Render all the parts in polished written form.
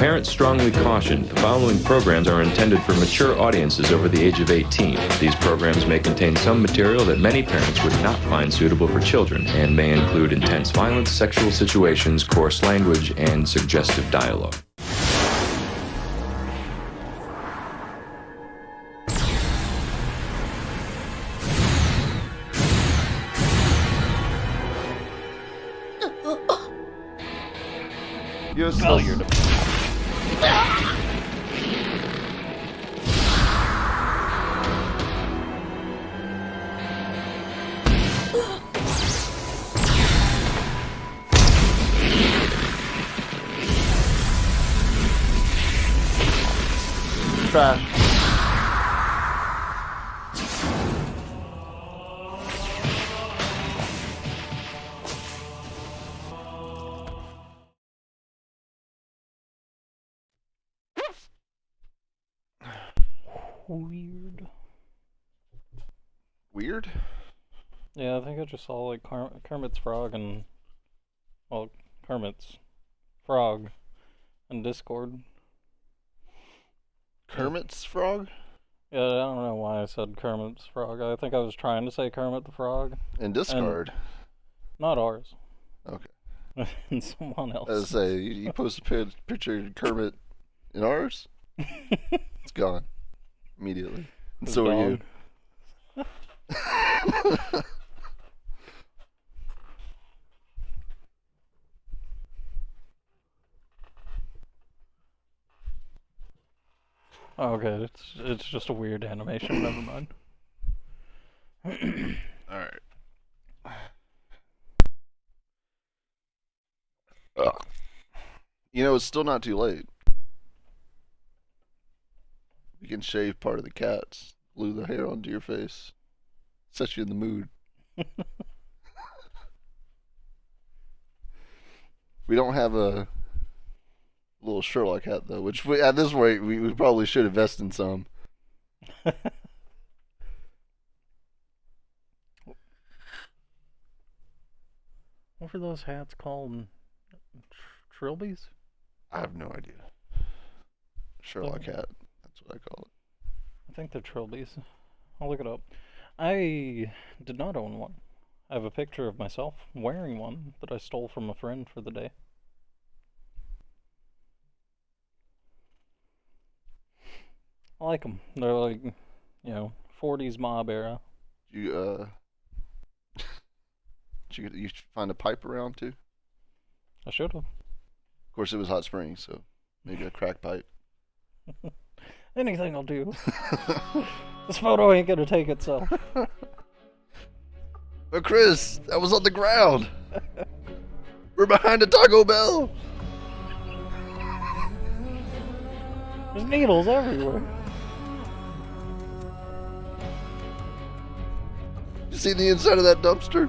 Parents strongly caution the following programs are intended for mature audiences over the age of 18. These programs may contain some material that many parents would not find suitable for children and may include intense violence, sexual situations, coarse language, and suggestive dialogue. You're failure to... Trash. Weird. Weird? Yeah, I think I just saw like Kermit's frog and, well, Kermit's frog in Discord. Kermit's frog? Yeah, I don't know why I said Kermit's frog. I think I was trying to say Kermit the Frog. In Discord? Not ours. Okay. And someone else. As I say, you post a picture of Kermit in ours? It's gone. Immediately. And so are you. Oh, okay, it's just a weird animation. Never mind. All right. You know, it's still not too late. You can shave part of the cat's, glue the hair onto your face, set you in the mood. We don't have a little Sherlock hat though, which at this rate we probably should invest in some. What were those hats called? Trilbies? I have no idea. Sherlock hat. That's what I call it. I think they're trilbies. I'll look it up. I did not own one. I have a picture of myself wearing one that I stole from a friend for the day. I like them. They're like, 40s mob era. You find a pipe around too? I should have. Of course, it was Hot Springs, so maybe a crack pipe. Anything will do. This photo ain't gonna take itself. But Chris, that was on the ground. We're behind a Taco Bell. There's needles everywhere. You see the inside of that dumpster?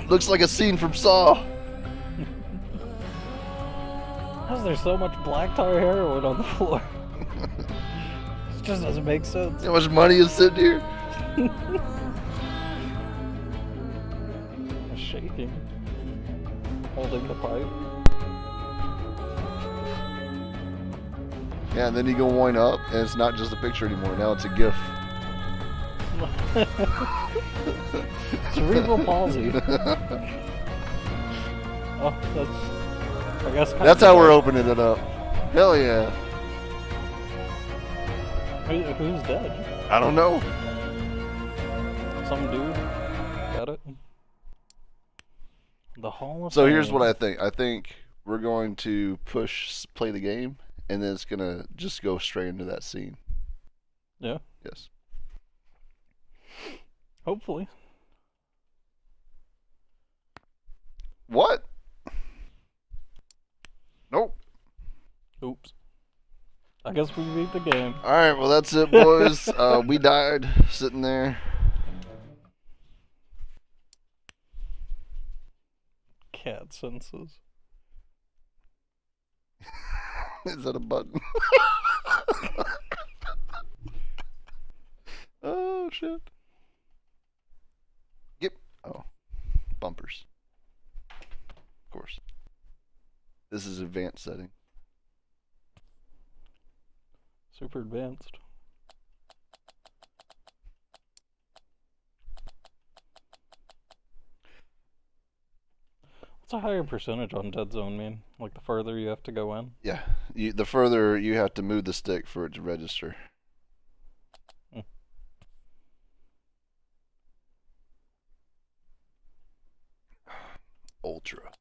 Looks like a scene from Saw. How's there so much black tar heroin on the floor? It just doesn't make sense. How much money is sitting here? I'm shaking. Holding the pipe. Yeah, and then you go wind up, and it's not just a picture anymore. Now it's a GIF. Cerebral palsy. Oh, I guess. That's how we're opening it up. Hell yeah. Who's dead? I don't know. Some dude. Got it. The Hall of So Fame. here's what I think. I think we're going to play the game, and then it's gonna just go straight into that scene. Yeah. Yes. Hopefully. What? Nope. Oops. I guess we beat the game. Alright, well that's it, boys. We died sitting there. Cat senses. Is that a button? Oh, shit. Yep. Oh. Bumpers. Of course. This is advanced setting. Super advanced. What's a higher percentage on Dead Zone mean? Like the further you have to go in? Yeah, the further you have to move the stick for it to register. Ultra.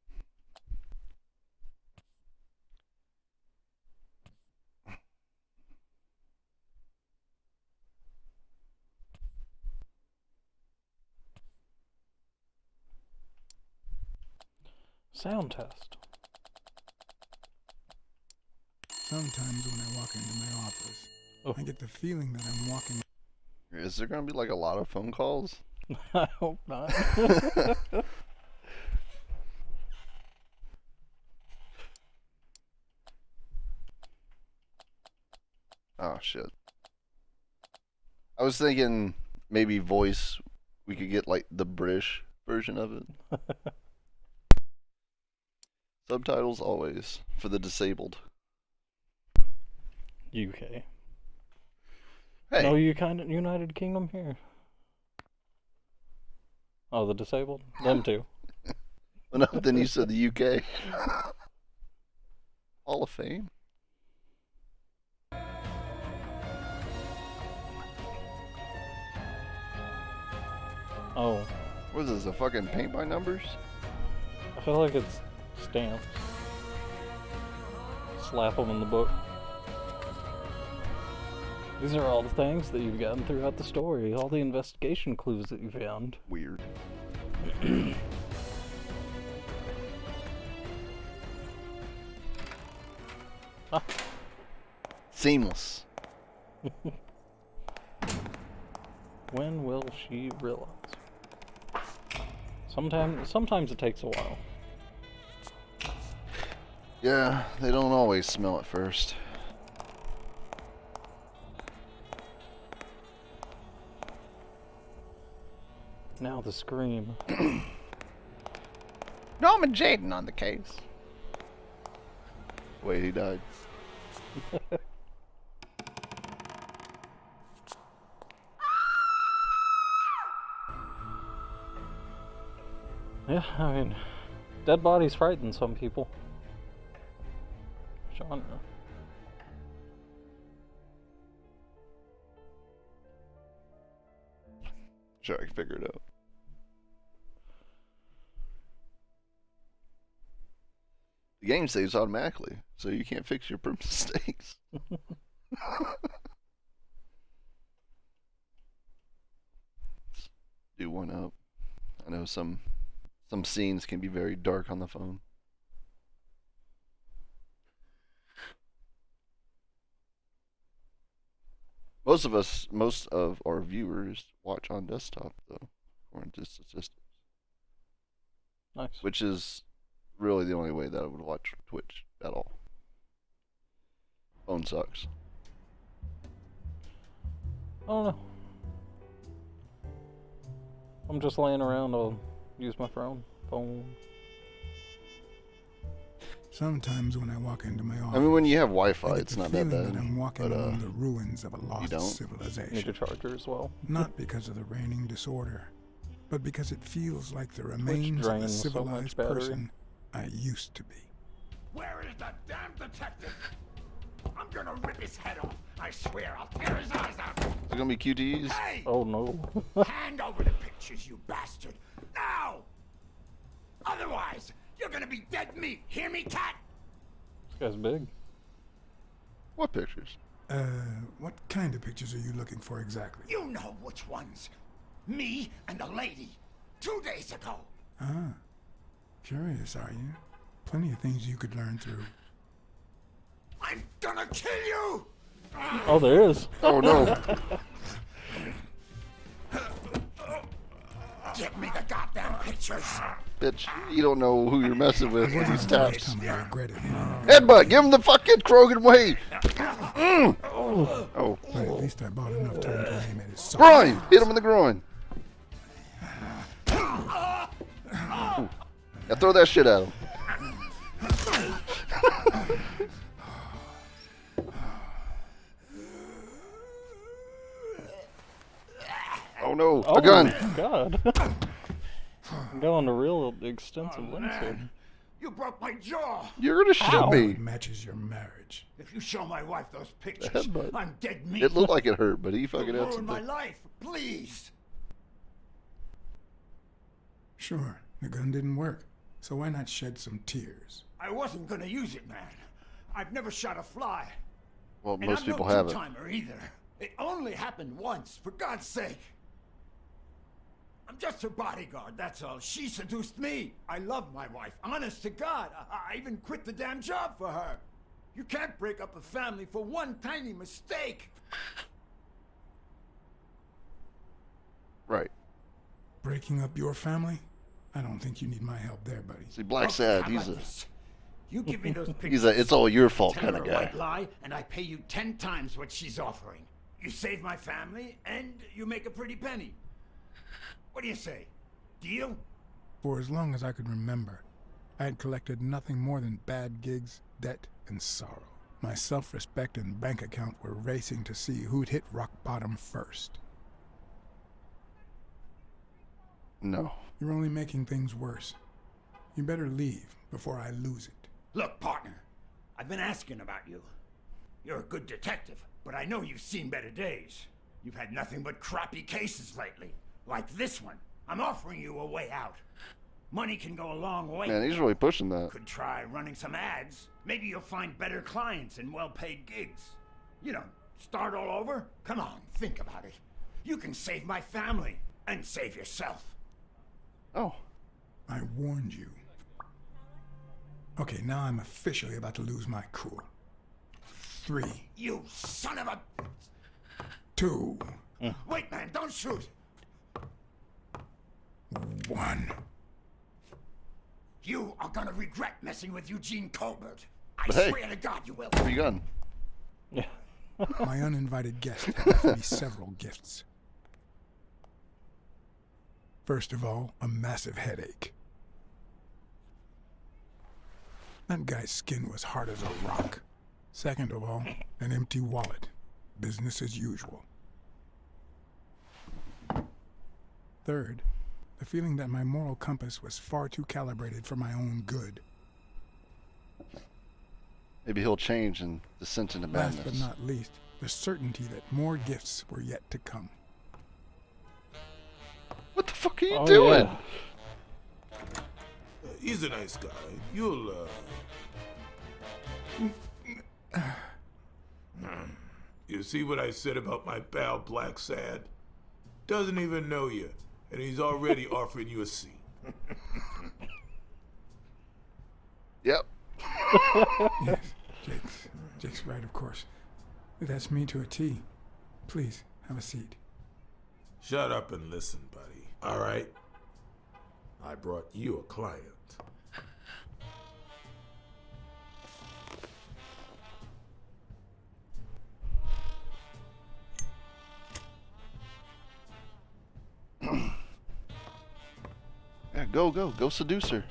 Sound test. Sometimes when I walk into my office, I get the feeling that I'm walking. Is there gonna be like a lot of phone calls? I hope not. Oh shit. I was thinking maybe voice, we could get like the British version of it. Subtitles always for the disabled. UK. Hey. No, United Kingdom here. Oh, the disabled? Them too. Well, no, then you said the UK. Hall of Fame. Oh. What is this, a fucking paint by numbers? I feel like it's stamps. Slap them in the book. These are all the things that you've gotten throughout the story, all the investigation clues that you found. Weird. Ah. Seamless. When will she realize? Sometimes it takes a while. Yeah, they don't always smell it first. Now the scream. Norman Jaden on the case. Wait, he died. Yeah, I mean, dead bodies frighten some people. Sean. Sure, I can figure it out. The game saves automatically, so you can't fix your mistakes. Do one up. I know some scenes can be very dark on the phone. Most of our viewers watch on desktop, though, according to statistics. Nice. Which is really the only way that I would watch Twitch at all. Phone sucks. I don't know. I'm just laying around, I'll use my phone. Sometimes when I walk into my office, I mean, when you have I Wi-Fi, get it's the not that feeling bad. that I'm walking But, among the ruins of a lost don't? civilization. Need a charger as well. Not because of the reigning disorder, but because it feels like the remains of a drains so much civilized battery. person I used to be. Where is the damn detective? I'm gonna rip his head off. I swear I'll tear his eyes out. Is it gonna be QTEs? Hey! Oh no. Hand over the pictures, you bastard! Now! Otherwise, you're gonna be dead meat. Hear me, cat? This guy's big. What pictures? What kind of pictures are you looking for exactly? You know which ones. Me and the lady. 2 days ago. Ah, curious, are you? Plenty of things you could learn through. I'm gonna kill you! Oh, there is. Oh no. Get me the goddamn pictures. Bitch, you don't know who you're messing with with these taps. Time I regretted it. Headbutt, give him the fucking Krogan way. Oh. But at least I bought enough time to aim at his soul. Brian, hit him in the groin. Ooh. Now throw that shit at him. Oh no, Oh a gun! my god. I'm going to real extensive lengths here. Man, you broke my jaw. You're gonna shoot Ow. me. It matches your marriage. If you show my wife those pictures, headbutt. I'm dead meat. It looked like it hurt, but he You fucking had ruined something. my life. Please. Sure, the gun didn't work. So why not shed some tears? I wasn't gonna use it, man. I've never shot a fly. Well, And most I'm people no haven't. two-timer either. It only happened once, for God's sake. I'm just her bodyguard, that's all. She seduced me. I love my wife, honest to God. I even quit the damn job for her. You can't break up a family for one tiny mistake. Right. Breaking up your family? I don't think you need my help there, buddy. See, Okay, Blacksad, how he's about a this? You give me those pictures. he's a it's all your fault Tell kind her of a guy. white lie, and I pay you 10 times what she's offering. You save my family, and you make a pretty penny. What do you say? Deal? For as long as I could remember, I had collected nothing more than bad gigs, debt, and sorrow. My self-respect and bank account were racing to see who'd hit rock bottom first. No. You're only making things worse. You better leave before I lose it. Look, partner, I've been asking about you. You're a good detective, but I know you've seen better days. You've had nothing but crappy cases lately, like this one. I'm offering you a way out. Money can go a long way. Man, he's really pushing that. Could try running some ads. Maybe you'll find better clients and well-paid gigs. You know, start all over? Come on, think about it. You can save my family and save yourself. Oh. I warned you. Okay, now I'm officially about to lose my cool. 3, You son of a... 2, Wait, man, don't shoot. 1. You are gonna regret messing with Eugene Colbert. I But hey. swear to God you will. Free gun. Yeah. My uninvited guest had left me several gifts. First of all, a massive headache. That guy's skin was hard as a rock. Second of all, an empty wallet. Business as usual. Third, the feeling that my moral compass was far too calibrated for my own good. Maybe he'll change and descend into Last madness. but not least, the certainty that more gifts were yet to come. What the fuck are you Oh, doing? yeah. He's a nice guy. You'll, You see what I said about my pal Blacksad? Doesn't even know you, and he's already offering you a seat. Yep. Yes, Jake's right, of course. That's me to a T. Please, have a seat. Shut up and listen, buddy. All right? I brought you a client. Yeah, go seduce her.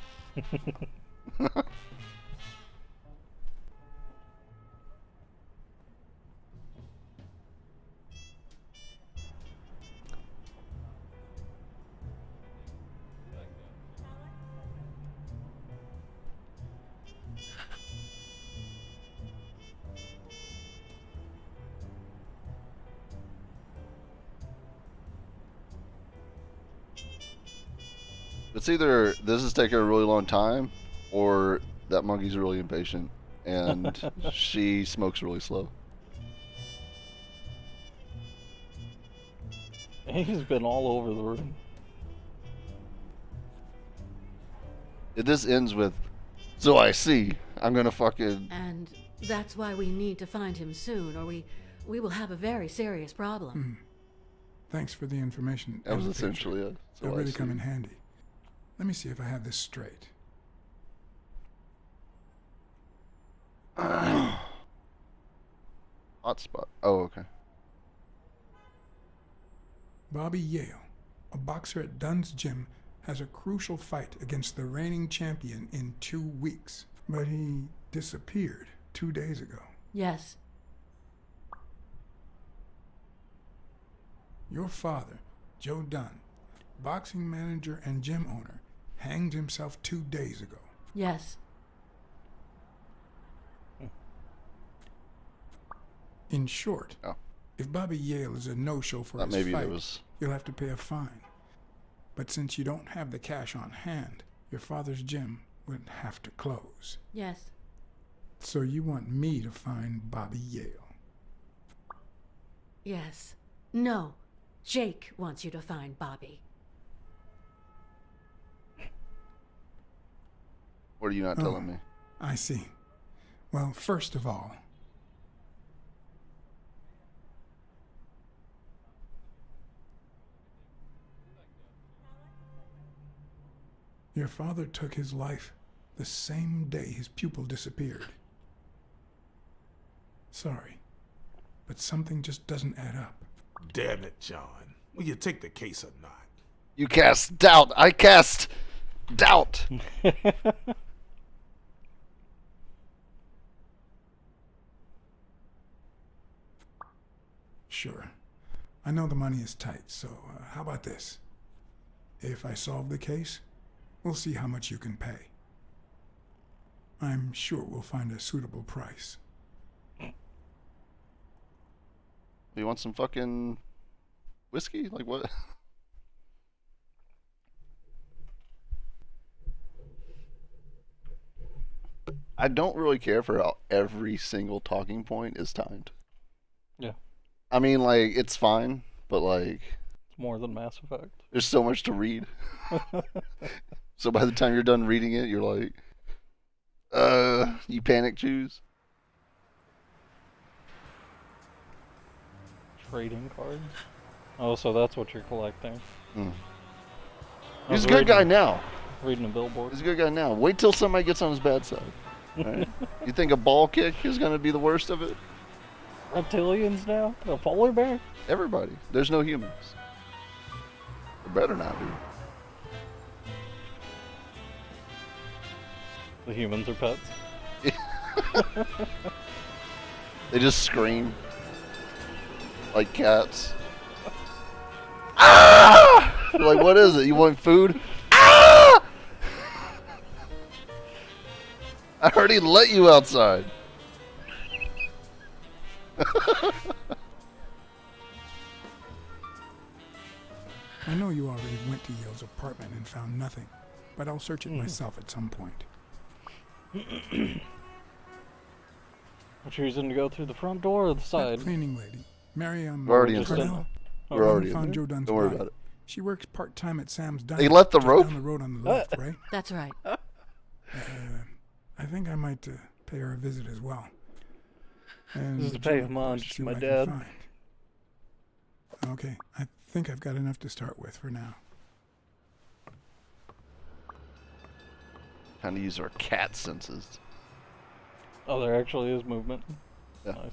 It's either this is taking a really long time, or that monkey's really impatient, and she smokes really slow. He's been all over the room. This ends with, so I see. I'm gonna fucking. And that's why we need to find him soon, or we will have a very serious problem. Thanks for the information. That was and the picture. essentially it. So They'll I really come see. in handy. Let me see if I have this straight. Hotspot. Oh, okay. Bobby Yale, a boxer at Dunn's Gym, has a crucial fight against the reigning champion in 2 weeks. But he disappeared 2 days ago. Yes. Your father, Joe Dunn, boxing manager and gym owner, hanged himself 2 days ago. Yes. In short, Oh. if Bobby Yale is a no-show for Thought his maybe fight, there was. you'll have to pay a fine. But since you don't have the cash on hand, your father's gym would have to close. Yes. So you want me to find Bobby Yale? Yes. No. Jake wants you to find Bobby. What are you not telling me? I see. Well, first of all, your father took his life the same day his pupil disappeared. Sorry, but something just doesn't add up. Damn it, John. Will you take the case or not? You cast doubt. I cast doubt. Sure. I know the money is tight, so how about this? If I solve the case, we'll see how much you can pay. I'm sure we'll find a suitable price. You want some fucking whiskey? Like what? I don't really care for how every single talking point is timed. Yeah. I mean, like, it's fine, but like, It's more than Mass Effect. there's so much to read. So by the time you're done reading it, you're like, you panic choose. Trading cards. Oh, so that's what you're collecting. Mm. I was He's a good guy reading- now. Reading a billboard. He's a good guy now. Wait till somebody gets on his bad side. Right? You think a ball kick is going to be the worst of it? Reptilians now? A polar bear? Everybody. There's no humans. There better not be. The humans are pets. They just scream like cats. Ah! You're like, what is it? You want food? Ah! I already let you outside. I know you already went to Yale's apartment and found nothing, but I'll search it myself at some point. I'm choosing to go through the front door or the That side. cleaning lady, Miriam We're already Just inside. Cornell, We're already found in Joe there. Dunn's Don't worry body. about it. She works part-time at Sam's Diner. They left the just rope? down the road on the left, right? That's right. I think I might pay her a visit as well. And This is to Joe, pay of course, homage see to my what I can dad. find. Okay, I think I've got enough to start with for now. Kind of use our cat senses. Oh, there actually is movement. Yeah. Nice.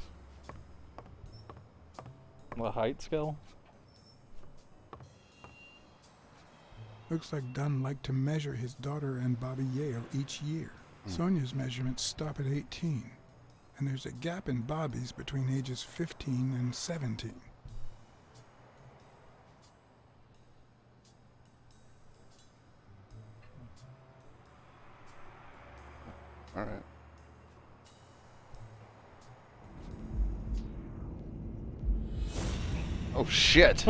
The height scale? Looks like Dunn liked to measure his daughter and Bobby Yale each year. Sonia's measurements stop at 18, and there's a gap in Bobby's between ages 15 and 17. All right. Oh shit!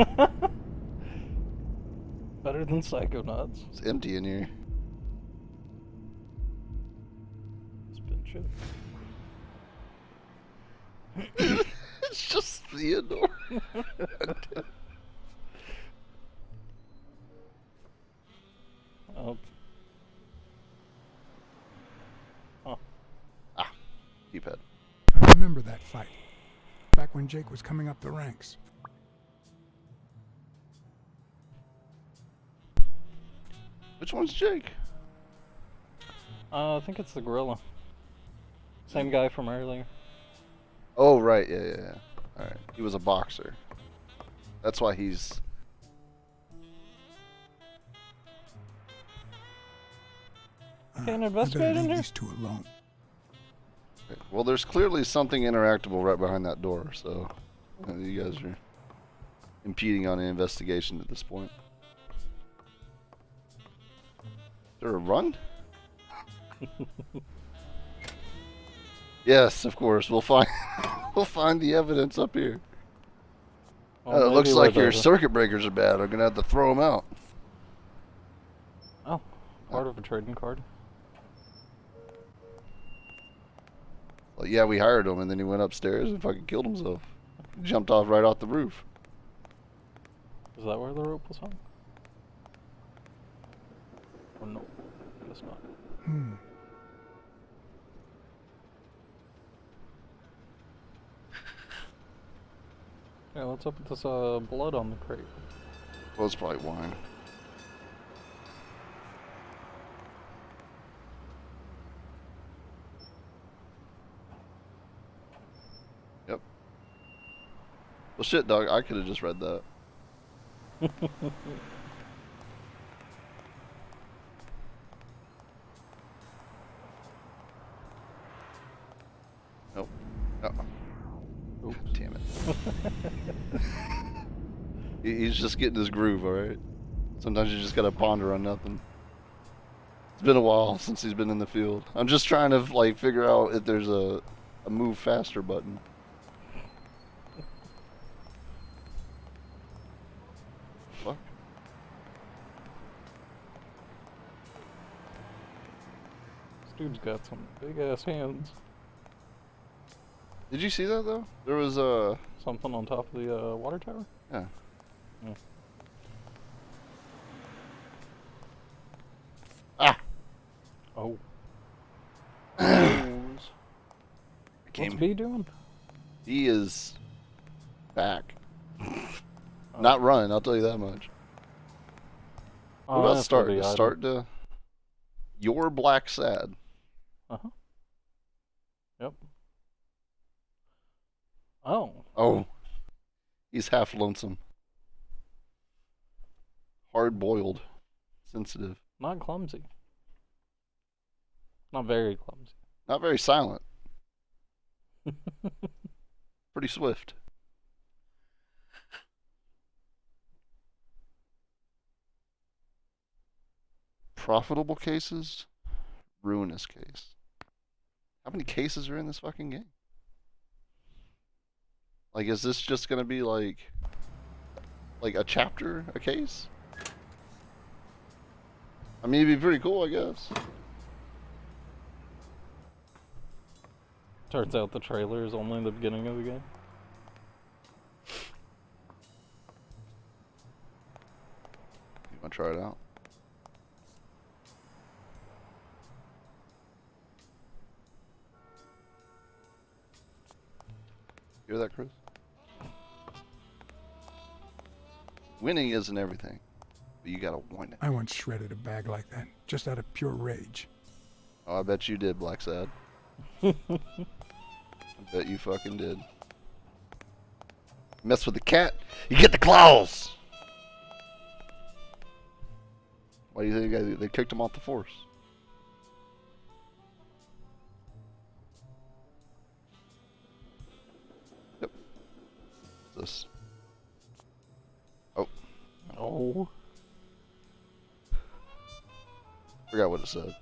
Better than Psychonauts. It's empty in here. Spin shit. It's just Theodore. Oh. Oh. Keypad. I remember that fight, back when Jake was coming up the ranks. Which one's Jake? I think it's the gorilla. Same guy from earlier. Oh right, yeah. All right, he was a boxer. That's why he's. Can't I investigate better in leave here? these two alone. Well, there's clearly something interactable right behind that door, so you guys are impeding on an investigation at this point. Is there a run? Yes, of course. We'll find we'll find the evidence up here. Well, It looks maybe like where your the- circuit breakers are bad. I'm gonna have to throw them out. Oh, part of a trading card. Well, yeah, we hired him, and then he went upstairs and fucking killed himself. Jumped off right off the roof. Is that where the rope was hung? Oh no, guess not. Hmm. Yeah, what's up with this blood on the crate? Well, it's probably wine. Yep. Well, shit, dog. I could have just read that. Nope. Oops. Damn it. He's just getting his groove, alright? Sometimes you just gotta ponder on nothing. It's been a while since he's been in the field. I'm just trying to, like, figure out if there's a move faster button. Fuck. This dude's got some big ass hands. Did you see that, though? There was Something on top of the water tower? yeah. Yeah. Ah! Oh. What's What's B doing? He is back. Not running, I'll tell you that much. What about that's start? for the To item. start to your Blacksad. Uh-huh. Yep. Oh. Oh. He's half lonesome. Hard boiled. Sensitive. Not clumsy. Not very clumsy. Not very silent. Pretty swift. Profitable cases, ruinous case. How many cases are in this fucking game? Like, is this just gonna be like a chapter, a case? I mean, it'd be pretty cool, I guess. Turns out the trailer is only the beginning of the game. You wanna try it out? You hear that, Chris? Winning isn't everything, but you gotta win it. I once shredded a bag like that, just out of pure rage. Oh, I bet you did, Blacksad. I bet you fucking did. Mess with the cat, you get the claws! Why do you think they kicked him off the force? Yep. What's this? Oh, Oh. forgot what it said.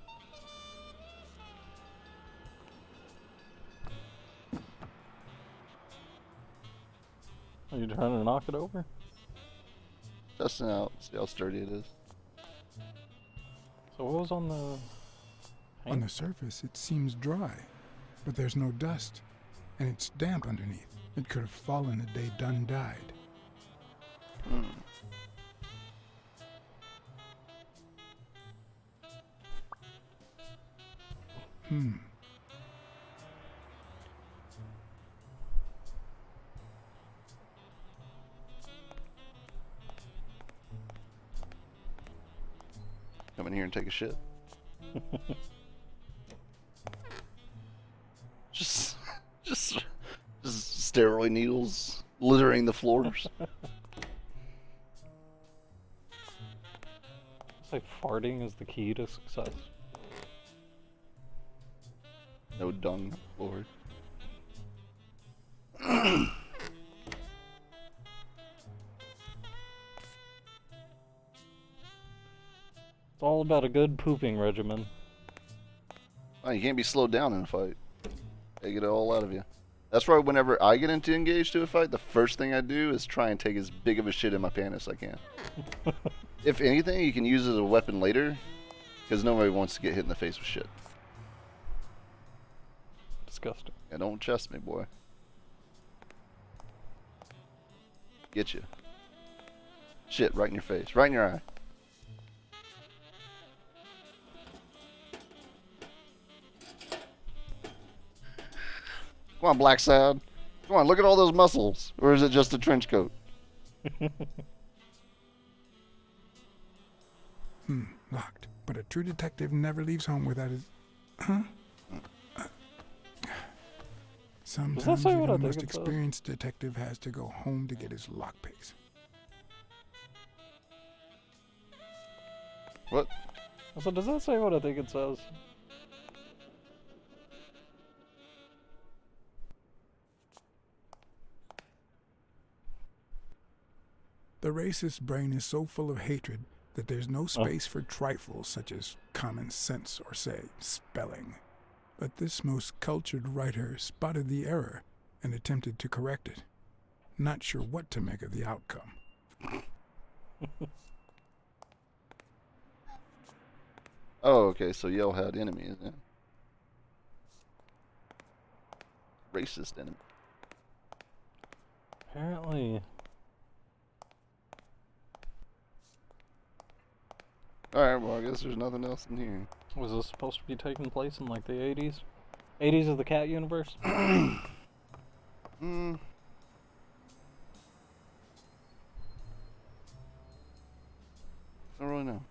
Are you trying to knock it over? Testing out, see how sturdy it is. So what was on the On paint? the surface, it seems dry, but there's no dust, and it's damp underneath. It could have fallen the day Dunn died. Hmm. Come in here and take a shit. just, just steroid needles littering the floors. It's like farting is the key to success. No dung, Lord. all about a good pooping regimen. Oh, you can't be slowed down in a fight. They get it all out of you. That's why whenever I get into engaged to a fight, the first thing I do is try and take as big of a shit in my pants as I can. If anything, you can use it as a weapon later, because nobody wants to get hit in the face with shit. Disgusting. Yeah, don't chest me, boy. Get you. Shit, right in your face, right in your eye. Come on, Blacksad. Come on, look at all those muscles. Or is it just a trench coat? Locked. But a true detective never leaves home without his... Huh? Sometimes say even what I the think most it says? experienced detective has to go home to get his lockpicks. What? So does that say what I think it says? The racist brain is so full of hatred that there's no space for trifles such as common sense or, say, spelling. But this most cultured writer spotted the error and attempted to correct it. Not sure what to make of the outcome. Oh, okay, so Yale had enemies, yeah. Racist enemy. Apparently. Alright, well, I guess there's nothing else in here. Was this supposed to be taking place in like the 80s? 80s of the cat universe? Hmm. Don't really know.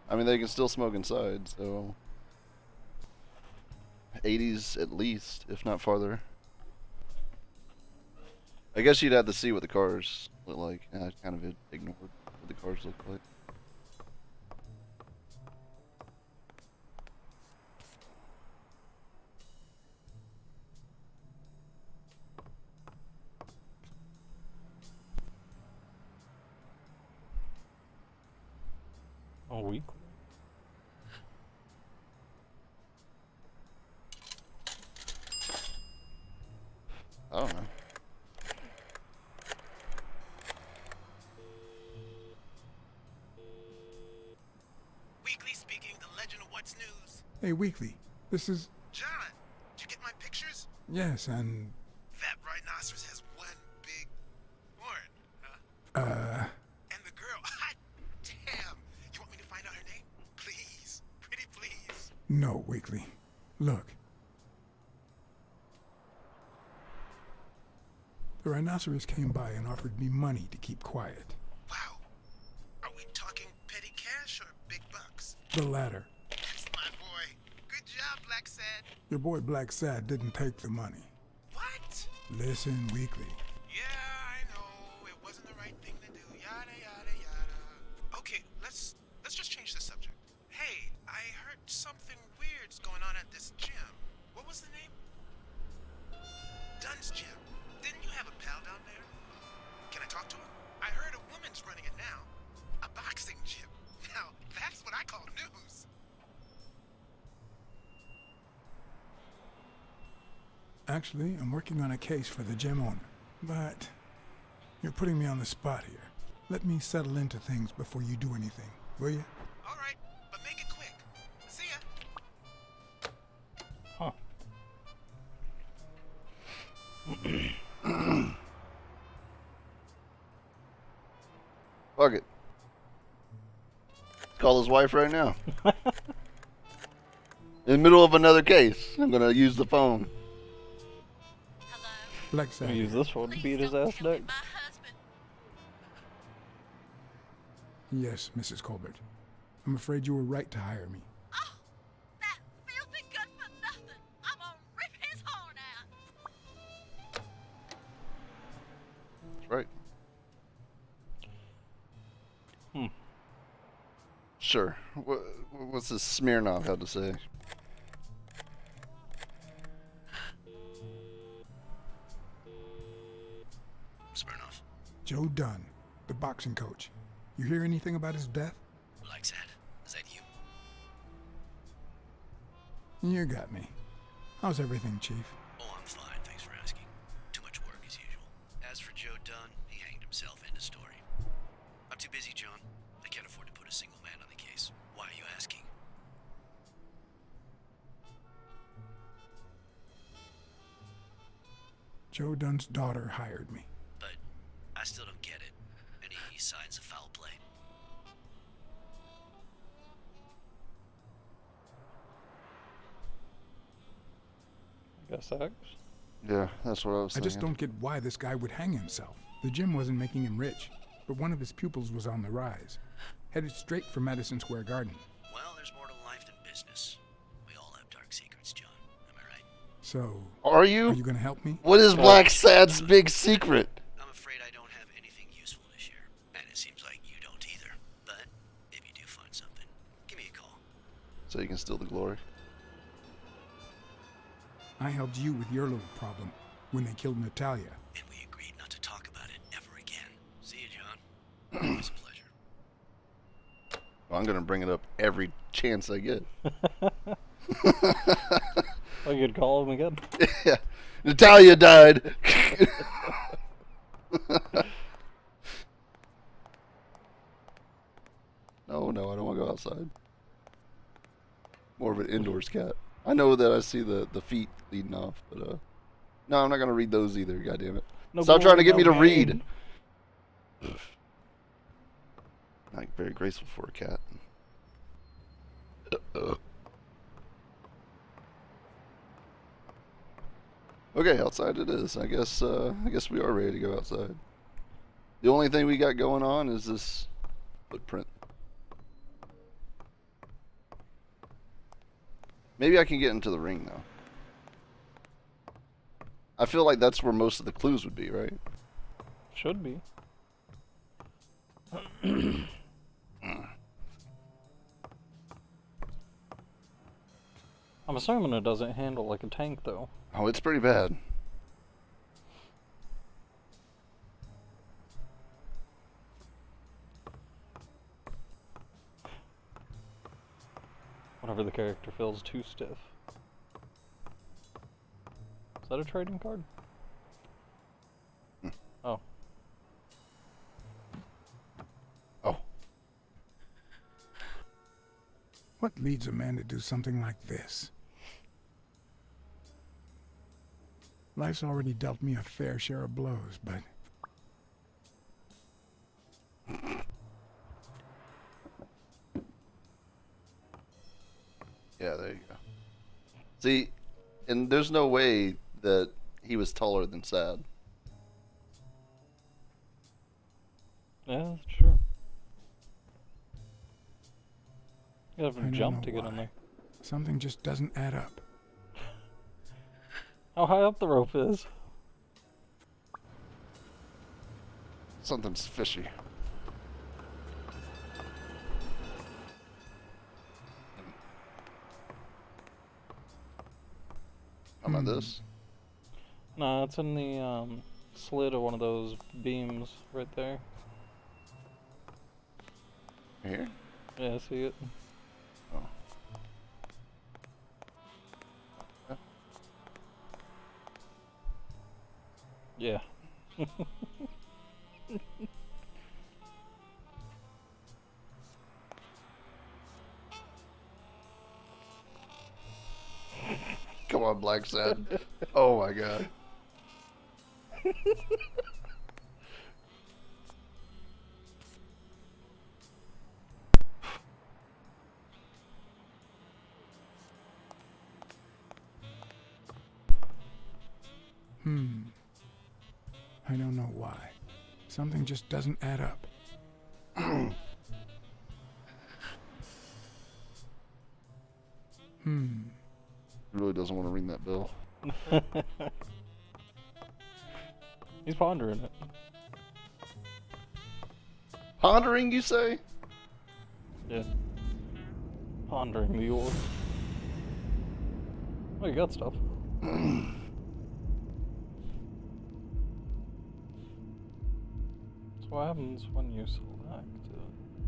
I mean, they can still smoke inside, so 80s at least, if not farther. I guess you'd have to see what the cars look like. I kind of ignored what the cars look like. A week? I don't know. Weekly speaking, the legend of what's news. Hey, Weekly, this is... John, did you get my pictures? Yes, and... That rhinoceros has one big horn, huh? And the girl, hot damn. You want me to find out her name? Please, pretty please. No, Weekly. Look. The rhinoceros came by and offered me money to keep quiet. Wow. Are we talking petty cash or big bucks? The latter. That's my boy. Good job, Blacksad. Your boy Blacksad didn't take the money. What? Listen, Weekly. Yeah, I know. It wasn't the right thing to do. Yada, yada, yada. Okay, let's just change the subject. Hey, I heard something weird's going on at this gym. What was the name? Dunn's Gym. Didn't you have a pal down there? Can I talk to him? I heard a woman's running it now. A boxing gym. Now, that's what I call news. Actually, I'm working on a case for the gym owner. But you're putting me on the spot here. Let me settle into things before you do anything, will you? All right, but make it quick. See ya. Huh. Fuck it. Let's call his wife right now. In the middle of another case, I'm gonna use the phone. Hello? Blacksad. Use this one to beat his ass Tell me next. my husband. Yes, Mrs. Colbert. I'm afraid you were right to hire me. Oh, that filthy good for nothing. I'm gonna rip his horn out. That's right. Sure. What's this Smirnoff had to say? Smirnoff. Joe Dunn, the boxing coach. You hear anything about his death? Blacksad, is that you? You got me. How's everything, Chief? Oh, I'm fine, thanks for asking. Too much work as usual. As for Joe Dunn, he hanged himself. End of story. I'm too busy, John. I can't afford to put a single man on the case. Why are you asking? Joe Dunn's daughter hired me. But I still don't get it. Any signs of foul play? I guess X. Yeah, that's what I was I thinking. just don't get why this guy would hang himself. The gym wasn't making him rich, but one of his pupils was on the rise, headed straight for Madison Square Garden. Well, there's more to life than business. We all have dark secrets, John. Am I right? So, Are you? are you gonna help me? What is Blacksad's big secret? I'm afraid I don't have anything useful to share. And it seems like you don't either. But if you do find something, give me a call. So you can steal the glory. I helped you with your little problem when they killed Natalia. And we agreed not to talk about it ever again. See you, John. Always a pleasure. Well, I'm gonna bring it up every chance I get. Oh, you could call him again. Yeah, Natalia died. No, I don't want to go outside. More of an indoors cat. I know that I see the feet leading off, but no, I'm not gonna read those either. God damn it! No Stop trying to get no me to game. read. Not very graceful for a cat. Okay, outside it is. I guess we are ready to go outside. The only thing we got going on is this footprint. Maybe I can get into the ring now. I feel like that's where most of the clues would be, right? Should be. I'm assuming it doesn't handle like a tank, though. Oh, it's pretty bad. Whenever the character feels too stiff. Is that a trading card? Oh. Oh. What leads a man to do something like this? Life's already dealt me a fair share of blows, but... Yeah, there you go. See, and there's no way that he was taller than Sad. Yeah, that's true. You have I to don't jump know to get why. in there. Something just doesn't add up. How high up the rope is? Something's fishy. How about this? No, it's in the slit of one of those beams right there. Here? Yeah, I see it. Oh. Yeah. Come on, Blacksad. Oh my god. I don't know why. Something just doesn't add up. He really doesn't want to ring that bell. He's pondering it. Pondering, you say? Yeah. Pondering the ore. Oh, you got stuff. So what happens when you select?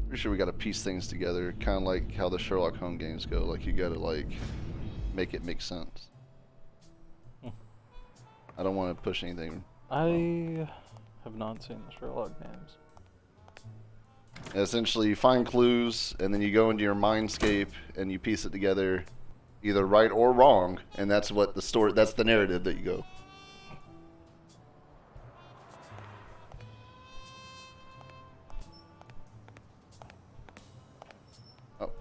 Pretty sure we gotta piece things together, kind of like how the Sherlock Holmes games go. Like you gotta like make it make sense. I don't want to push anything. I have not seen the Sherlock games. Essentially, you find clues, and then you go into your mindscape and you piece it together, either right or wrong, and that's what the story. That's the narrative that you go. Oh.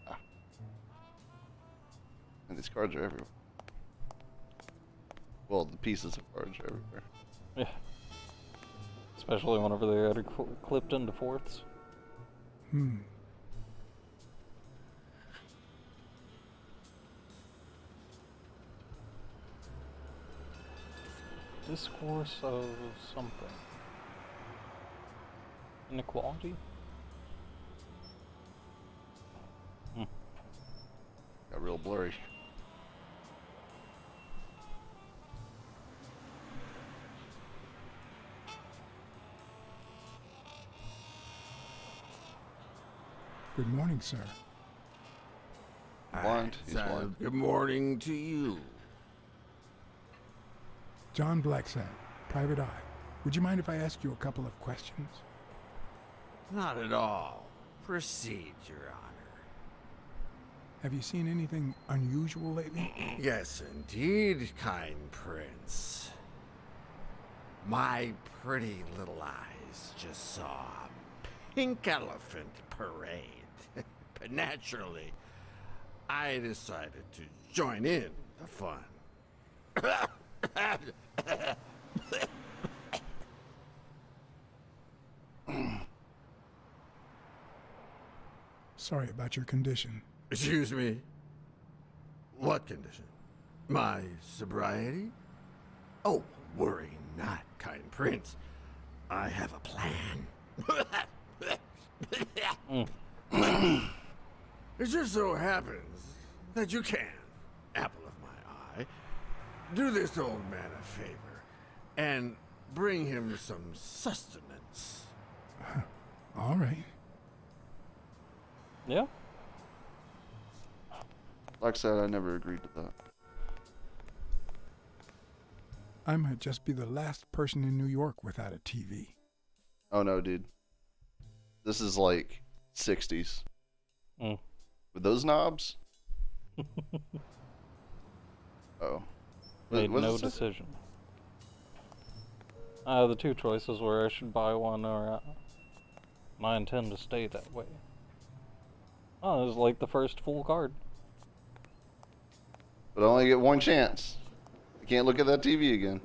Ah. And these cards are everywhere. Well, the pieces of cards are everywhere. Yeah. Especially whenever they are clipped into fourths. Discourse of something. Inequality? Got real blurry. Good morning, sir. Blind. He's blind. Good morning to you. John Blacksad, Private Eye. Would you mind if I ask you a couple of questions? Not at all. Proceed, Your Honor. Have you seen anything unusual lately? Yes, indeed, kind prince. My pretty little eyes just saw a pink elephant parade. But naturally, I decided to join in the fun. Sorry about your condition. Excuse me? What condition? My sobriety? Oh, worry not, kind prince. I have a plan. It just so happens that you can, apple of my eye, do this old man a favor and bring him some sustenance. All right. Yeah? Like I said, I never agreed to that. I might just be the last person in New York without a TV. Oh no, dude. This is like 60s. With those knobs? Oh. Made no decision. The two choices were I should buy one or I intend to stay that way. Oh, it was like the first full card. But I only get one chance. I can't look at that TV again.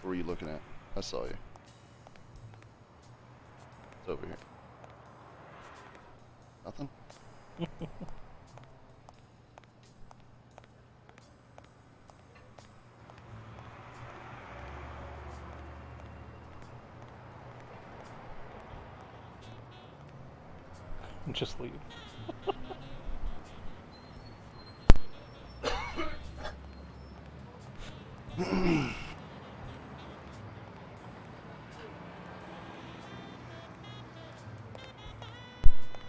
What were you looking at? I saw you. It's over here. Nothing? Just leave.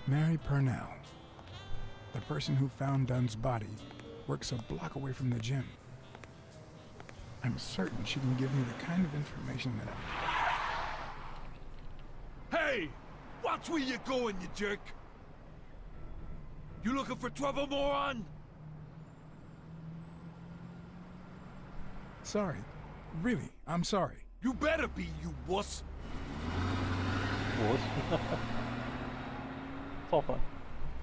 Mary Purnell, the person who found Dunn's body, works a block away from the gym. I'm certain she can give me the kind of information that Hey! Watch where you're going, you jerk! You looking for trouble, moron? Sorry. Really, I'm sorry. You better be, you wuss! Wuss? It's all fun.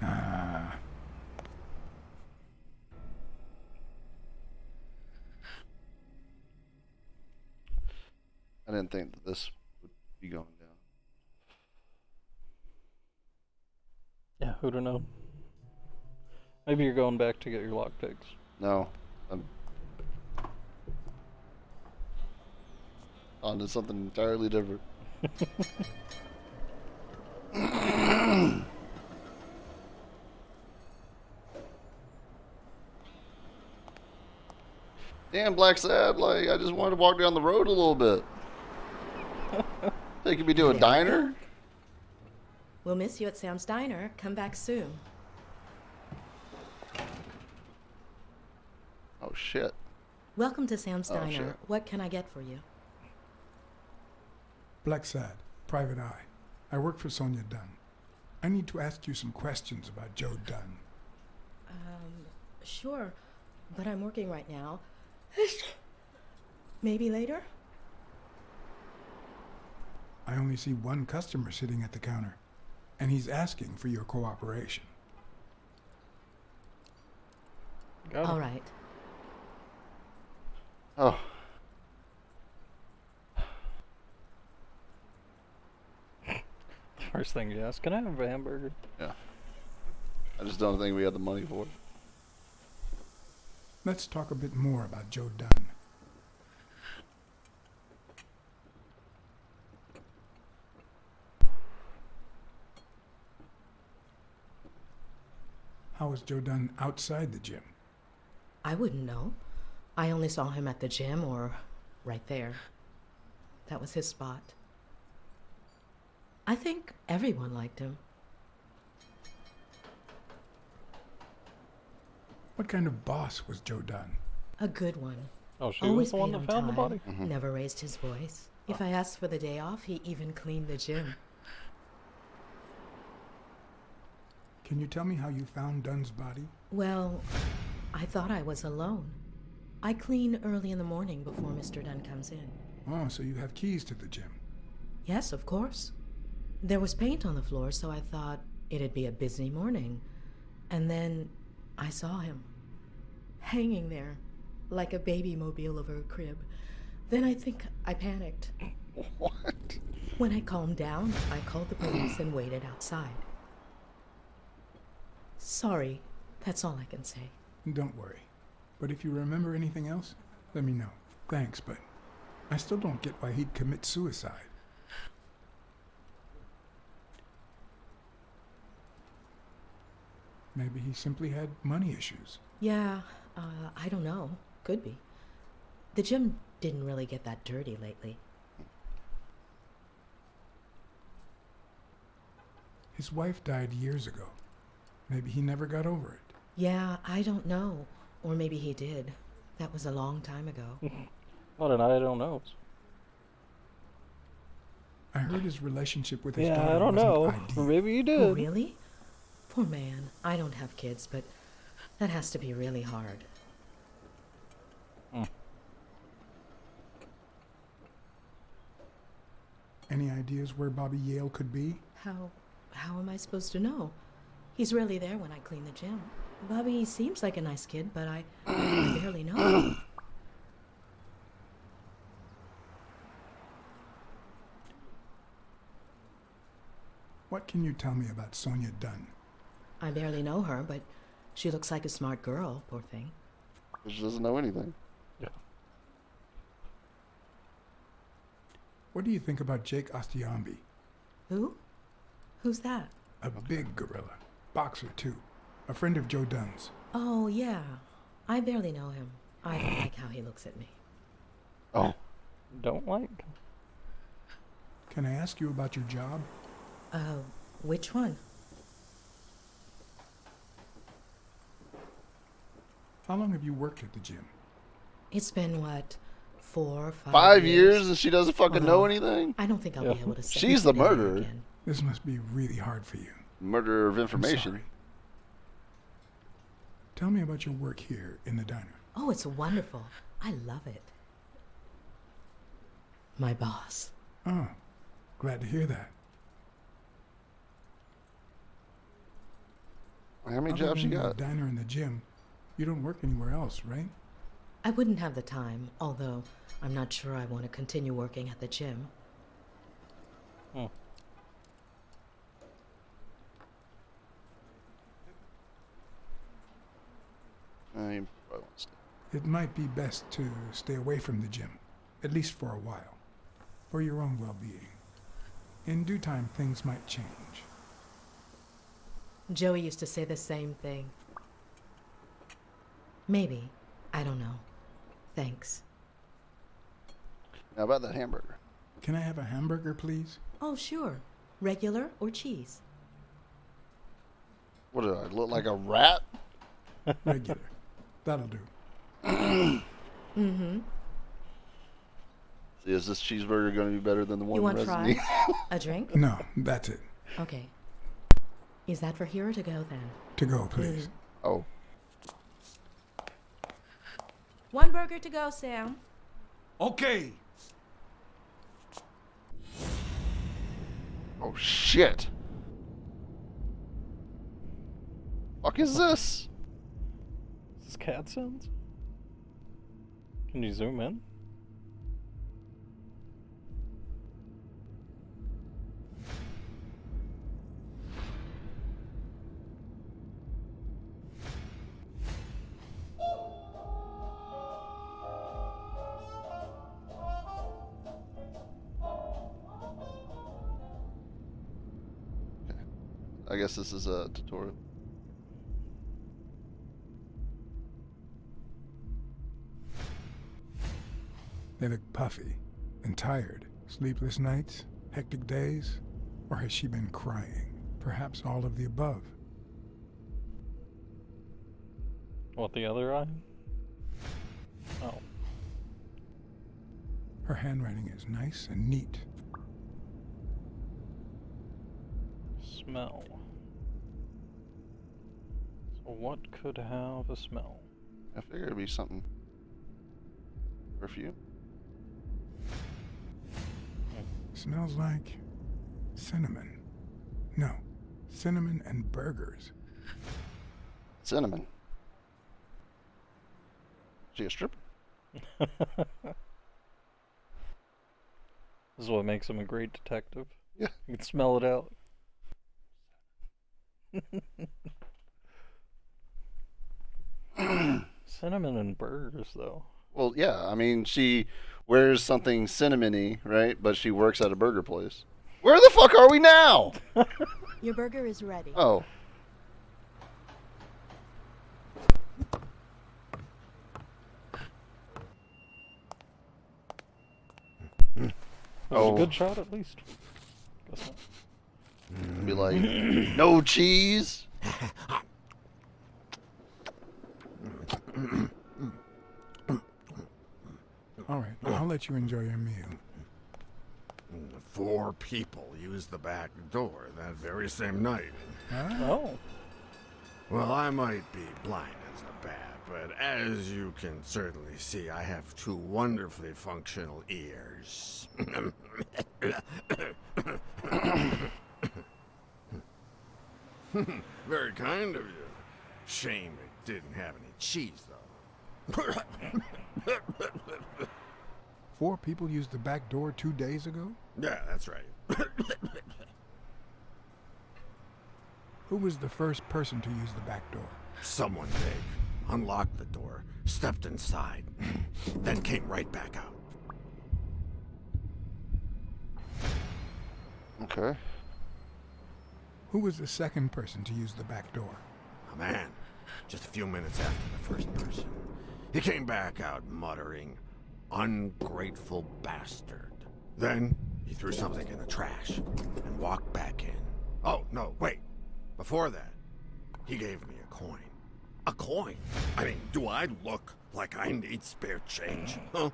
I didn't think that this would be going down. who'd have known? Maybe you're going back to get your lockpicks. No. I'm on to something entirely different. Damn, Blacksad, like, I just wanted to walk down the road a little bit. Taking me to a diner? We'll miss you at Sam's Diner. Come back soon. Oh, shit. Welcome to Sam's Oh, Diner. shit. What can I get for you? Blacksad, Private Eye. I work for Sonia Dunn. I need to ask you some questions about Joe Dunn. Sure. But I'm working right now. Maybe later? I only see one customer sitting at the counter, and he's asking for your cooperation. All right. Oh. First thing you ask, can I have a hamburger? Yeah. I just don't think we have the money for it. Let's talk a bit more about Joe Dunn. How was Joe Dunn outside the gym? I wouldn't know. I only saw him at the gym or right there. That was his spot. I think everyone liked him. What kind of boss was Joe Dunn? A good one. Oh, she Always was the one paid that on found the time, body? Never raised his voice. If I asked for the day off, he even cleaned the gym. Can you tell me how you found Dunn's body? Well, I thought I was alone. I clean early in the morning before Mr. Dunn comes in. Oh, so you have keys to the gym. Yes, of course. There was paint on the floor, so I thought it'd be a busy morning. And then I saw him, hanging there, like a baby mobile over a crib. Then I think I panicked. What? When I calmed down, I called the police and waited outside. Sorry, that's all I can say. Don't worry. But if you remember anything else, let me know. Thanks, but I still don't get why he'd commit suicide. Maybe he simply had money issues. Yeah, I don't know. Could be. The gym didn't really get that dirty lately. His wife died years ago. Maybe he never got over it. Yeah, I don't know. Or maybe he did. That was a long time ago. What an I don't know. I heard his relationship with his Yeah, daughter I don't wasn't know. ideal. Or maybe you did. Oh, really? Poor man. I don't have kids, but that has to be really hard. Any ideas where Bobby Yale could be? How am I supposed to know? He's rarely there when I clean the gym. Bobby seems like a nice kid, but I barely know him. What can you tell me about Sonia Dunn? I barely know her, but she looks like a smart girl, poor thing. She doesn't know anything. Yeah. What do you think about Jake Ostiambi? Who? Who's that? A big gorilla. Boxer, too. A friend of Joe Dunn's. Oh, yeah. I barely know him. I don't like how he looks at me. Oh. Don't like? Can I ask you about your job? Which one? How long have you worked at the gym? It's been, what, 4 or 5 5 years and she doesn't fucking know anything? I don't think I'll be able to say She's the his name murderer. again. This must be really hard for you. Murderer of I'm information. sorry. Tell me about your work here in the diner. Oh, it's wonderful. I love it. My boss. Oh, glad to hear that. How many Other jobs you than got? The diner and the gym. You don't work anywhere else, right? I wouldn't have the time, although I'm not sure I want to continue working at the gym. You probably want to stay. It might be best to stay away from the gym, at least for a while, for your own well-being. In due time, things might change. Joey used to say the same thing. Maybe. I don't know. Thanks. How about that hamburger? Can I have a hamburger, please? Oh, sure. Regular or cheese? What do I look like, a rat? Regular. That'll do. Mm-hmm. See, is this cheeseburger going to be better than the one You want Resident fries? A drink? No, that's it. Okay. Is that for here or to go then? To go, please. Oh. One burger to go, Sam. Okay. Oh, shit. Fuck is this? Is this cat sounds? Can you zoom in? I guess this is a tutorial. They look puffy and tired. Sleepless nights? Hectic days? Or has she been crying? Perhaps all of the above. What, the other eye? Oh. Her handwriting is nice and neat. Smell. So what could have a smell? I figured it'd be something. Perfume? Smells like cinnamon. No, cinnamon and burgers. Cinnamon. Is she a stripper? This is what makes him a great detective. Yeah. You can smell it out. Cinnamon and burgers, though. Well, yeah. I mean, she wears something cinnamony, right? But she works at a burger place. Where the fuck are we now? Your burger is ready. Oh. That was a good shot, at least. Guess not. Be like, no cheese. All right, I'll let you enjoy your meal. 4 people used the back door that very same night. Huh? Oh. Well, I might be blind as a bat, but as you can certainly see, I have 2 wonderfully functional ears. Very kind of you. Shame it didn't have any cheese, though. 4 people used the back door 2 days ago? Yeah, that's right. Who was the first person to use the back door? Someone big unlocked the door, stepped inside, then came right back out. Okay. Who was the second person to use the back door? A man, just a few minutes after the first person. He came back out muttering, "Ungrateful bastard." Then he threw something in the trash and walked back in. Oh, no, wait. Before that, he gave me a coin. A coin? I mean, do I look like I need spare change? Huh?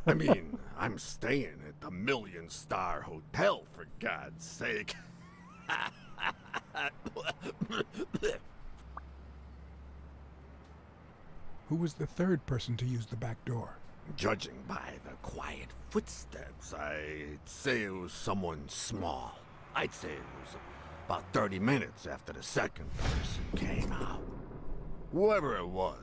I mean, I'm staying at the Million-Star Hotel, for God's sake. Who was the third person to use the back door? Judging by the quiet footsteps, I'd say it was someone small. I'd say it was about 30 minutes after the second person came out. Whoever it was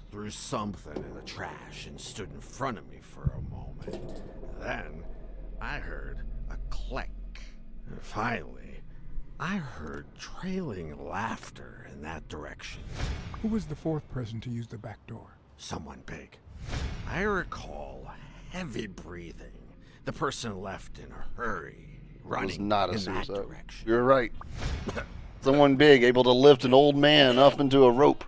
threw something in the trash and stood in front of me for a moment. Then I heard a click. And finally, I heard trailing laughter in that direction. Who was the fourth person to use the back door? Someone big. I recall heavy breathing. The person left in a hurry, It was running not a in that suicide. direction. You're right. Someone big able to lift an old man up into a rope.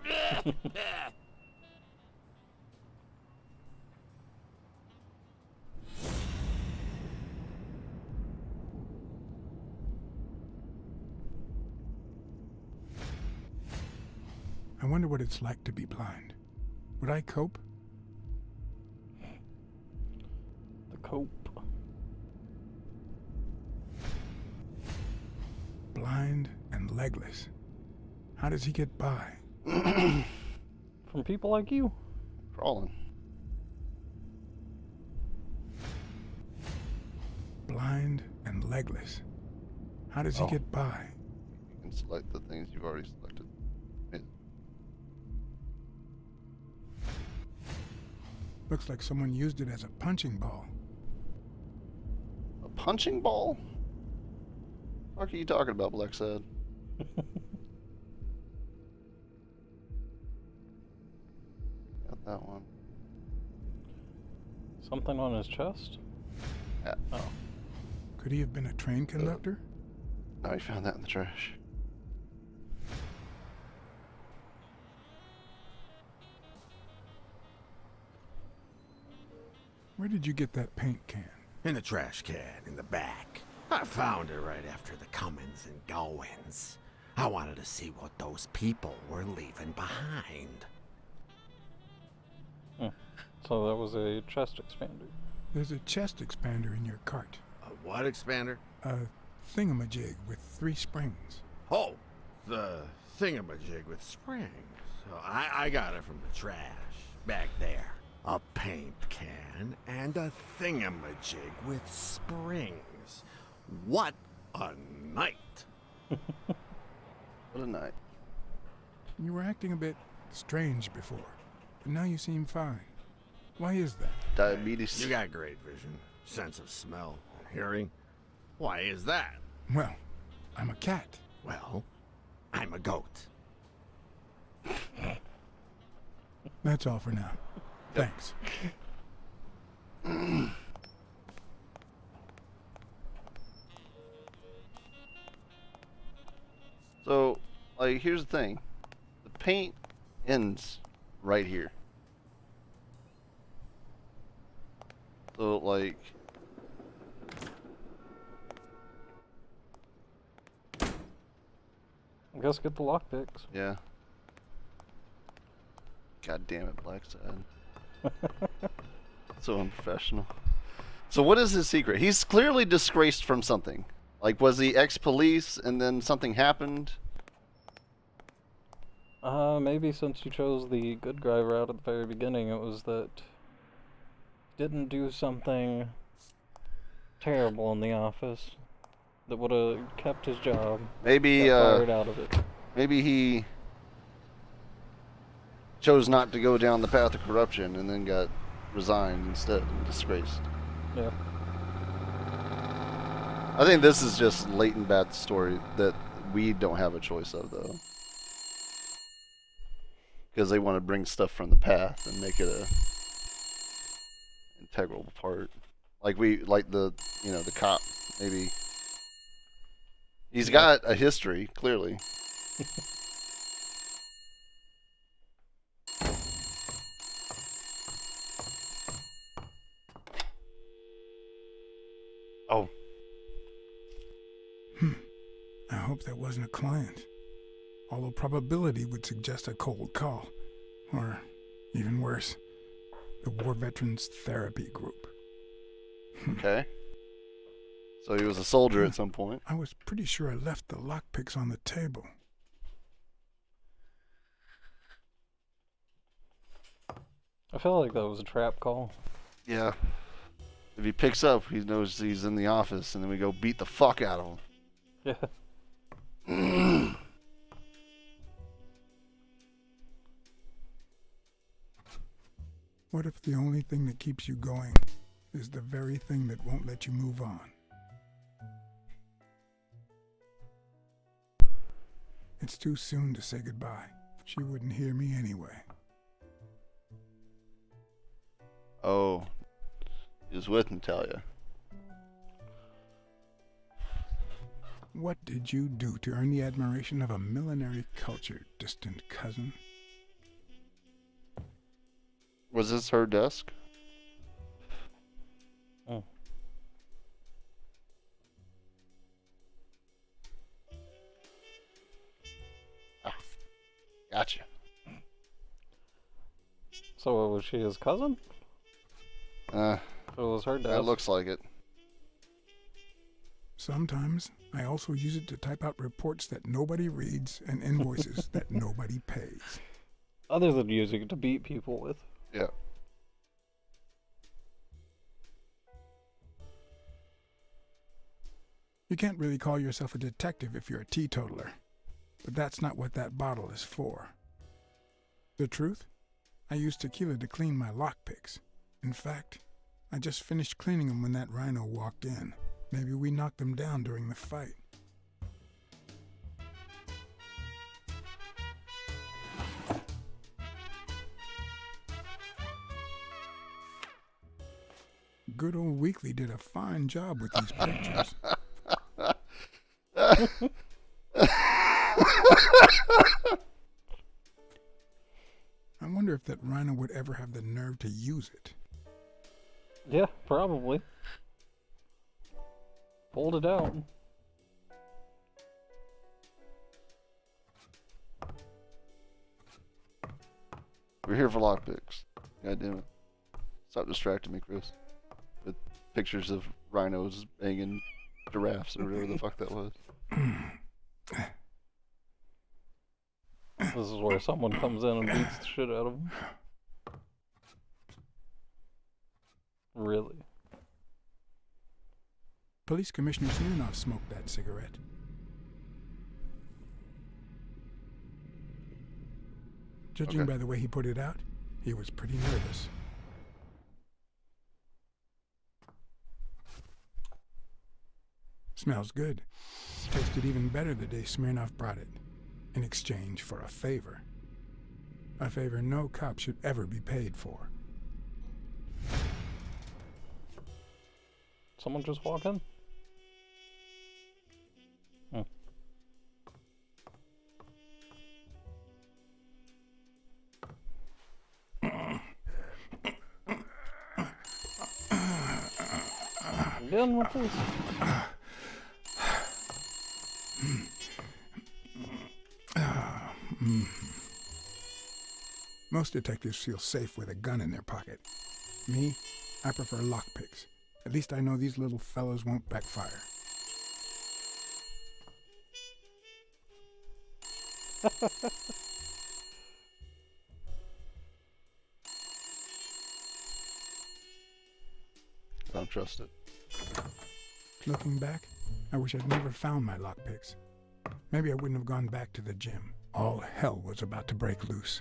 I wonder what it's like to be blind. Would I cope? The cope. Blind and legless. How does he get by? From people like you. Crawling. Blind and legless. How does he get by? You can select the things you've already selected. Looks like someone used it as a punching ball. A punching ball? What are you talking about, Blacksad? Got that one. Something on his chest? Yeah. Oh. Could he have been a train conductor? No, you found that in the trash. Where did you get that paint can? In the trash can in the back. I found it right after the comings and goings. I wanted to see what those people were leaving behind. So that was a chest expander. There's a chest expander in your cart. A what expander? A thingamajig with 3 springs. Oh, the thingamajig with springs. So I got it from the trash back there. A paint can and a thingamajig with springs. What a night! What a night. You were acting a bit strange before, but now you seem fine. Why is that? Diabetes. You got great vision, sense of smell, and hearing. Why is that? Well, I'm a cat. Well, I'm a goat. That's all for now. Thanks. So, like, here's the thing. The paint ends right here. So, like... I guess get the lockpicks. Yeah. God damn it, Blacksad. So unprofessional. So what is his secret? He's clearly disgraced from something. Like, was he ex-police and then something happened? Maybe since you chose the good guy route at the very beginning, it was that didn't do something terrible in the office that would have kept his job. Maybe got fired out of it. Maybe he chose not to go down the path of corruption and then got resigned instead and disgraced. Yeah. I think this is just latent bad story that we don't have a choice of, though. Because they want to bring stuff from the past and make it a integral part. Like the cop, maybe. He's got a history, clearly. Oh. I hope that wasn't a client. Although probability would suggest a cold call. Or, even worse, the War Veterans Therapy Group. Okay. So he was a soldier at some point. I was pretty sure I left the lockpicks on the table. I feel like that was a trap call. Yeah. If he picks up, he knows he's in the office, and then we go beat the fuck out of him. Yeah. What if the only thing that keeps you going is the very thing that won't let you move on? It's too soon to say goodbye. She wouldn't hear me anyway. Oh, he was with Natalia. What did you do to earn the admiration of a millinery culture, distant cousin? Was this her desk? Oh. Ah, gotcha. So was she his cousin? Uh, It was her desk. that looks like it. Sometimes I also use it to type out reports that nobody reads and invoices that nobody pays. Other than using it to beat people with. Yeah. You can't really call yourself a detective if you're a teetotaler, but that's not what that bottle is for. The truth? I use tequila to clean my lockpicks. In fact, I just finished cleaning them when that rhino walked in. Maybe we knocked them down during the fight. Good old Weekly did a fine job with these pictures. I wonder if that rhino would ever have the nerve to use it. Yeah, probably. Pulled it out. We're here for lockpicks. God damn it. Stop distracting me, Chris. With pictures of rhinos banging giraffes or whatever the fuck that was. This is where someone comes in and beats the shit out of them. Really? Police Commissioner Smirnoff smoked that cigarette. Judging by the way he put it out, he was pretty nervous. Smells good. Tasted even better the day Smirnoff brought it, in exchange for a favor. A favor no cop should ever be paid for. Someone just walk in? Hmm. Again with this? Most detectives feel safe with a gun in their pocket. Me, I prefer lockpicks. At least I know these little fellows won't backfire. I don't trust it. Looking back, I wish I'd never found my lockpicks. Maybe I wouldn't have gone back to the gym. All hell was about to break loose.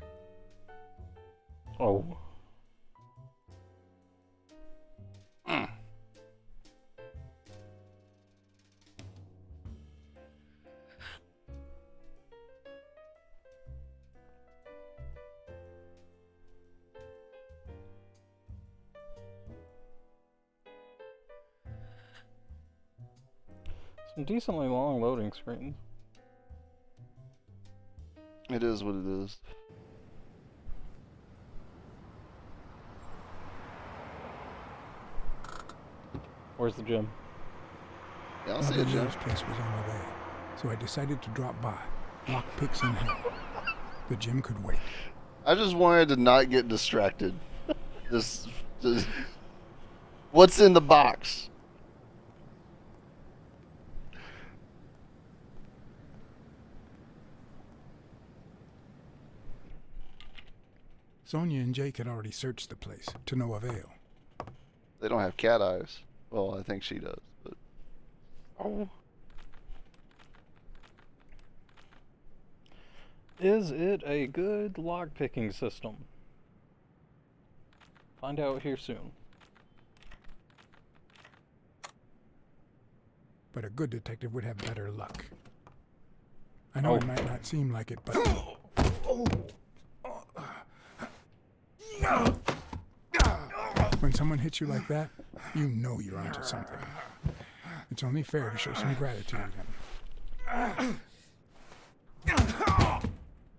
Oh. Some decently long loading screens. It is what it is. Where's the gym? Yeah, I'll see a gym. This place was on the way, so I decided to drop by, lockpicks in hand. The gym could wait. I just wanted to not get distracted. Just what's in the box? Sonia and Jake had already searched the place, to no avail. They don't have cat eyes. Well, I think she does, but... Oh. Is it a good lock-picking system? Find out here soon. But a good detective would have better luck. I know it might not seem like it, but... When someone hits you like that, you know you're onto something. It's only fair to show some gratitude.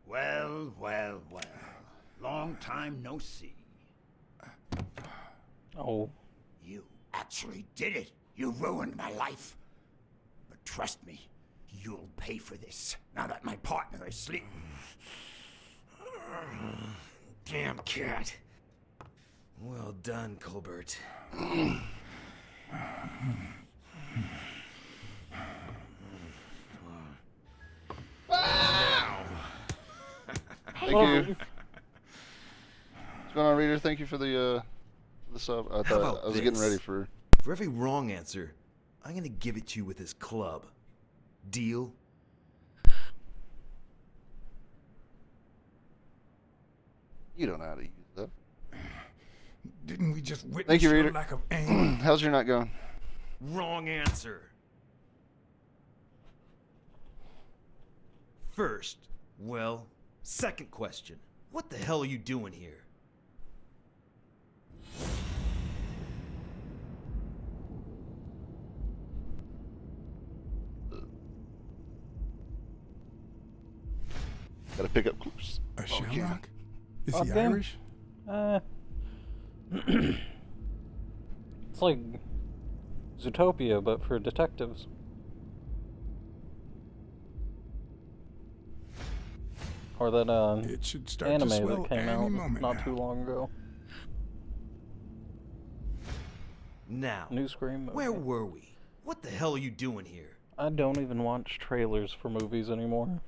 Well, well, well. Long time no see. Oh. You actually did it. You ruined my life. But trust me, you'll pay for this now that my partner is sleeping. Damn cat. Well done, Colbert. Thank you. What's going on, reader? Thank you for the sub. I thought I was getting ready for. For every wrong answer, I'm gonna give it to you with this club. Deal? You don't know how to use that. Didn't we just witness Thank you, your reader. lack of aim? How's your night going? Wrong answer. First, well, second question. What the hell are you doing here? Gotta pick up clues. A Shamrock? Is Odd he game. Irish? It's like Zootopia, but for detectives. Or that It should start anime to swell that came any out moment not now. too long ago. Now, New Scream movie. where were we? What the hell are you doing here? I don't even watch trailers for movies anymore.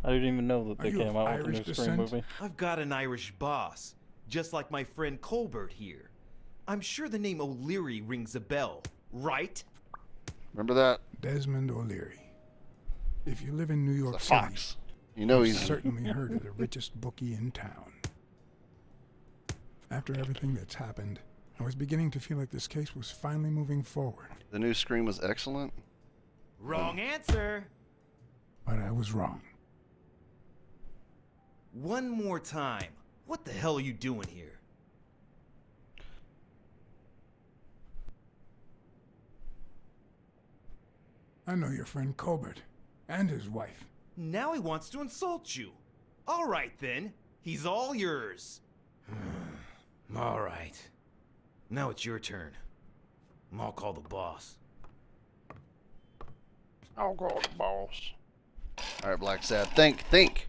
I didn't even know that Are they you came of out with a Irish new Scream descent? movie. I've got an Irish boss, just like my friend Colbert here. I'm sure the name O'Leary rings a bell, right? Remember that? Desmond O'Leary. If you live in New York The City, Fox. You know you've he's certainly heard of the richest bookie in town. After everything that's happened, I was beginning to feel like this case was finally moving forward. The new Scream was excellent. Wrong answer. But I was wrong. One more time. What the hell are you doing here? I know your friend Colbert and his wife. Now he wants to insult you. All right then. He's all yours. All right. Now it's your turn. I'll call the boss. I'll call the boss. All right, Blacksad. Think.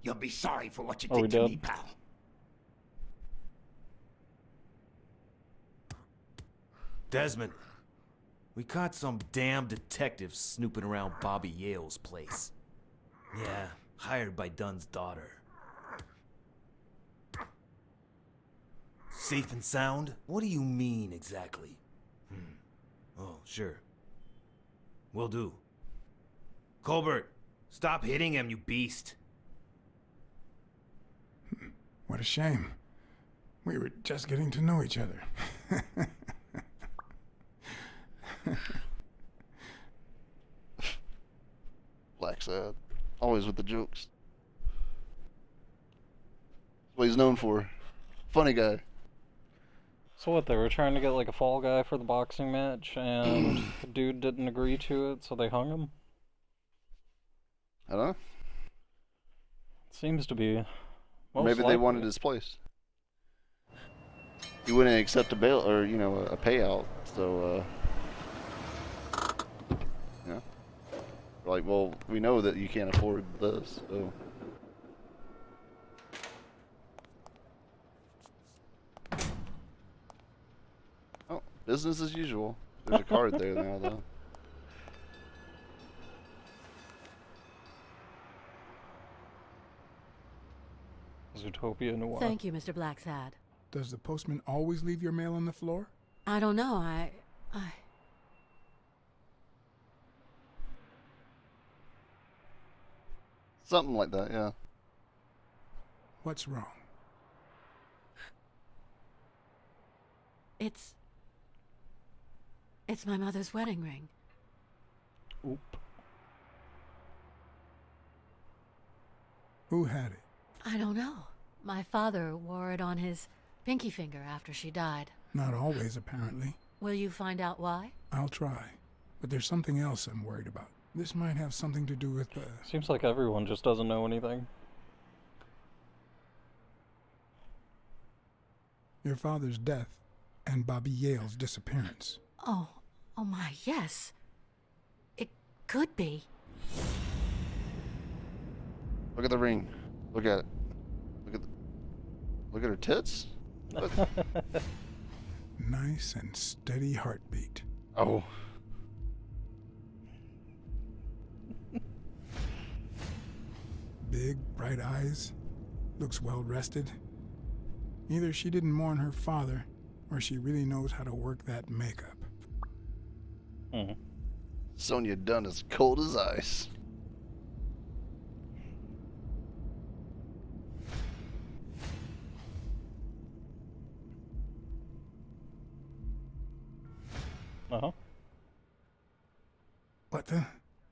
You'll be sorry for what you Are we did to dead? me, pal. Desmond, we caught some damn detective snooping around Bobby Yale's place. Yeah, hired by Dunn's daughter. Safe and sound? What do you mean exactly? Oh, sure. Will do. Colbert, stop hitting him, you beast. What a shame. We were just getting to know each other. Blacksad. Always with the jokes. That's what he's known for. Funny guy. So what, they were trying to get like a fall guy for the boxing match, and the dude didn't agree to it, so they hung him? I don't know. Seems to be. Or Most maybe they likely. wanted his place. He wouldn't accept a bail or a payout. So yeah. Like, well, we know that you can't afford this. So oh, business as usual. There's a card there now, though. Zootopia Noire. Thank you, Mr. Blacksad. Does the postman always leave your mail on the floor? I don't know, I... Something like that, yeah. What's wrong? It's my mother's wedding ring. Oop. Who had it? I don't know. My father wore it on his pinky finger after she died. Not always, apparently. Will you find out why? I'll try. But there's something else I'm worried about. This might have something to do with the... Seems like everyone just doesn't know anything. Your father's death and Bobby Yale's disappearance. Oh my, yes. It could be. Look at the ring. Look at it. Look at her tits. What? Nice and steady heartbeat. Oh. Big, bright eyes. Looks well rested. Either she didn't mourn her father, or she really knows how to work that makeup. Sonia Dunn is cold as ice. What the?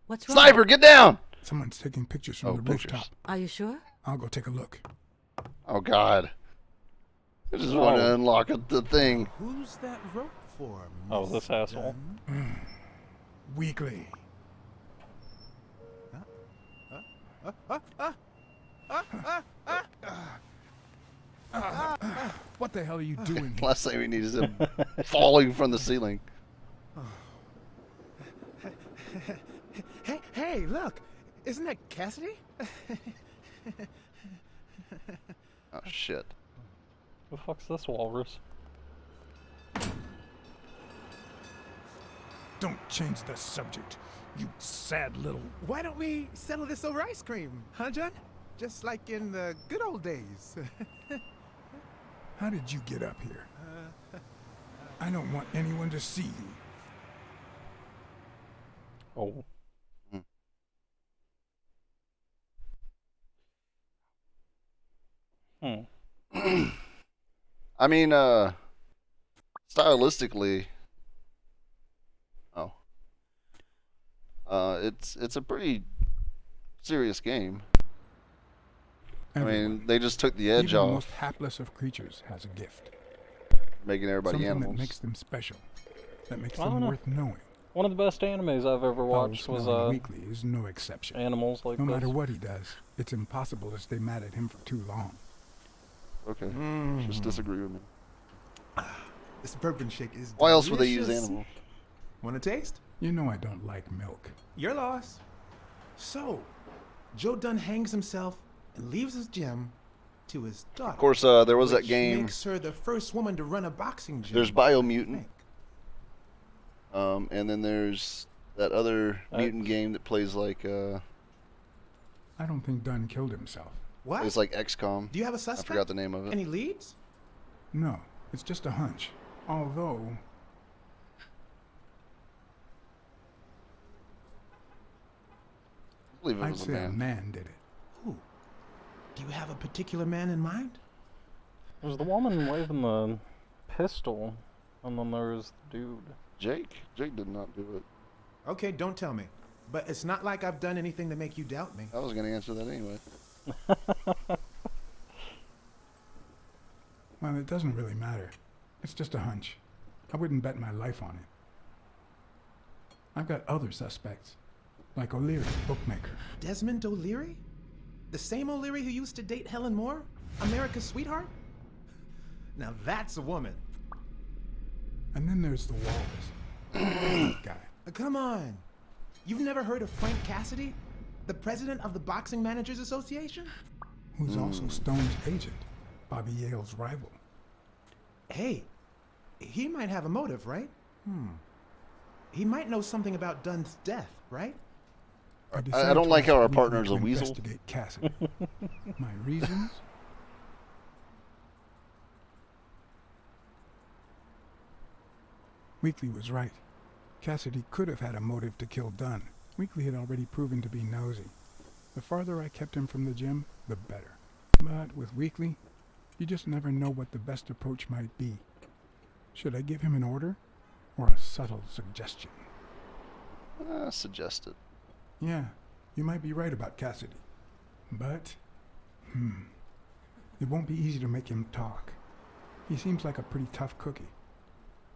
What's wrong? Sniper, get down! Someone's taking pictures from the pictures. rooftop. Are you sure? I'll go take a look. Oh, God. I just want to unlock the thing. Who's that rope for? Oh, this asshole. Weekly. What the hell are you doing here? Last thing we need is him falling from the ceiling. Hey, look! Isn't that Cassidy? Oh, shit. Who the fuck's this walrus? Don't change the subject, you sad little... Why don't we settle this over ice cream, huh, John? Just like in the good old days. How did you get up here? I don't want anyone to see you. Oh. I mean, stylistically, it's a pretty serious game. Everyone, I mean, they just took the edge even off. the most hapless of creatures has a gift. Making everybody Something animals. that makes them special. That makes I don't them know. worth knowing. One of the best animes I've ever watched was Weekly is no exception. animals like No this. matter what he does, it's impossible to stay mad at him for too long. Okay, just disagree with me. This bourbon shake is Why else would they use delicious. animals? Want a taste? You know I don't like milk. Your loss. So, Joe Dunn hangs himself and leaves his gym to his daughter. Of course, there was that which game. makes her the first woman to run a boxing gym. There's Biomutant. And then there's that other mutant game that plays like I don't think Dunn killed himself. What? it's like XCOM. Do you have a suspect? I forgot the name of it. Any leads? No, it's just a hunch. Although... I believe it I'd was a say a man. man did it. Who? Do you have a particular man in mind? There's the woman waving the pistol, and then there's the dude. Jake did not do it. Okay, don't tell me. But it's not like I've done anything to make you doubt me. I was going to answer that anyway. Well, it doesn't really matter. It's just a hunch. I wouldn't bet my life on it. I've got other suspects, like O'Leary, bookmaker. Desmond O'Leary? The same O'Leary who used to date Helen Moore? America's sweetheart? Now that's a woman. And then there's the walrus. That guy. Come on. You've never heard of Frank Cassidy? The president of the Boxing Managers Association? Who's also Stone's agent, Bobby Yale's rival. Hey, he might have a motive, right? He might know something about Dunn's death, right? I don't like how our partner's a to weasel. Investigate Cassidy. My reasons? Weekly was right. Cassidy could have had a motive to kill Dunn. Weekly had already proven to be nosy. The farther I kept him from the gym, the better. But with Weekly, you just never know what the best approach might be. Should I give him an order or a subtle suggestion? Suggest it. Yeah, you might be right about Cassidy. But It won't be easy to make him talk. He seems like a pretty tough cookie.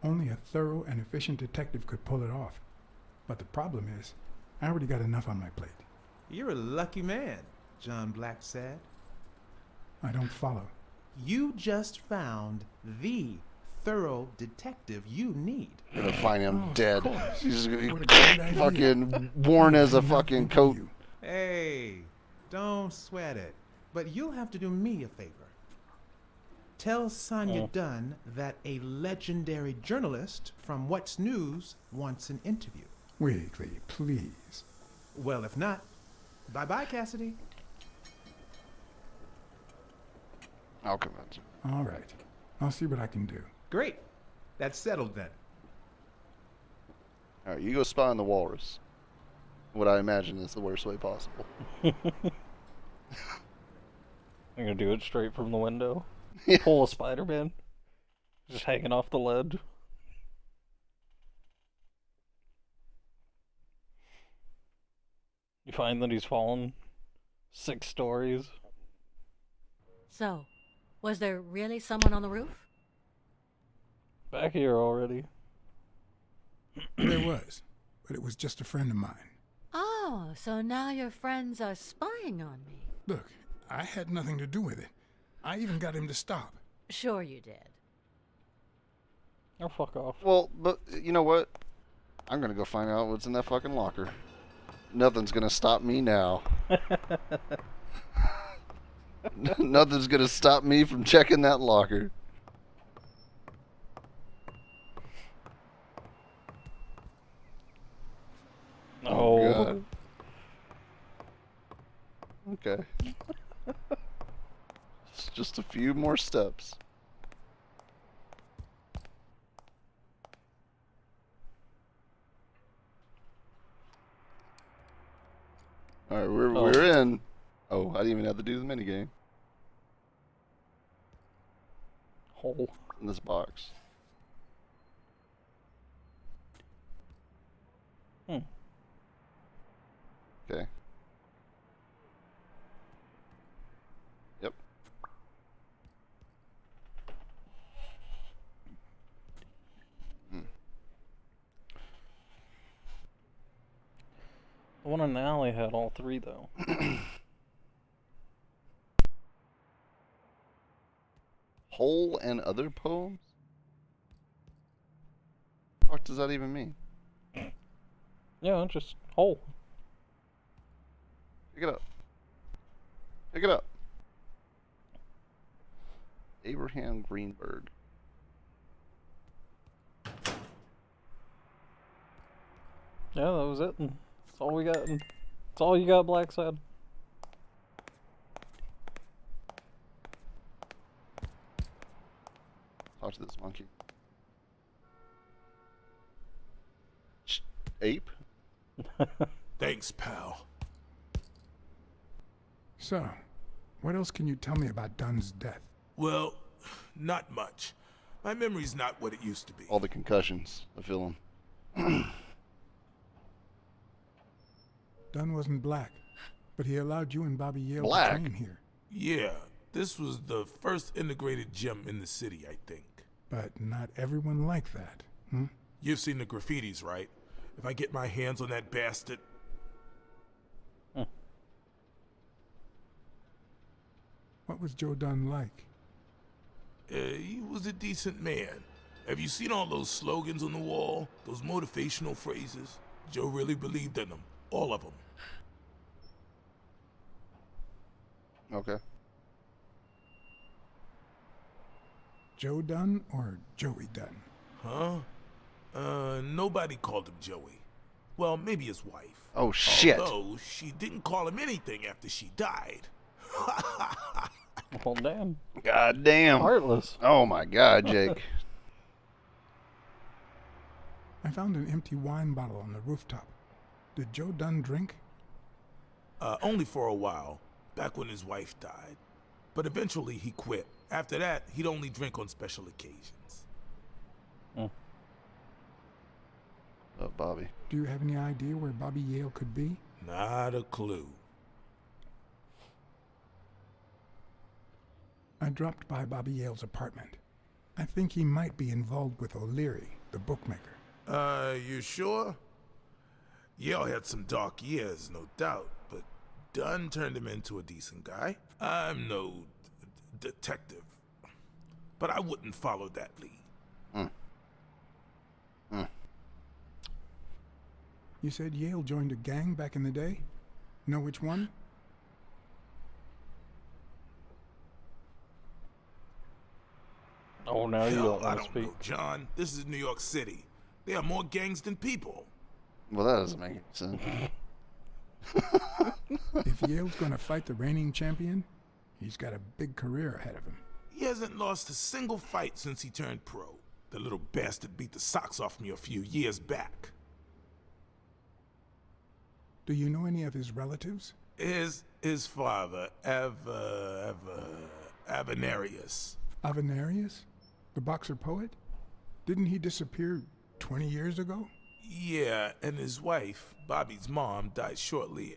Only a thorough and efficient detective could pull it off. But the problem is, I already got enough on my plate. You're a lucky man, John Blacksad. I don't follow. You just found the thorough detective you need. You're gonna find him dead. He's What a gonna great idea. fucking worn as a fucking coat. Hey, don't sweat it. But you'll have to do me a favor. Tell Sonia Dunn that a legendary journalist from What's News wants an interview. Weekly, please. Well, if not, bye-bye, Cassidy. I'll convince him. All right. I'll see what I can do. Great. That's settled then. All right, you go spy on the walrus. What I imagine is the worst way possible. I'm gonna do it straight from the window. Yeah. Pull a Spider-Man. Just hanging off the ledge. You find that he's fallen 6 stories. So, was there really someone on the roof? Back here already. There was, but it was just a friend of mine. Oh, so now your friends are spying on me. Look, I had nothing to do with it. I even got him to stop. Sure you did. Oh, fuck off. Well, but you know what? I'm gonna go find out what's in that fucking locker. Nothing's gonna stop me now. Nothing's gonna stop me from checking that locker. Oh. God. Okay. It's just a few more steps. Alright, we're in. Oh, I didn't even have to do the minigame. Hole. In this box. Okay. Yep. The one in the alley had all 3, though. Whole and other poems? What the fuck does that even mean? Yeah, just hole. Pick it up. Pick it up. Abraham Greenberg. Yeah, that was it. That's all we got. That's all you got, Blacksad. Talk to this monkey. Ape? Thanks, pal. So, what else can you tell me about Dunn's death? Well, not much. My memory's not what it used to be. All the concussions. I feel them. Dunn wasn't black, but he allowed you and Bobby Yale Black? to train here. Yeah, this was the first integrated gym in the city, I think. But not everyone liked that, hmm? You've seen the graffitis, right? If I get my hands on that bastard... What was Joe Dunn like? He was a decent man. Have you seen all those slogans on the wall? Those motivational phrases? Joe really believed in them. All of them. Okay. Joe Dunn or Joey Dunn? Huh? Nobody called him Joey. Well, maybe his wife. Oh, shit. Although, she didn't call him anything after she died. Well, damn. God damn. Heartless. Oh my God, Jake. I found an empty wine bottle on the rooftop. Did Joe Dunn drink? Only for a while, back when his wife died. But eventually he quit. After that, he'd only drink on special occasions. Bobby. Do you have any idea where Bobby Yale could be? Not a clue. I dropped by Bobby Yale's apartment. I think he might be involved with O'Leary, the bookmaker. You sure? Yale had some dark years, no doubt, but Dunn turned him into a decent guy. I'm no detective, but I wouldn't follow that lead. You said Yale joined a gang back in the day? Know which one? Oh, now you don't I want to don't speak. know, John. This is New York City. There are more gangs than people. Well, that doesn't make any sense. If Yale's gonna fight the reigning champion, he's got a big career ahead of him. He hasn't lost a single fight since he turned pro. The little bastard beat the socks off me a few years back. Do you know any of his relatives? His father, Avenarius. Avenarius? The boxer poet? Didn't he disappear 20 years ago? Yeah, and his wife, Bobby's mom, died shortly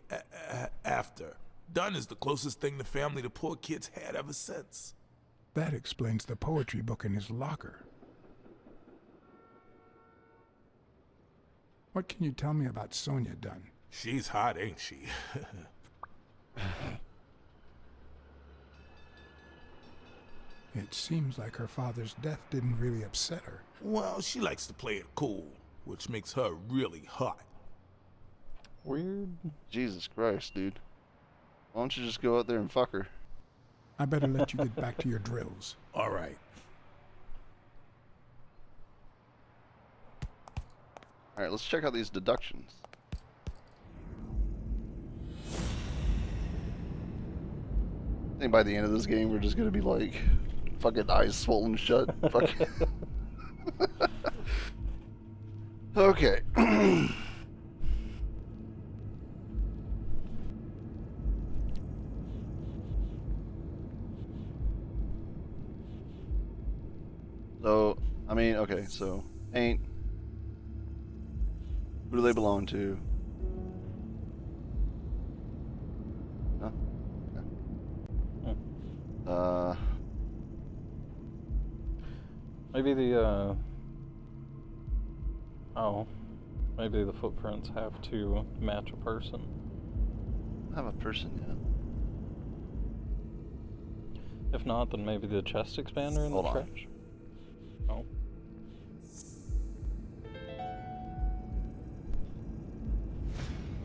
after. Dunn is the closest thing the family the poor kids had ever since. That explains the poetry book in his locker. What can you tell me about Sonia Dunn? She's hot, ain't she? It seems like her father's death didn't really upset her. Well, she likes to play it cool, which makes her really hot. Weird. Jesus Christ, dude. Why don't you just go out there and fuck her? I better let you get back to your drills. All right. Alright, let's check out these deductions. I think by the end of this game, we're just gonna be like, fucking eyes swollen shut. Fucking. Okay. So, I mean, okay, so, paint. Who do they belong to? No? Okay. Maybe the, oh. Maybe the footprints have to match a person. I have a person yet. If not, then maybe the chest expander in Hold the on. trash. Oh.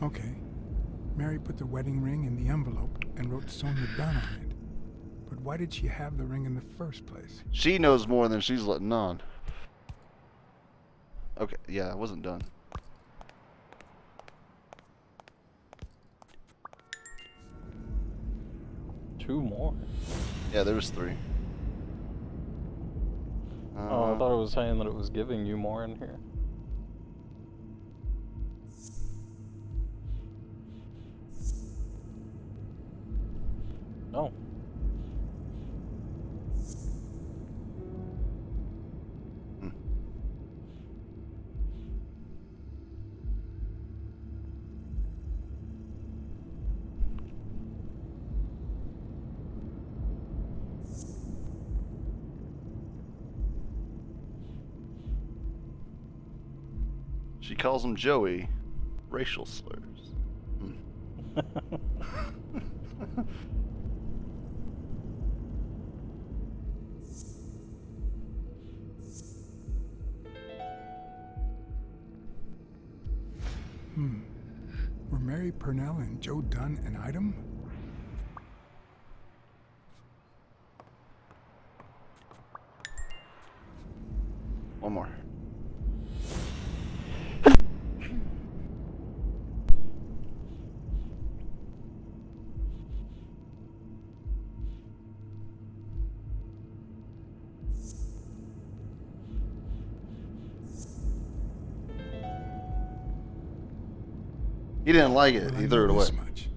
Okay. Mary put the wedding ring in the envelope and wrote Sonia Dunn on it. But why did she have the ring in the first place? She knows more than she's letting on. Okay, yeah, I wasn't done. Two more. Yeah, there was 3. Oh, I thought it was saying that it was giving you more in here. No. She calls him Joey. Racial slurs. Were Mary Purnell and Joe Dunn an item? One more. He didn't like it. Well, I He threw it know away. this much.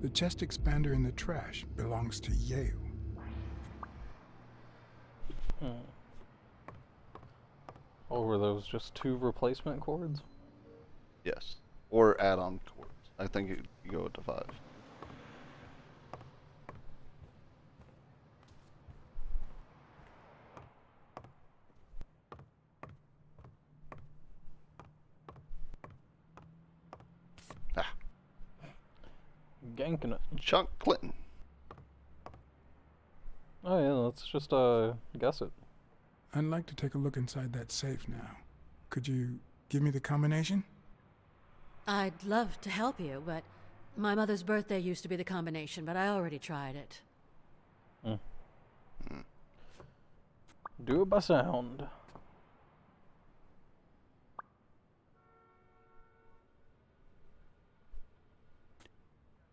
The chest expander in the trash belongs to Yale. Oh, were those just 2 replacement cords? Yes. Or add-on cords. I think you go up to 5. ganking it. Chuck Clinton. Oh yeah, let's just guess it. I'd like to take a look inside that safe now. Could you give me the combination? I'd love to help you, but my mother's birthday used to be the combination, but I already tried it. Do it by sound.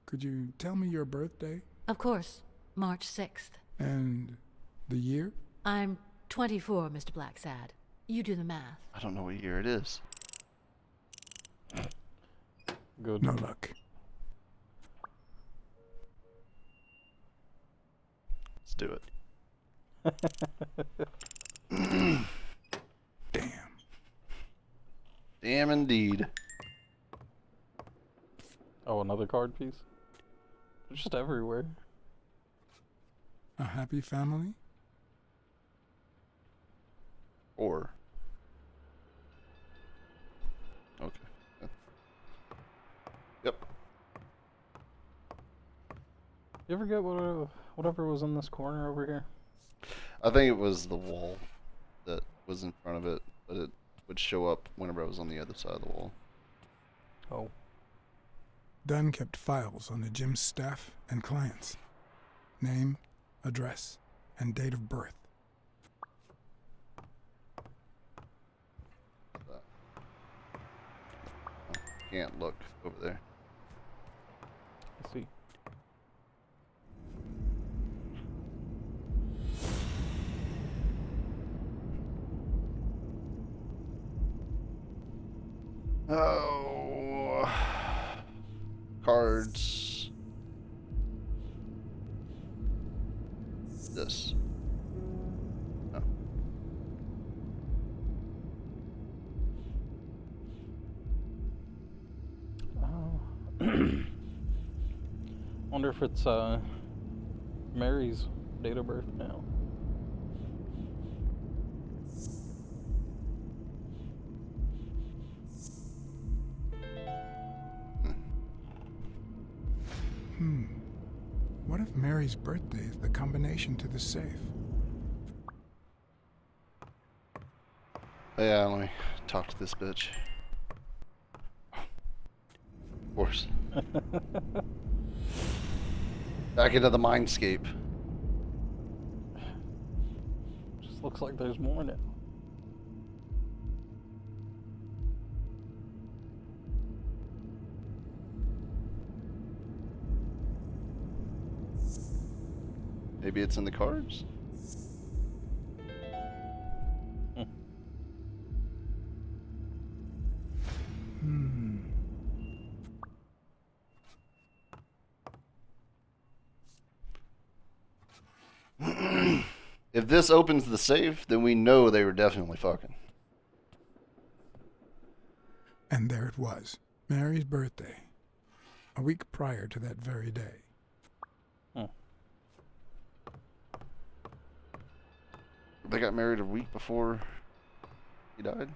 Could you tell me your birthday? Of course, March 6th. And the year? I'm 24, Mr. Blacksad. You do the math. I don't know what year it is. Good. No luck. Let's do it. Damn. Damn indeed. Oh, another card piece? They're just everywhere. A happy family? Or. Okay. Yep. You ever get whatever was in this corner over here? I think it was the wall that was in front of it, but it would show up whenever I was on the other side of the wall. Oh. Dunn kept files on the gym's staff and clients. Name, address, and date of birth. Can't look over there. Let's see. Oh, cards. This. Oh. Wonder if it's Mary's date of birth now. What if Mary's birthday is the combination to the safe? Yeah, let me talk to this bitch. Of course. Back into the mindscape. Just looks like there's more now. Maybe it's in the cards? If this opens the safe, then we know they were definitely fucking. And there it was. Mary's birthday. A week prior to that very day. They got married a week before he died.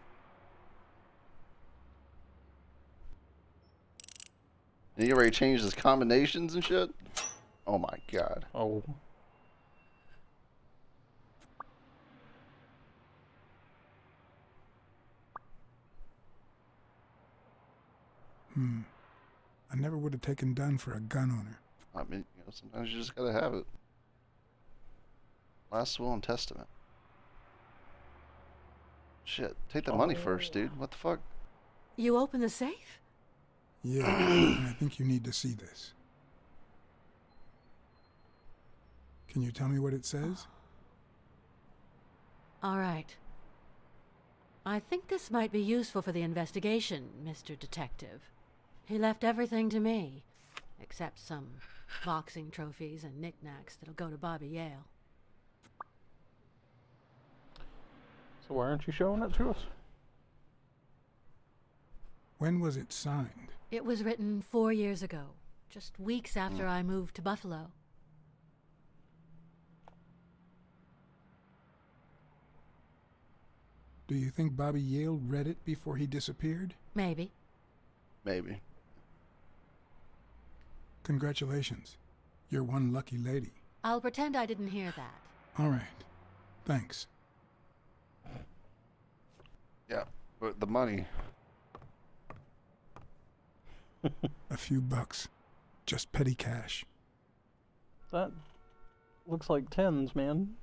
And he already changed his combinations and shit? Oh my god. Oh. I never would have taken Dunn for a gun owner. I mean, you know, sometimes you just gotta have it. Last will and testament. Shit, take the money first, dude. What the fuck? You open the safe? Yeah, and I think you need to see this. Can you tell me what it says? All right. I think this might be useful for the investigation, Mr. Detective. He left everything to me, except some boxing trophies and knickknacks that'll go to Bobby Yale. So why aren't you showing it to us? When was it signed? It was written 4 years ago, just weeks after I moved to Buffalo. Do you think Bobby Yale read it before he disappeared? Maybe. Maybe. Congratulations. You're one lucky lady. I'll pretend I didn't hear that. All right. Thanks. Yeah, but the money. A few bucks. Just petty cash. That looks like tens, man.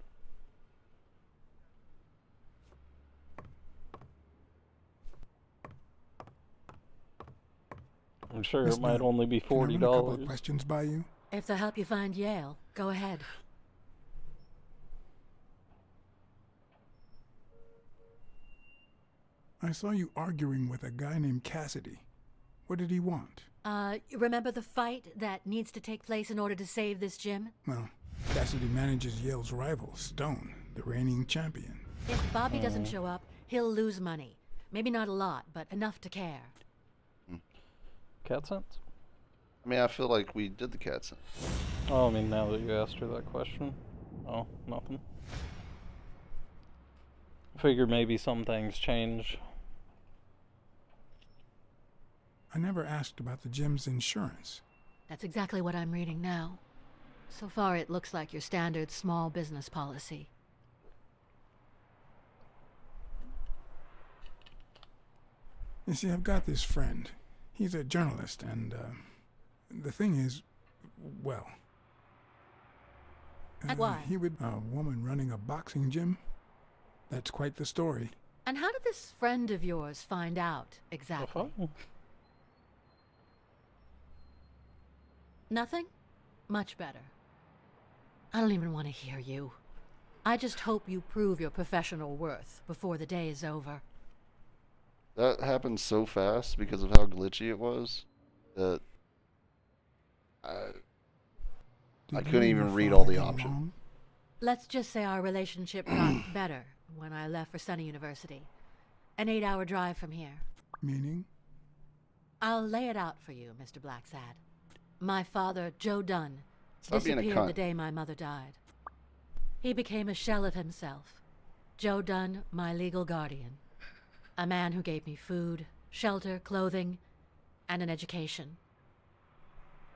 I'm sure Miss it might Dunn, only be can I run a couple of $40. questions by you? If they'll help you find Yale, go ahead. I saw you arguing with a guy named Cassidy. What did he want? Remember the fight that needs to take place in order to save this gym? Well, Cassidy manages Yale's rival, Stone, the reigning champion. If Bobby doesn't show up, he'll lose money. Maybe not a lot, but enough to care. Cat sense? I mean, I feel like we did the cat sense. Oh, I mean, now that you asked her that question. Oh, nothing. Figured maybe some things change. I never asked about the gym's insurance. That's exactly what I'm reading now. So far, it looks like your standard small business policy. You see, I've got this friend. He's a journalist, and the thing is, well... Why? He would... A woman running a boxing gym? That's quite the story. And how did this friend of yours find out, exactly? Nothing? Much better. I don't even want to hear you. I just hope you prove your professional worth before the day is over. That happened so fast because of how glitchy it was that I couldn't even read all the options. Let's just say our relationship got better when I left for Sunny University. An 8-hour drive from here. Meaning? I'll lay it out for you, Mr. Blacksad. My father, Joe Dunn, Stop being a disappeared the cunt. day my mother died. He became a shell of himself. Joe Dunn, my legal guardian. A man who gave me food, shelter, clothing, and an education.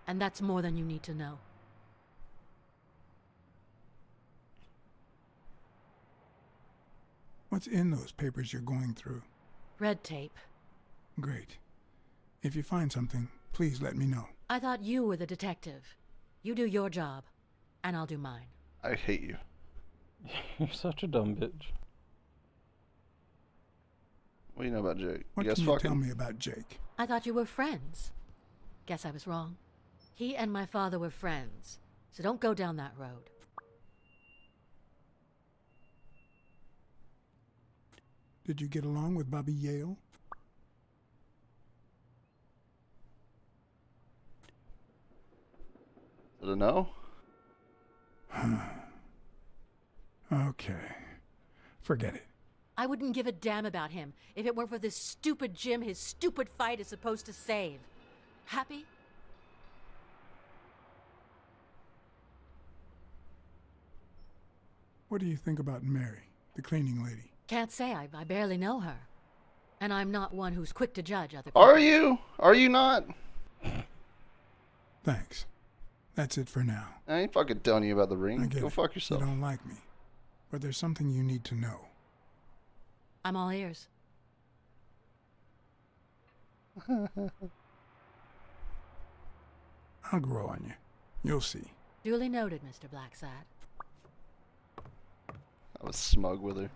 And that's more than you need to know. What's in those papers you're going through? Red tape. Great. If you find something, please let me know. I thought you were the detective. You do your job, and I'll do mine. I hate you. You're such a dumb bitch. What do you know about Jake? What You guys can you fucking... tell me about Jake? I thought you were friends. Guess I was wrong. He and my father were friends, so don't go down that road. Did you get along with Bobby Yale? Is it a no? Okay. Forget it. I wouldn't give a damn about him if it weren't for this stupid gym his stupid fight is supposed to save. Happy? What do you think about Mary, the cleaning lady? Can't say. I barely know her. And I'm not one who's quick to judge other people. Are you? Are you not? Thanks. That's it for now. I ain't fucking telling you about the ring. I get Go it. fuck yourself. You don't like me. But there's something you need to know. I'm all ears. I'll grow on you. You'll see. Duly noted, Mr. Blacksad. I was smug with her.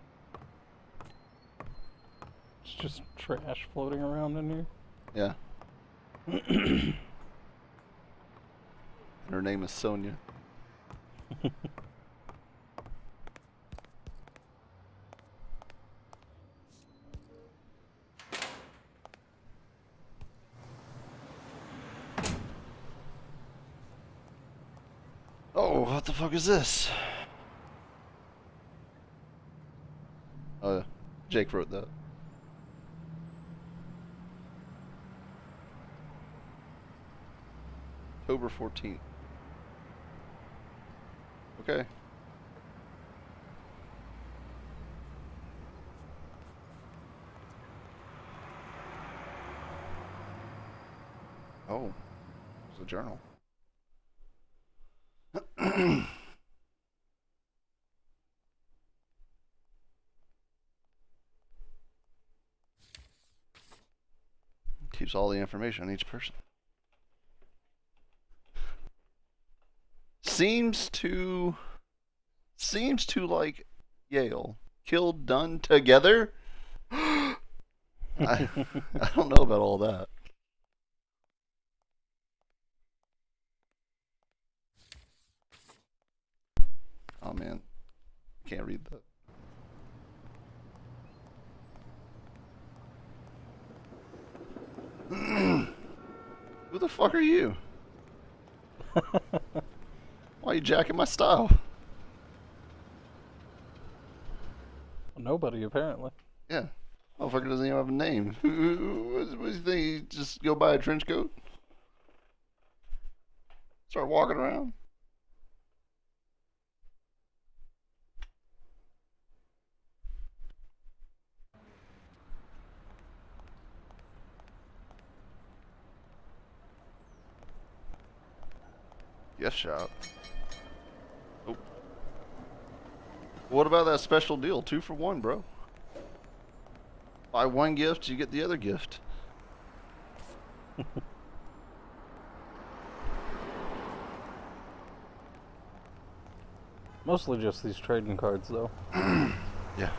It's just trash floating around in here. Yeah. And her name is Sonia. Oh, what the fuck is this? Oh, Jake wrote that. October 14th. Okay. Oh, it's a journal. Keeps all the information on each person. Seems to like Yale. Killed, done together? I don't know about all that. Oh man, can't read that. Who the fuck are you? Why are you jacking my style? Nobody, apparently. Yeah. Motherfucker doesn't even have a name. What do you think? You just go buy a trench coat? Start walking around? Gift shop. Oh. What about that special deal? 2 for 1, bro. Buy one gift, you get the other gift. Mostly just these trading cards, though. Yeah.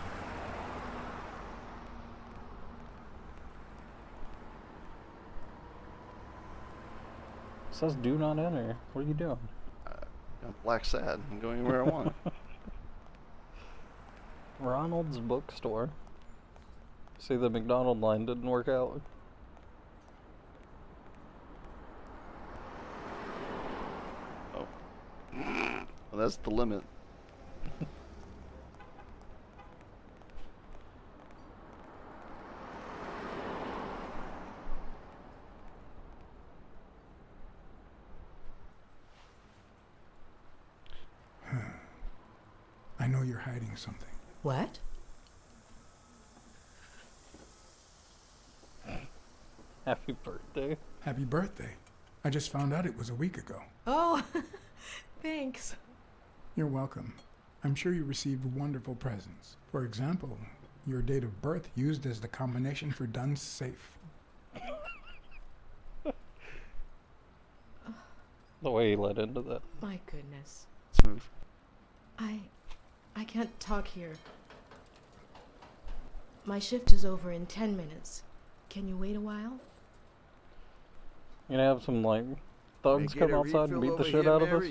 It says do not enter. What are you doing? I'm Blacksad. I'm going anywhere I want. Ronald's bookstore. See, the McDonald line didn't work out. Oh. Well, that's the limit. I know you're hiding something. What? Happy birthday. Happy birthday. I just found out it was a week ago. Oh, thanks. You're welcome. I'm sure you received wonderful presents. For example, your date of birth used as the combination for Dunn's safe. The way he led into that. My goodness. Smooth. I can't talk here. My shift is over in 10 minutes. Can you wait a while? You gonna have some, like, thugs come outside and beat the shit out of us?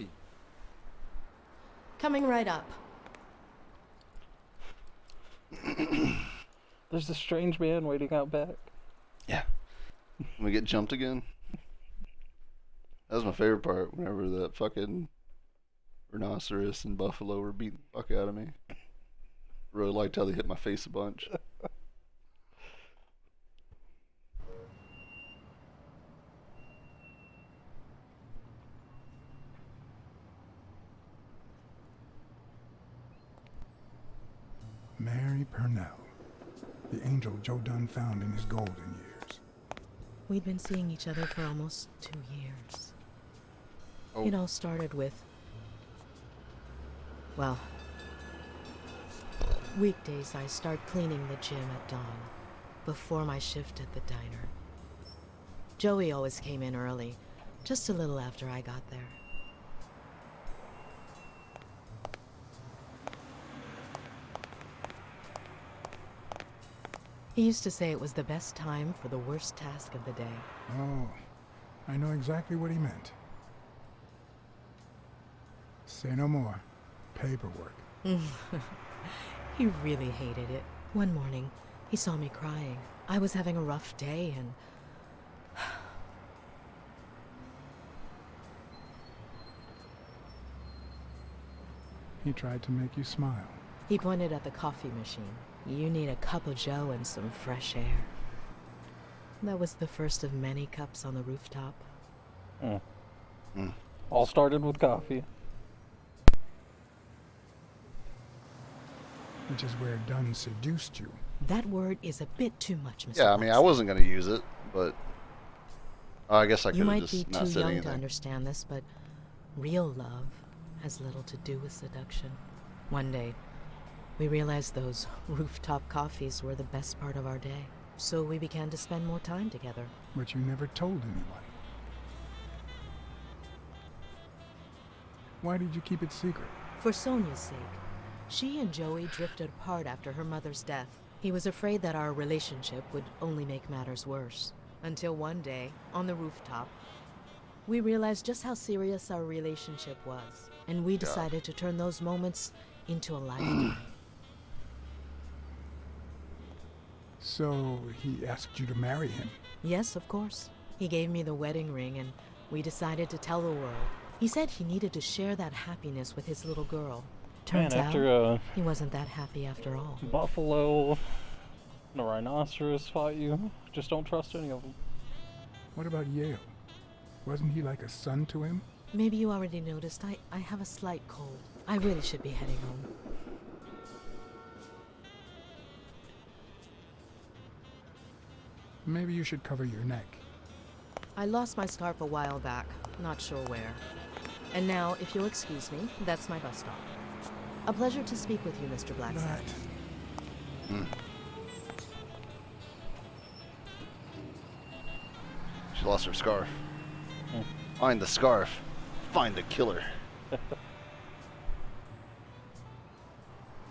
Coming right up. There's a strange man waiting out back. Yeah. We get jumped again. That was my favorite part, whenever that fucking rhinoceros and buffalo were beating the fuck out of me. Really liked how they hit my face a bunch. Mary Purnell, the angel Joe Dunn found in his golden years. We'd been seeing each other for almost 2 years. Oh. It all started with, well, weekdays I start cleaning the gym at dawn, before my shift at the diner. Joey always came in early, just a little after I got there. He used to say it was the best time for the worst task of the day. Oh, I know exactly what he meant. Say no more. Paperwork. He really hated it. One morning, he saw me crying. I was having a rough day and... He tried to make you smile. He pointed at the coffee machine. You need a cup of joe and some fresh air. That was the first of many cups on the rooftop. All started with coffee. Which is where Dunn seduced you. That word is a bit too much, Mr. Yeah, I mean, I wasn't going to use it, but I guess I could You have might just be not too said young anything. to understand this, but real love has little to do with seduction. One day, we realized those rooftop coffees were the best part of our day. So we began to spend more time together. But you never told anyone. Why did you keep it secret? For Sonia's sake. She and Joey drifted apart after her mother's death. He was afraid that our relationship would only make matters worse. Until one day, on the rooftop, we realized just how serious our relationship was. And we decided to turn those moments into a lifetime. So he asked you to marry him? Yes, of course. He gave me the wedding ring and we decided to tell the world. He said he needed to share that happiness with his little girl. Turns out, he wasn't that happy after all. Buffalo and a rhinoceros fought you. Just don't trust any of them. What about Yale? Wasn't he like a son to him? Maybe you already noticed, I have a slight cold. I really should be heading home. Maybe you should cover your neck. I lost my scarf a while back, not sure where. And now, if you'll excuse me, that's my bus stop. A pleasure to speak with you, Mr. Blacksad. She lost her scarf. Find the scarf. Find the killer.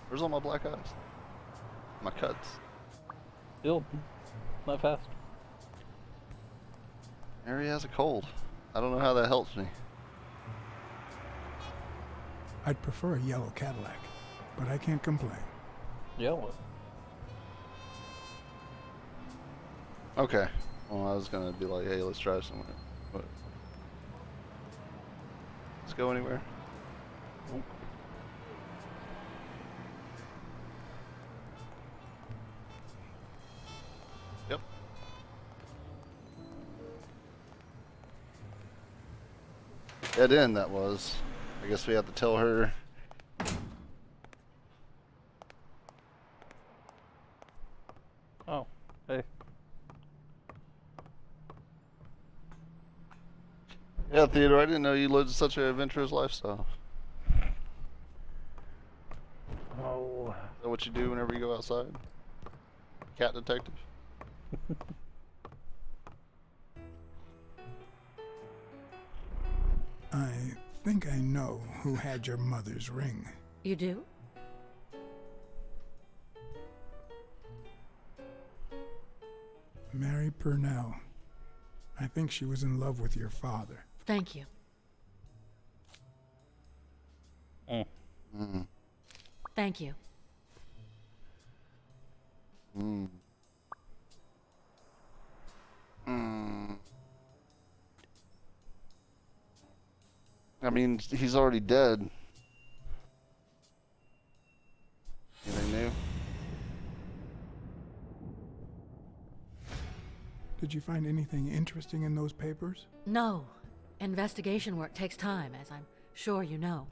Where's all my black eyes? My cuts. Still, not fast. Mary has a cold. I don't know how that helps me. I'd prefer a yellow Cadillac, but I can't complain. Yellow? Okay. Well, I was gonna be like, hey, let's drive somewhere. But let's go anywhere. Nope. Yep. Dead end that was. I guess we have to tell her. Oh, hey. Yeah, Theodore, I didn't know you lived such an adventurous lifestyle. Oh. Is that what you do whenever you go outside? Cat detective? I think I know who had your mother's ring. You do? Mary Purnell. I think she was in love with your father. Thank you. Thank you. I mean, he's already dead. Anything new? Did you find anything interesting in those papers? No. Investigation work takes time, as I'm sure you know.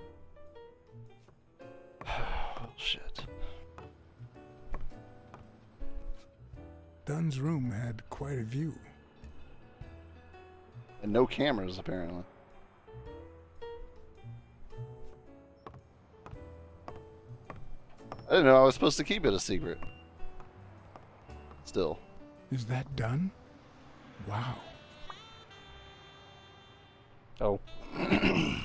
Shit. Dunn's room had quite a view. And no cameras, apparently. I didn't know I was supposed to keep it a secret. Still. Is that done? Wow. Oh. That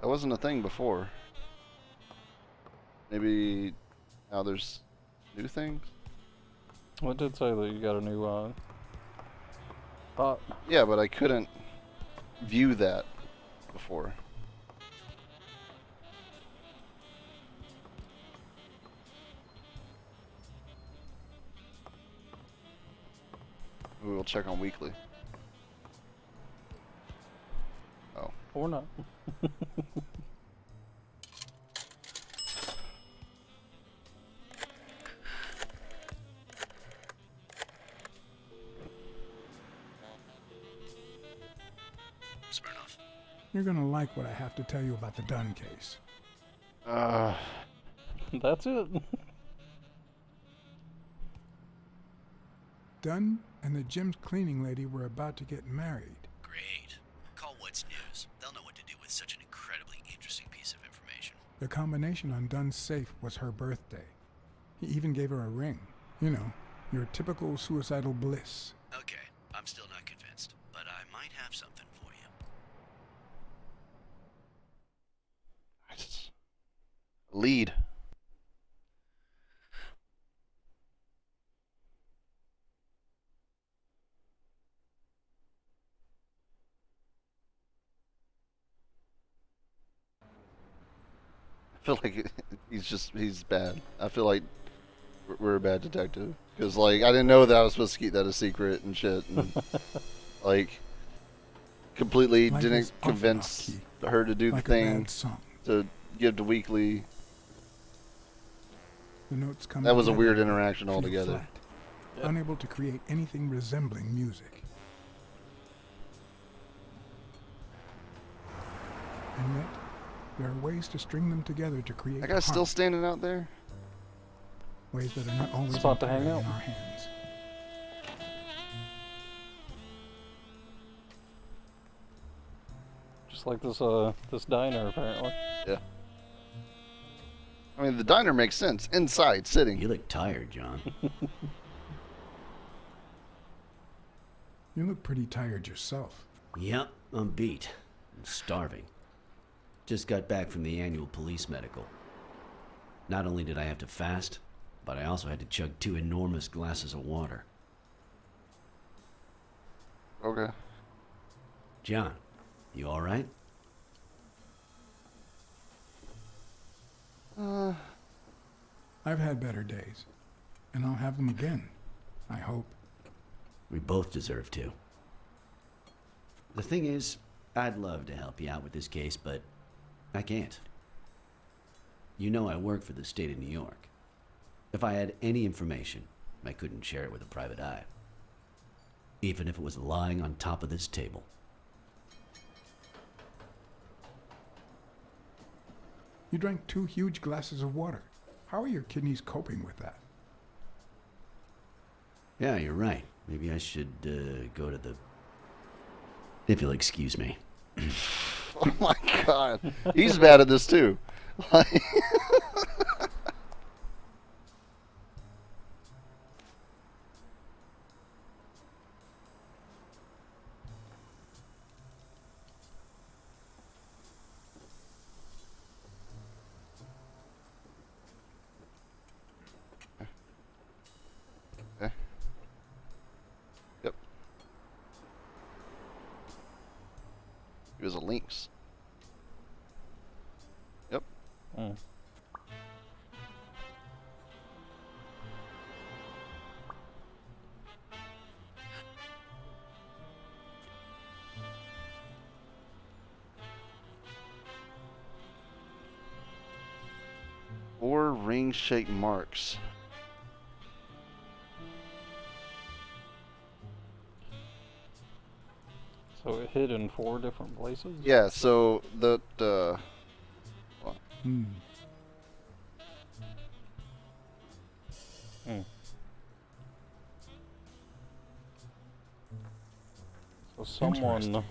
wasn't a thing before. Maybe now there's new things? Well, it did say that you got a new, thought. Yeah, but I couldn't view that before. We will check on weekly. Oh. Or not. Smirnoff. You're gonna like what I have to tell you about the Dunn case. That's it. Dunn and the gym's cleaning lady were about to get married. Great. Call What's News. They'll know what to do with such an incredible The combination on Dunn's safe was her birthday. He even gave her a ring. You know, your typical suicidal bliss. Okay, I'm still not convinced, but I might have something for you. Lead. I feel like he's bad. I feel like we're a bad detective. Because, like, I didn't know that I was supposed to keep that a secret and shit. And, like, completely Life didn't is convince off-key, her to do like the a thing bad song. to give to Weekly. The notes come That was a together, weird interaction feel altogether. flat, unable to create anything resembling music. And yet, there are ways to string them together to create That guy's still harmony. standing out there? Ways that are not always Spot to hang entirely out. in our hands. Just like this diner, apparently. Yeah. I mean, the diner makes sense. Inside, sitting. You look tired, John. You look pretty tired yourself. Yep, I'm beat. I'm starving. Just got back from the annual police medical. Not only did I have to fast, but I also had to chug 2 enormous glasses of water. Okay. John, you alright? I've had better days, and I'll have them again, I hope. We both deserve to. The thing is, I'd love to help you out with this case, but I can't. You know I work for the state of New York. If I had any information, I couldn't share it with a private eye. Even if it was lying on top of this table. You drank 2 huge glasses of water. How are your kidneys coping with that? Yeah, you're right. Maybe I should go to the... If you'll excuse me. Oh my god. He's bad at this too. Okay. Yep. He was a lynx. Yep. Mm. Or ring-shaped marks. So it hid in 4 different places? Yeah, so the well, Hmm. So someone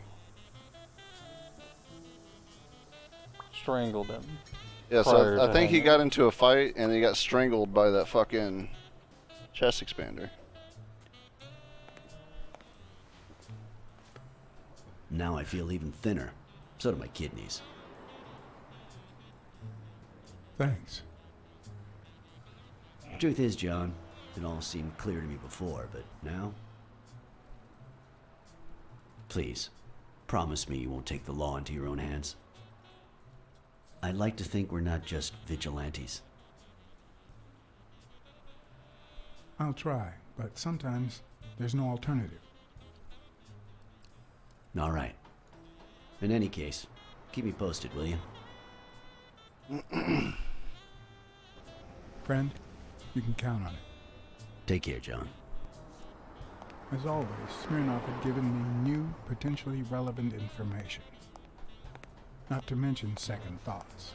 strangled him. yeah, prior so I to think he hanging. got into a fight and he got strangled by that fucking chest expander. Now I feel even thinner. So do my kidneys. Thanks. Truth is, John, it all seemed clear to me before, but now... Please, promise me you won't take the law into your own hands. I'd like to think we're not just vigilantes. I'll try, but sometimes there's no alternative. All right. In any case, keep me posted, will you? Friend, you can count on it. Take care, John. As always, Smirnoff had given me new, potentially relevant information. Not to mention second thoughts.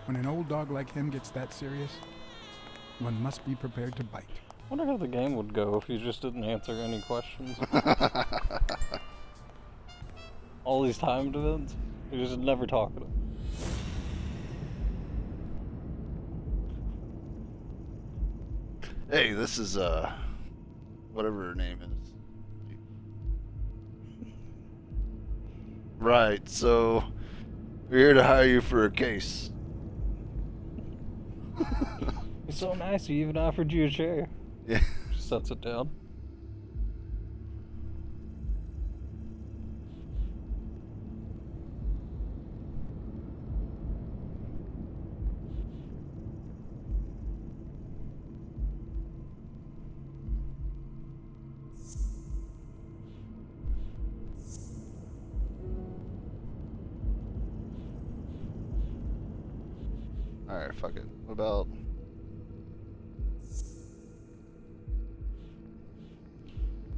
When an old dog like him gets that serious, one must be prepared to bite. I wonder how the game would go if you just didn't answer any questions. All these timed events, you just never talk to them. Hey, this is whatever her name is. Right, so we're here to hire you for a case. He's so nice, he even offered you a chair. Yeah. Just sets it down. Alright, fuck it. What about...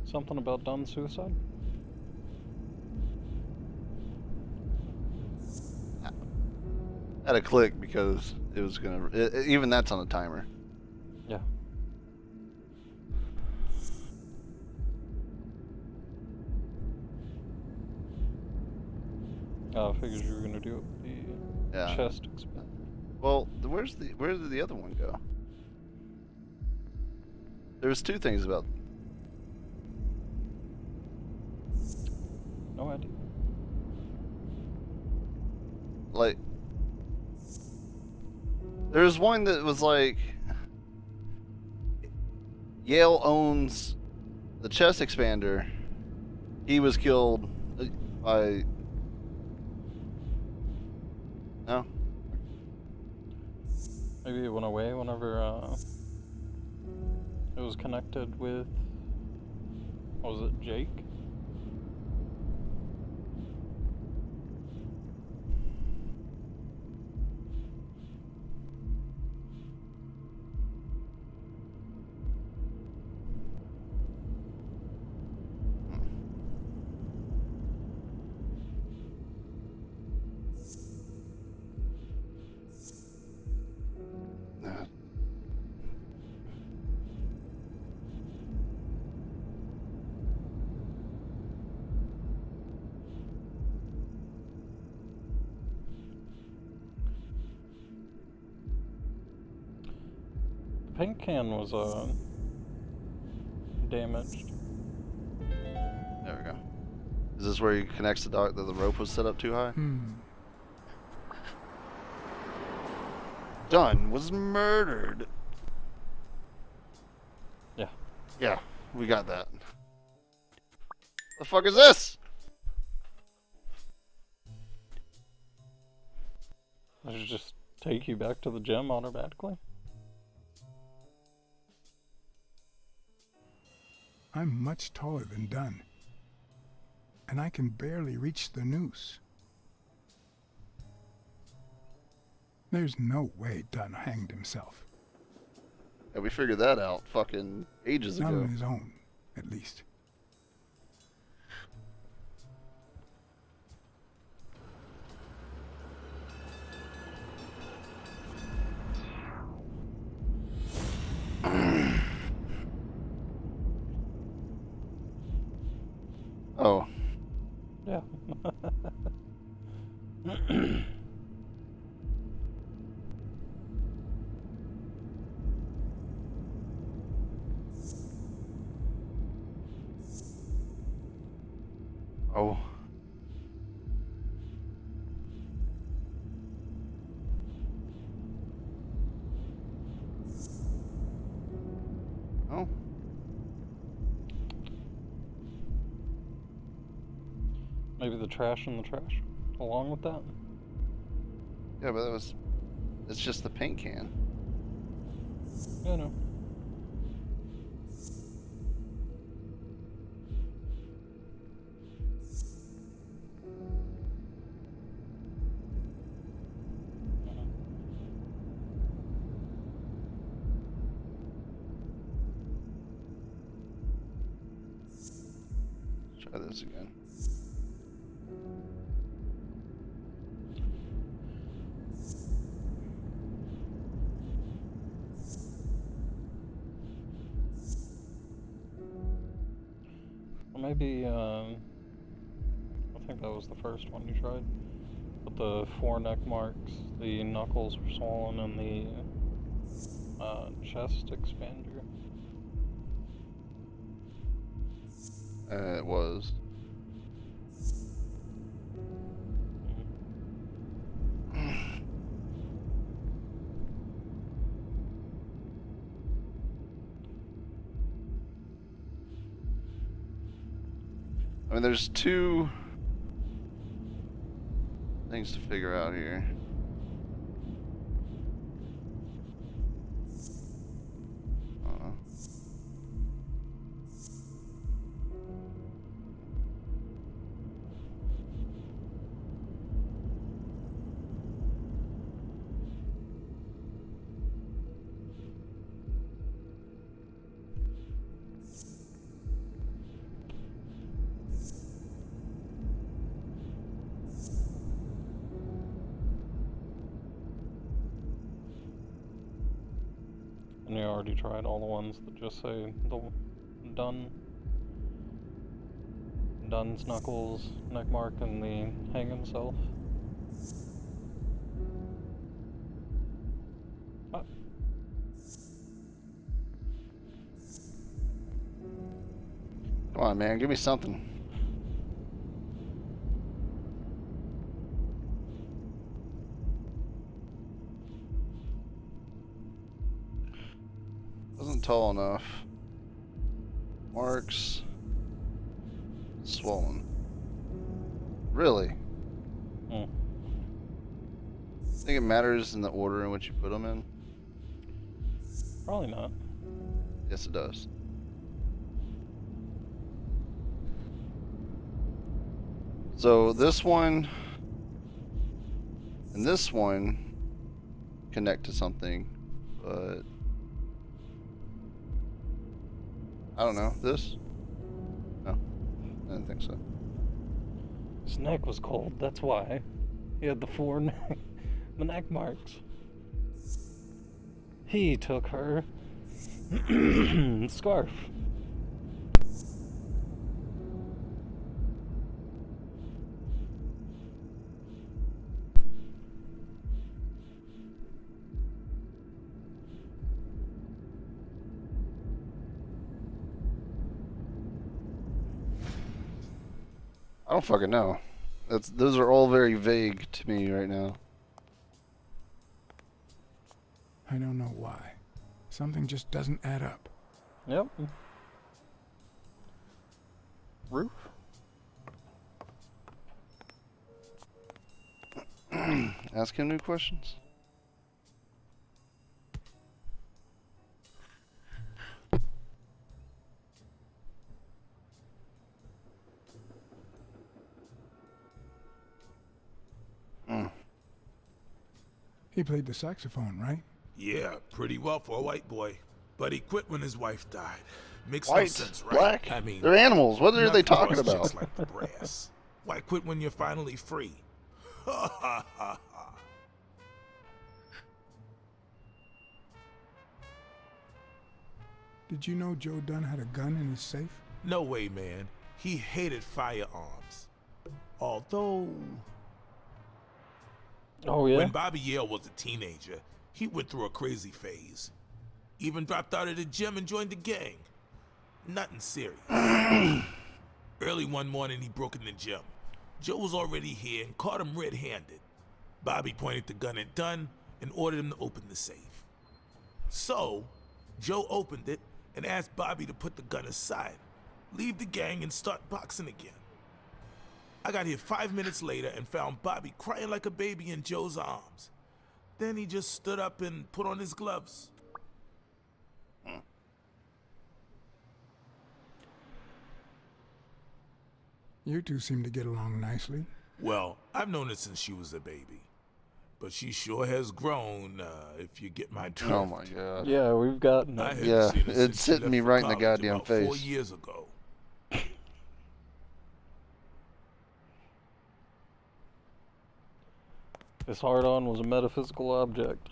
Something about Dunn's suicide? Had a click because it was gonna... even that's on a timer. Yeah. I figured you were gonna do it with the chest expand. Well, where did the other one go? There was two things about... No idea. Like... There's one that was like... Yale owns the chest expander. He was killed by... No? Maybe it went away whenever it was connected with... What was it, Jake? The paint can was damaged. There we go. Is this where he connects the dog that the rope was set up too high? Dunn was murdered. Yeah. Yeah, we got that. The fuck is this? I should just take you back to the gym automatically. I'm much taller than Dunn, and I can barely reach the noose. There's no way Dunn hanged himself. Yeah, we figured that out fucking ages Not ago. on his own, at least. Oh. Yeah. Oh. Oh. Maybe the trash in the trash along with that? Yeah, but it's just the paint can. I know. Try this again. Or maybe, I think that was the first one you tried. But the 4 neck marks, the knuckles were swollen, and the Chest expander. It was. I mean, there's two things to figure out here. And you already tried all the ones that just say the Dunn's knuckles, neck mark, and the hang himself. What? Come on, man, give me something. Wasn't tall enough. Marks. Swollen. Really? Think it matters in the order in which you put them in? Probably not. Yes, it does. So this one and this one connect to something, but I don't know. This? No, I didn't think so. His neck was cold, that's why. He had the the neck marks. He took her scarf. I don't fucking know. Those are all very vague to me right now. I don't know why. Something just doesn't add up. Yep. Roof? Ask him new questions. He played the saxophone, right? Yeah, pretty well for a white boy. But he quit when his wife died. Makes White, no sense, right? black, I mean, they're animals. What are they nothing to talking us about? chicks like the brass. Why quit when you're finally free? Ha ha ha ha. Did you know Joe Dunn had a gun in his safe? No way, man. He hated firearms. Although... Oh, yeah? When Bobby Yale was a teenager, he went through a crazy phase. Even dropped out of the gym and joined the gang. Nothing serious. Early one morning, he broke in the gym. Joe was already here and caught him red-handed. Bobby pointed the gun at Dunn and ordered him to open the safe. So, Joe opened it and asked Bobby to put the gun aside, leave the gang, and start boxing again. I got here 5 minutes later and found Bobby crying like a baby in Joe's arms. Then he just stood up and put on his gloves. You two seem to get along nicely. Well, I've known her since she was a baby. But she sure has grown, if you get my drift. Oh my god. Yeah, we've gotten it. Yeah, it's hitting me right in the goddamn face. 4 years ago. His hard-on was a metaphysical object.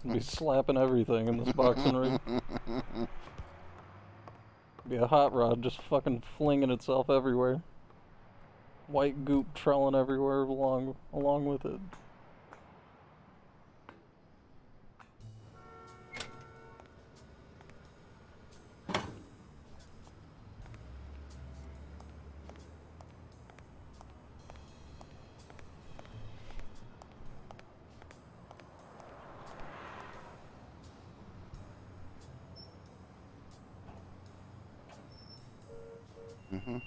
He'd be slapping everything in this boxing ring. Be a hot rod just fucking flinging itself everywhere. White goop trailing everywhere along with it. Mm-hmm.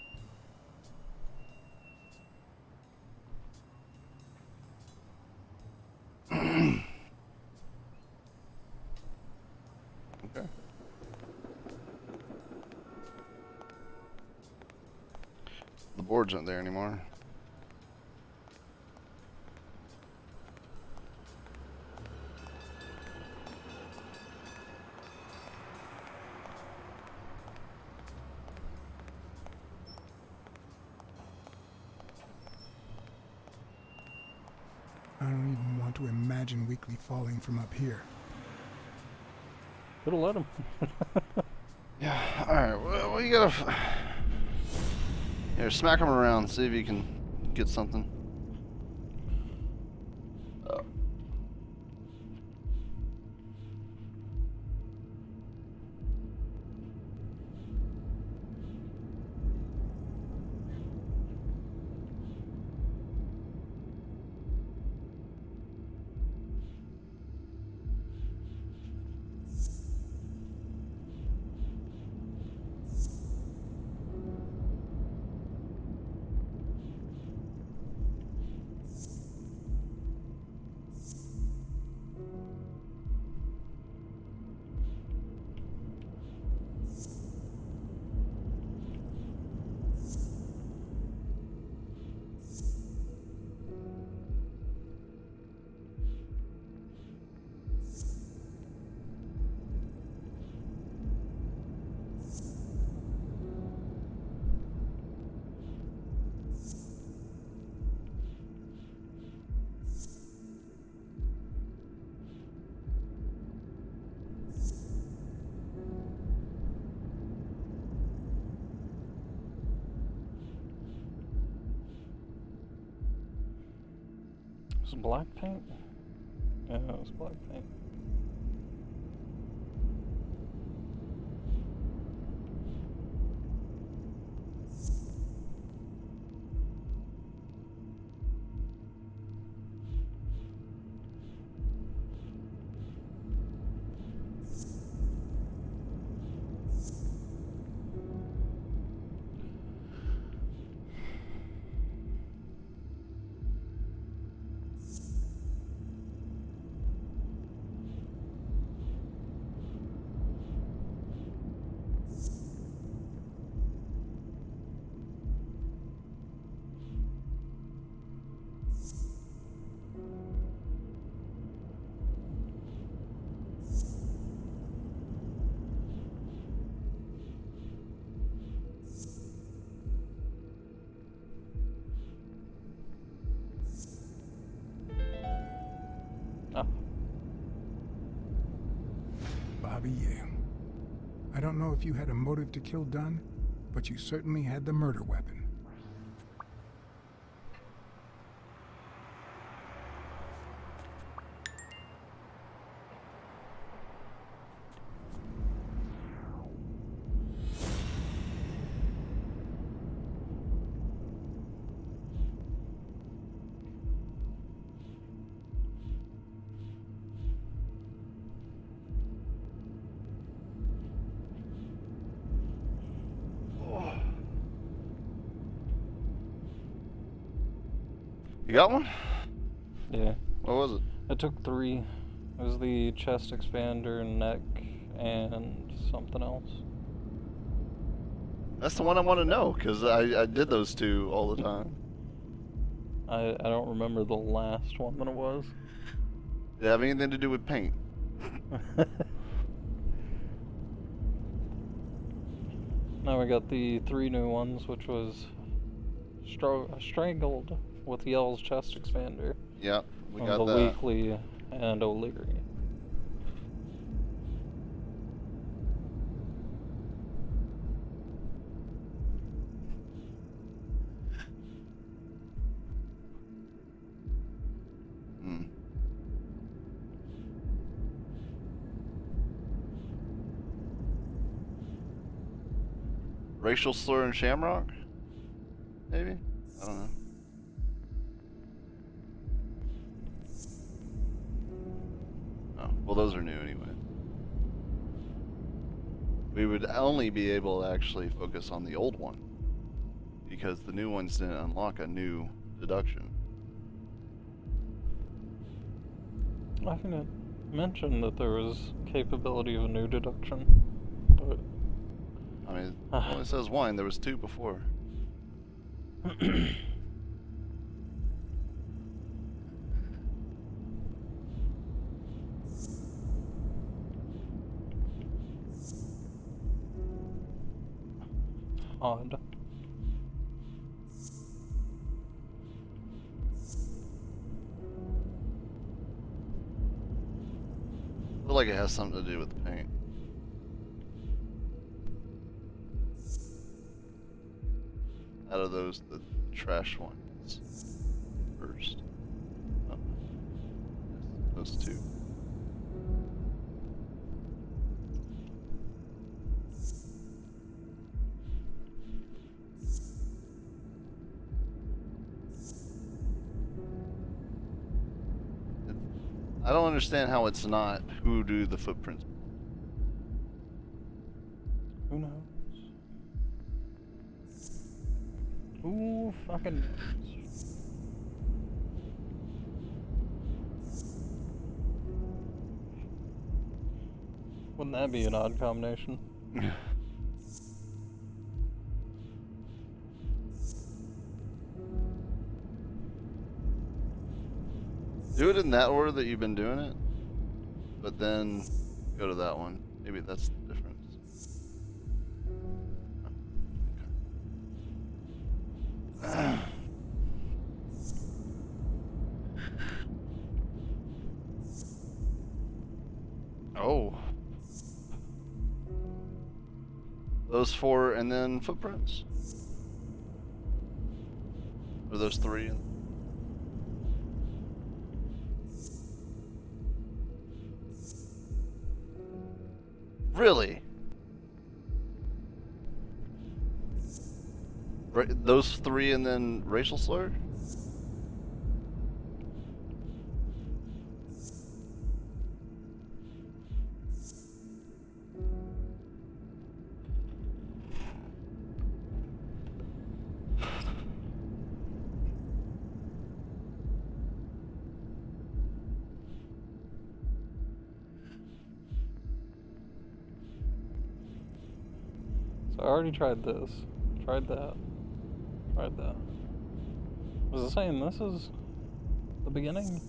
Okay. The board's not there anymore. I don't even want to imagine Weekly falling from up here. Could've let him. Yeah. All right. Well, you gotta. Here, smack him around. See if you can get something. Was it black paint? Yeah, it was black paint. Bobby Yale. I don't know if you had a motive to kill Dunn, but you certainly had the murder weapon. You got one? Yeah. What was it? I took 3. It was the chest expander, neck, and something else. That's the one I want to know, because I did those 2 all the time. I don't remember the last one that it was. Did it have anything to do with paint? Now we got the 3 new ones, which was Strangled with Yell's chest expander. Yeah, we got the that. Weekly and O'Leary. Racial slur in Shamrock? Maybe? I don't know. Oh, well, those are new anyway. We would only be able to actually focus on the old one. because the new ones didn't unlock a new deduction. I think it mentioned that there was capability of a new deduction, but I mean, it only says one. There was two before. odd. I feel like it has something to do with the paint. Out of those, the trash ones first. Oh. Those two. I don't understand how it's not who do the footprints. Who knows? Who fucking knows? Wouldn't that be an odd combination? Do it in that order that you've been doing it, but then go to that one. Maybe that's the difference. Oh. Those four and then footprints? Or those three? Really? Those three and then racial slur? So I already tried this, tried that, tried that. Was it saying this is the beginning?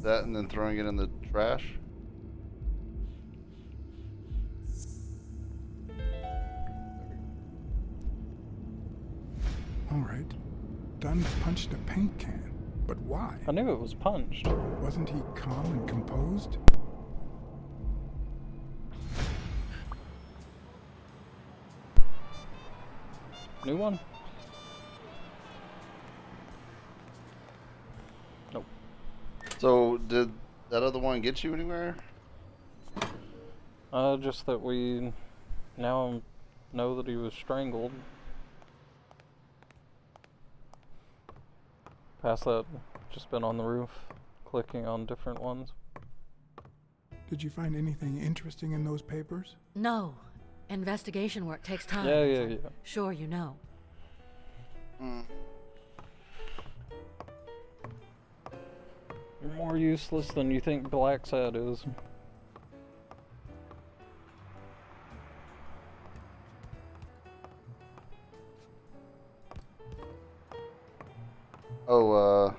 That and then throwing it in the trash? All right. Dunn punched a paint can. But why? I knew it was punched. Wasn't he calm and composed? New one? Nope. So, did that other one get you anywhere? Just that we now know that he was strangled. Past that, just been on the roof, clicking on different ones. Did you find anything interesting in those papers? No. Investigation work takes time. Yeah. Sure you know. You're more useless than you think Blacksad is. Oh,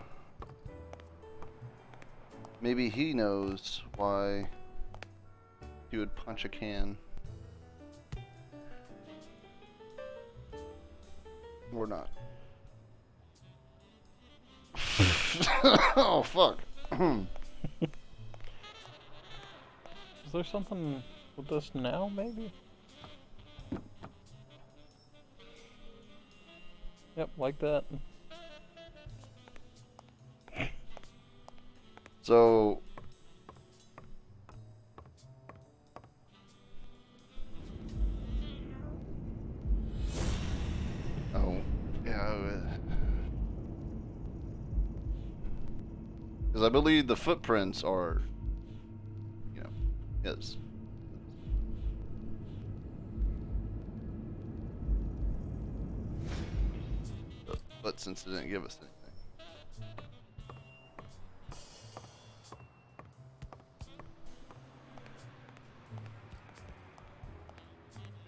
maybe he knows why he would punch a can. Or not. Oh, fuck. Is there something with this now, maybe? Yep, like that. So, oh, yeah. Because I believe the footprints are, you know, his. But since it didn't give us anything.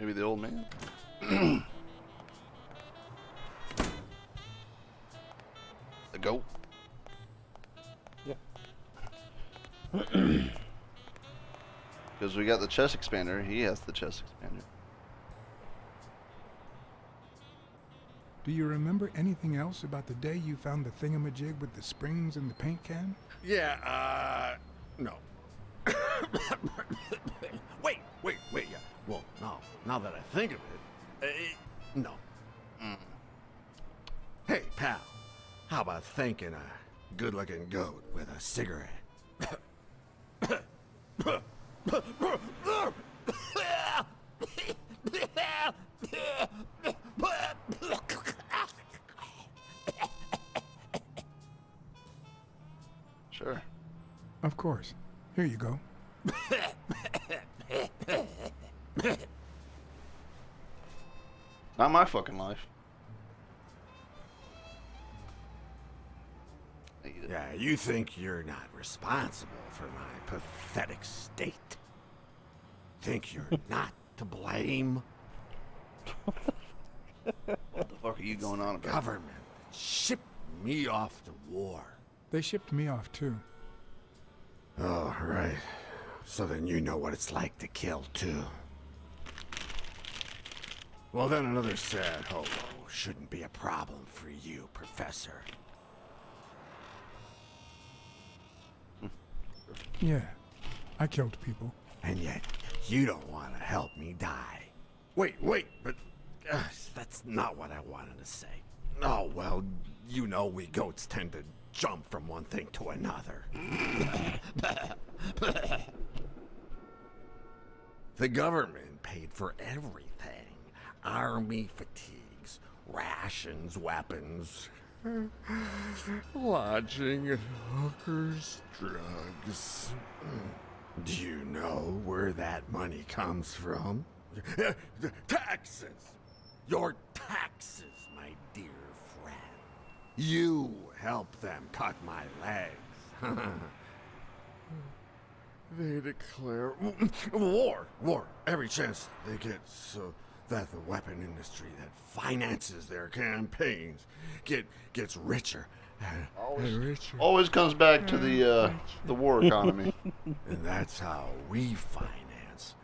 Maybe the old man? The goat? Yeah. Because we got the chest expander, he has the chest expander. Do you remember anything else about the day you found the thingamajig with the springs and the paint can? Yeah, no. Wait, yeah. Well, now that I think of it, no. Hey, pal, how about thanking a good-looking goat with a cigarette? Sure. Of course. Here you go. Not my fucking life. Yeah, you think you're not responsible for my pathetic state? Think you're not to blame? What the fuck are you going on about? Government shipped me off to war. They shipped me off, too. Oh, right. So then you know what it's like to kill, too. Well, then another sad hobo shouldn't be a problem for you, Professor. Yeah, I killed people. And yet, you don't want to help me die. Wait, but that's not what I wanted to say. Oh, well, you know we goats tend to jump from one thing to another. The government paid for everything. Army fatigues, rations, weapons, lodging, hookers, drugs. Do you know where that money comes from? Taxes! Your taxes, my dear friend. You help them cut my legs. They declare war every chance they get, so that the weapon industry that finances their campaigns gets richer and richer. Always comes back to the war economy. And that's how we finance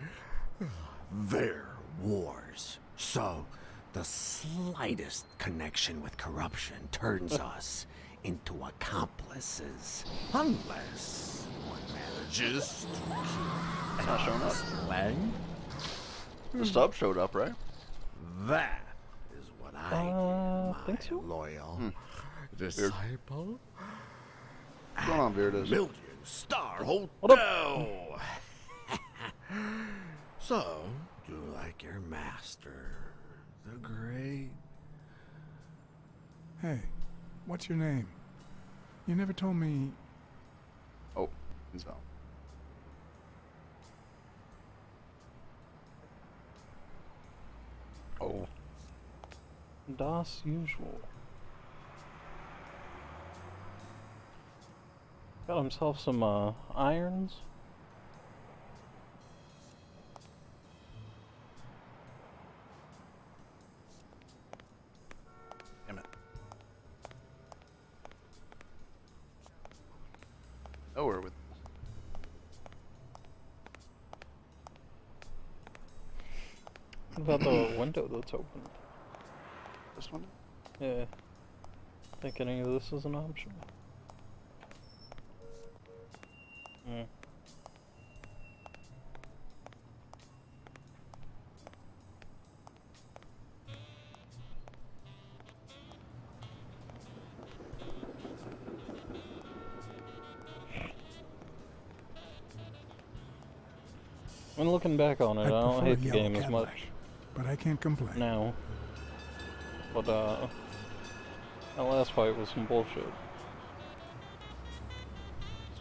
their wars. So the slightest connection with corruption turns us into accomplices. Unless one manages to Not showing up. slang. The stub showed up, right? That is what I did, think so. loyal disciple. What's going on, Beardus? Million-star hotel. So, do you like your master, the great? Hey, what's your name? You never told me. Oh, he's out. Oh. Das usual. Got himself some irons. Damn it. Nowhere with. What about the window that's open? This one? Yeah. Think any of this is an option? Hmm. When looking back on it, I don't prefer hate the yellow game as Cadillac, much but I can't complain. now. But that last fight was some bullshit.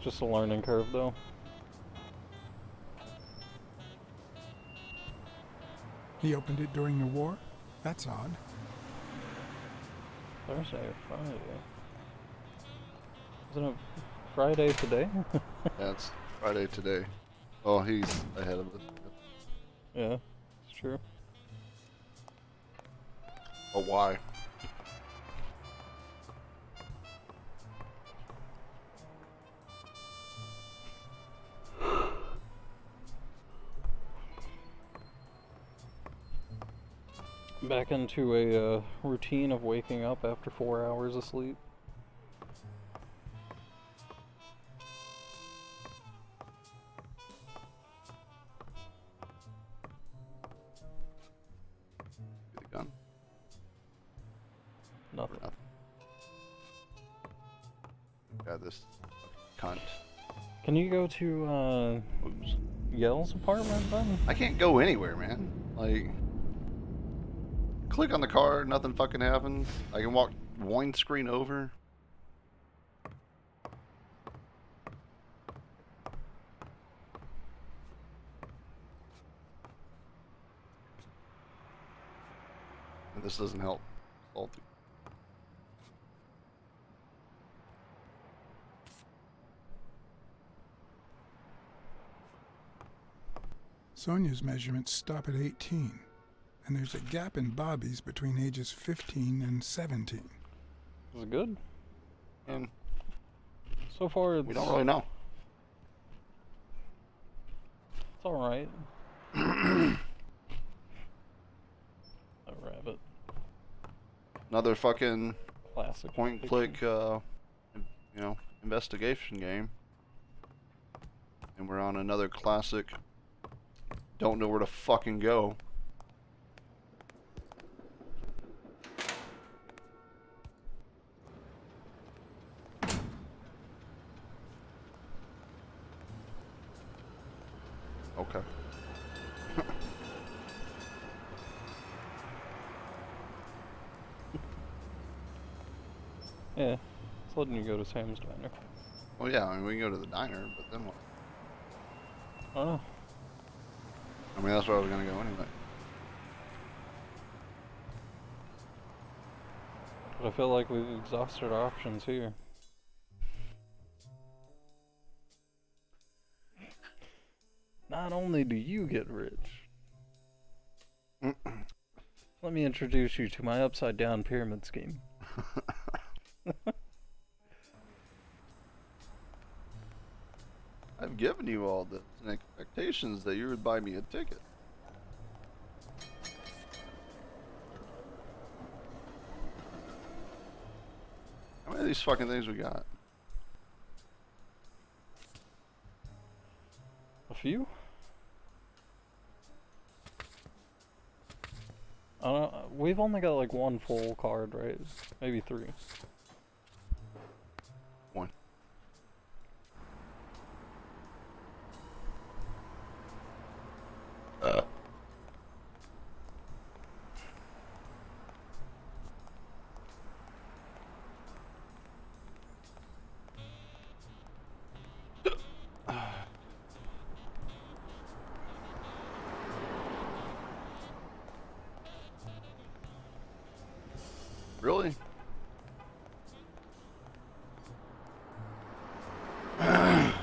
just a learning curve, though. He opened it during the war? That's odd. Thursday or Friday? Isn't it Friday today? Yeah, it's Friday today. Oh, he's ahead of us. Yeah, it's true. Oh, why? Back into a routine of waking up after 4 hours of sleep. Get a gun. Nothing. Got this cunt. Can you go to Yell's apartment then? I can't go anywhere, man. Like, click on the card, nothing fucking happens. I can walk one screen over. And this doesn't help. Salty. Sonia's measurements stop at 18, and there's a gap in Bobby's between ages 15 and 17. Is it good? And so far, it's, we don't really know. It's all right. A rabbit. Another fucking classic point and click, you know, investigation game. And we're on another classic. Don't know where to fucking go. Okay. Yeah, it's letting you go to Sam's Diner. Well, yeah, I mean, we can go to the diner, but then what? I don't know. I mean, that's where I was gonna go anyway. But I feel like we've exhausted our options here. Not only do you get rich, let me introduce you to my upside down pyramid scheme. I've given you all this and expectations that you would buy me a ticket. How many of these fucking things we got? A few? I don't know, we've only got like one full card, right? Maybe 3. One. Really?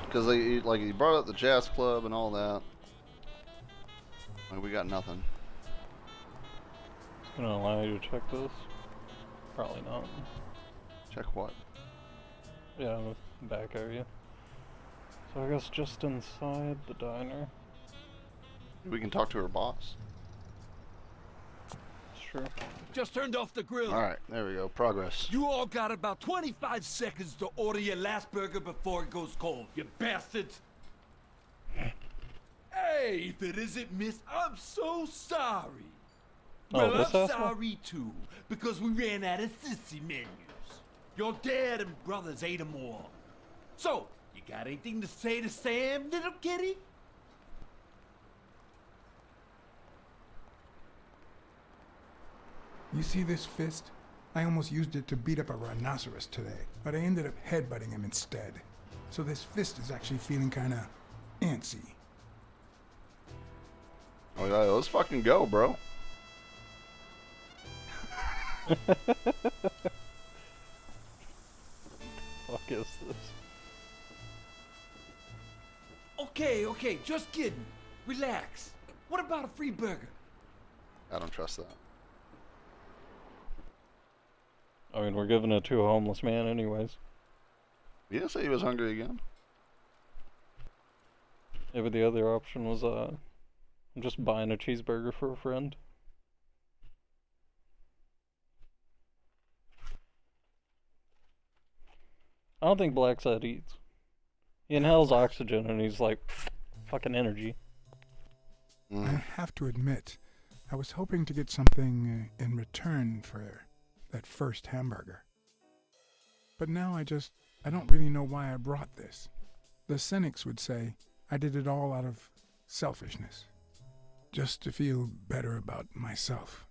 Because like he brought up the jazz club and all that. Like, we got nothing. It's gonna allow you to check this? Probably not. Check what? Yeah, the back area. So I guess just inside the diner. We can talk to her boss. Sure. Just turned off the grill. All right, there we go. Progress. You all got about 25 seconds to order your last burger before it goes cold, you bastards. Hey, if it isn't Miss, I'm so sorry. Oh, Well, this I'm asshole? sorry too, because we ran out of sissy menus. Your dad and brothers ate them all. So, you got anything to say to Sam, little kitty? You see this fist? I almost used it to beat up a rhinoceros today, but I ended up headbutting him instead. so this fist is actually feeling kind of antsy. Oh yeah, let's fucking go, bro. Fuck is this? Okay, just kidding. Relax. What about a free burger? I don't trust that. I mean, we're giving it to a homeless man anyways. He didn't say he was hungry again. Yeah, but the other option was, I'm just buying a cheeseburger for a friend. I don't think Blacksad eats. He inhales oxygen and he's like, fucking energy. I have to admit, I was hoping to get something in return for that first hamburger. But now I don't really know why I brought this. The cynics would say I did it all out of selfishness. Just to feel better about myself.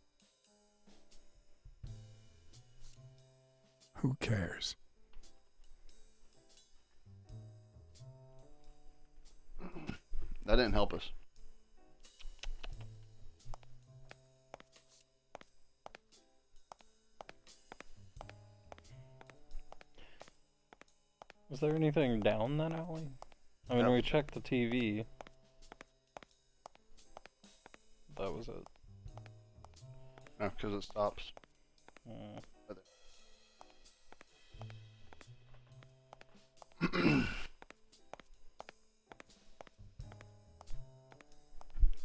Who cares? That didn't help us. Was there anything down that alley? I mean, we checked the TV. That was it. No, because it stops.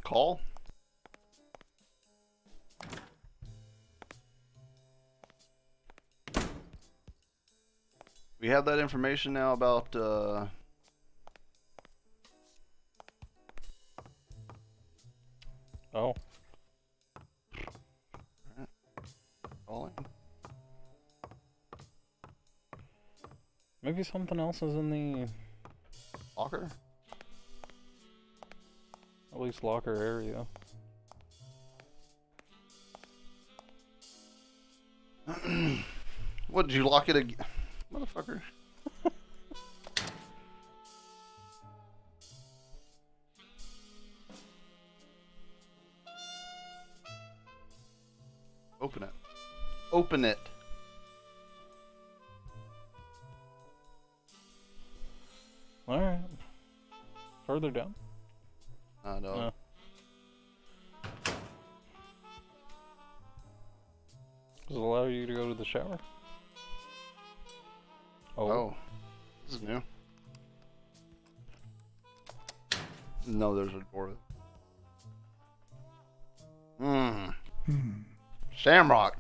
Call? We have that information now about Oh. Alright. Calling. Maybe something else is in the Locker? At least locker area. What, did you lock it again? Motherfucker. Open it. Open it. Alright. Further down? No. No. Does it allow you to go to the shower? Oh. This is new. No, there's a door. Shamrock.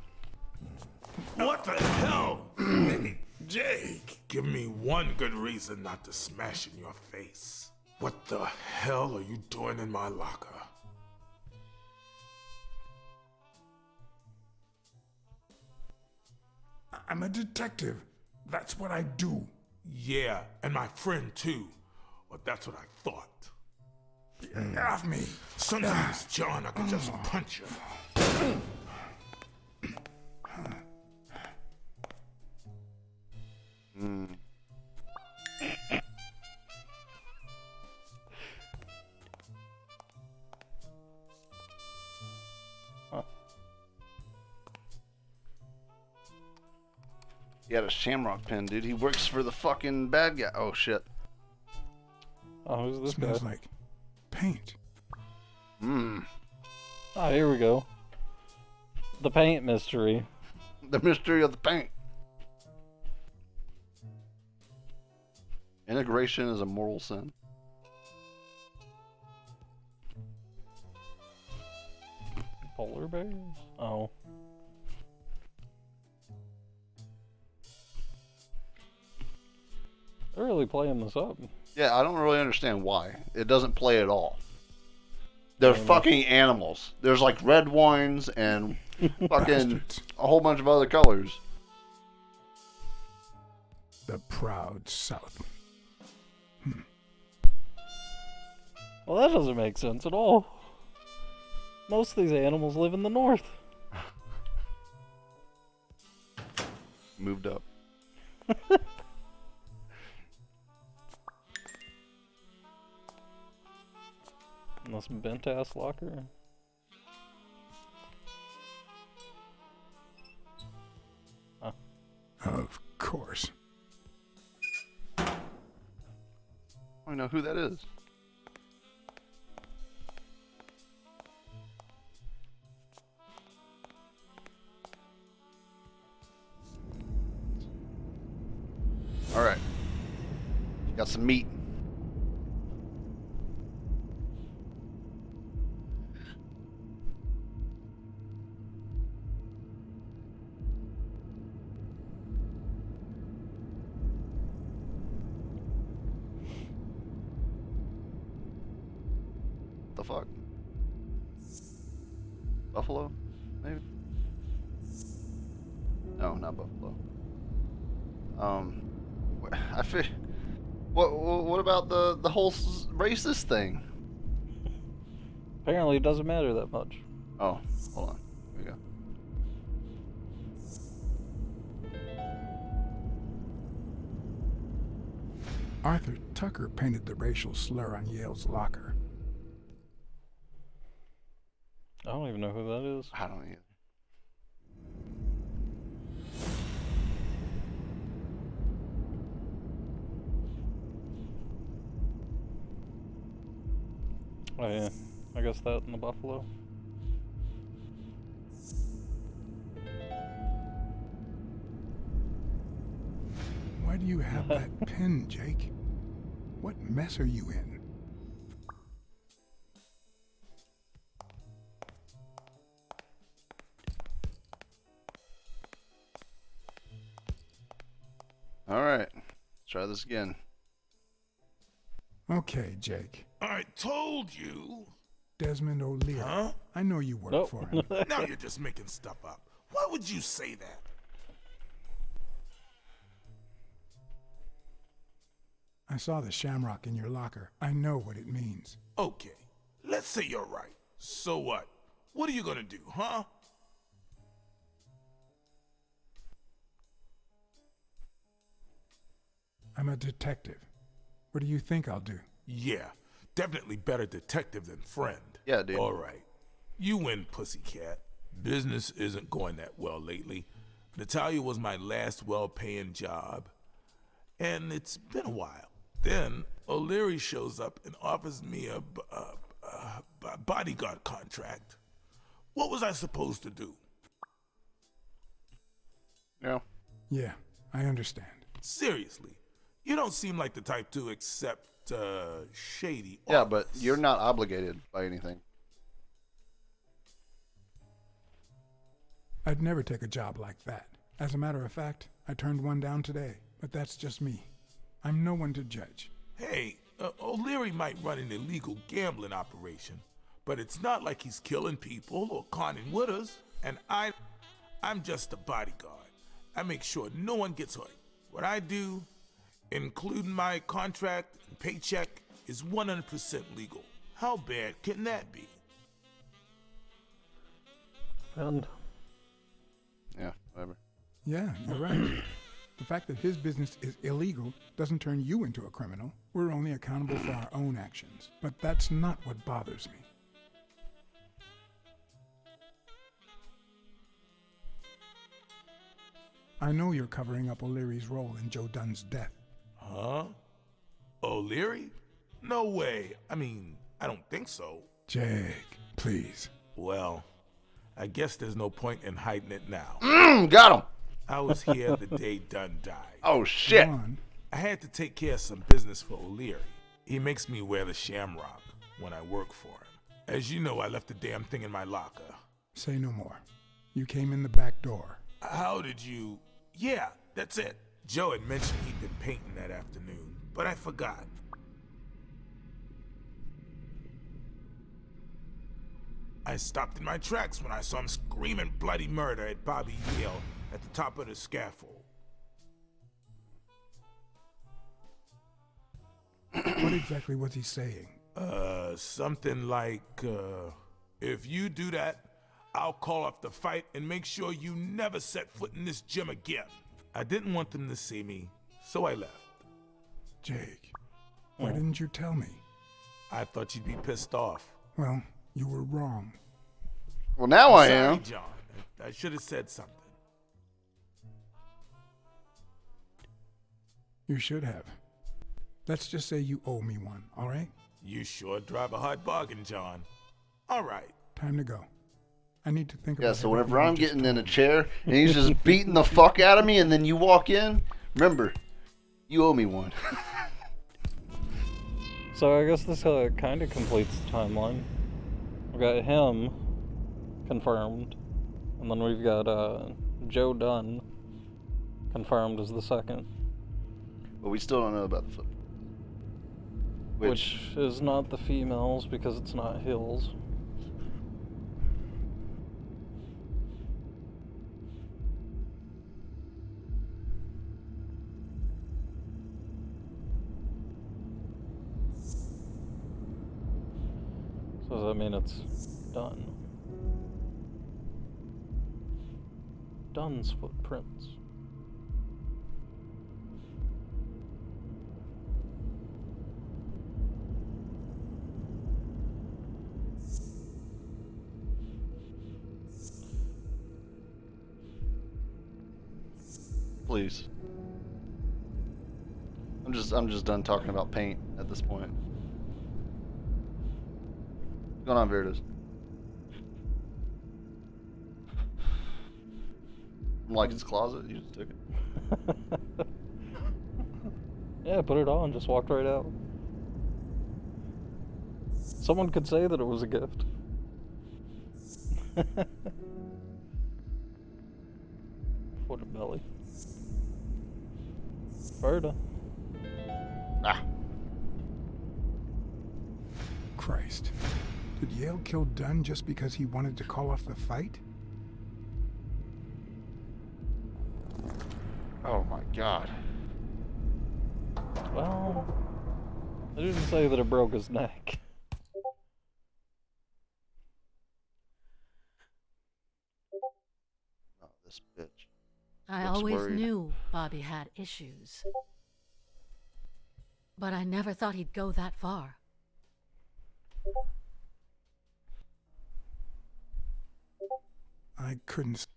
What the hell? Hey, Jake, give me one good reason not to smash in your face. What the hell are you doing in my locker? I'm a detective. That's what I do. Yeah, and my friend too. Well, that's what I thought. Get off me. Sometimes, John, I could just punch you. He had a shamrock pen, dude. He works for the fucking bad guy. Oh, shit. Oh, who's this Smells guy? like paint. Ah, here we go. The paint mystery. The mystery of the paint. Integration is a moral sin. Polar bears? Oh. They're really playing this up. Yeah, I don't really understand why. It doesn't play at all. They're fucking animals. There's like red wines and fucking a whole bunch of other colors. The proud South. Well, that doesn't make sense at all. Most of these animals live in the north. Moved up. In this bent ass locker. Huh. Of course. I don't know who that is. All right. Got some meat. The fuck? Buffalo? Maybe? No, not buffalo. I feel. What about the whole racist thing? Apparently, it doesn't matter that much. Oh, hold on. Here we go. Arthur Tucker painted the racial slur on Yale's locker. I don't even know who that is. I don't either. Oh yeah, I guess that and the buffalo. Why do you have that pen, Jake? What mess are you in? All right, let's try this again. Okay, Jake. I told you. Desmond O'Leary. Huh? I know you work for him. Now you're just making stuff up. Why would you say that? I saw the shamrock in your locker. I know what it means. Okay, let's say you're right. So what? What are you gonna do, huh? I'm a detective. What do you think I'll do? Yeah, definitely better detective than friend. Yeah, dude. All right. You win, pussycat. Business isn't going that well lately. Natalia was my last well-paying job, and it's been a while. Then O'Leary shows up and offers me a bodyguard contract. What was I supposed to do? No. Yeah, I understand. Seriously, you don't seem like the type to accept shady Yeah, offers. but you're not obligated by anything. I'd never take a job like that. As a matter of fact, I turned one down today, but that's just me. I'm no one to judge. Hey, O'Leary might run an illegal gambling operation, but it's not like he's killing people or conning widows, and I'm just a bodyguard. I make sure no one gets hurt. What I do, including my contract and paycheck, is 100% legal. How bad can that be? And Yeah, whatever. Yeah, you're right. The fact that his business is illegal doesn't turn you into a criminal. We're only accountable for our own actions. But that's not what bothers me. I know you're covering up O'Leary's role in Joe Dunn's death. Huh? O'Leary? No way. I mean, I don't think so. Jake, please. Well, I guess there's no point in hiding it now. Got him. I was here the day Dunn died. Oh, shit. I had to take care of some business for O'Leary. He makes me wear the shamrock when I work for him. As you know, I left the damn thing in my locker. Say no more. You came in the back door. How did you... Yeah, that's it. Joe had mentioned he'd been painting that afternoon, but I forgot. I stopped in my tracks when I saw him screaming bloody murder at Bobby Yale at the top of the scaffold. What exactly was he saying? Something like, if you do that, I'll call off the fight and make sure you never set foot in this gym again. I didn't want them to see me, so I left. Jake, why didn't you tell me? I thought you'd be pissed off. Well, you were wrong. Well, now I Sorry, am. John. I should have said something. You should have. Let's just say you owe me one, all right? You sure drive a hard bargain, John. All right. Time to go. I need to think about Yeah, so whenever everything you I'm just getting in a told me. chair and he's just beating the fuck out of me and then you walk in, remember, you owe me one. So I guess this kind of completes the timeline. We got him confirmed, and then we've got Joe Dunn confirmed as the second. But we still don't know about the foot. Which is not the females because it's not Hills. So does that mean it's done? Dunn's footprints. Please. I'm just done talking about paint at this point. What's going on, Veritas? I'm like his closet. You just took it. Yeah, put it on, just walked right out. Someone could say that it was a gift. What a belly. Berta. Ah. Christ. Did Yale kill Dunn just because he wanted to call off the fight? Oh my god. Well, I didn't say that it broke his neck. Oh, this bitch. I Looks always worried. knew Bobby had issues. But I never thought he'd go that far. I couldn't.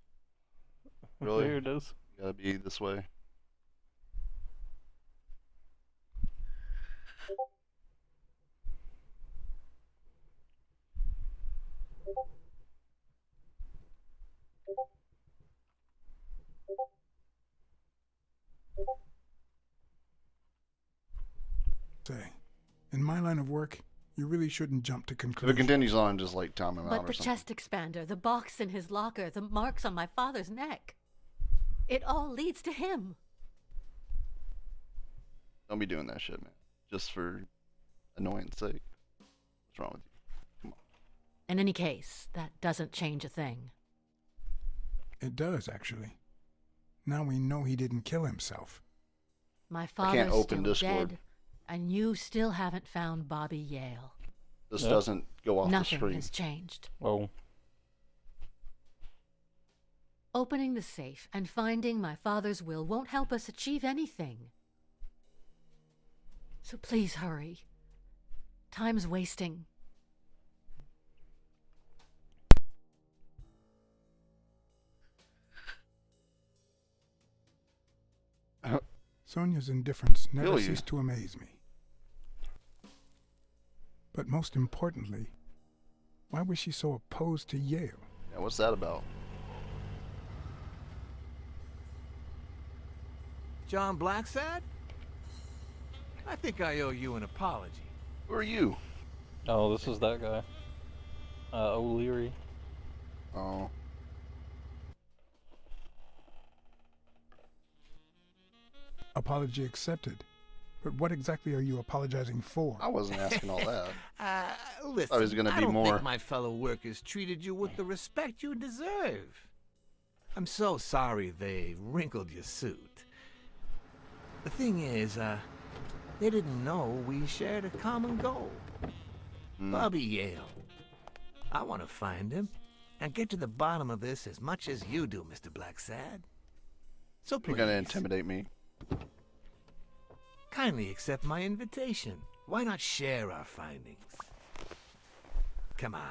Really? Here it is. You gotta be this way. Say, in my line of work, you really shouldn't jump to If it conclusions. continues on, just like time him But out the or something. chest expander, the box in his locker, the marks on my father's neck. It all leads to him. Don't be doing that shit, man. Just for annoyance sake. What's wrong with you? Come on. In any case, that doesn't change a thing. It does, actually. Now we know he didn't kill himself. My I can't father's open still Discord. dead, and you still haven't found Bobby Yale. This Yep. doesn't go off the Nothing screen. has changed. Oh. Opening the safe and finding my father's will won't help us achieve anything. So please hurry. Time's wasting. Sonia's indifference never Feel you. ceased to amaze me. But most importantly, why was she so opposed to Yale? Yeah, what's that about? John Blacksad? I think I owe you an apology. Who are you? Oh, this is that guy. O'Leary. Oh. Apology accepted. But what exactly are you apologizing for? I wasn't asking all that. Listen, Thought it was gonna I be don't more. think my fellow workers treated you with the respect you deserve. I'm so sorry they wrinkled your suit. The thing is, they didn't know we shared a common goal. Bobby Yale. I want to find him and get to the bottom of this as much as you do, Mr. Blacksad. So please, You're gonna intimidate me. kindly accept my invitation. Why not share our findings? Come on.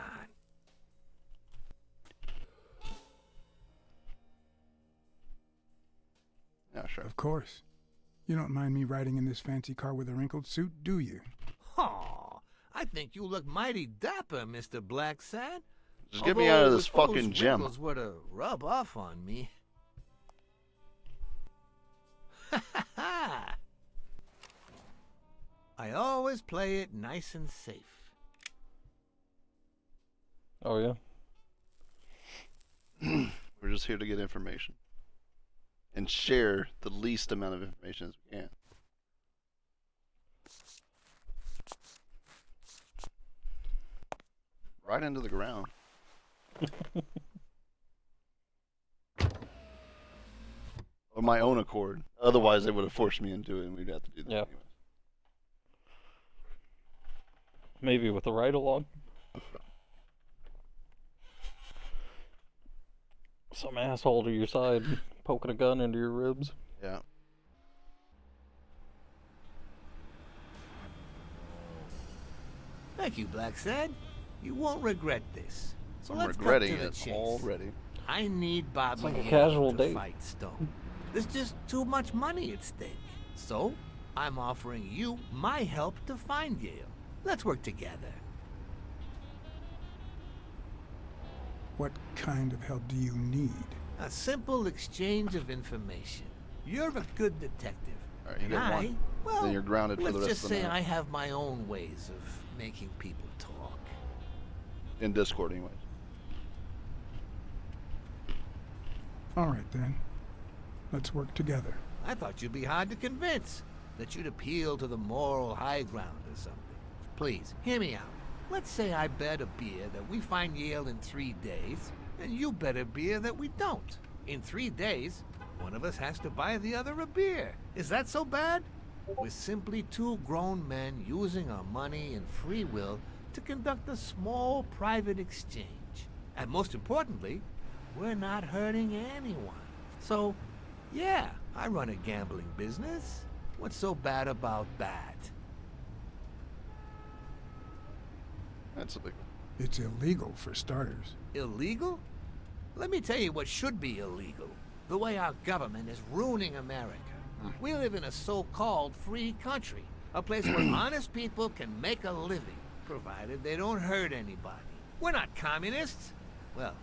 Yeah, sure. Of course. You don't mind me riding in this fancy car with a wrinkled suit, do you? Oh, I think you look mighty dapper, Mr. Blacksad. Just get me out of this Although if fucking those gym. wrinkles were to rub off on me. I always play it nice and safe. Oh, yeah? We're just here to get information. And share the least amount of information as we can. Right into the ground. Of my own accord. Otherwise, they would have forced me into it, and we'd have to do that. Yeah. Anyways. Maybe with a ride-along. Some asshole to your side poking a gun into your ribs. Yeah. Thank you, Blacksad. You won't regret this. So I'm let's regretting cut to the it chase. already. I need Bobby like a Yale casual to date. fight Stone. There's just too much money at stake. So, I'm offering you my help to find Yale. Let's work together. What kind of help do you need? A simple exchange of information. You're a good detective. All right, you and get I, one. well, Then you're grounded for the let's rest just of the say night. I have my own ways of making people talk. In Discord, anyways. All right, then. Let's work together. I thought you'd be hard to convince. That you'd appeal to the moral high ground or something. Please, hear me out. Let's say I bet a beer that we find Yale in 3 days, and you bet a beer that we don't. In 3 days, one of us has to buy the other a beer. Is that so bad? We're simply two grown men using our money and free will to conduct a small private exchange. And most importantly, we're not hurting anyone. So, yeah, I run a gambling business. What's so bad about that? That's illegal. It's illegal for starters. Illegal? Let me tell you what should be illegal. The way our government is ruining America. We live in a so-called free country. A place where honest people can make a living, provided they don't hurt anybody. We're not communists. Well,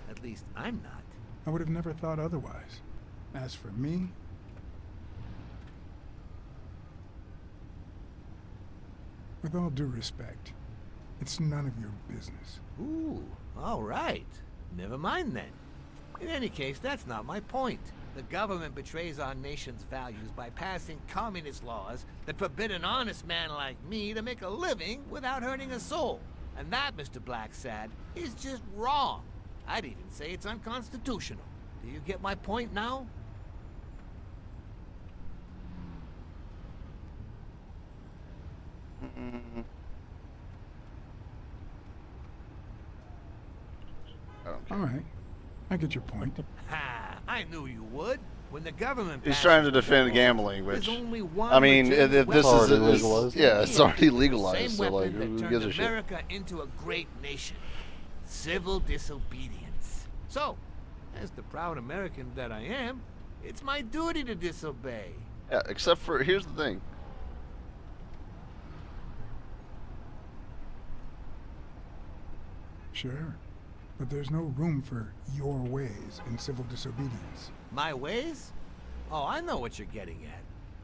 at least I'm not. I would have never thought otherwise. As for me, with all due respect, it's none of your business. Ooh, all right. Never mind then. In any case, that's not my point. The government betrays our nation's values by passing communist laws that forbid an honest man like me to make a living without hurting a soul. And that, Mr. Blacksad, is just wrong. I'd even say it's unconstitutional. Do you get my point now? All right. I get your point. Ha! I knew you would. When the government He's passes trying to the defend law, gambling, there's which, only one I mean, legitimate if this weapon is, already legalized. yeah, it's already The legalized, same so like, weapon that who turned gives a shit? America into a great nation. Civil disobedience. So, as the proud American that I am, it's my duty to disobey. Yeah, except for, here's the thing. Sure. But there's no room for your ways in civil disobedience. My ways? Oh, I know what you're getting at.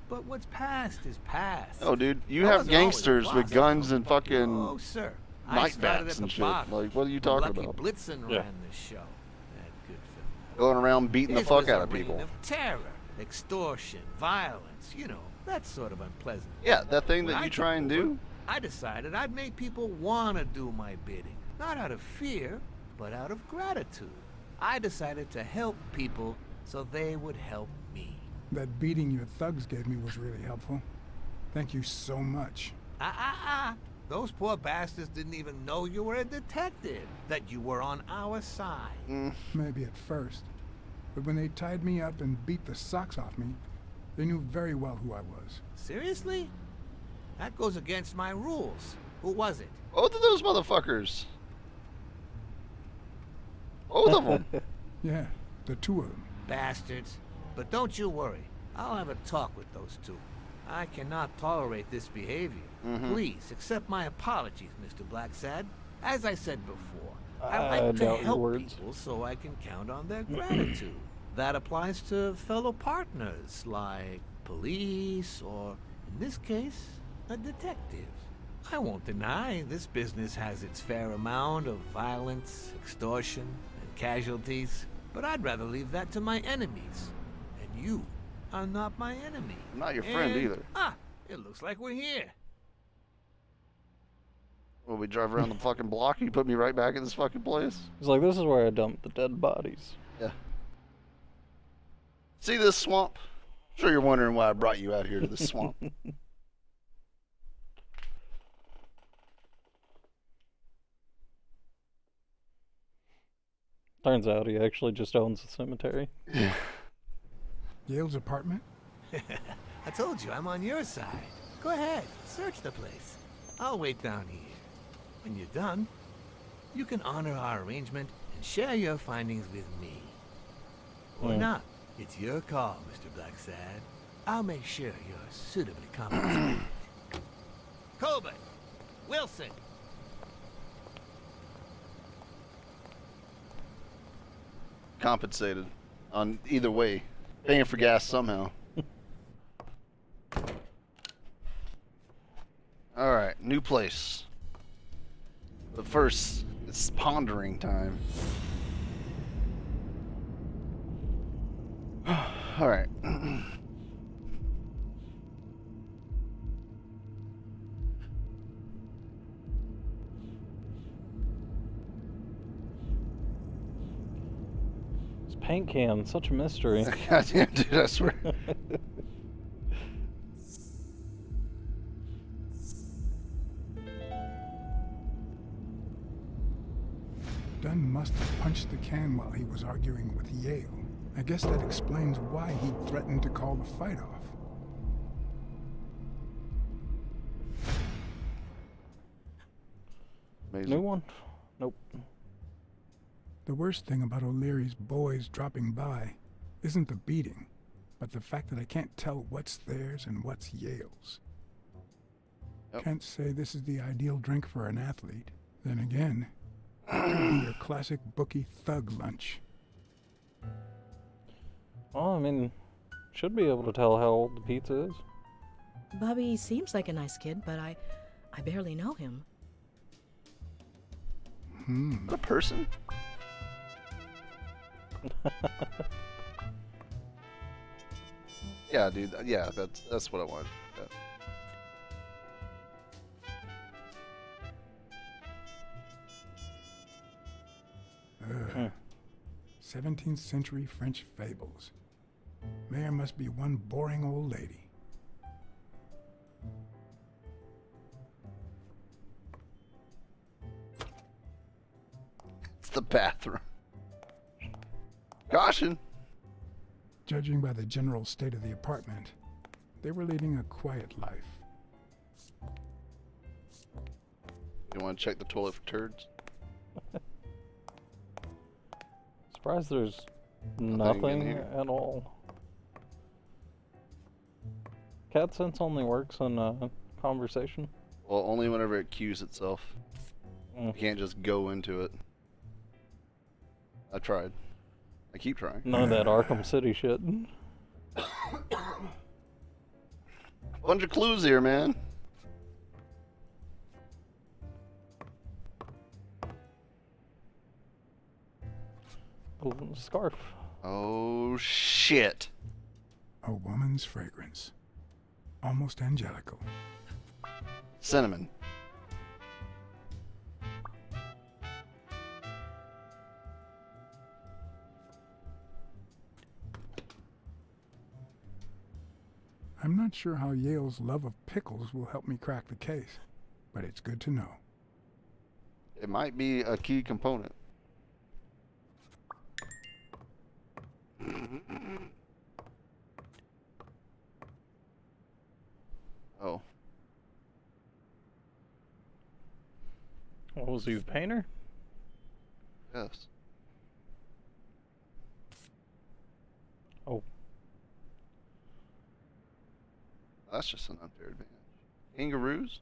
But what's past is past. Oh, dude, you I have wasn't always gangsters with boss. guns and fucking Oh, sir. I night started bats at and the shit. bottom. Like, what are you talking Lucky about? Blitzen Yeah. ran this show. That good film. Going around beating the This fuck was out a of reign people. of terror, extortion, violence, you know, that sort of unpleasant. Yeah, that thing When that I you took try and over, do. I decided I'd make people want to do my bidding. Not out of fear, but out of gratitude. I decided to help people so they would help me. That beating your thugs gave me was really helpful. Thank you so much. Those poor bastards didn't even know you were a detective, that you were on our side. Maybe at first. But when they tied me up and beat the socks off me, they knew very well who I was. Seriously? That goes against my rules. Who was it? Both of those motherfuckers. Both of them. Yeah, the two of them. Bastards. But don't you worry. I'll have a talk with those two. I cannot tolerate this behavior. Please accept my apologies, Mr. Blacksad. As I said before, I like to doubt your help words. people so I can count on their gratitude. That applies to fellow partners like police or, in this case, a detective. I won't deny this business has its fair amount of violence, extortion, and casualties, but I'd rather leave that to my enemies. And you are not my enemy. I'm not your friend And- either. Ah, it looks like we're here. Well, we drive around the fucking block. You put me right back in this fucking place. He's like, this is where I dumped the dead bodies. Yeah. See this swamp? I'm sure you're wondering why I brought you out here to this swamp. Turns out he actually just owns the cemetery. Yale's apartment? I told you I'm on your side. Go ahead, search the place. I'll wait down here. When you're done, you can honor our arrangement and share your findings with me. Or not. It's your call, Mr. Blacksad. I'll make sure you're suitably compensated. Colbert! Wilson! Compensated on either way. Paying for gas somehow. Alright, new place. But first, it's pondering time. Alright. This paint can, such a mystery. Goddamn, dude, I swear. Dunn must have punched the can while he was arguing with Yale. I guess that explains why he threatened to call the fight off. Amazing. New one? Nope. The worst thing about O'Leary's boys dropping by isn't the beating, but the fact that I can't tell what's theirs and what's Yale's. Yep. Can't say this is the ideal drink for an athlete. Then again, it could be your classic bookie thug lunch. Well, I mean, should be able to tell how old the pizza is. Bobby seems like a nice kid, but I barely know him. What a person? Yeah, dude. Yeah, that's what I wanted. Yeah. 17th century French fables. Mayor must be one boring old lady. It's the bathroom. Caution! Judging by the general state of the apartment, they were leading a quiet life. You want to check the toilet for turds? Surprised there's Nothing in nothing here. at all. Cat sense only works in conversation. Well, only whenever it cues itself. You can't just go into it. I tried. I keep trying. None of that Arkham City shit. Bunch of clues here, man. Oh, scarf. Oh, shit. A woman's fragrance. Almost angelical. Cinnamon. I'm not sure how Yale's love of pickles will help me crack the case, but it's good to know. It might be a key component. Oh. What was he, a painter? Yes. That's just an unfair advantage. Kangaroos?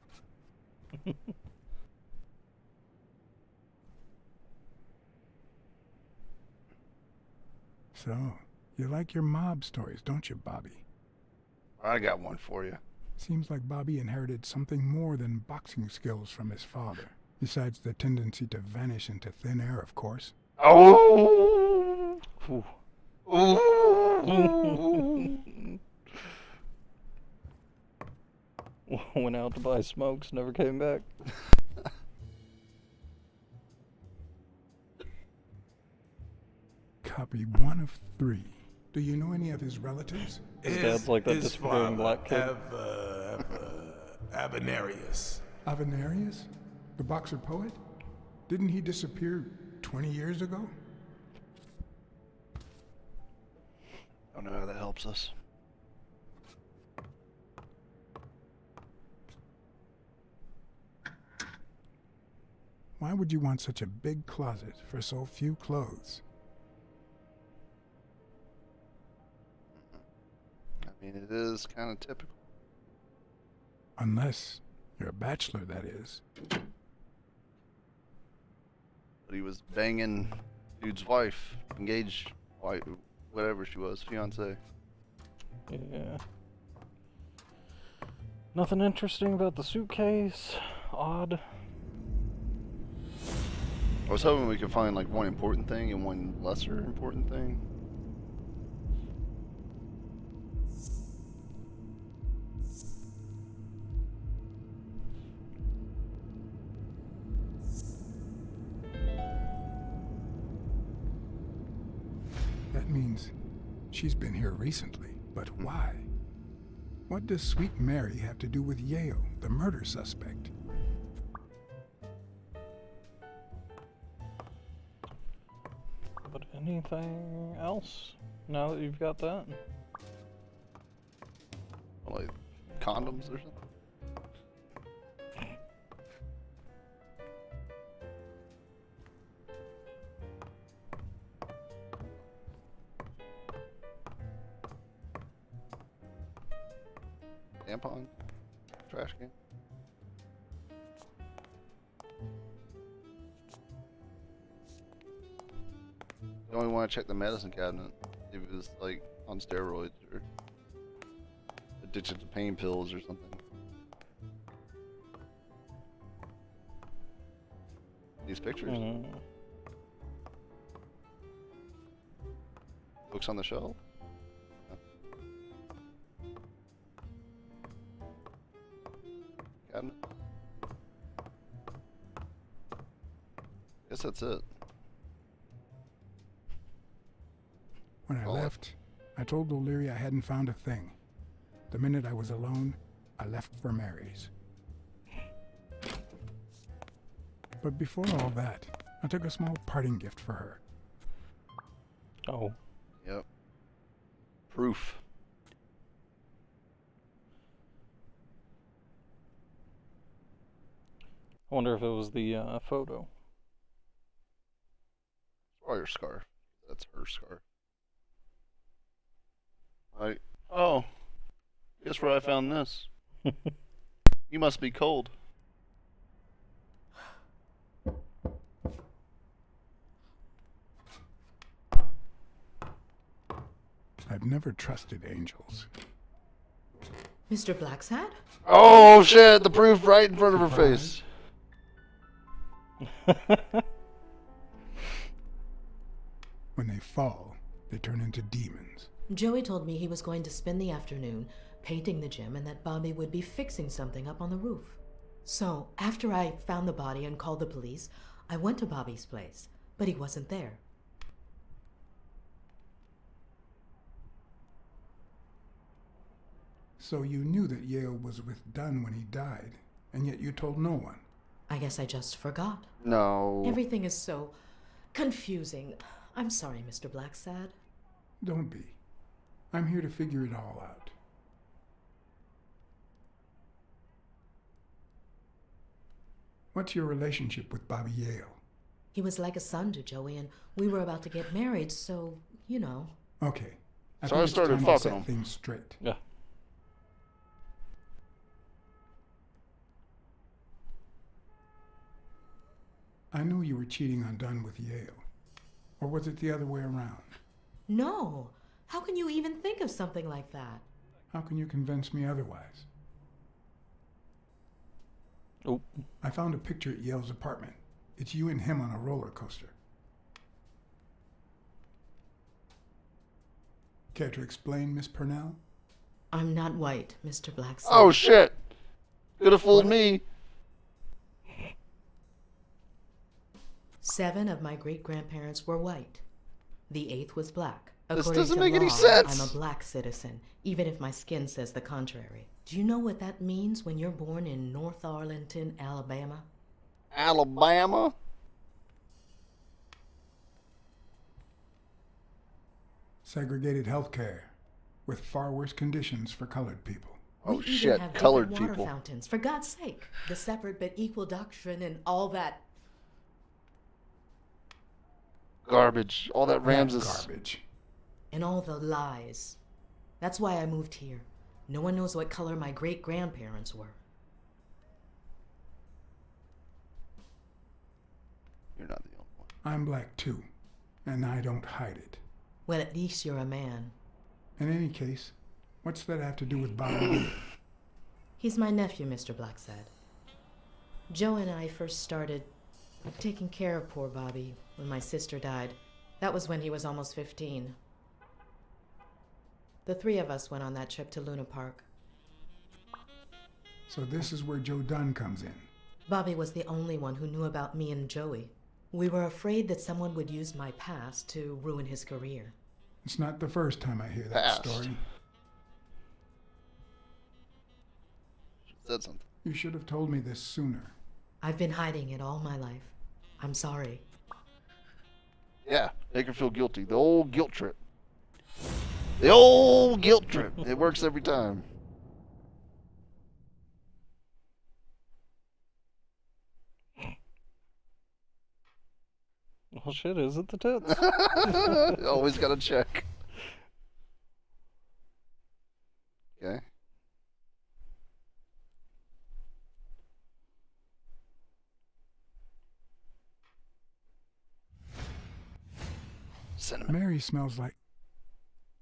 So, you like your mob stories, don't you, Bobby? I got one for you. Seems like Bobby inherited something more than boxing skills from his father. Besides the tendency to vanish into thin air, of course. Oh! Ooh. Ooh. Went out to buy smokes, never came back. Copy 1 of 3. Do you know any of his relatives? His dad's like that his disappearing black kid. Avenarius. Avenarius? The boxer poet? Didn't he disappear 20 years ago? I don't know how that helps us. Why would you want such a big closet for so few clothes? I mean, it is kind of typical. Unless you're a bachelor, that is. But he was banging dude's wife, engaged wife, whatever she was, fiance. Yeah. Nothing interesting about the suitcase. Odd. I was hoping we could find like one important thing and one lesser important thing. That means she's been here recently, but why? What does Sweet Mary have to do with Yale, the murder suspect? But anything else? Now that you've got that? Like condoms or something? Tampon? Trash can? You only want to check the medicine cabinet if it was like on steroids or addicted to pain pills or something. These pictures? Books on the shelf? Cabinet? Guess that's it. When I left, I told O'Leary I hadn't found a thing. The minute I was alone, I left for Mary's. But before all that, I took a small parting gift for her. Oh. Yep. Proof. I wonder if it was the photo. Or your scarf. That's her scarf. Oh, guess where I found this? You must be cold. I've never trusted angels. Mr. Blacksad? Oh shit, the proof right in front of her face. When they fall, they turn into demons. Joey told me he was going to spend the afternoon painting the gym and that Bobby would be fixing something up on the roof. So, after I found the body and called the police, I went to Bobby's place, but he wasn't there. So you knew that Yale was with Dunn when he died, and yet you told no one. I guess I just forgot. No. Everything is so confusing. I'm sorry, Mr. Blacksad. Don't be. I'm here to figure it all out. What's your relationship with Bobby Yale? He was like a son to Joey, and we were about to get married, so, you know. Okay. So I started fucking fucking set him. things straight. Yeah. I knew you were cheating on Dunn with Yale. Or was it the other way around? No. How can you even think of something like that? How can you convince me otherwise? Oh. I found a picture at Yale's apartment. It's you and him on a roller coaster. Care to explain, Miss Purnell? I'm not white, Mr. Blacksad. Oh, shit! Could have fooled me. 7 of my great-grandparents were white. The 8th was black. This According doesn't to make any law, sense. I'm a black citizen, even if my skin says the contrary. Do you know what that means when you're born in North Arlington, Alabama? Alabama? Segregated healthcare, with far worse conditions for colored people. Oh We even shit, have colored different water people. fountains, for God's sake. The separate but equal doctrine and all that. Garbage. All that Ramses. Garbage. And all the lies. That's why I moved here. No one knows what color my great-grandparents were. You're not the only one. I'm black too, and I don't hide it. Well, at least you're a man. In any case, what's that have to do with Bobby? He's my nephew, Mr. Blacksad. Joe and I first started taking care of poor Bobby when my sister died. That was when he was almost 15. The 3 of us went on that trip to Luna Park. So this is where Joe Dunn comes in. Bobby was the only one who knew about me and Joey. We were afraid that someone would use my past to ruin his career. It's not the first time I hear that Past. story. Said something. You should have told me this sooner. I've been hiding it all my life. I'm sorry. Yeah, make her feel guilty. The old guilt trip. The old guilt trip. It works every time. Well, shit, is it the tits? Always gotta check. Okay. Cinnamon. Mary smells like...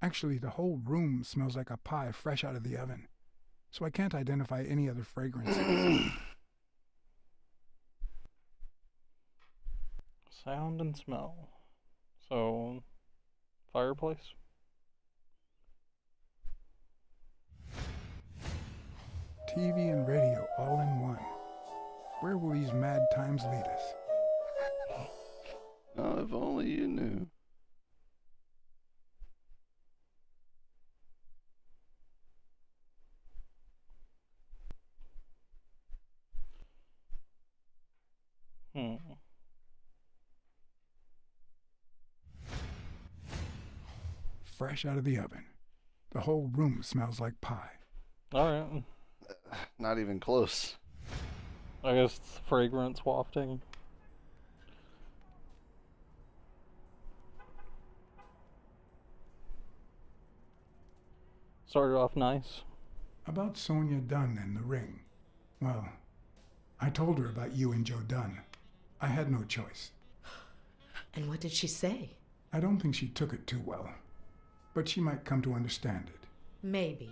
Actually, the whole room smells like a pie fresh out of the oven. So I can't identify any other fragrance. Sound and smell. So, fireplace? TV and radio all in one. Where will these mad times lead us? Oh, if only you knew. Fresh out of the oven. The whole room smells like pie. Alright. Not even close. I guess it's fragrance wafting. Started off nice. About Sonia Dunn and the ring. Well, I told her about you and Joe Dunn. I had no choice. And what did she say? I don't think she took it too well. But she might come to understand it. Maybe.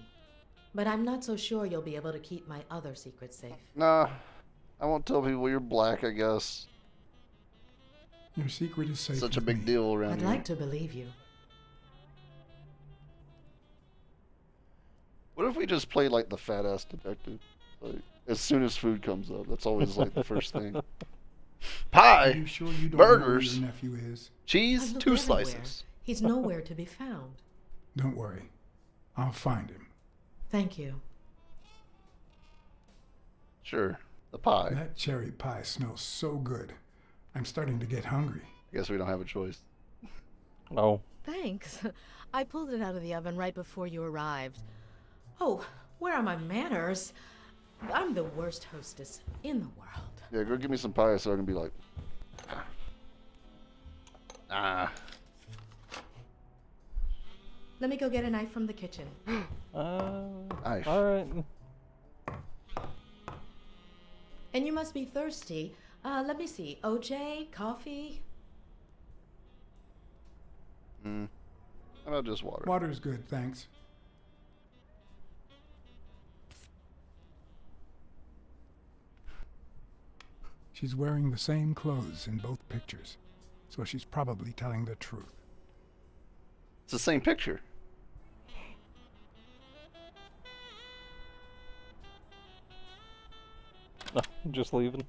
But I'm not so sure you'll be able to keep my other secrets safe. Nah, I won't tell people you're black, I guess. Your secret is safe. Such a with big me. deal around I'd here. like to believe you. What if we just played like the fat ass detective? Like, as soon as food comes up, that's always like the first thing. Pie, Are you sure you don't burgers, know who your nephew is? cheese, I've 2 looked everywhere. slices. He's nowhere to be found. Don't worry. I'll find him. Thank you. Sure, the pie. That cherry pie smells so good. I'm starting to get hungry. I guess we don't have a choice. Oh. Thanks. I pulled it out of the oven right before you arrived. Oh, where are my manners? I'm the worst hostess in the world. Yeah, go give me some pie so I can be like, Let me go get a knife from the kitchen. Knife. Alright. And you must be thirsty. Let me see. OJ, coffee? How about just water? Water's good, thanks. She's wearing the same clothes in both pictures, so she's probably telling the truth. It's the same picture. Just leaving.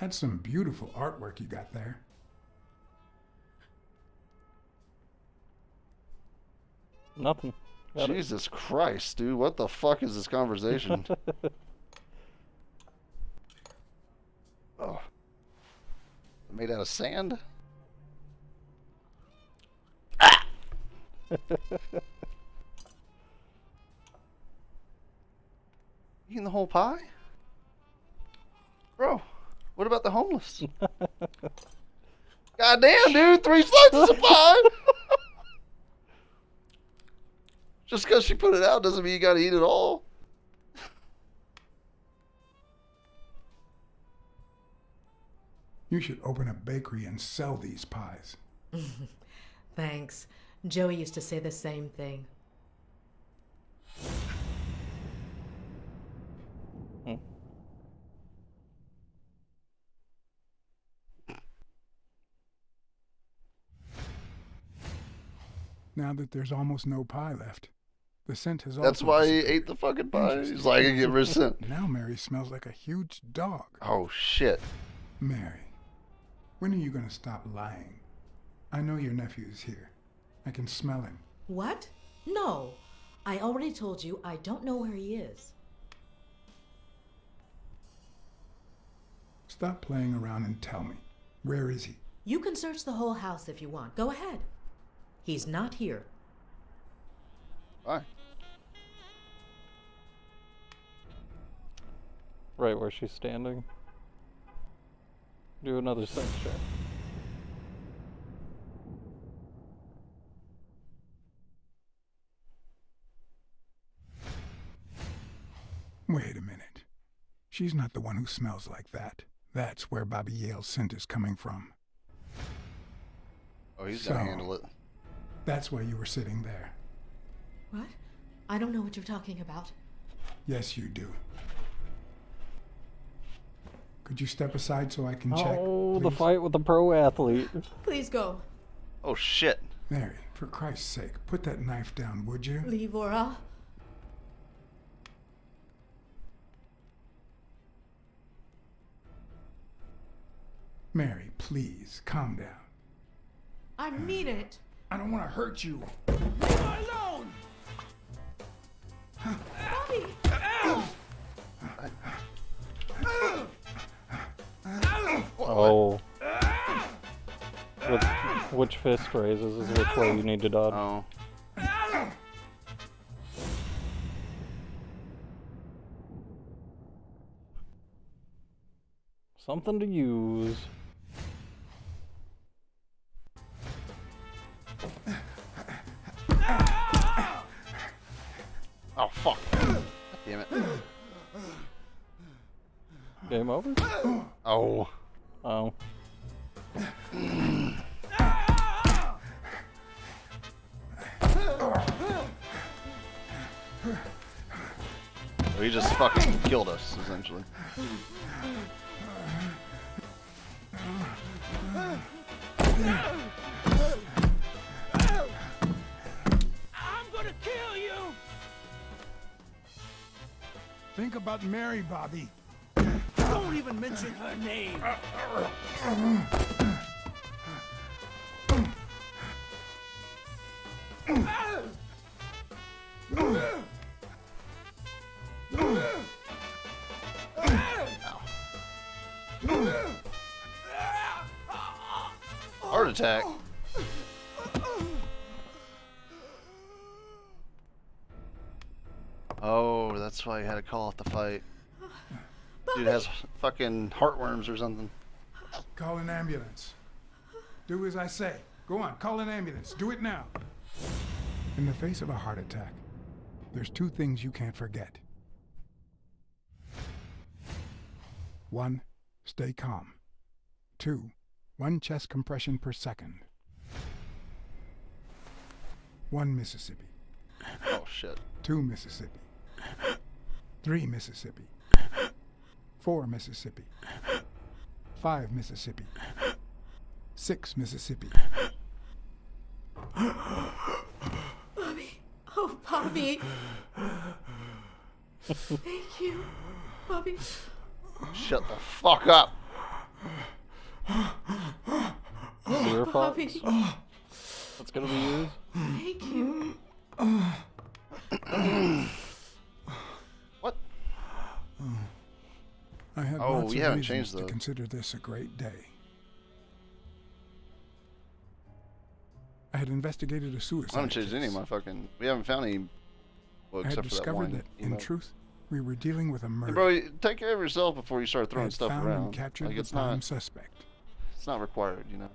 That's some beautiful artwork you got there. Nothing. Got it. Jesus Christ, dude. What the fuck is this conversation? Oh. Made out of sand? Ah! Eating the whole pie? Bro, what about the homeless? Goddamn, dude. 3 slices of pie! Just because she put it out doesn't mean you gotta eat it all. You should open a bakery and sell these pies. Thanks. Joey used to say the same thing. Now that there's almost no pie left, the scent has also That's why he disappeared. ate the fucking pie. He's like, I can get rid of scent. Now Mary smells like a huge dog. Oh, shit. Mary, when are you going to stop lying? I know your nephew's here. I can smell him. What? No. I already told you I don't know where he is. Stop playing around and tell me. Where is he? You can search the whole house if you want. Go ahead. He's not here. Why? Right where she's standing. Do another sense check. Wait a minute. She's not the one who smells like that. That's where Bobby Yale's scent is coming from. Oh, he's gonna handle it. That's why you were sitting there. What? I don't know what you're talking about. Yes, you do. Could you step aside so I can check? Oh, the please? fight with the pro athlete. Please go. Oh, shit. Mary, for Christ's sake, put that knife down, would you? Livora. Mary, please, calm down. I mean it. I don't want to hurt you. Leave her alone! Bobby! Oh. Which fist raises is which way you need to dodge. Oh. Something to use. Oh, fuck. Damn it. Game over? Oh. Oh. He just fucking killed us, essentially. I'm gonna kill you! Think about Mary, Bobby. Don't even mention her name! Heart attack. Oh, that's why he had to call off the fight. Dude has fucking heartworms or something. Call an ambulance. Do as I say. Go on, call an ambulance. Do it now. In the face of a heart attack, there's two things you can't forget. 1, stay calm. 2, 1 chest compression per second. 1 Mississippi. Oh shit. 2 Mississippi. 3 Mississippi. 4 Mississippi. 5 Mississippi. 6 Mississippi. Bobby. Oh, Bobby. Thank you, Bobby. Shut the fuck up. Your fault. Bobby. That's gonna be used. Thank you. What? I had Oh, lots we of haven't reasons changed to those. consider this a great day. I had investigated a suicide I haven't changed any of case. my fucking. We haven't found any. Well, I had except for that discovered one. that, in truth, we were dealing with a Hey, murder. bro, take care of yourself before you start I throwing had stuff found around. and captured Like the it's prime not. suspect, It's not required, you know.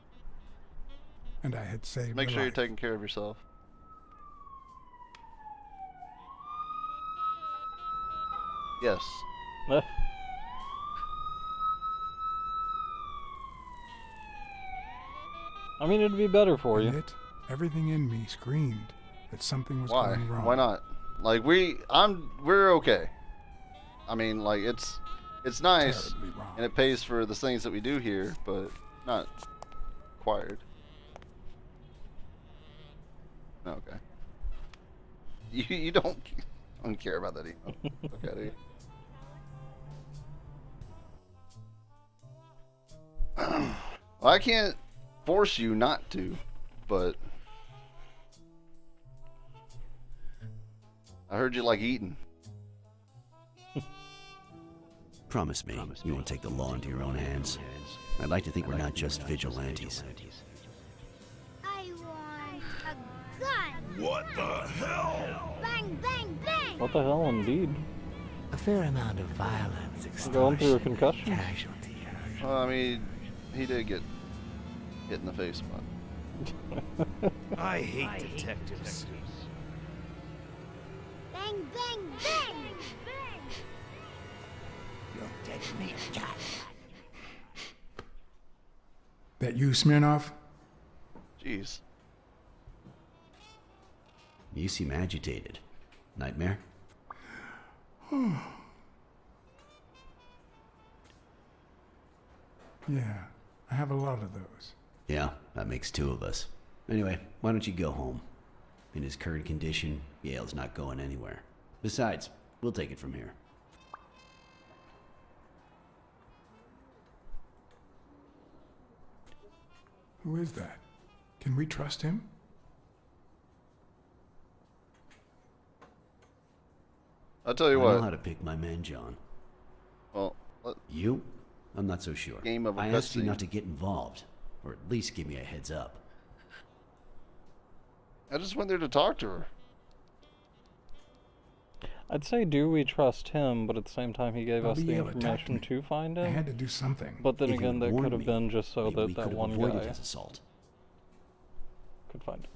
and I had saved Make a sure you're life. taking care of yourself. Yes. I mean, it'd be better for you. And everything in me screamed that something was Why? going wrong. Why not? Like we're okay. I mean, like it's nice Terribly wrong. and it pays for the things that we do here, but not required. Okay. You don't care about that email. Okay. Dude. Well, I can't force you not to, but I heard you like eating. Promise me you won't take the law into your own hands. I'd like to think we're not just vigilantes. I want a gun. What the hell? Bang, bang, bang. What the hell, indeed? A fair amount of violence, Going through a extortion, concussion? casualty. Well, I mean, he did get hit in the face, but I hate detectives. Bang, bang, bang. You're dead meat, cat. That you, Smirnoff? jeez. You seem agitated. Nightmare? Yeah, I have a lot of those. Yeah, that makes 2 of us. Anyway, why don't you go home? In his current condition, Yale's not going anywhere. Besides, we'll take it from here. Who is that? Can we trust him? I'll tell you I what. know how to pick my men, John. Well, You? I'm not so sure. Game of a I asked you cutscene. not to get involved, or at least give me a heads up. I just went there to talk to her. I'd say, do we trust him, but at the same time, he gave us Bobby the Yale attacked information me. to find him. I had to do something. But then If you again, that warned could have me, been just so maybe that we that could have one avoided guy his assault. could find him.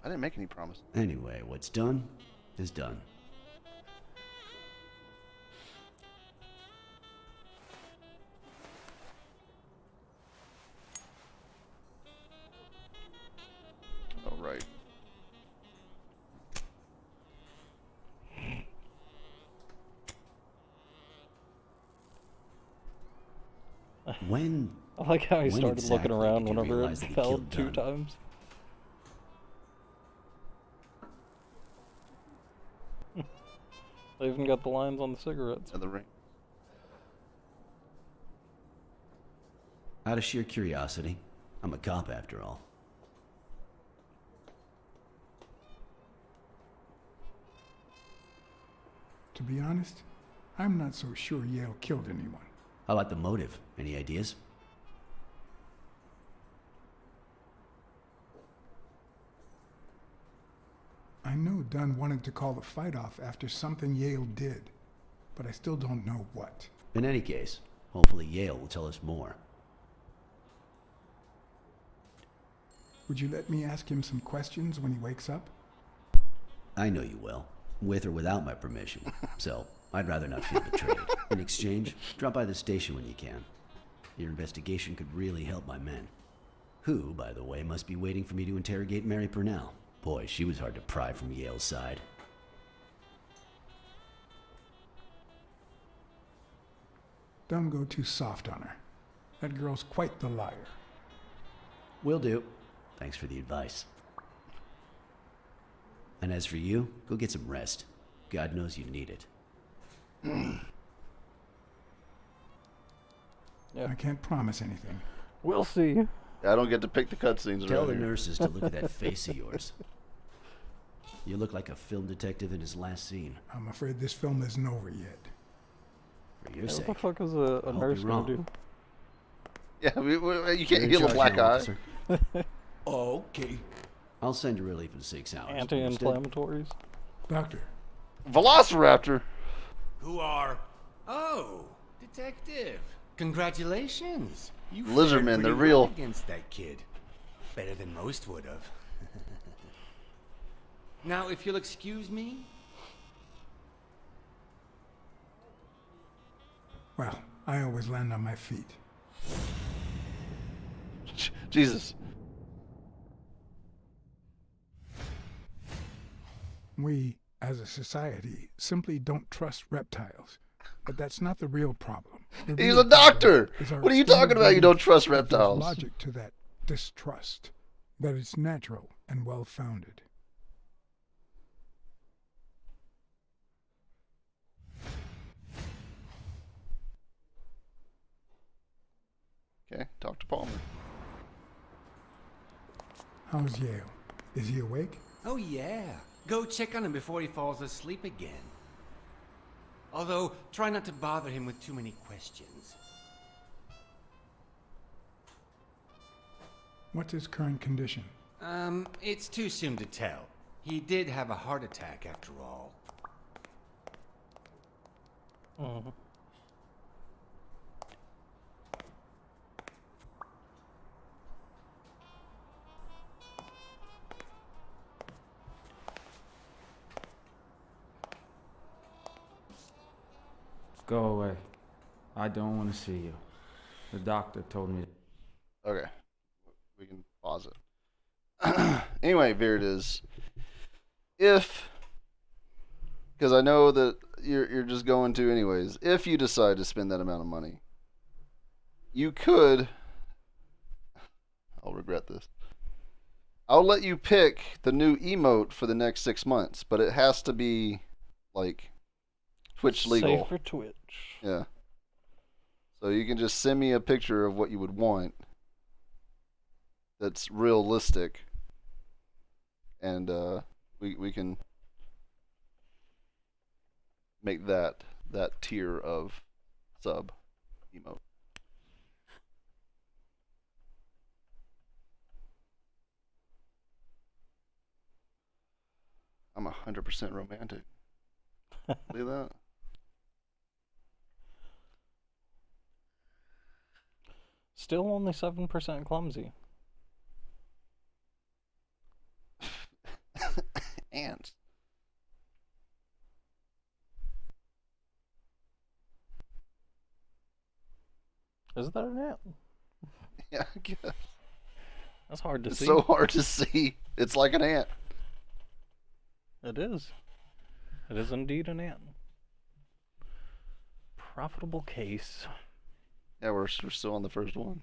I didn't make any promises. Anyway, what's done is done. Oh, right. When? I like how he when started exactly looking around did you whenever realize it that he fell killed 2 Dunn? times. They even got the lines on the cigarettes. At the ring. Out of sheer curiosity, I'm a cop after all. To be honest, I'm not so sure Yale killed anyone. How about the motive? Any ideas? I know Dunn wanted to call the fight off after something Yale did, but I still don't know what. In any case, hopefully Yale will tell us more. Would you let me ask him some questions when he wakes up? I know you will, with or without my permission, so I'd rather not feel betrayed. In exchange, drop by the station when you can. Your investigation could really help my men. Who, by the way, must be waiting for me to interrogate Mary Purnell. Boy, she was hard to pry from Yale's side. Don't go too soft on her. That girl's quite the liar. Will do. Thanks for the advice. And as for you, go get some rest. God knows you need it. I can't promise anything. We'll see. I don't get to pick the cutscenes. Tell the nurses to look at that face of yours. You look like a film detective in his last scene. I'm afraid this film isn't over yet. For your sake. What the fuck is a nurse gonna do? Yeah, you can't heal a black eye. Okay. I'll send you relief in 6 hours. Anti-inflammatories? Doctor. Velociraptor. Who are... Oh, detective. Congratulations. You Lizardmen, fared they're pretty real. well against that kid. Better than most would have. Now, if you'll excuse me... Well, I always land on my feet. Jesus. We, as a society, simply don't trust reptiles. But that's not the real problem. The He's real a doctor. problem is our What are you talking about? You don't trust belief that there's reptiles. logic to that distrust. That it's natural and well-founded. Okay, Dr. Palmer. How's Yale? Is he awake? Oh, yeah. Go check on him before he falls asleep again. Although, try not to bother him with too many questions. What's his current condition? It's too soon to tell. He did have a heart attack after all. Mm-hmm. Go away. I don't want to see you. The doctor told me. Okay. We can pause it. Anyway, here it is. Because I know that you're just going to anyways. If you decide to spend that amount of money, you could. I'll regret this. I'll let you pick the new emote for the next 6 months, but it has to be like Twitch legal. Safe for Twitch. Yeah. So you can just send me a picture of what you would want that's realistic, and we can make that tier of sub emote. I'm 100% romantic. Believe that? Still only 7% clumsy. Ants. Is that an ant? Yeah, I guess. That's hard to It's see. so hard to see. It's like an ant. It is. It is indeed an ant. Profitable case. Yeah, we're still on the first one.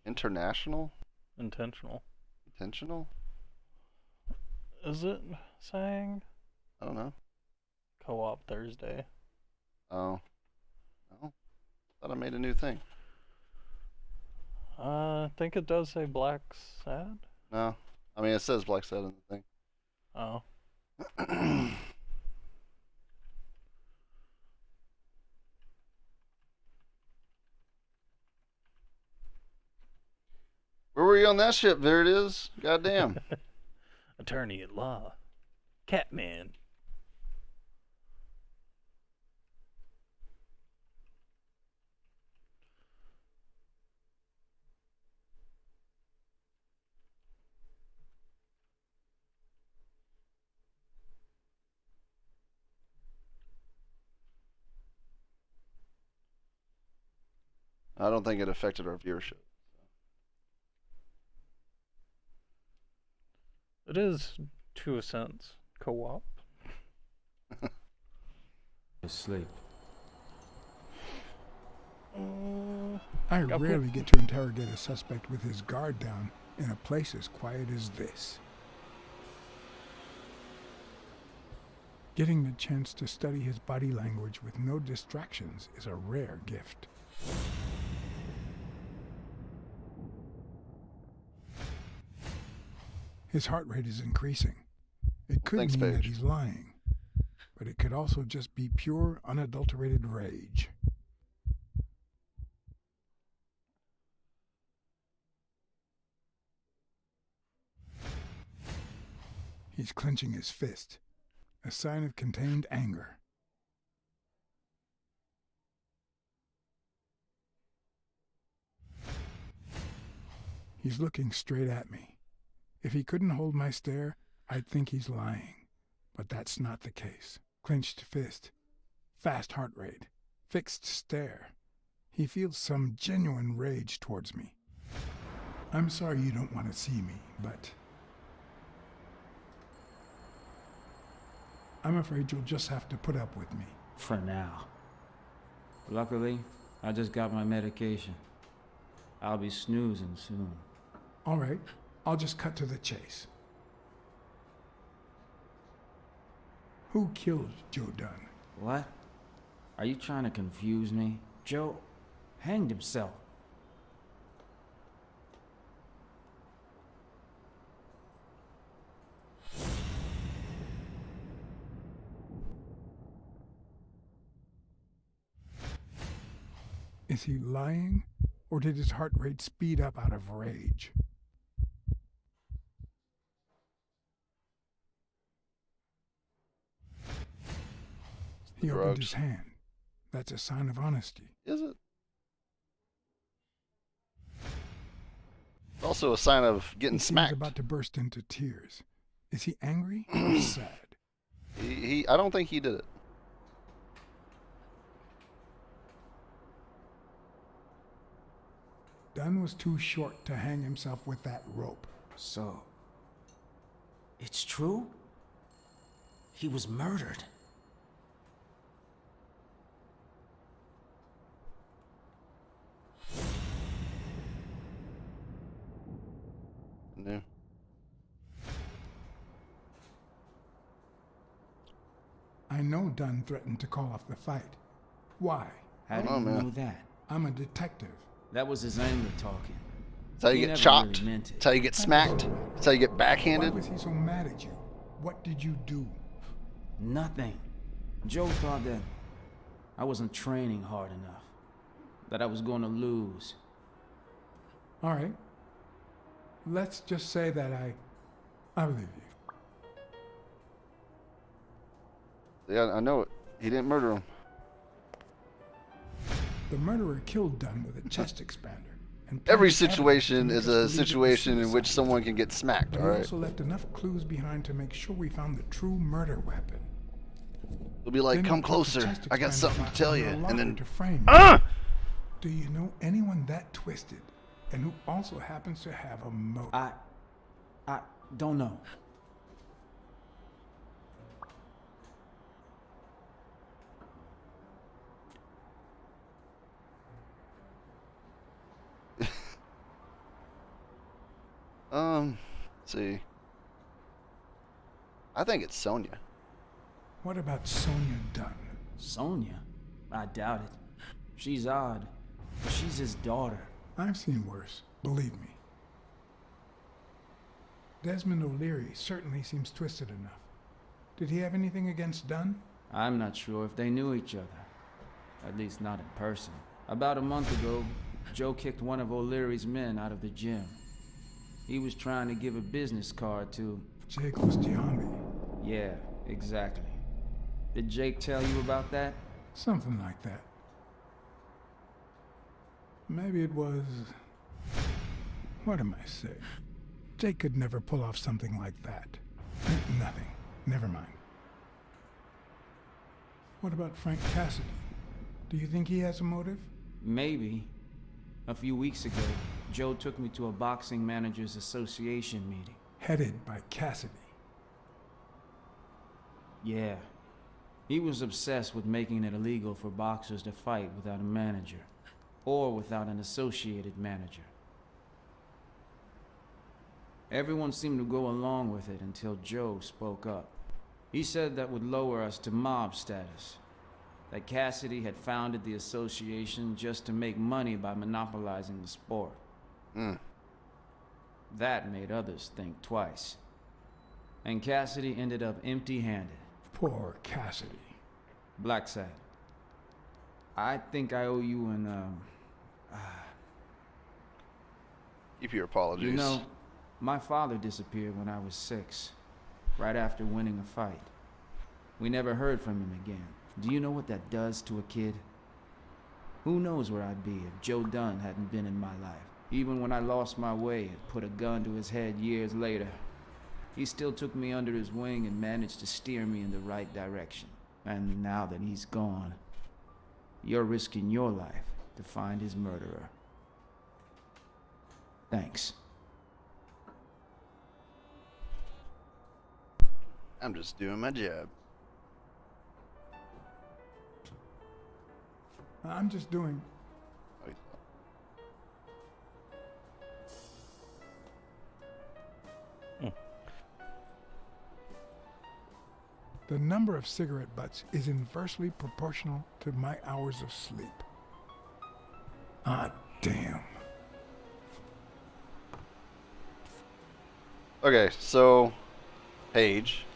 International? Intentional. Intentional? Is it saying? I don't know. Co-op Thursday. Oh. No. Thought I made a new thing. I think it does say Blacksad. No. I mean, it says Blacksad in the thing. Oh. Where were you on that ship? There it is. Goddamn. Attorney at law. Catman. I don't think it affected our viewership. It is 2 cents co-op. Asleep. I rarely get to interrogate a suspect with his guard down in a place as quiet as this. Getting the chance to study his body language with no distractions is a rare gift. His heart rate is increasing. It could mean that he's lying, but it could also just be pure, unadulterated rage. He's clenching his fist, a sign of contained anger. He's looking straight at me. If he couldn't hold my stare, I'd think he's lying. But that's not the case. Clenched fist, fast heart rate, fixed stare. He feels some genuine rage towards me. I'm sorry you don't want to see me, but I'm afraid you'll just have to put up with me. For now. Luckily, I just got my medication. I'll be snoozing soon. All right, I'll just cut to the chase. Who killed Joe Dunn? What? Are you trying to confuse me? Joe hanged himself. Is he lying, or did his heart rate speed up out of rage? He opened his hand. That's a sign of honesty. Is it? Also a sign of getting smacked. He's about to burst into tears. Is he angry or sad? I don't think he did it. Dunn was too short to hang himself with that rope. So, it's true? He was murdered. No. I know Dunn threatened to call off the fight. Why? How do you know that? I'm a detective. That was his anger talking. That's how you get chopped. That's how you get smacked. That's how you get backhanded. Why was he so mad at you? What did you do? Nothing. Joe thought that I wasn't training hard enough. That I was going to lose. All right. Let's just say that I believe you. Yeah, I know it. He didn't murder him. The murderer killed Dunn with a chest expander. And every situation is a situation in which someone can get smacked, but all right? He also left enough clues behind to make sure we found the true murder weapon. He'll be like, come closer. I got something to tell you. And then, Do you know anyone that twisted and who also happens to have a motive? I don't know. Let's see. I think it's Sonia. What about Sonia Dunn? Sonia? I doubt it. She's odd, but she's his daughter. I've seen worse, believe me. Desmond O'Leary certainly seems twisted enough. Did he have anything against Dunn? I'm not sure if they knew each other. At least not in person. About a month ago, Joe kicked one of O'Leary's men out of the gym. He was trying to give a business card to... Jake Ostiambi. Yeah, exactly. Did Jake tell you about that? Something like that. Maybe it was... What am I saying? Jake could never pull off something like that. Nothing. Never mind. What about Frank Cassidy? Do you think he has a motive? Maybe. A few weeks ago, Joe took me to a boxing managers association meeting. Headed by Cassidy. Yeah. He was obsessed with making it illegal for boxers to fight without a manager, or without an associated manager. Everyone seemed to go along with it until Joe spoke up. He said that would lower us to mob status, that Cassidy had founded the association just to make money by monopolizing the sport. That made others think twice. And Cassidy ended up empty-handed. Poor Cassidy. Blacksad. I think I owe you an, Keep your apologies. You know, my father disappeared when I was 6, right after winning a fight. We never heard from him again. Do you know what that does to a kid? Who knows where I'd be if Joe Dunn hadn't been in my life. Even when I lost my way and put a gun to his head years later, he still took me under his wing and managed to steer me in the right direction. And now that he's gone, you're risking your life to find his murderer. Thanks. I'm just doing my job. I'm just doing... The number of cigarette butts is inversely proportional to my hours of sleep. Ah, damn. Okay, so, Paige,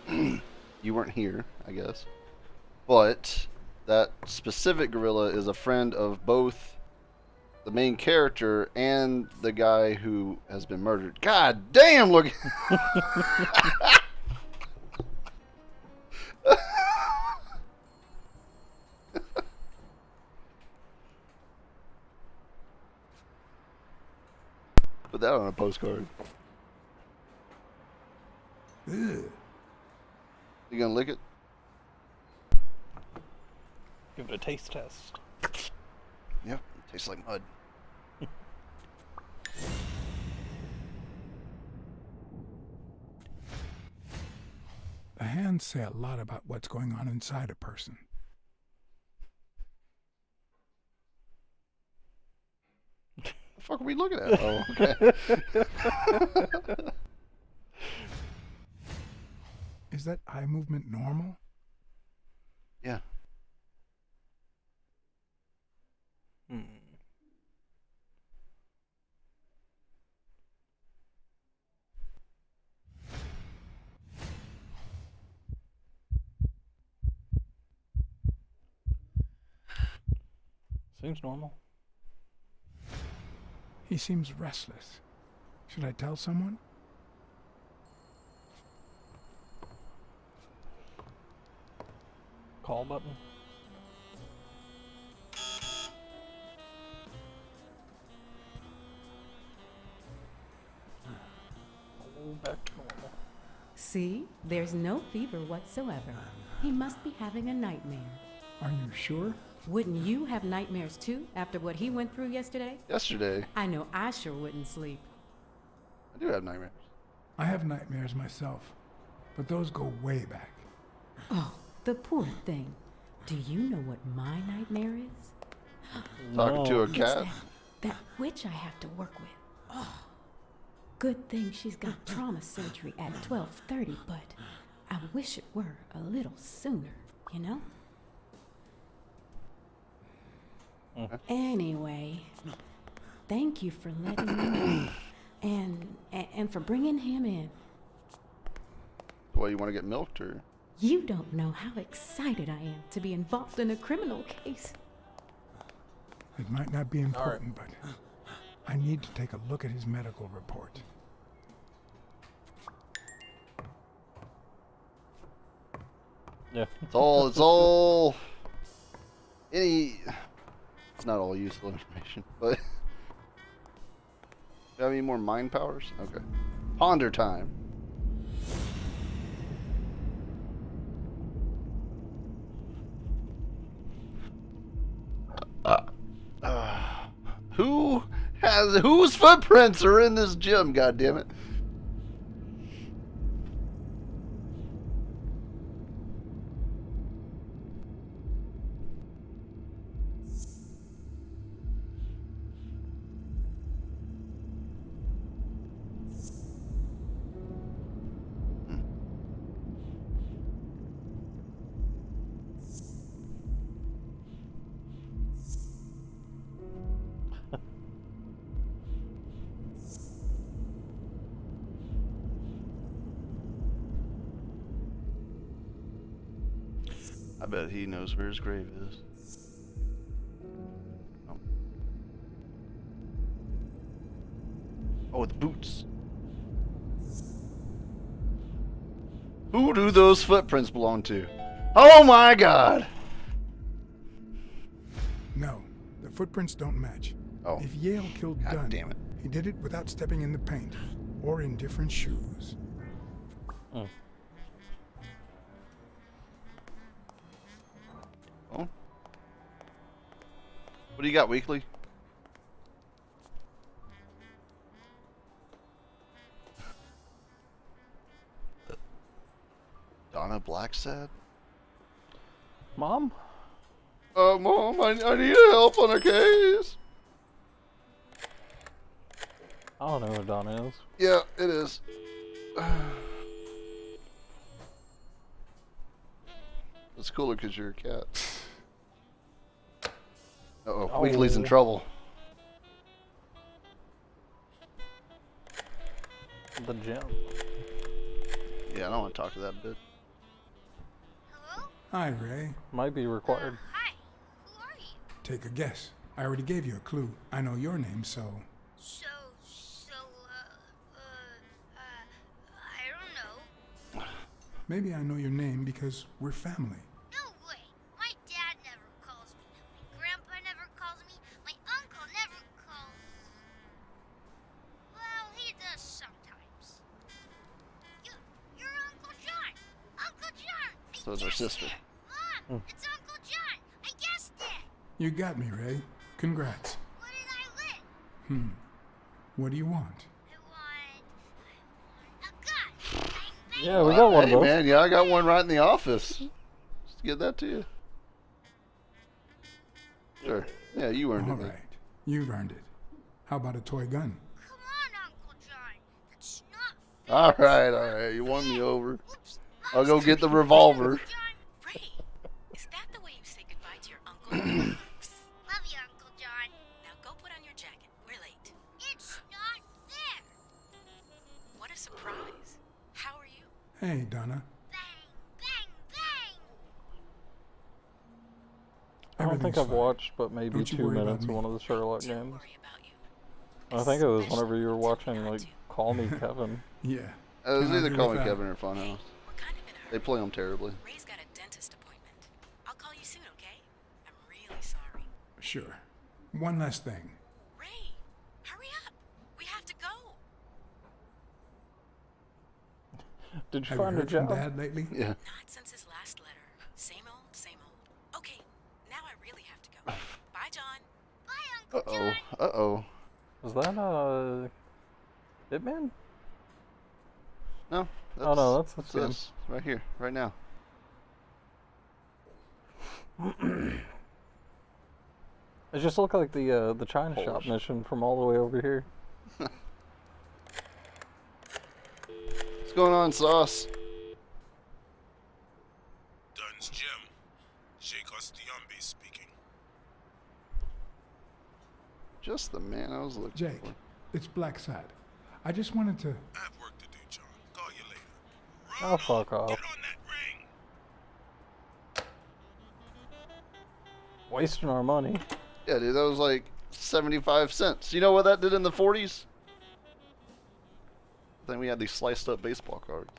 you weren't here, I guess, but that specific gorilla is a friend of both the main character and the guy who has been murdered. God damn, look. Put that on a postcard. Ugh. You gonna lick it? Give it a taste test. Yep, it tastes like mud. The hands say a lot about what's going on inside a person. The fuck are we looking at? Oh, okay. Is that eye movement normal? Yeah. Seems normal. He seems restless. Should I tell someone? Call button. Back to normal. See? There's no fever whatsoever. He must be having a nightmare. Are you sure? Wouldn't you have nightmares too, after what he went through yesterday? Yesterday? I know I sure wouldn't sleep. I do have nightmares. I have nightmares myself, but those go way back. Oh, the poor thing. Do you know what my nightmare is? Talking to a It's cat? that witch I have to work with. Oh, good thing she's got trauma surgery at 12:30, but I wish it were a little sooner, you know? Anyway, thank you for letting me know, and for bringing him in. Well, you want to get milked, or? You don't know how excited I am to be involved in a criminal case. It might not be important, but I need to take a look at his medical report. Yeah. It's all, it's not all useful information, but. Do you have any more mind powers? Okay. Ponder time. Who Whose footprints are in this gym? God damn it! I bet he knows where his grave is. Oh, the boots. Who do those footprints belong to? Oh my God! No, the footprints don't match. Oh. If Yale killed God Dunn, damn it. he did it without stepping in the paint or in different shoes. Oh. What do you got, Weekly? Donna Blacksad? Mom? Mom, I need help on a case. I don't know who Donna is. Yeah, it is. It's cooler because you're a cat. Uh-oh, Oh. Weekly's in trouble. The gym. Yeah, I don't want to talk to that bitch. Hi, Ray. Might be required. Take a guess. I already gave you a clue. I know your name, so... I don't know. Maybe I know your name because we're family. No way. My dad never calls me. My grandpa never calls me. My uncle never calls. Well, he does sometimes. You're Uncle John. Uncle John. So is her sister. Mom, it's Uncle John. I guessed it. You got me, Ray. Congrats. What did I win? What do you want? Yeah, we got one of Hey, those. man, yeah, I got one right in the office. Just give that to you. Sure. Yeah, you earned All it. right. You've earned it. How about a toy gun? All right. You won me over. I'll go get the revolver. Is that the way you say goodbye to your uncle? Love you, Uncle John. Now go put on your jacket. We're late. It's not fair. What a surprise. How are you? Hey, Donna. I don't think Everything's I've fine. watched but maybe Don't you 2 worry about minutes of me. one of the Sherlock games. I think it was whenever you were watching, like, Call Me Kevin. Yeah. It was Can I either hear Call the Me fact? Kevin or Funhouse. They play them terribly. Ray's got a dentist appointment. I'll call you soon, okay? I'm really sorry. Sure. One last thing. Ray, hurry up. We have to go. Did you Have find you a heard from job? Dad lately? Yeah. Not since his last letter. Same old. Okay, now I really have to go. Bye, John. Uh-oh. Is that, Hitman? No. Oh, no, that's that's him. this. Right here. Right now. It just looked like the China shop Polish. mission from all the way over here. What's going on, Sauce? Dunn's Gym. Jay Costiambi speaking. Just the man I was looking Jake, for. it's Blacksad. I just wanted to... I have work to do, John. Call you later. Oh, fuck off. Wasting our money. Yeah, dude, that was like 75 cents. You know what that did in the 40s? Then we had these sliced up baseball cards.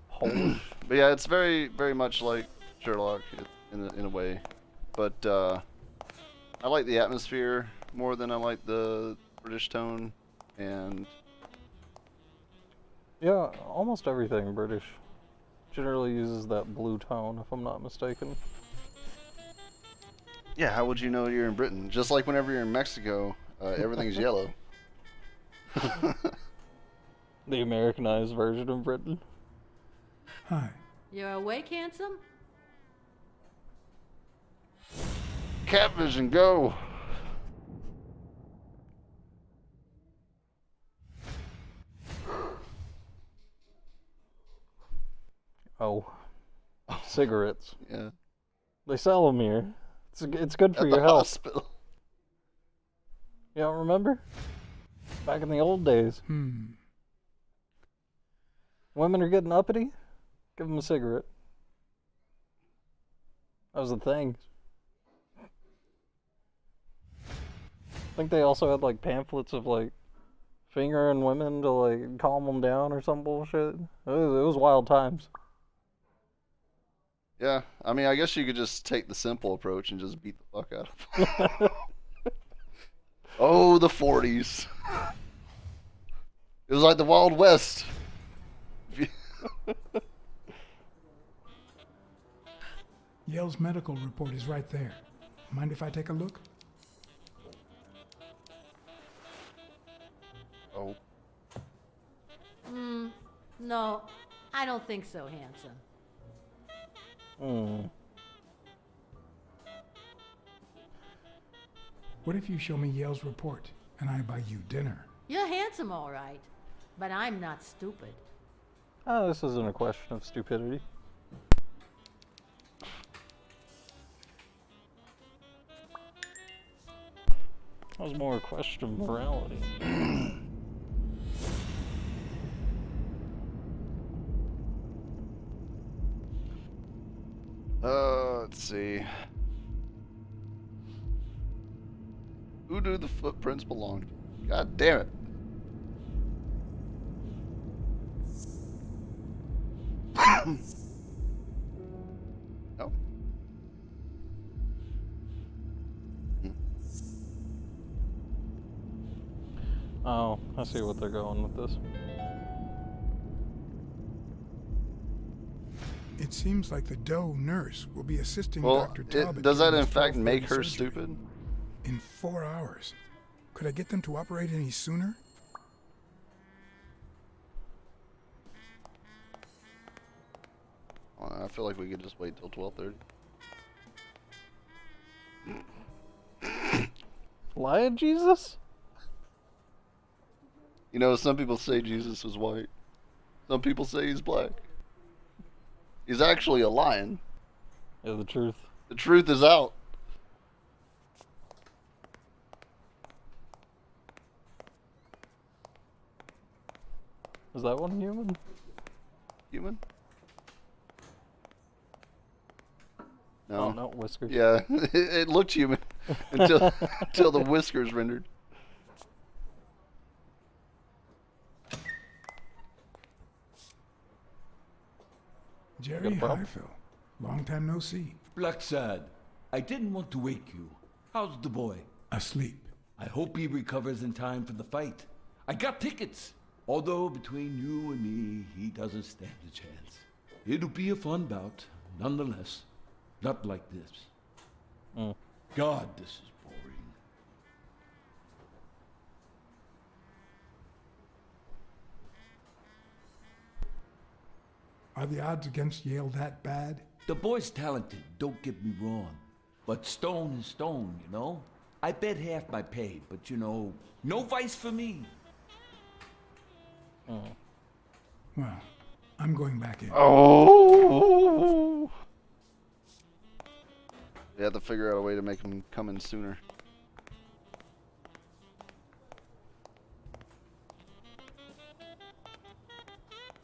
Holy. But yeah, it's very, very much like Sherlock in a way. But I like the atmosphere more than I like the British tone. And Yeah, almost everything British generally uses that blue tone, if I'm not mistaken. Yeah, how would you know you're in Britain? Just like whenever you're in Mexico, everything's yellow. The Americanized version of Britain. Hi. You're awake, handsome? Cat vision, go! Oh. Cigarettes. Yeah. They sell them here. It's good for At your the health. hospital. You don't remember? Back in the old days. Women are getting uppity? Give them a cigarette. That was the thing. I think they also had like pamphlets of like fingering women to like calm them down or some bullshit. It was wild times. Yeah, I mean, I guess you could just take the simple approach and just beat the fuck out of them. Oh, the 40s. It was like the Wild West. Yale's medical report is right there. Mind if I take a look? Oh. No, I don't think so, handsome. What if you show me Yale's report and I buy you dinner? You're handsome, all right, but I'm not stupid. Oh, this isn't a question of stupidity. That was more a question of morality. Let's see. Who do the footprints belong to? God damn it. No. Oh, I see what they're going with this. It seems like the Doe nurse will be assisting Well, Dr. Talbot. does that during in his fact 12:30 make her surgery. stupid? In 4 hours. Could I get them to operate any sooner? I feel like we could just wait till 12:30. Lion Jesus? You know, some people say Jesus was white. Some people say he's black. He's actually a lion. Yeah, the truth. The truth is out. Is that one human? Human? No. Oh, no, whiskers. Yeah, it looked human until until the whiskers rendered. Jerry, hi, Phil. Long time no see. Blacksad, I didn't want to wake you. How's the boy? Asleep. I hope he recovers in time for the fight. I got tickets. Although between you and me, he doesn't stand a chance. It'll be a fun bout, nonetheless. Not like this. God, this is boring. Are the odds against Yale that bad? The boy's talented, don't get me wrong. But stone is stone, you know? I bet half my pay, but you know, no vice for me. Well, I'm going back in. Oh! They have to figure out a way to make him come in sooner.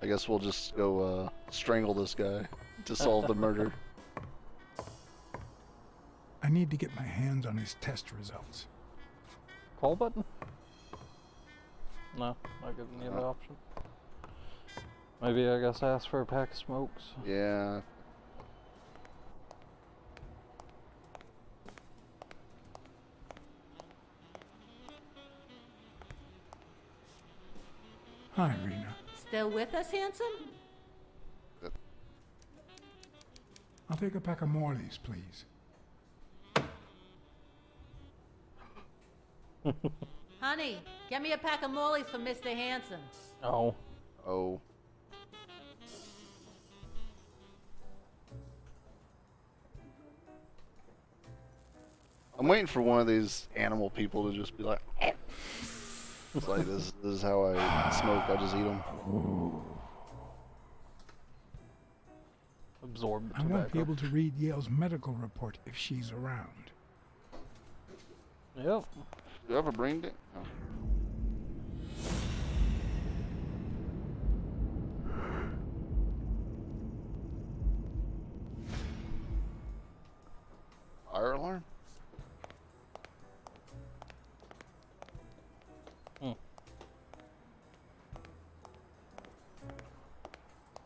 I guess we'll just go strangle this guy to solve the murder. I need to get my hands on his test results. Call button? No, not giving me the option. Maybe I guess ask for a pack of smokes. Yeah. Hi, Rena. Still with us, handsome? I'll take a pack of Morleys, please. Honey, get me a pack of mollies for Mr. Hanson. Oh. Oh. I'm waiting for one of these animal people to just be like, it's like, this is how I smoke. I just eat them. Absorb the I won't be tobacco. able to read Yale's medical report if she's around. Yep. Do you have a brain day? No. Fire alarm?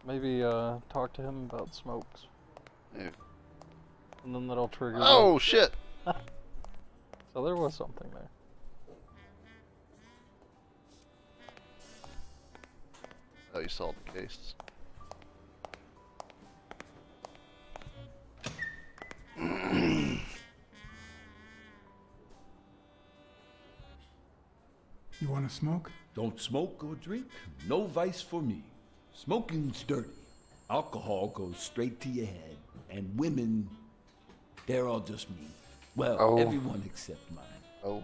Maybe talk to him about smokes. Yeah. And then that'll trigger. Oh, shit! So there was something there. Oh, you solved the case. You want to smoke? Don't smoke or drink. No vice for me. Smoking's dirty. Alcohol goes straight to your head. And women, they're all just mean. Well, everyone except mine. Oh.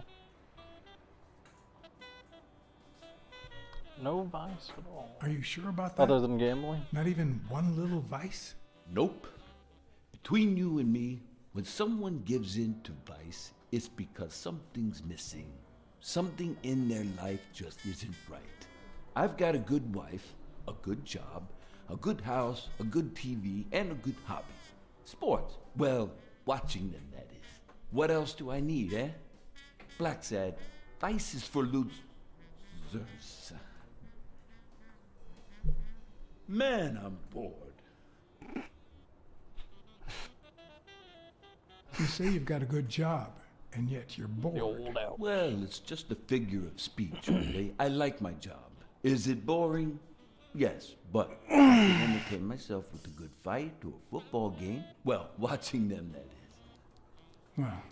No vice at all. Are you sure about that? Other than gambling? Not even one little vice? Nope. Between you and me, when someone gives in to vice, it's because something's missing. Something in their life just isn't right. I've got a good wife, a good job, a good house, a good TV, and a good hobby. Sports. Well, watching them, that is. What else do I need, eh? Blacksad, vice is for losers. Man, I'm bored. You say you've got a good job, and yet you're bored. Well, it's just a figure of speech, really. I like my job. Is it boring? Yes, but I can entertain myself with a good fight or a football game. Well, watching them, that is. Well,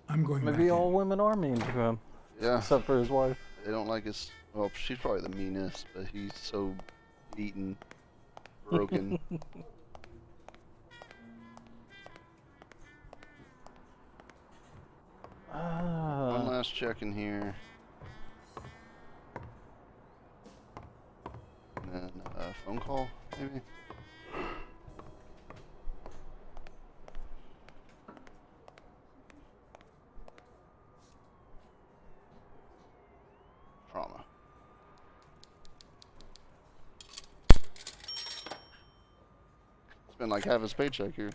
I'm going Maybe back all women are mean to him. Yeah. Except for his wife. They don't like his. Well, she's probably the meanest, but he's so beaten, broken. One last check in here. And then a phone call, maybe? Trauma. Spend like half his paycheck here.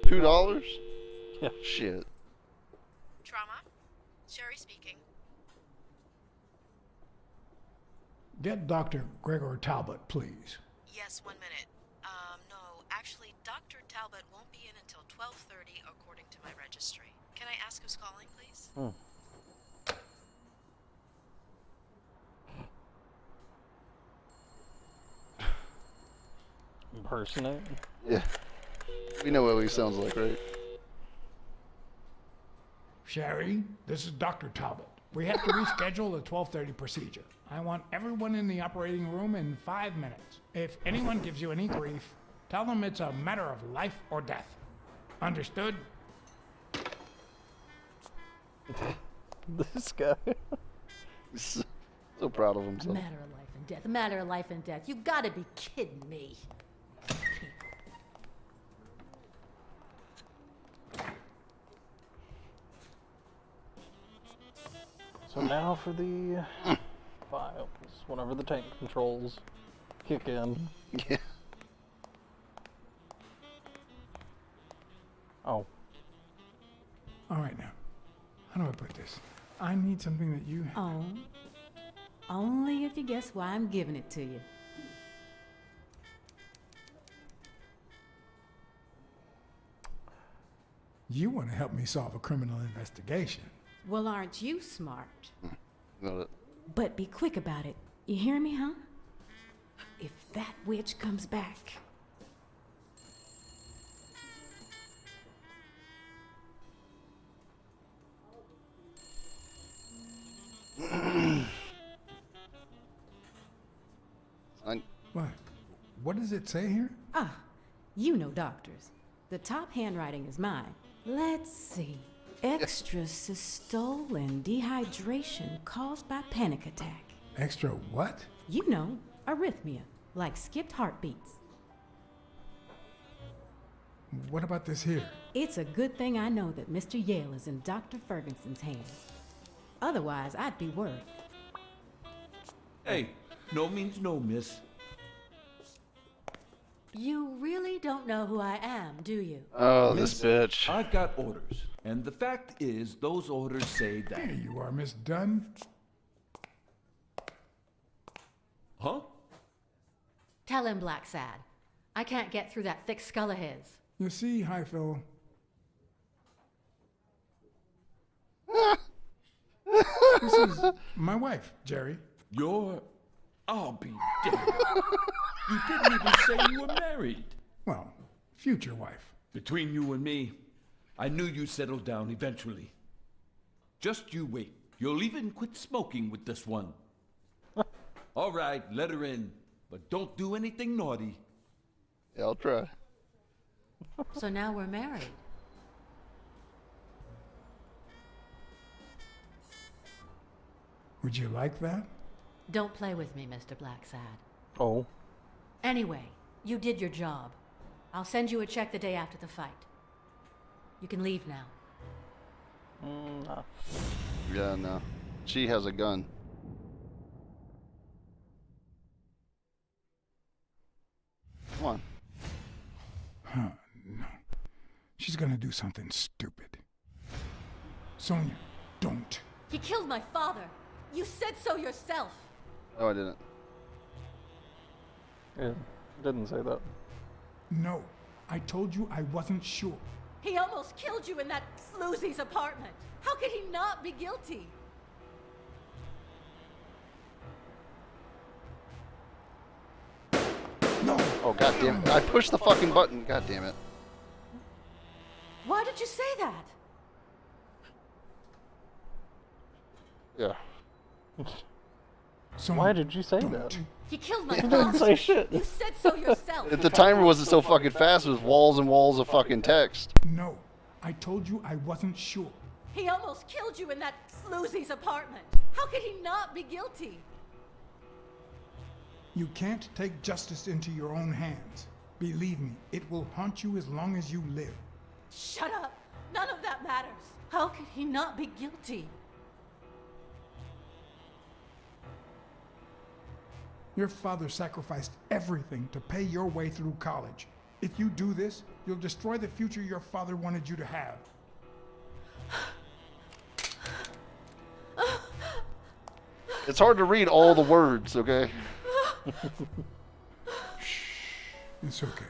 $2? Yeah. Shit. Trauma? Sherry speaking. Get Dr. Gregor Talbot, please. Yes, 1 minute. No, actually, Dr. Talbot won't be in until 12:30 according to my registry. Can I ask who's calling, please? Impersonate? Yeah. We know what he sounds like, right? Sherry, this is Dr. Talbot. We have to reschedule the 12:30 procedure. I want everyone in the operating room in 5 minutes. If anyone gives you any grief, tell them it's a matter of life or death. Understood? This guy. He's so proud of A himself. matter of life and death. A matter of life and death. You gotta be kidding me. So now for the files. Whenever the tank controls kick in. Yeah. Oh. All right, now. How do I put this? I need something that you... Oh. Only if you guess why I'm giving it to you. You want to help me solve a criminal investigation. Well, aren't you smart? Got it. But be quick about it. You hear me, huh? If that witch comes back... what does it say here? Ah, you know doctors. The top handwriting is mine. Let's see. Extra systole and dehydration caused by panic attack. Extra what? You know, arrhythmia, like skipped heartbeats. What about this here? It's a good thing I know that Mr. Yale is in Dr. Ferguson's hands. Otherwise, I'd be worried. Hey, no means no, miss. You really don't know who I am, do you? Oh, Miss, this bitch. I've got orders. And the fact is, those orders say that... There you are, Miss Dunn. Huh? Tell him, Blacksad. I can't get through that thick skull of his. You see, hi, Phil. This is my wife, Jerry. I'll be damned. You didn't even say you were married. Well, future wife. Between you and me, I knew you'd settle down eventually. Just you wait. You'll even quit smoking with this one. All right, let her in. But don't do anything naughty. Yeah, I'll try. So now we're married. Would you like that? Don't play with me, Mr. Blacksad. Oh. Anyway, you did your job. I'll send you a check the day after the fight. You can leave now. No. Yeah, no. She has a gun. Come on. Huh, no. She's gonna do something stupid. Sonia, don't. He killed my father. You said so yourself. No, I didn't. Yeah, didn't say that. No, I told you I wasn't sure. He almost killed you in that floozy's apartment. How could he not be guilty? No. Oh, god damn it. I pushed the fucking button. God damn it. Why did you say that? Yeah. Sonia, Why did you say that? He killed my You father. didn't say shit. You said so yourself. If the timer wasn't so fucking fast, it was walls and walls of fucking text. No, I told you I wasn't sure. He almost killed you in that floozy's apartment. How could he not be guilty? You can't take justice into your own hands. Believe me, it will haunt you as long as you live. Shut up. None of that matters. How could he not be guilty? Your father sacrificed everything to pay your way through college. If you do this, you'll destroy the future your father wanted you to have. It's hard to read all the words, okay? It's okay.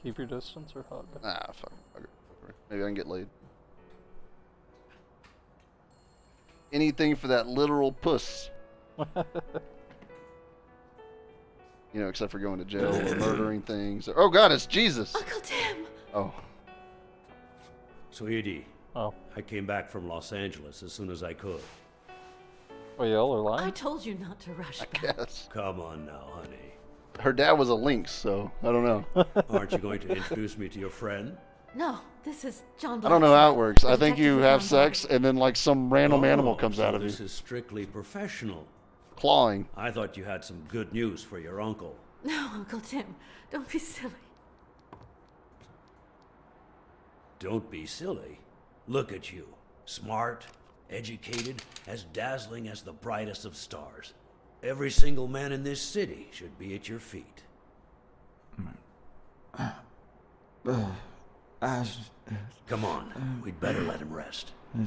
Keep your distance or hug? Nah, fuck it. Maybe I can get laid. Anything for that literal puss. You know, except for going to jail or murdering things. Oh god, it's Jesus! Uncle Tim! Oh. Sweetie. Oh. I came back from Los Angeles as soon as I could. Oh, y'all are lying? I told you not to rush back. Yes. Come on now, honey. Her dad was a lynx, so I don't know. Aren't you going to introduce me to your friend? No, this is John Blacksad. I don't know how it works. The I think you detective have is on board. sex and then like some random animal comes so out of you. This is strictly professional. Clawing. I thought you had some good news for your uncle. No, Uncle Tim, don't be silly. Don't be silly. Look at you. Smart, educated, as dazzling as the brightest of stars. Every single man in this city should be at your feet. Come on, we'd better let him rest. I'm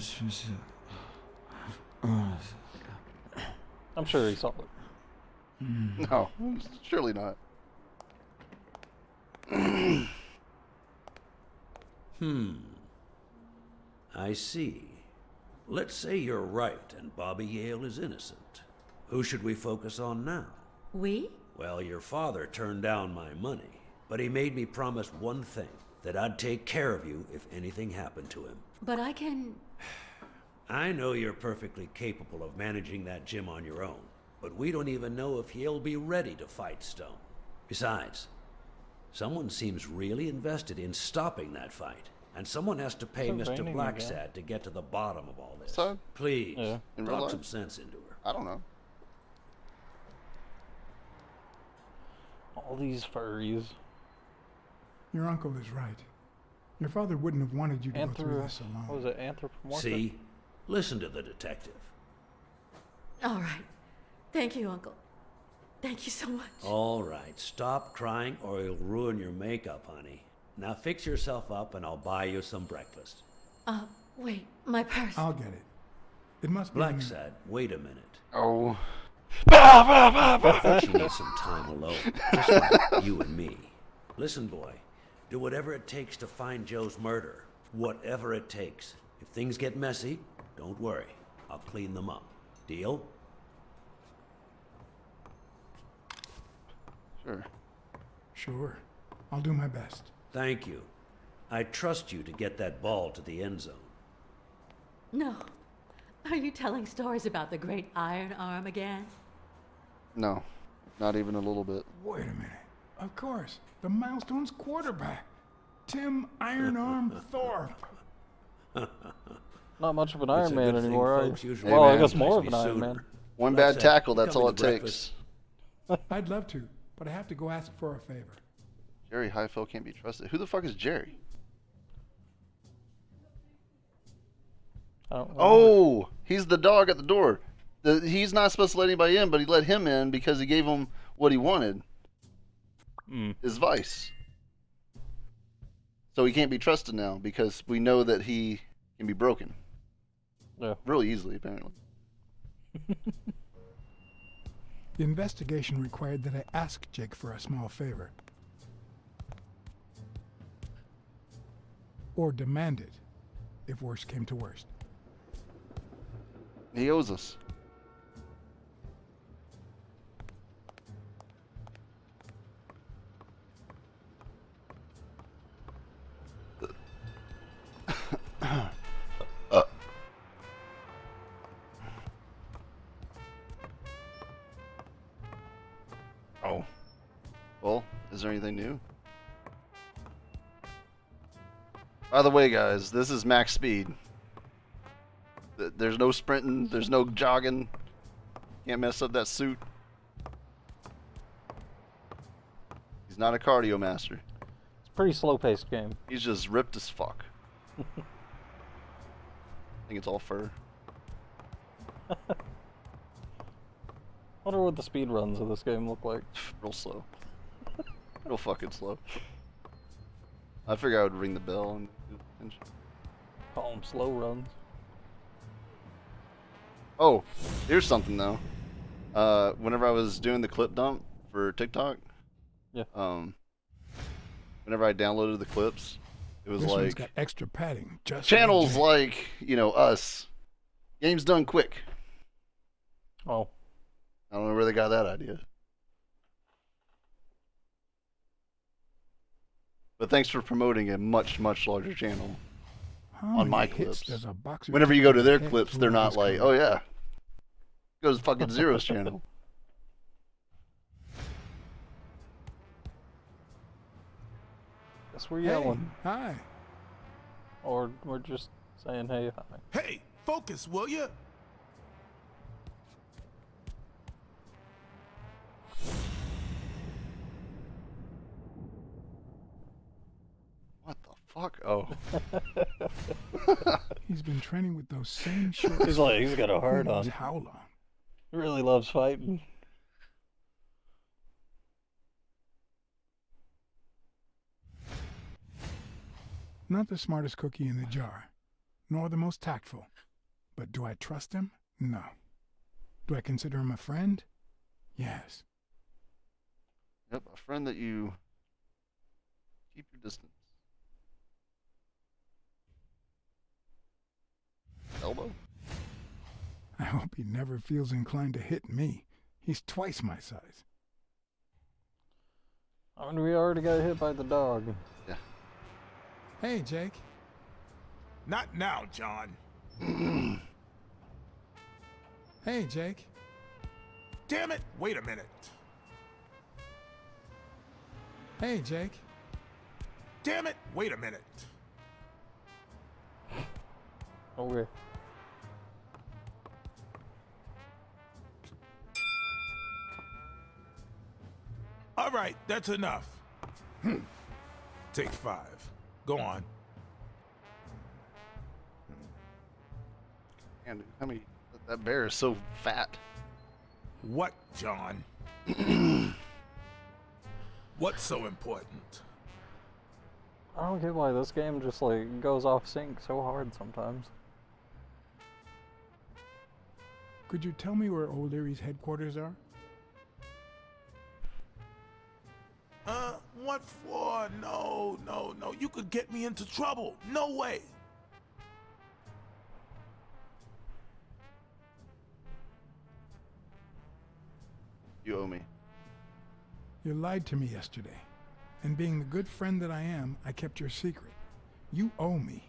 sure he saw it. No, surely not. I see. Let's say you're right and Bobby Yale is innocent. Who should we focus on now? We? Well, your father turned down my money, but he made me promise one thing, that I'd take care of you if anything happened to him. But I can... I know you're perfectly capable of managing that gym on your own, but we don't even know if he'll be ready to fight Stone. Besides, someone seems really invested in stopping that fight, and someone has to pay Is it Mr. raining Blacksad again? to get to the bottom of all this. So? Please, Yeah. In real talk life? some sense into her. I don't know. All these furries. Your uncle is right. Your father wouldn't have wanted you to go through this alone. What was it, anthropomorphic? See? Listen to the detective. All right. Thank you, Uncle. Thank you so much. All right, stop crying or you'll ruin your makeup, honey. Now fix yourself up and I'll buy you some breakfast. Wait, my purse. I'll get it. It must be. Blacksad, wait a minute. Oh. I think she needs some time alone, just like you and me. Listen, boy, do whatever it takes to find Joe's murder. Whatever it takes. If things get messy, don't worry. I'll clean them up. Deal? Sure. Sure. I'll do my best. Thank you. I trust you to get that ball to the end zone. No. Are you telling stories about the great iron arm again? No, not even a little bit. Wait a minute. Of course. The Milestones quarterback. Tim Iron Arm Thorpe. Not much of an It's Iron a Man good thing anymore, are you? folks usually Well, I man. guess more of recognize an me Iron sooner. Man. One Blacksad, bad tackle, that's come all to it breakfast. takes. I'd love to, but I have to go ask for a favor. Jerry Highfill can't be trusted. Who the fuck is Jerry? I don't remember. Oh, he's the dog at the door. He's not supposed to let anybody in, but he let him in because he gave him what he wanted. His vice. So he can't be trusted now because we know that he can be broken. Yeah. Really easily, apparently. The investigation required that I ask Jake for a small favor. Or demand it, if worst came to worst. He owes us. Oh. Well, is there anything new? By the way, guys, this is max speed. There's no sprinting, there's no jogging. Can't mess up that suit. He's not a cardio master. It's a pretty slow-paced game. He's just ripped as fuck. I think it's all fur. Wonder what the speed runs of this game look like. Real slow. Real fucking slow. I figure I would ring the bell and Call them slow runs. Oh, here's something though. Whenever I was doing the clip dump for TikTok, yeah. Whenever I downloaded the clips, it was This one's like got extra padding. Just channels like like, you know, us. Games done quick. Oh. I don't know where they got that idea. But thanks for promoting a much, much larger channel How on my many hits clips. does a boxer Whenever you take go to to their hit clips, through they're not his like, career? oh yeah, goes fucking Zero's channel. Guess we're Hey, yelling. hi. Or we're just saying hey, hi. Hey, focus, will ya? What the fuck? Oh. He's been training with those same shorts. He's like, he's got a Who hard knows on. how long? He really loves fighting. Not the smartest cookie in the jar, nor the most tactful. But do I trust him? No. Do I consider him a friend? Yes. Yep, a friend that you keep your distance. Elbow? I hope he never feels inclined to hit me. He's twice my size. I mean, we already got hit by the dog. Yeah. Hey, Jake. Not now, John. Hey, Jake. Damn it! Wait a minute. Hey, Jake. Damn it! Wait a minute. Okay. All right, that's enough. Take 5. Go on. And how many? That bear is so fat. What, John? What's so important? I don't get why this game just like goes off sync so hard sometimes. Could you tell me where O'Leary's headquarters are? What for? No. You could get me into trouble. No way. You owe me. You lied to me yesterday. And being the good friend that I am, I kept your secret. You owe me.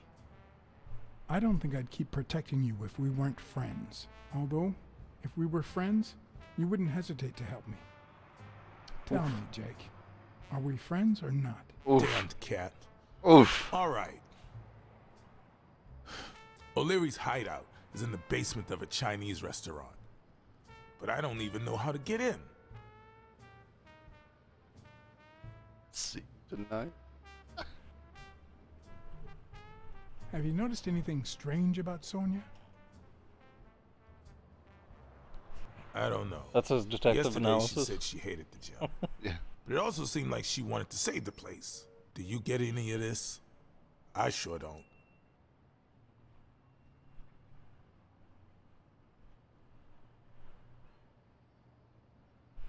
I don't think I'd keep protecting you if we weren't friends. Although, if we were friends, you wouldn't hesitate to help me. Tell me, Jake. Are we friends or not? Damned cat. Oof. All right. O'Leary's hideout is in the basement of a Chinese restaurant. But I don't even know how to get in. See tonight. Have you noticed anything strange about Sonia? I don't know. That's his detective Yesterday analysis. She said she hated the job. Yeah. But it also seemed like she wanted to save the place. Do you get any of this? I sure don't.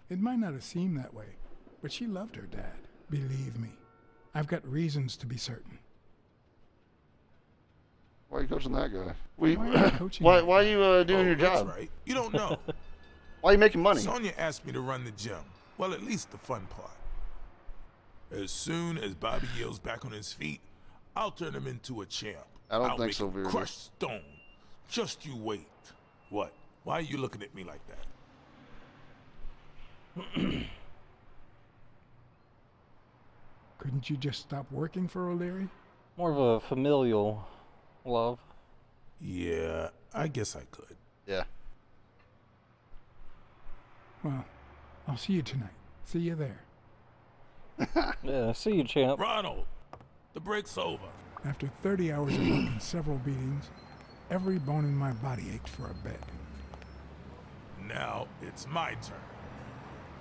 It might not have seemed that way, but she loved her dad. Believe me. I've got reasons to be certain. Why are you coaching that guy? Why are you coaching why that are you doing your That's job? right. You don't know. Why are you making money? Sonia asked me to run the gym. Well, at least the fun part. As soon as Bobby Yale's back on his feet, I'll turn him into a champ. I don't I'll think make so, him Vera. crush stone. Just you wait. What? Why are you looking at me like that? Couldn't you just stop working for O'Leary? More of a familial love. Yeah, I guess I could. Yeah. Well, I'll see you tonight. See you there. Yeah, see you, champ. Ronald, the break's over. After 30 hours of work and several beatings, every bone in my body ached for a bed. Now it's my turn.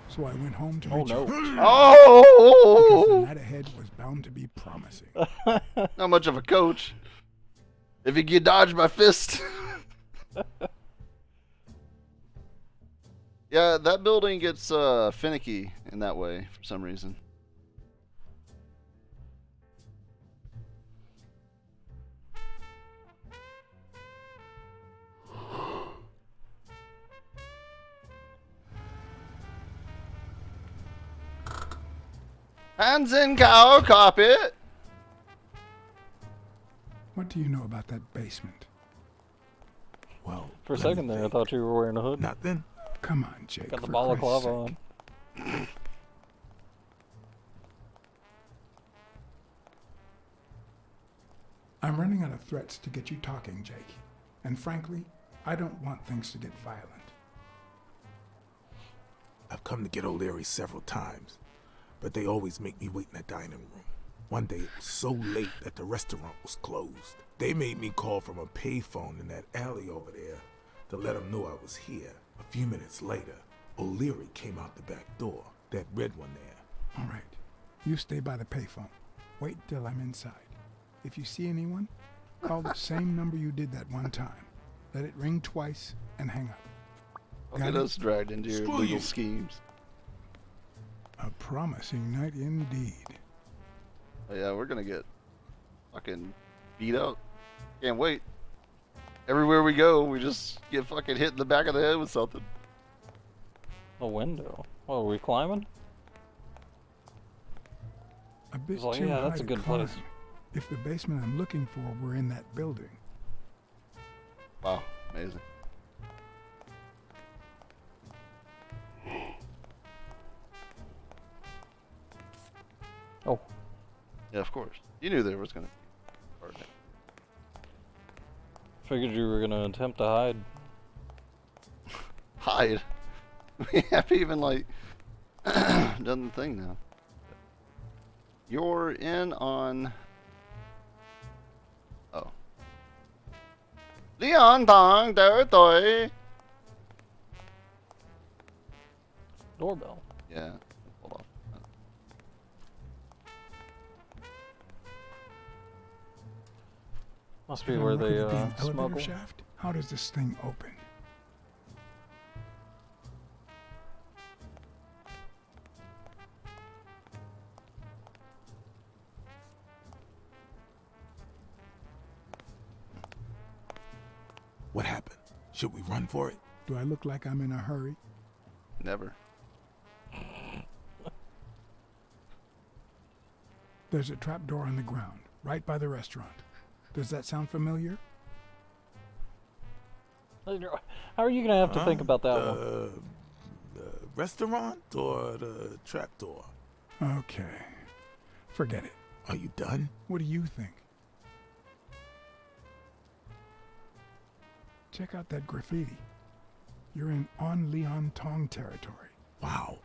So I went home to Oh, no. recharge. Oh! Because the night ahead was bound to be promising. Not much of a coach. If you get dodged by fist. Yeah, that building gets finicky in that way for some reason. Hands in cow carpet. What do you know about that basement? Well, For a second there, I thought you were wearing a hood. Nothing. Come on, Jake. Got the for balaclava Christ's sake. on. I'm running out of threats to get you talking, Jake. And frankly, I don't want things to get violent. I've come to get O'Leary several times, but they always make me wait in the dining room. One day it was so late that the restaurant was closed. They made me call from a payphone in that alley over there to let them know I was here. A few minutes later, O'Leary came out the back door, that red one there. All right. You stay by the payphone. Wait till I'm inside. If you see anyone, call the same number you did that one time. Let it ring twice and hang up. Get us dragged into your Screw legal you. schemes. A promising night indeed. Oh, yeah, we're gonna get fucking beat up. Can't wait. Everywhere we go, we just get fucking hit in the back of the head with something. A window. Oh, are we climbing? A bit It's like, too yeah, high that's a to good climb. place. If the basement I'm looking for were in that building. Wow, amazing. Oh. Yeah, of course. You knew there was gonna be part of it. Figured you were gonna attempt to hide. Hide? We haven't even, like, done the thing now. You're in on... Oh. Leon Dong Do Doi. Doorbell. Yeah. Hold on. Must be If I where look they at the elevator smuggle. shaft, how does this thing open? What happened? Should we run for it? Do I look like I'm in a hurry? Never. There's a trapdoor on the ground, right by the restaurant. Does that sound familiar? How are you gonna have to think about that one? The restaurant or the trapdoor? Okay. Forget it. Are you done? What do you think? Check out that graffiti. You're in On Leon Tong territory. Wow.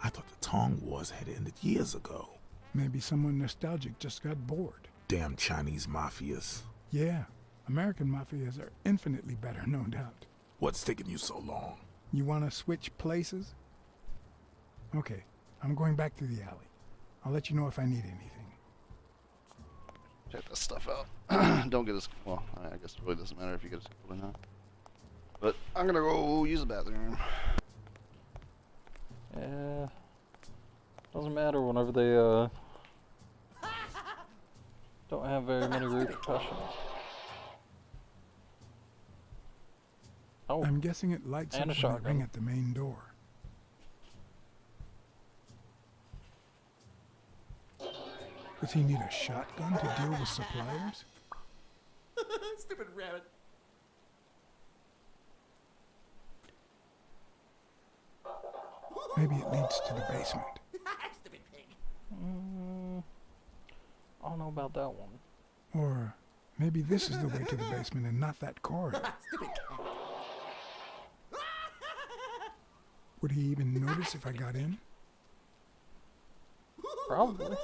I thought the Tong Wars had ended years ago. Maybe someone nostalgic just got bored. Damn Chinese mafias. Yeah, American mafias are infinitely better, no doubt. What's taking you so long? You want to switch places? Okay, I'm going back to the alley. I'll let you know if I need anything. Check this stuff out. Don't get us... Well, I guess it really doesn't matter if you get us killed or not. But I'm gonna go use the bathroom. Yeah. Doesn't matter whenever they don't have very many repercussions. Oh. I'm guessing it lights up And a when I shotgun. ring at the main door. Does he need a shotgun to deal with suppliers? Stupid rabbit. Maybe it leads to the basement. Stupid pig. I don't know about that one. Or maybe this is the way to the basement and not that corridor. Stupid cat. Would he even notice if I got in? Probably.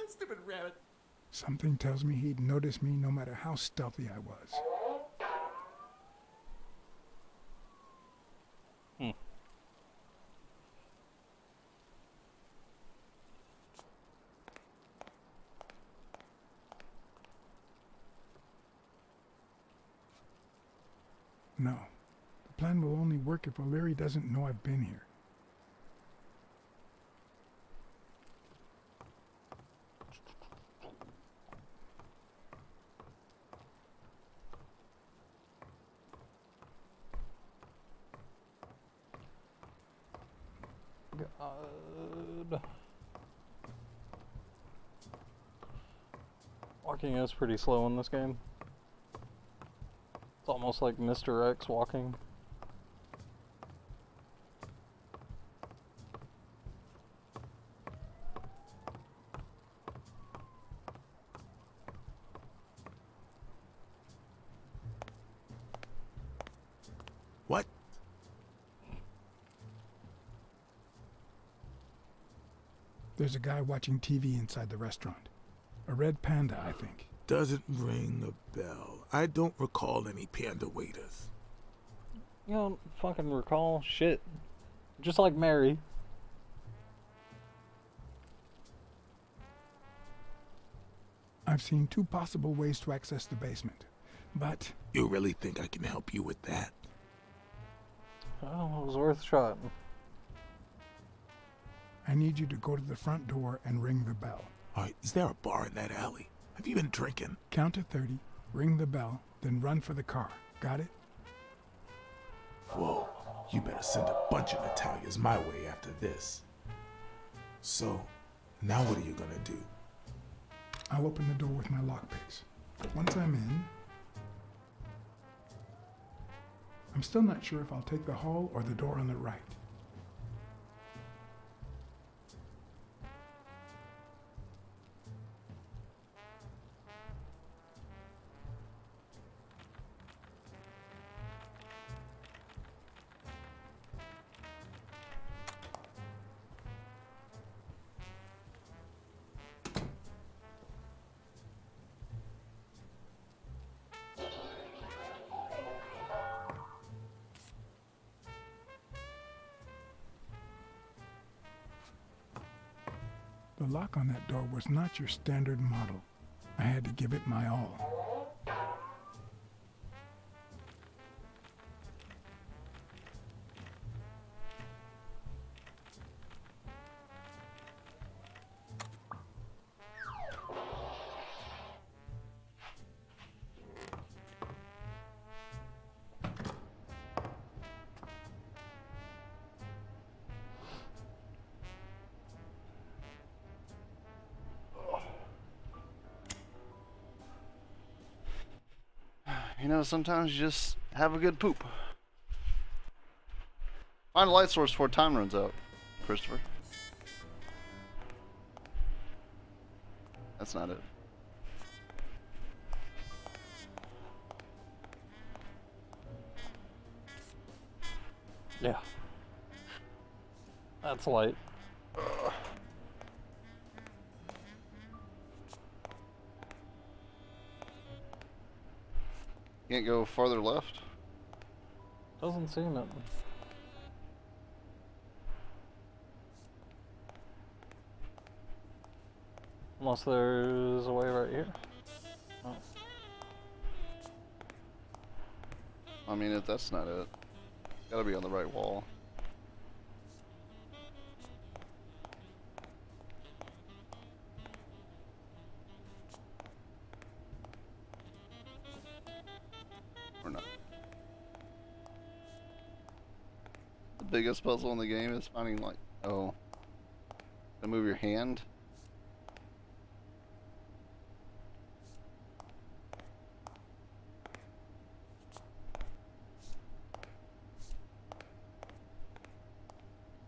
Stupid rabbit. Something tells me he'd notice me no matter how stealthy I was. No. The plan will only work if O'Leary doesn't know I've been here. God. Walking is pretty slow in this game. It's almost like Mr. X walking. What? There's a guy watching TV inside the restaurant. A red panda, I think. Doesn't ring a bell. I don't recall any panda waiters. You don't fucking recall shit. Just like Mary. I've seen two possible ways to access the basement, but... You really think I can help you with that? Oh, it was worth a shot. I need you to go to the front door and ring the bell. Alright, is there a bar in that alley? Have you been drinking? Count to 30, ring the bell, then run for the car. Got it? Whoa, you better send a bunch of Natalias my way after this. So, now what are you gonna do? I'll open the door with my lockpicks. Once I'm in... I'm still not sure if I'll take the hall or the door on the right. The lock on that door was not your standard model. I had to give it my all. You know, sometimes you just have a good poop. Find a light source before time runs out, Christopher. That's not it. Yeah. That's light. Can't go farther left? Doesn't seem it. Unless there's a way right here. Oh. I mean, if that's not it, gotta be on the right wall. Or not. The biggest puzzle in the game is finding, like, oh, to move your hand.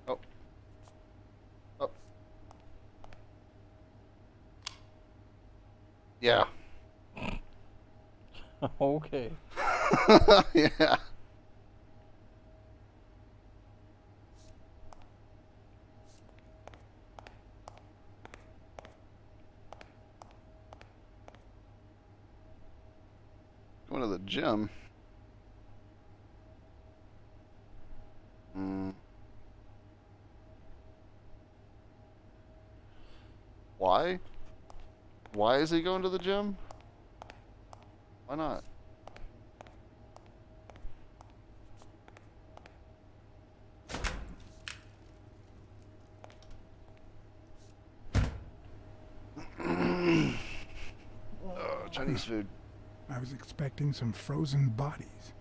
Oh. Oh. Yeah. Okay. Yeah. Going to the gym. Why? Why is he going to the gym? Why not? Oh, Chinese food. I was expecting some frozen bodies.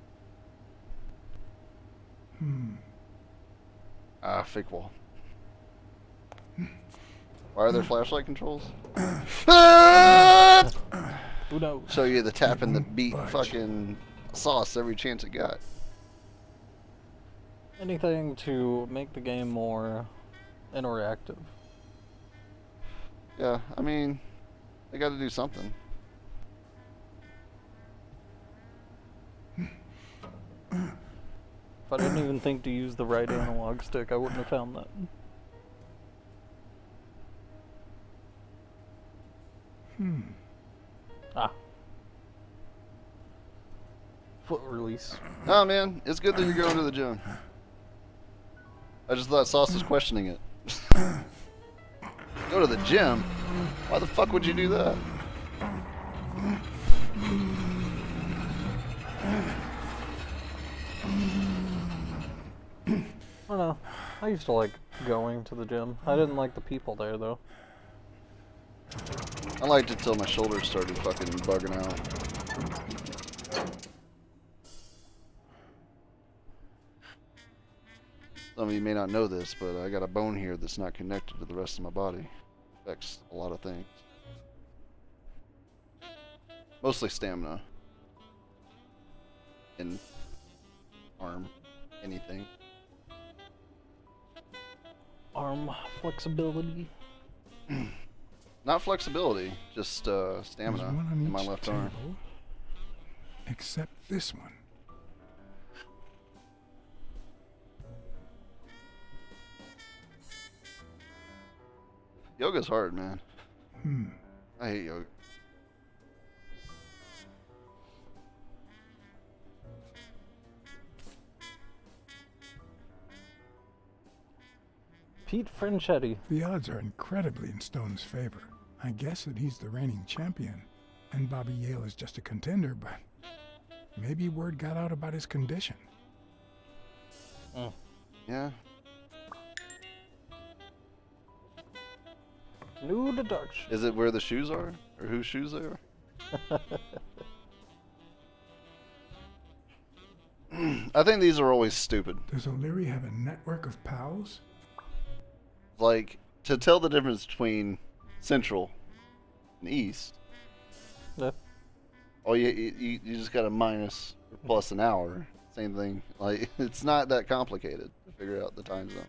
Fake wall. Why are there flashlight controls? Who knows? Show you the tap and the beat fucking sauce every chance it got. Anything to make the game more interactive. Yeah, I mean, they gotta do something. If I didn't even think to use the right analog stick, I wouldn't have found that. Ah. Foot release. Oh man, it's good that you're going to the gym. I just thought Sauce was questioning it. Go to the gym? Why the fuck would you do that? I don't know. I used to like going to the gym. I didn't like the people there though. I liked it till my shoulders started fucking bugging out. Some of you may not know this, but I got a bone here that's not connected to the rest of my body. Affects a lot of things. Mostly stamina. And arm. Anything. Arm flexibility. Not flexibility, just stamina There's one on in my each left arm. table, except this one. Yoga's hard, man. I hate yoga. Pete Franchetti. The odds are incredibly in Stone's favor. I guess that he's the reigning champion, and Bobby Yale is just a contender, but maybe word got out about his condition. Yeah. New deduction. Is it where the shoes are? Or whose shoes they are? I think these are always stupid. Does O'Leary have a network of pals? Like, to tell the difference between Central and East. Yeah. Oh, you just got a minus or plus an hour. Same thing. Like, it's not that complicated to figure out the time zone.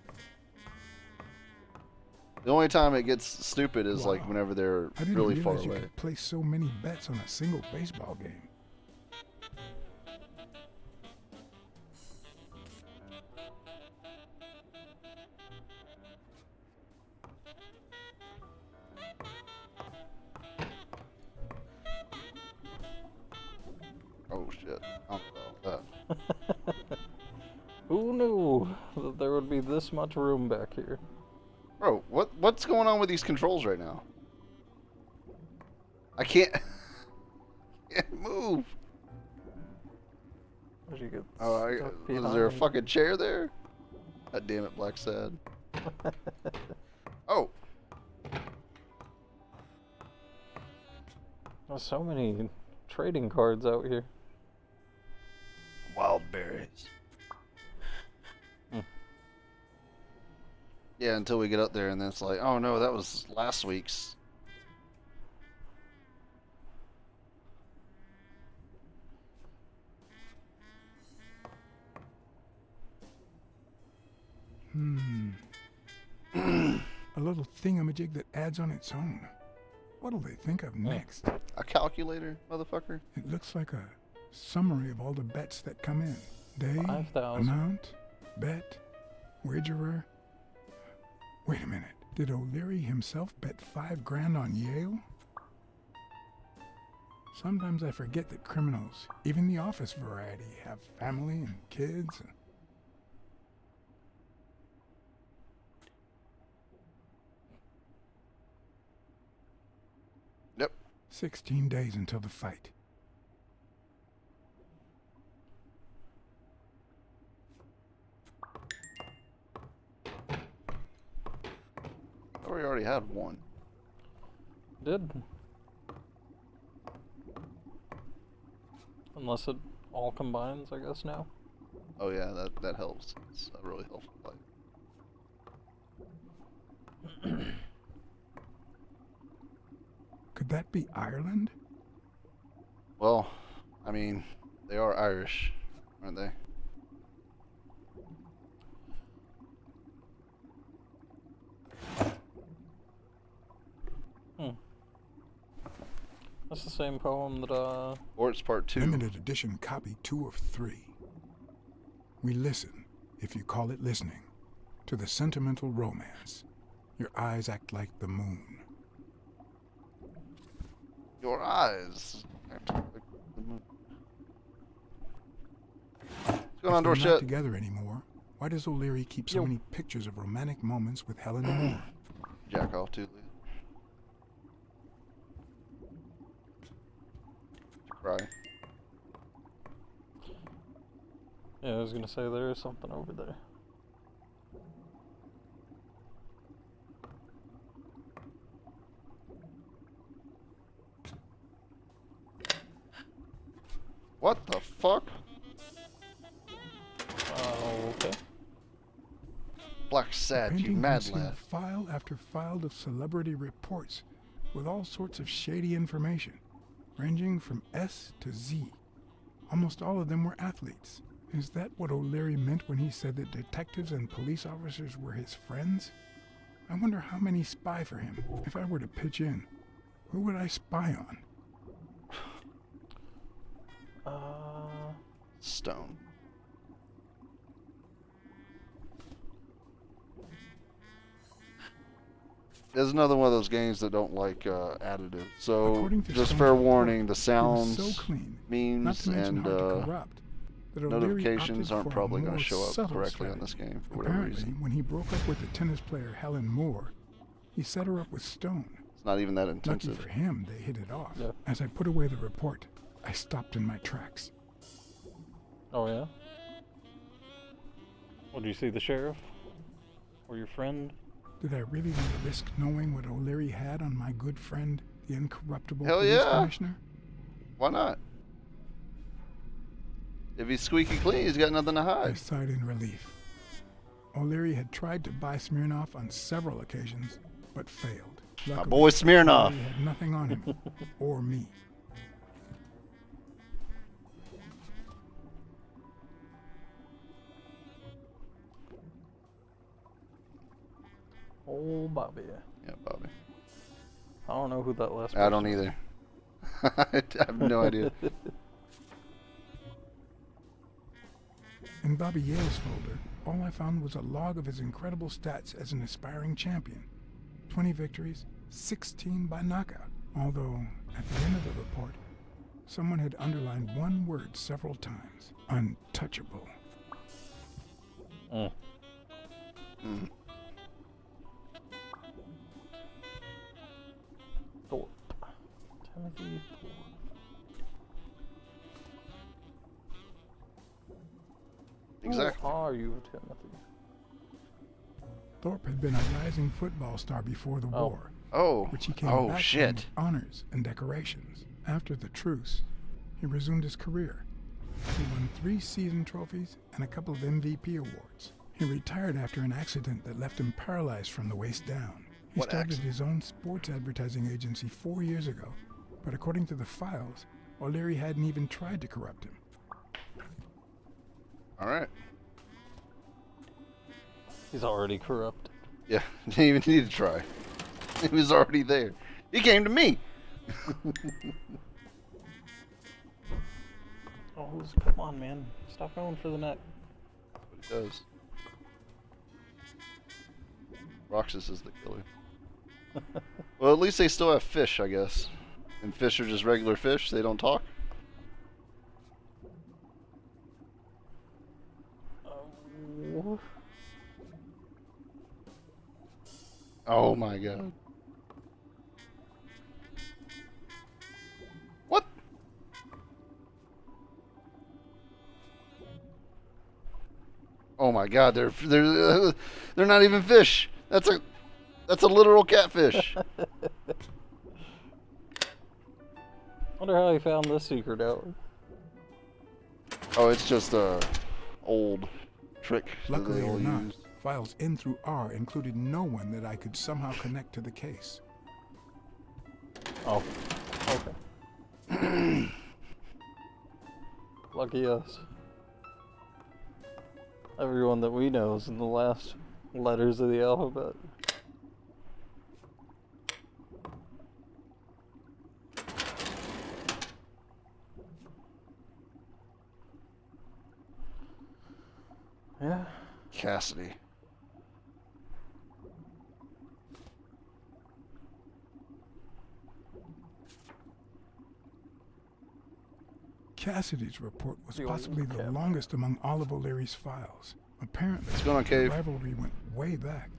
The only time it gets stupid is like whenever they're I didn't really far realize you away. could place so many bets on a single baseball game. Oh shit! I don't know about that. Who knew that there would be this much room back here? Bro, what's going on with these controls right now? I can't move. Where'd you get Oh, stuck is there a behind? fucking chair there? God damn it, Blacksad. Oh. There's so many trading cards out here. Wild berries. Yeah, until we get up there and then it's like, oh no, that was last week's. A little thingamajig that adds on its own. What'll they think of next? A calculator, motherfucker? It looks like a summary of all the bets that come in. Day, 5,000. amount, bet, wagerer. Wait a minute. Did O'Leary himself bet $5,000 on Yale? Sometimes I forget that criminals, even the office variety, have family and kids. Yep. 16 days until the fight. Oh, we already had one. Did. Unless it all combines, I guess, now. Oh yeah, that helps. It's a really helpful fight. Could that be Ireland? Well, I mean, they are Irish, aren't they? That's the same poem that, Or it's part 2. Limited edition copy 2 of 3. We listen, if you call it listening, to the sentimental romance. Your eyes act like the moon. Your eyes. What's going on, If they're not Dorset? together anymore, why does O'Leary keep so many pictures of romantic moments with Helen Moore? Jack off too, Lee. Cry. yeah, I was gonna say there is something over there. What the fuck? Okay. Blacksad, you Painting mad concealed lad. file after file of celebrity reports with all sorts of shady information, ranging from S to Z. Almost all of them were athletes. Is that what O'Leary meant when he said that detectives and police officers were his friends? I wonder how many spy for him. If I were to pitch in, who would I spy on? Stone. There's another one of those games that don't like additive. So According to just Stone's fair report, warning: the he was sounds, so clean, not memes, to mention and hard to corrupt. that O'Leary Notifications opted aren't for a probably going more to show up subtle correctly on strategy. this game for whatever Apparently, reason. when he broke up with the tennis player Helen Moore, he set her up with Stone. It's not even that Lucky intensive. for him, they hit it off. Yeah. As I put away the report, I stopped in my tracks. Oh yeah? Well, did you see the sheriff? Or your friend? Did I really want to risk knowing what O'Leary had on my good friend, the incorruptible Hell police yeah. commissioner? Why not? If he's squeaky clean, he's got nothing to I hide. sighed in relief. O'Leary had tried to buy Smirnoff on several occasions, but failed. Luckily, boy Smirnoff. O'Leary had nothing on him, or me. Oh, Bobby. Yeah, Bobby. I don't know who that last I don't person either. I have no idea. In Bobby Yale's folder, all I found was a log of his incredible stats as an aspiring champion. 20 victories, 16 by knockout. Although, at the end of the report, someone had underlined one word several times. Untouchable. Mm. Mm. Thorpe. Timothy Thorpe. Exactly. Who are you, Timothy? Thorpe had been a rising football star before the war, which he came back from shit. with honors and decorations. After the truce, he resumed his career. He won 3 season trophies and a couple of MVP awards. He retired after an accident that left him paralyzed from the waist down. He What started accident? his own sports advertising agency 4 years ago, but according to the files, O'Leary hadn't even tried to corrupt him. All right. He's already corrupt. Yeah, didn't even need to try. He was already there. He came to me. Oh, come on, man. Stop going for the neck. That's what he does. Roxas is the killer. Well, at least they still have fish, I guess. And fish are just regular fish. They don't talk. Oh my god. What? Oh my god, they're not even fish. That's a literal catfish. Wonder how he found this secret out. Oh, it's just a old trick that Luckily they all or not, use. files in through R included no one that I could somehow connect to the case. Oh, okay. Lucky us. Everyone that we know is in the last letters of the alphabet. Yeah. Cassidy. Cassidy's report was The old possibly the cat. longest among all of O'Leary's files. Apparently, What's going on, the Cave? rivalry went way back.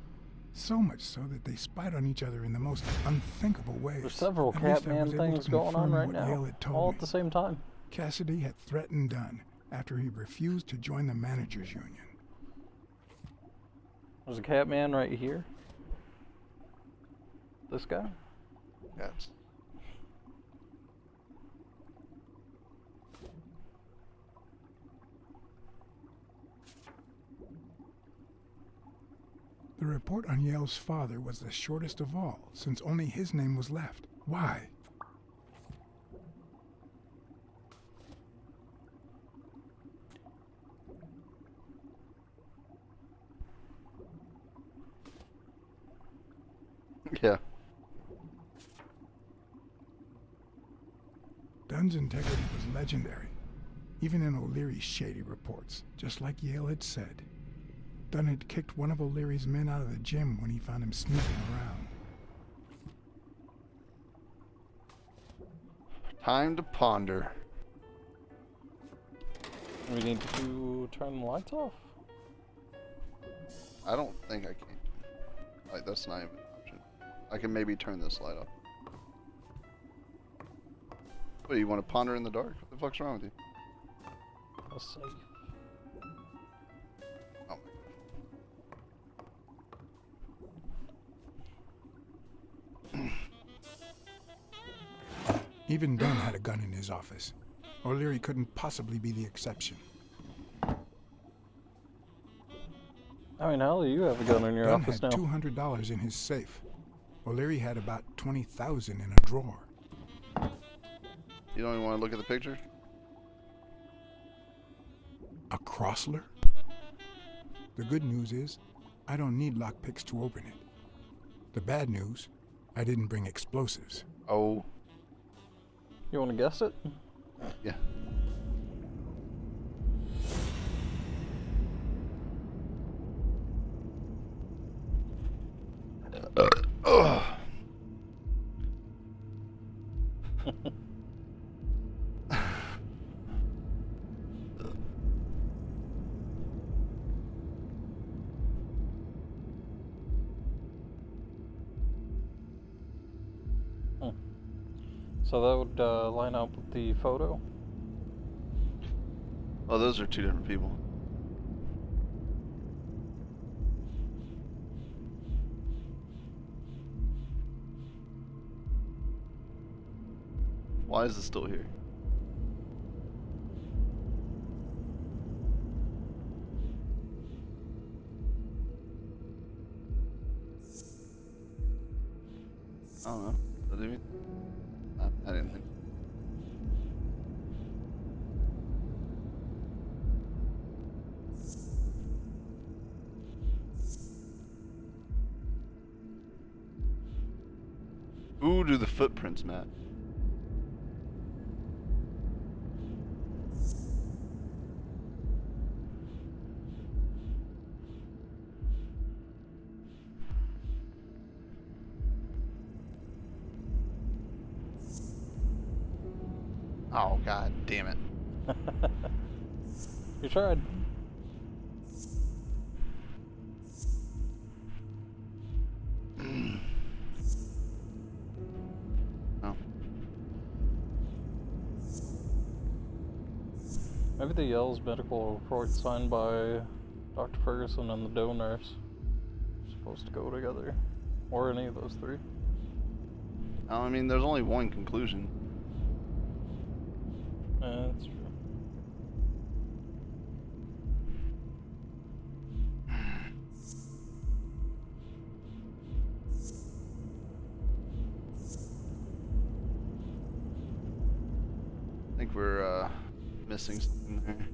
So much so that they spied on each other in the most unthinkable ways. There's several At least I Catman was able to things going on confirm right what now, Yale had told all me. at the same time. Cassidy had threatened Dunn after he refused to join the managers' union. There's a Catman right here. This guy? Yes. The report on Yale's father was the shortest of all, since only his name was left. Why? Yeah. Dunn's integrity was legendary, even in O'Leary's shady reports, just like Yale had said. Dunn had kicked one of O'Leary's men out of the gym when he found him snooping around. Time to ponder. We need to turn the lights off. I don't think I can. Like, that's not even an option. I can maybe turn this light off. What, you want to ponder in the dark? What the fuck's wrong with you? A safe. Oh my god. Even Dunn had a gun in his office. O'Leary couldn't possibly be the exception. I mean, hell, you have a gun in your Dunn office had now. $200 in his safe. O'Leary had about $20,000 in a drawer. You don't even want to look at the picture? A Crossler? The good news is, I don't need lockpicks to open it. The bad news, I didn't bring explosives. Oh. You want to guess it? Yeah. So that would line up with the photo. Oh, those are two different people. Why is it still here? I don't know. Does it mean? I didn't think. Who do the footprints match? Oh, god damn it. You tried. Oh. Maybe the Yell's medical report signed by Dr. Ferguson and the donors supposed to go together. Or any of those three. I mean, there's only one conclusion. That's true. I think we're missing something there.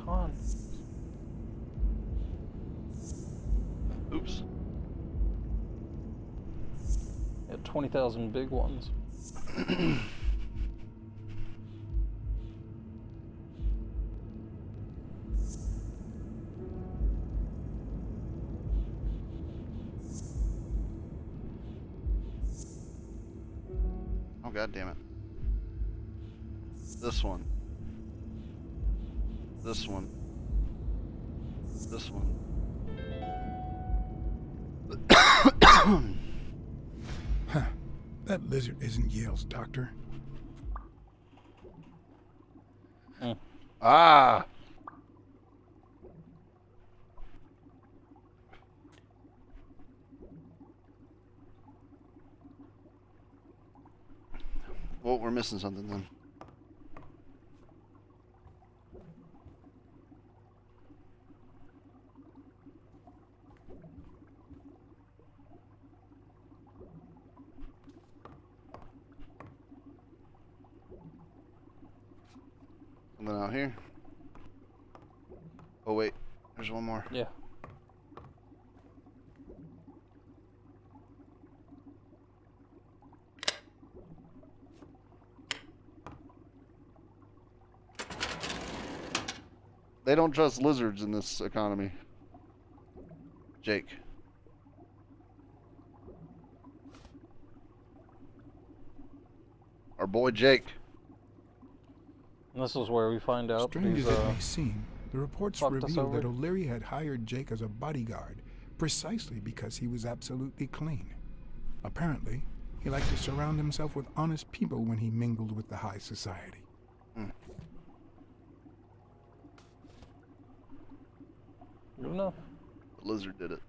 Cons. Oops. Yeah, 20,000 big ones. Oh, god damn it. This one. This one. This one. Huh. That lizard isn't Yale's doctor. Ah! Well, we're missing something then. Something out here. Oh wait, there's one more. Yeah. They don't trust lizards in this economy. Jake. Our boy Jake. And this is where we find out Strange these, as it may seem, the reports fucked us revealed that over. O'Leary had hired Jake as a bodyguard precisely because he was absolutely clean. Apparently, he liked to surround himself with honest people when he mingled with the high society. Good enough. The lizard did it.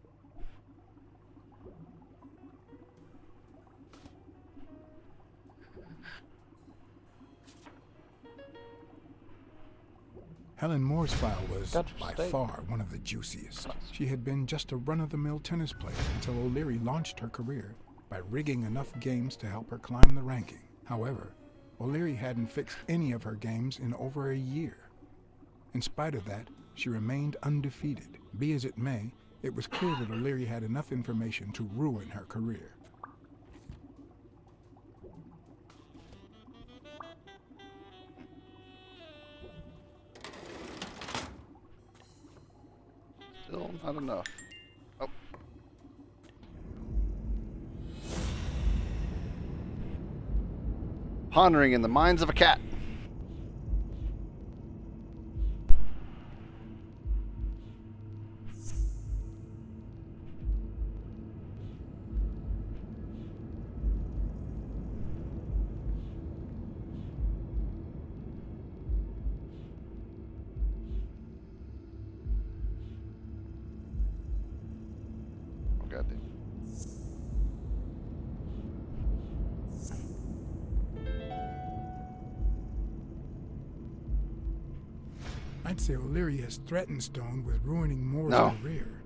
Helen Moore's file was, Got your by steak. far, one of the juiciest. She had been just a run-of-the-mill tennis player until O'Leary launched her career by rigging enough games to help her climb the ranking. However, O'Leary hadn't fixed any of her games in over a year. In spite of that, she remained undefeated. Be as it may, it was clear that O'Leary had enough information to ruin her career. Still not enough. Oh. Pondering in the minds of a cat. Goddamn. I'd say O'Leary has threatened Stone with ruining Moore's No. career.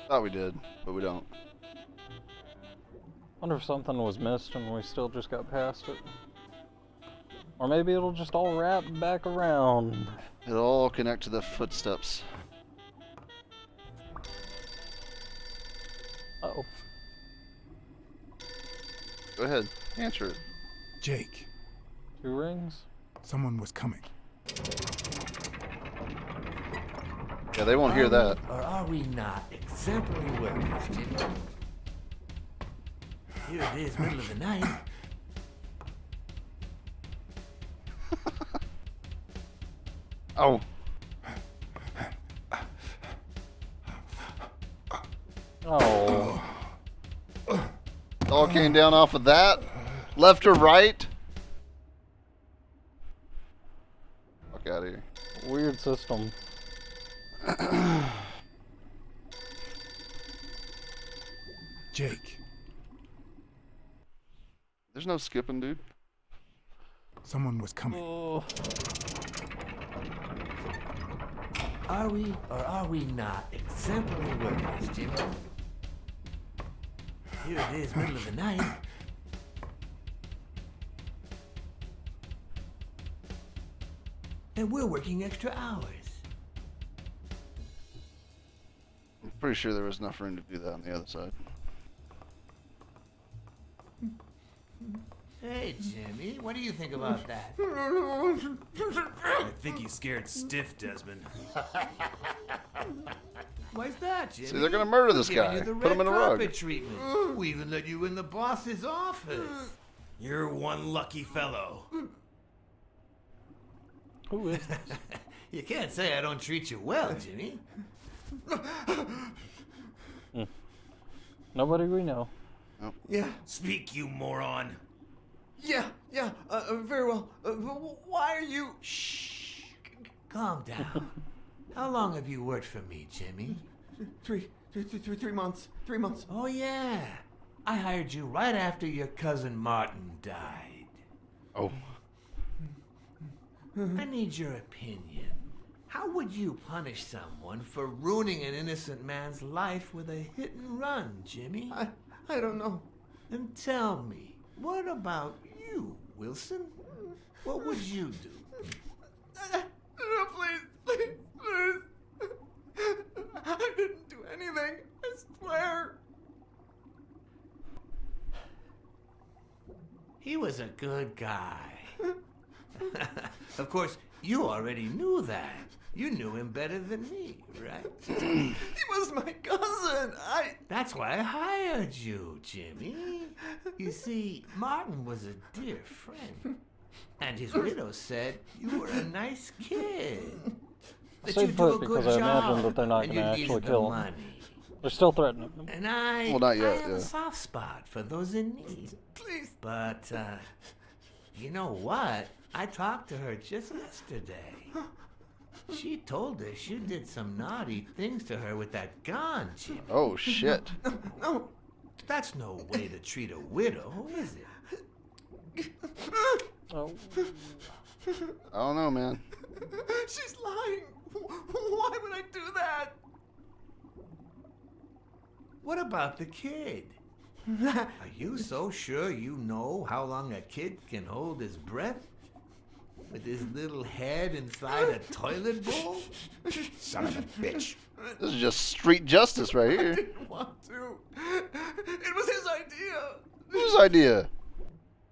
Thought we did, but we don't. Wonder if something was missed and we still just got past it. Or maybe it'll just all wrap back around. It'll all connect to the footsteps. Uh-oh. Go ahead, answer it. Jake. 2 rings? Someone was coming. Yeah, they won't hear that. Or are we not exemplary workers, Jimmy? Here it is, middle of the night. Oh. Oh. It all came down off of that? Left or right? Fuck out of here. Weird system. Jake. There's no skipping, dude. Someone was coming. Oh. Are we or are we not exemplary workers, Jimmy? Here it is, middle of the night. And we're working extra hours. I'm pretty sure there was enough room to do that on the other side. Hey, Jimmy, what do you think about that? I think he's scared stiff, Desmond. Why's that, Jimmy? See, they're gonna murder this We're giving guy. you the Put him red in a rug. carpet treatment. We even let you in the boss's office. You're one lucky fellow. Who is this? You can't say I don't treat you well, Jimmy. Nobody we know. Nope. Yeah. Speak, you moron. Yeah, very well. Why are you... Shh. Calm down. How long have you worked for me, Jimmy? 3 months. 3 months. Oh, yeah. I hired you right after your cousin Martin died. Oh. I need your opinion. How would you punish someone for ruining an innocent man's life with a hit and run, Jimmy? I don't know. Then tell me, what about you, Wilson? What would you do? No, please. I didn't do anything. I swear. He was a good guy. Of course, you already knew that. You knew him better than me, right? He was my cousin. That's why I hired you, Jimmy. You see, Martin was a dear friend. And his widow said you were a nice kid. That Stay you do put a because good I imagine job, that they're not and going to you actually needed the kill him. money. They're still threatening him. And I Well, not yet, have yeah. a soft spot for those in need. Please. But, you know what? I talked to her just yesterday. She told us you did some naughty things to her with that gun, Jimmy. Oh, shit. No. That's no way to treat a widow, is it? Oh. I don't know, man. She's lying. Why would I do that? What about the kid? Are you so sure you know how long a kid can hold his breath? With his little head inside a toilet bowl? Son of a bitch. This is just street justice right I here. didn't want to. It was his idea. Whose idea?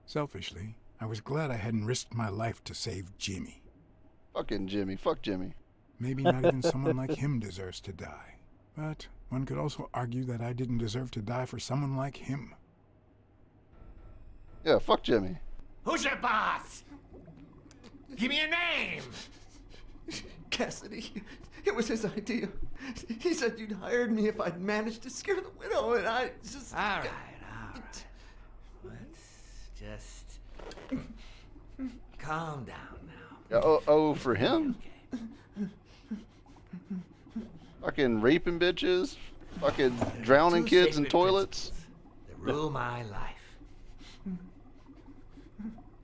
Selfishly, I was glad I hadn't risked my life to save Jimmy. Fucking Jimmy. Fuck Jimmy. Maybe not even someone like him deserves to die. But one could also argue that I didn't deserve to die for someone like him. Yeah, fuck Jimmy. Who's your boss? Give me a name! Cassidy. It was his idea. He said you'd hired me if I'd managed to scare the widow, and I just... All right. Let's just calm down now. Oh, for him? Fucking raping bitches? Fucking drowning Two kids in sacred toilets? principles that rule my life.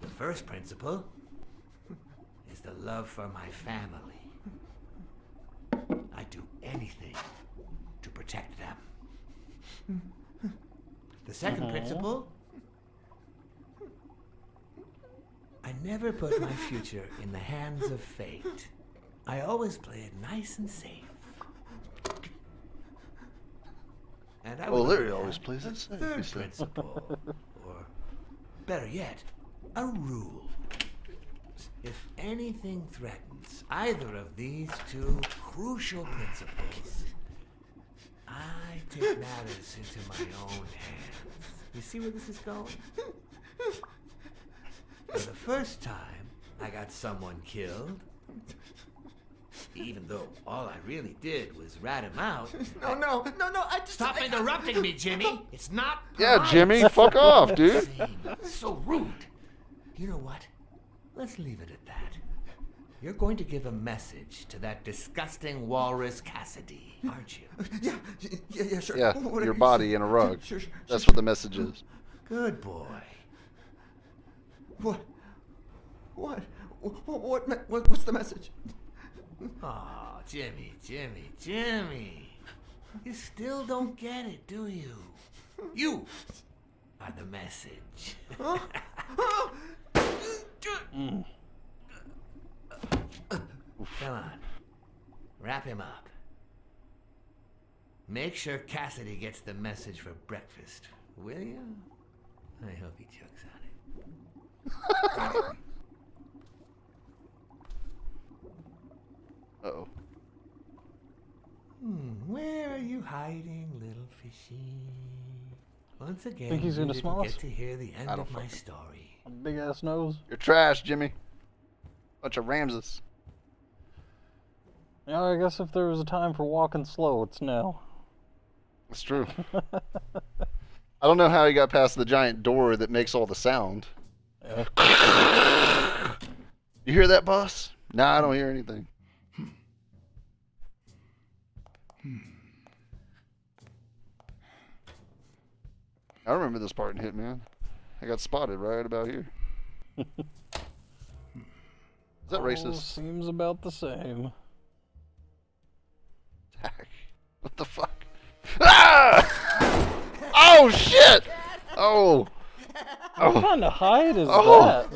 The first principle is the love for my family. I do anything to protect them. The second principle, I never put my future in the hands of fate. I always play it nice and safe. And I Well, would Larry add always plays it a safe, third he said. principle, or better yet, a rule. If anything threatens either of these two crucial principles, I take matters into my own hands. You see where this is going? For the first time, I got someone killed. Even though all I really did was rat him out. No, I just... Stop interrupting me, Jimmy! It's not Yeah, polite. Jimmy, fuck off, dude. So rude. You know what? Let's leave it at that. You're going to give a message to that disgusting walrus Cassidy, aren't you? Yeah, sure. Yeah, Whatever your you body say. in a rug. Sure. That's what the message is. Good boy. What's the message? Oh, Jimmy. You still don't get it, do you? You are the message. Come on. Wrap him up. Make sure Cassidy gets the message for breakfast, will you? I hope he chokes on it. Uh-oh. Where are you hiding, little fishy? Once again, Think he's you gonna didn't smell get us? to hear the end I don't of my fucking- story. A big ass nose. You're trash, Jimmy. Bunch of Ramses. Yeah, I guess if there was a time for walking slow, it's now. That's true. I don't know how he got past the giant door that makes all the sound. Yeah. You hear that, boss? Nah, I don't hear anything. I remember this part in Hitman. I got spotted right about here. Is that racist? Seems about the same. What the fuck? Ah! Oh shit! Oh. What kind of hide is Oh.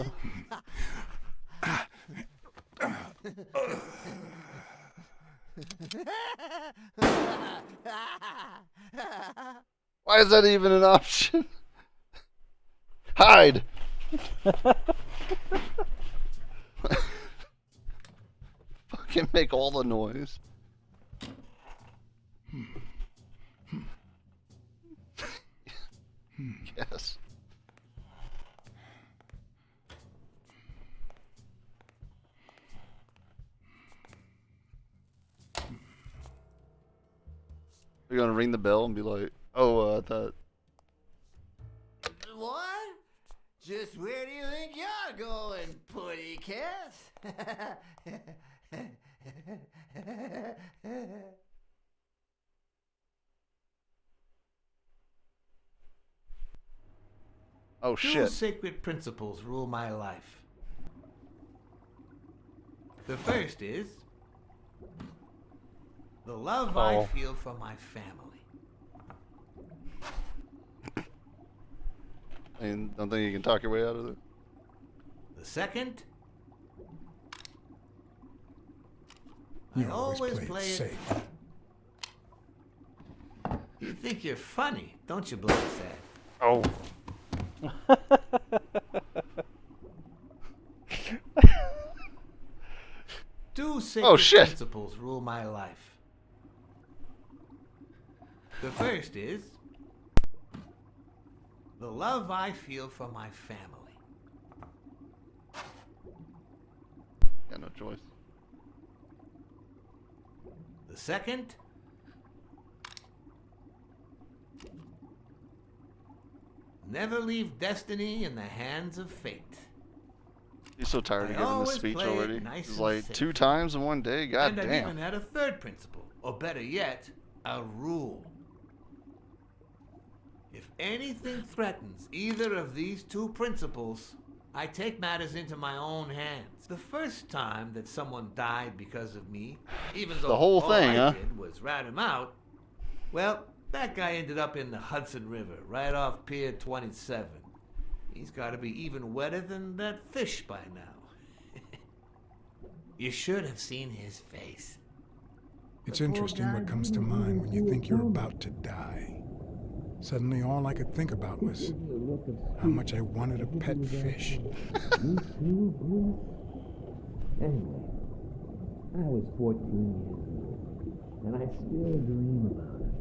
that? Why is that even an option? Hide! Fucking make all the noise. Yes. You're gonna ring the bell and be like, oh, I thought. What? Just where do you think you're going, putty cat? Oh, Two shit. sacred principles rule my life. The first is the love I feel for my family. I don't think you can talk your way out of it. The second, You I always always play it play it safe. You think you're funny, don't you, Blacksad? Oh. Two sacred principles rule my life. The first is the love I feel for my family. Got no choice. The second, never leave destiny in the hands of fate. He's so tired of I giving this always speech play it already. nice It's and like safe. 2 times in one day. God And I've damn. even had a third principle, or better yet, a rule. If anything threatens either of these two principles, I take matters into my own hands. The first time that someone died because of me, even though The whole all thing, I huh? did was rat him out, well, that guy ended up in the Hudson River, right off Pier 27. He's got to be even wetter than that fish by now. You should have seen his face. It's interesting what comes to mind when you think you're about to die. Suddenly, all I could think about was how much I wanted a pet fish. Anyway, I was 14 years old, and I still dream about it,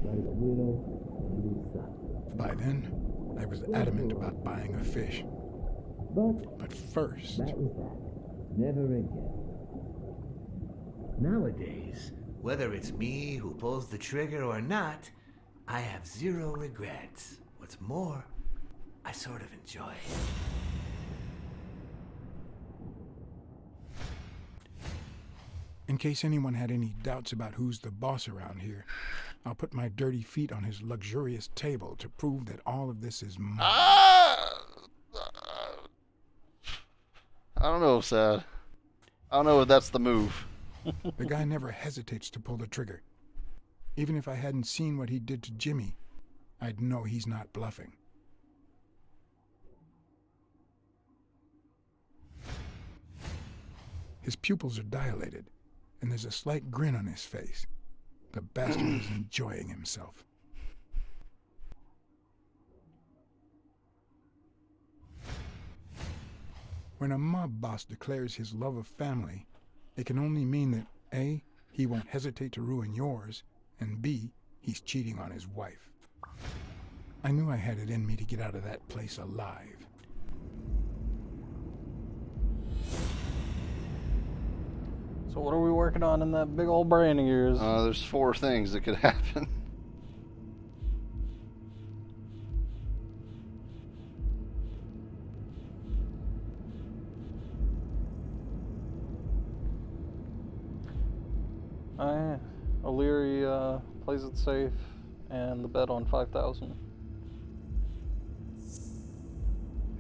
like a widow and a son. By then, I was adamant about buying a fish. But first, That was that. Never again. Nowadays, whether it's me who pulls the trigger or not, I have zero regrets. What's more, I sort of enjoy it. in case anyone had any doubts about who's the boss around here, I'll put my dirty feet on his luxurious table to prove that all of this is mine. I don't know, Sad. I don't know if that's the move. The guy never hesitates to pull the trigger. Even if I hadn't seen what he did to Jimmy, I'd know he's not bluffing. His pupils are dilated, and there's a slight grin on his face. The bastard is enjoying himself. When a mob boss declares his love of family, it can only mean that A, he won't hesitate to ruin yours, and B, he's cheating on his wife. I knew I had it in me to get out of that place alive. So what are we working on in that big old brain of yours? There's 4 things that could happen. O'Leary plays it safe, and the bet on 5,000.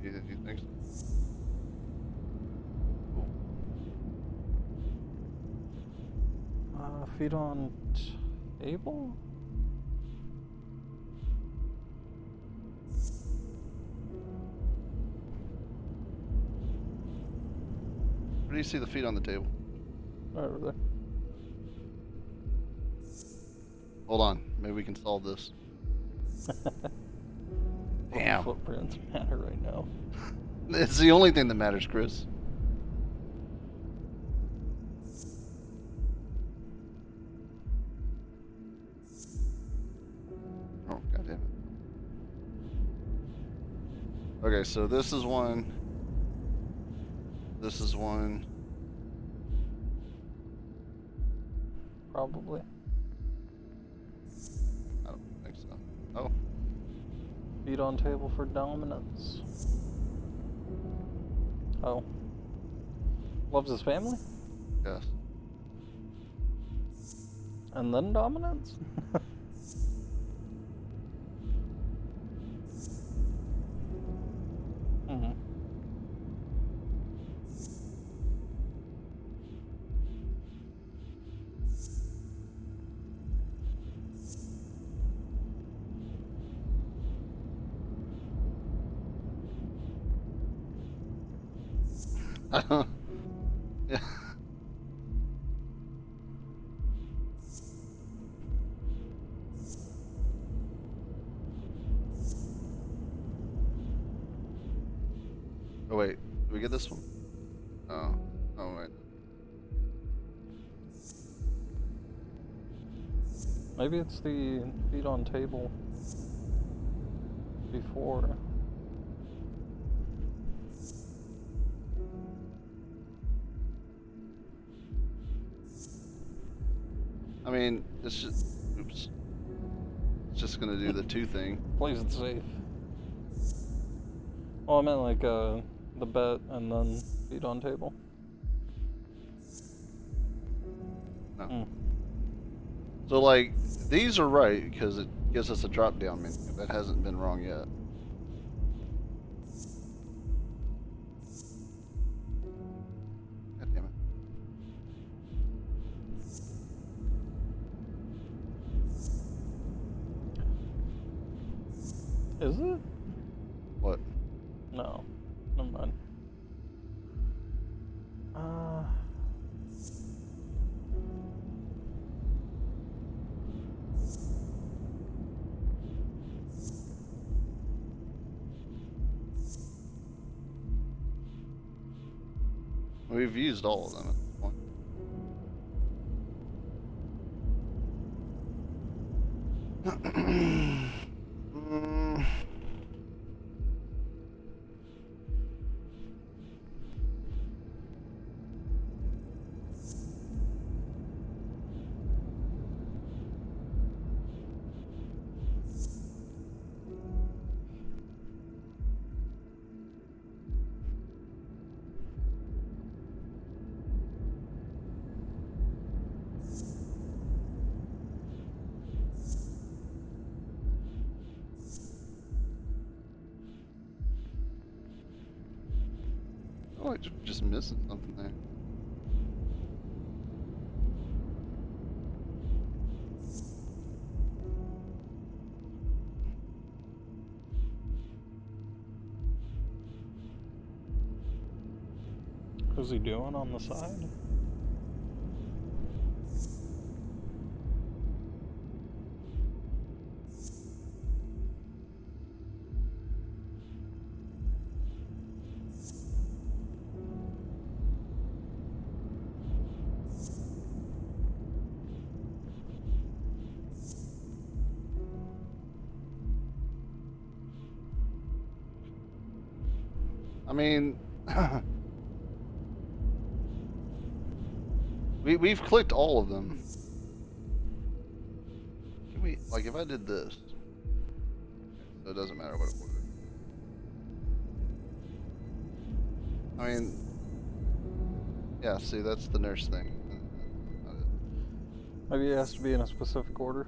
You think so? Feet on table? Where do you see the feet on the table? Right over there. Hold on. Maybe we can solve this. Damn. Footprints matter right now. It's the only thing that matters, Chris. Oh, goddamn it. Okay, so this is one. This is one. Probably. I don't think so. Oh. Feet on table for dominance. Oh. Loves his family? Yes. And then dominance? Mm-hmm. Yeah. Oh wait, do we get this one? Oh, oh wait. Maybe it's the feet on table before. I mean, it's just, oops. It's just gonna do the two thing. Plays it safe. Oh, I meant like the bet and then feet on table. No. Mm. So like, these are right because it gives us a drop down menu. That hasn't been wrong yet. God damn it. Is it? What? No. Never mind. We've used all of them at this point. Mm. Oh, I'm just missing something there. What's he doing on the side? I mean, we've clicked all of them. Can we, like, if I did this, so it doesn't matter what it was. I mean, yeah. See, that's the nurse thing. Maybe it has to be in a specific order.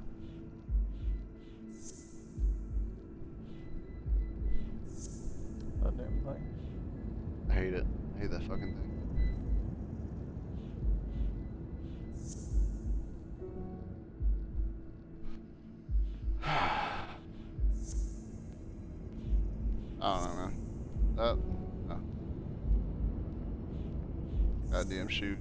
That damn thing. I hate it. I hate that fucking thing. I don't know, man. That. No. Goddamn shoot.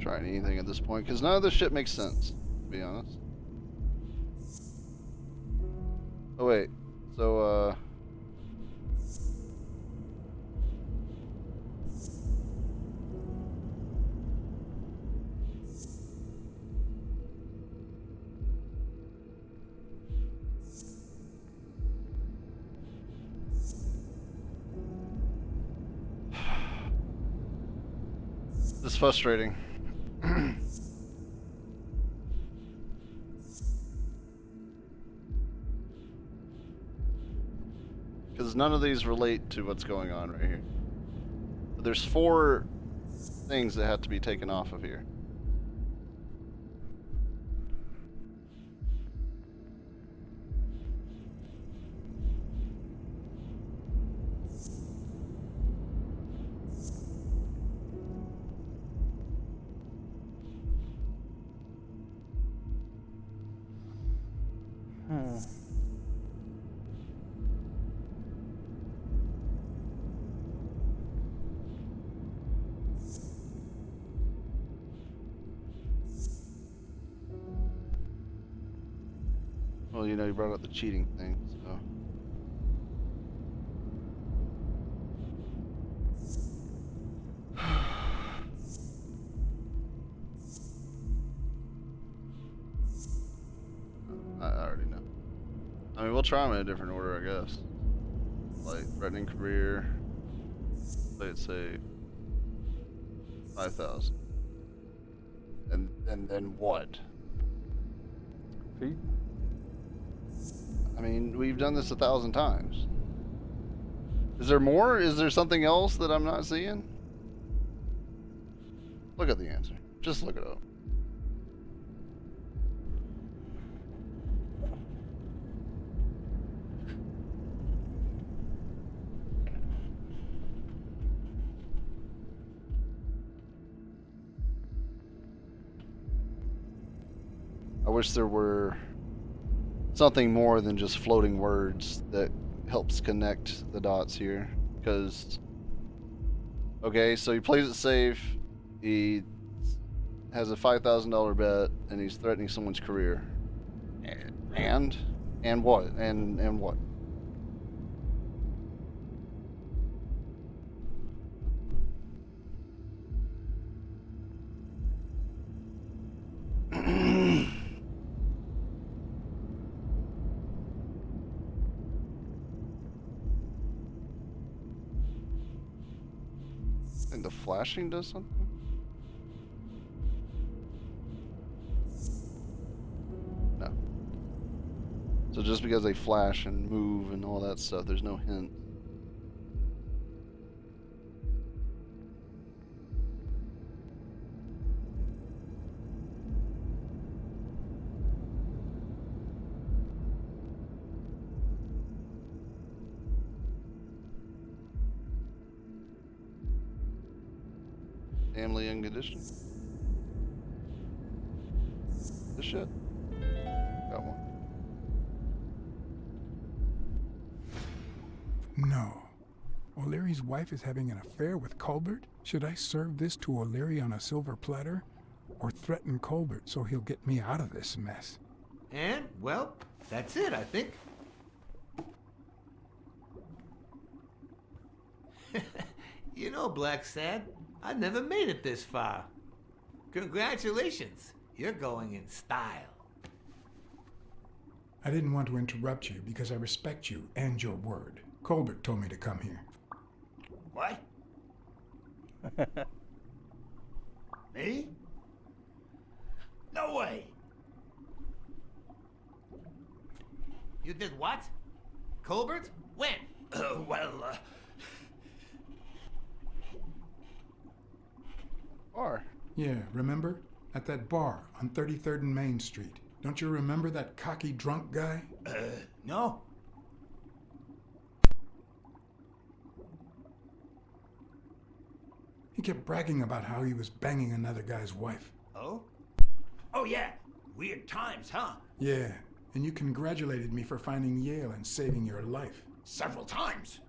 trying anything at this point, because none of this shit makes sense, to be honest. Oh wait, so it's frustrating. Because none of these relate to what's going on right here. But there's 4 things that have to be taken off of here. Well, you know, you brought up the cheating thing, so. I already know. I mean, we'll try them in a different order, I guess. Like, threatening career. Play it safe. 5,000. And then what? Feet? I mean, we've done this 1,000 times. Is there more? Is there something else that I'm not seeing? Look at the answer. Just look it up. I wish there were something more than just floating words that helps connect the dots here. Because, okay, so he plays it safe, he has a $5,000 bet, and he's threatening someone's career. And what? And what? And the flashing does something? No. So just because they flash and move and all that stuff, there's no hint. Family unconditional. This shit. Got one. No. O'Leary's wife is having an affair with Colbert? Should I serve this to O'Leary on a silver platter? Or threaten Colbert so he'll get me out of this mess? And, well, that's it, I think. You know, Blacksad, I never made it this far. Congratulations. You're going in style. I didn't want to interrupt you because I respect you and your word. Colbert told me to come here. What? Me? No way. You did what? Colbert? When? Bar. Yeah, remember? At that bar on 33rd and Main Street. Don't you remember that cocky drunk guy? No. He kept bragging about how he was banging another guy's wife. Oh? Oh, yeah. Weird times, huh? Yeah, and you congratulated me for finding Yale and saving your life. Several times.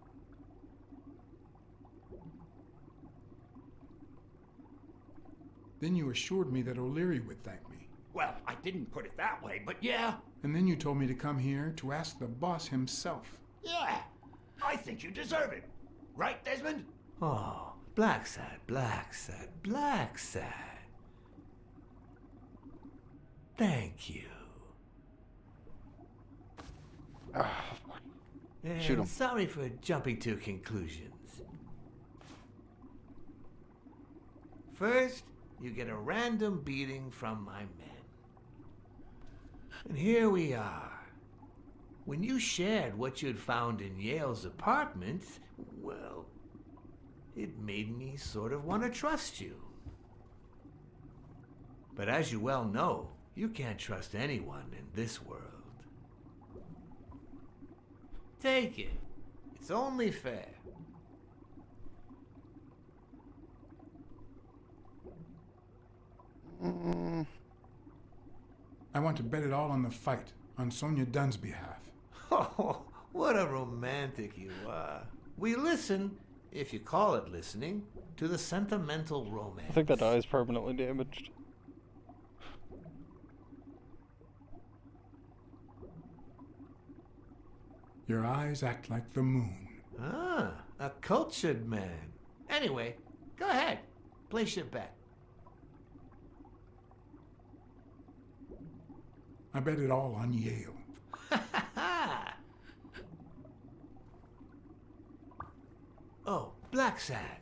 Then you assured me that O'Leary would thank me. Well, I didn't put it that way, but yeah. And then you told me to come here to ask the boss himself. Yeah. I think you deserve it. Right, Desmond? Oh, Blacksad, Blacksad, Blacksad. Thank you. Shoot him. Sorry for jumping to conclusions. First, you get a random beating from my men. And here we are. When you shared what you'd found in Yale's apartment, well, it made me sort of want to trust you. But as you well know, you can't trust anyone in this world. Take it. It's only fair. I want to bet it all on the fight, on Sonia Dunn's behalf. Oh, what a romantic you are. We listen, if you call it listening, to the sentimental romance. I think that eye is permanently damaged. Your eyes act like the moon. Ah, a cultured man. Anyway, go ahead. Place your bet. I bet it all on Yale. Oh, Blacksad.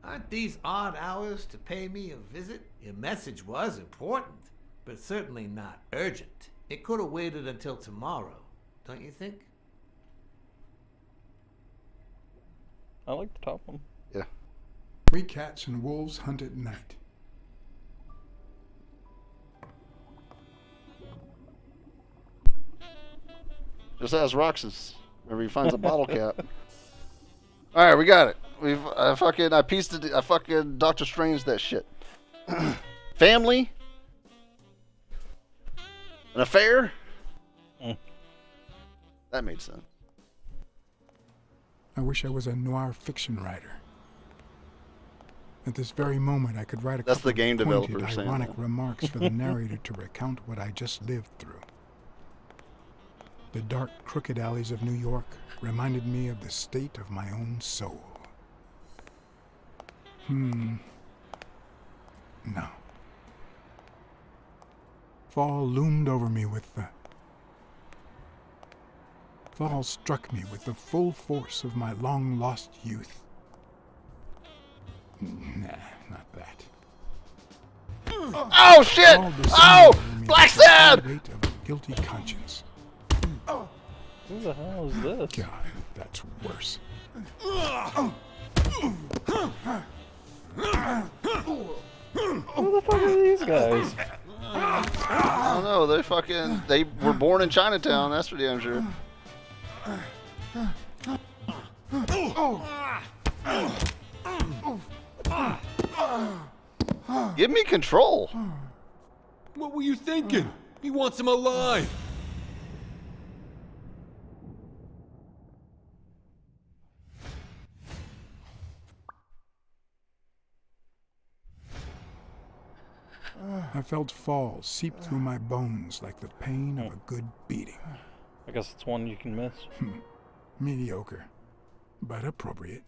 Aren't these odd hours to pay me a visit? Your message was important, but certainly not urgent. It could have waited until tomorrow, don't you think? I like the top one. Yeah. We cats and wolves hunt at night. Just ask Roxas whenever he finds a bottle cap. All right, we got it. I pieced it. I fucking Doctor Strange that shit. Family. An affair. That made sense. I wish I was a noir fiction writer. At this very moment, I could write a That's couple the game of pointed, developer saying ironic that. remarks for the narrator to recount what I just lived through. The dark, crooked alleys of New York reminded me of the state of my own soul. No. Fall loomed over me Fall struck me with the full force of my long-lost youth. Nah, not that. Oh shit! Oh! Blacksad! The weight of a guilty conscience. Who the hell is this? God, that's worse. Who the fuck are these guys? I don't know. They were born in Chinatown. That's for damn sure. Give me control. What were you thinking? He wants him alive. I felt fall seep through my bones like the pain of a good beating. I guess it's one you can miss. Mediocre, but appropriate.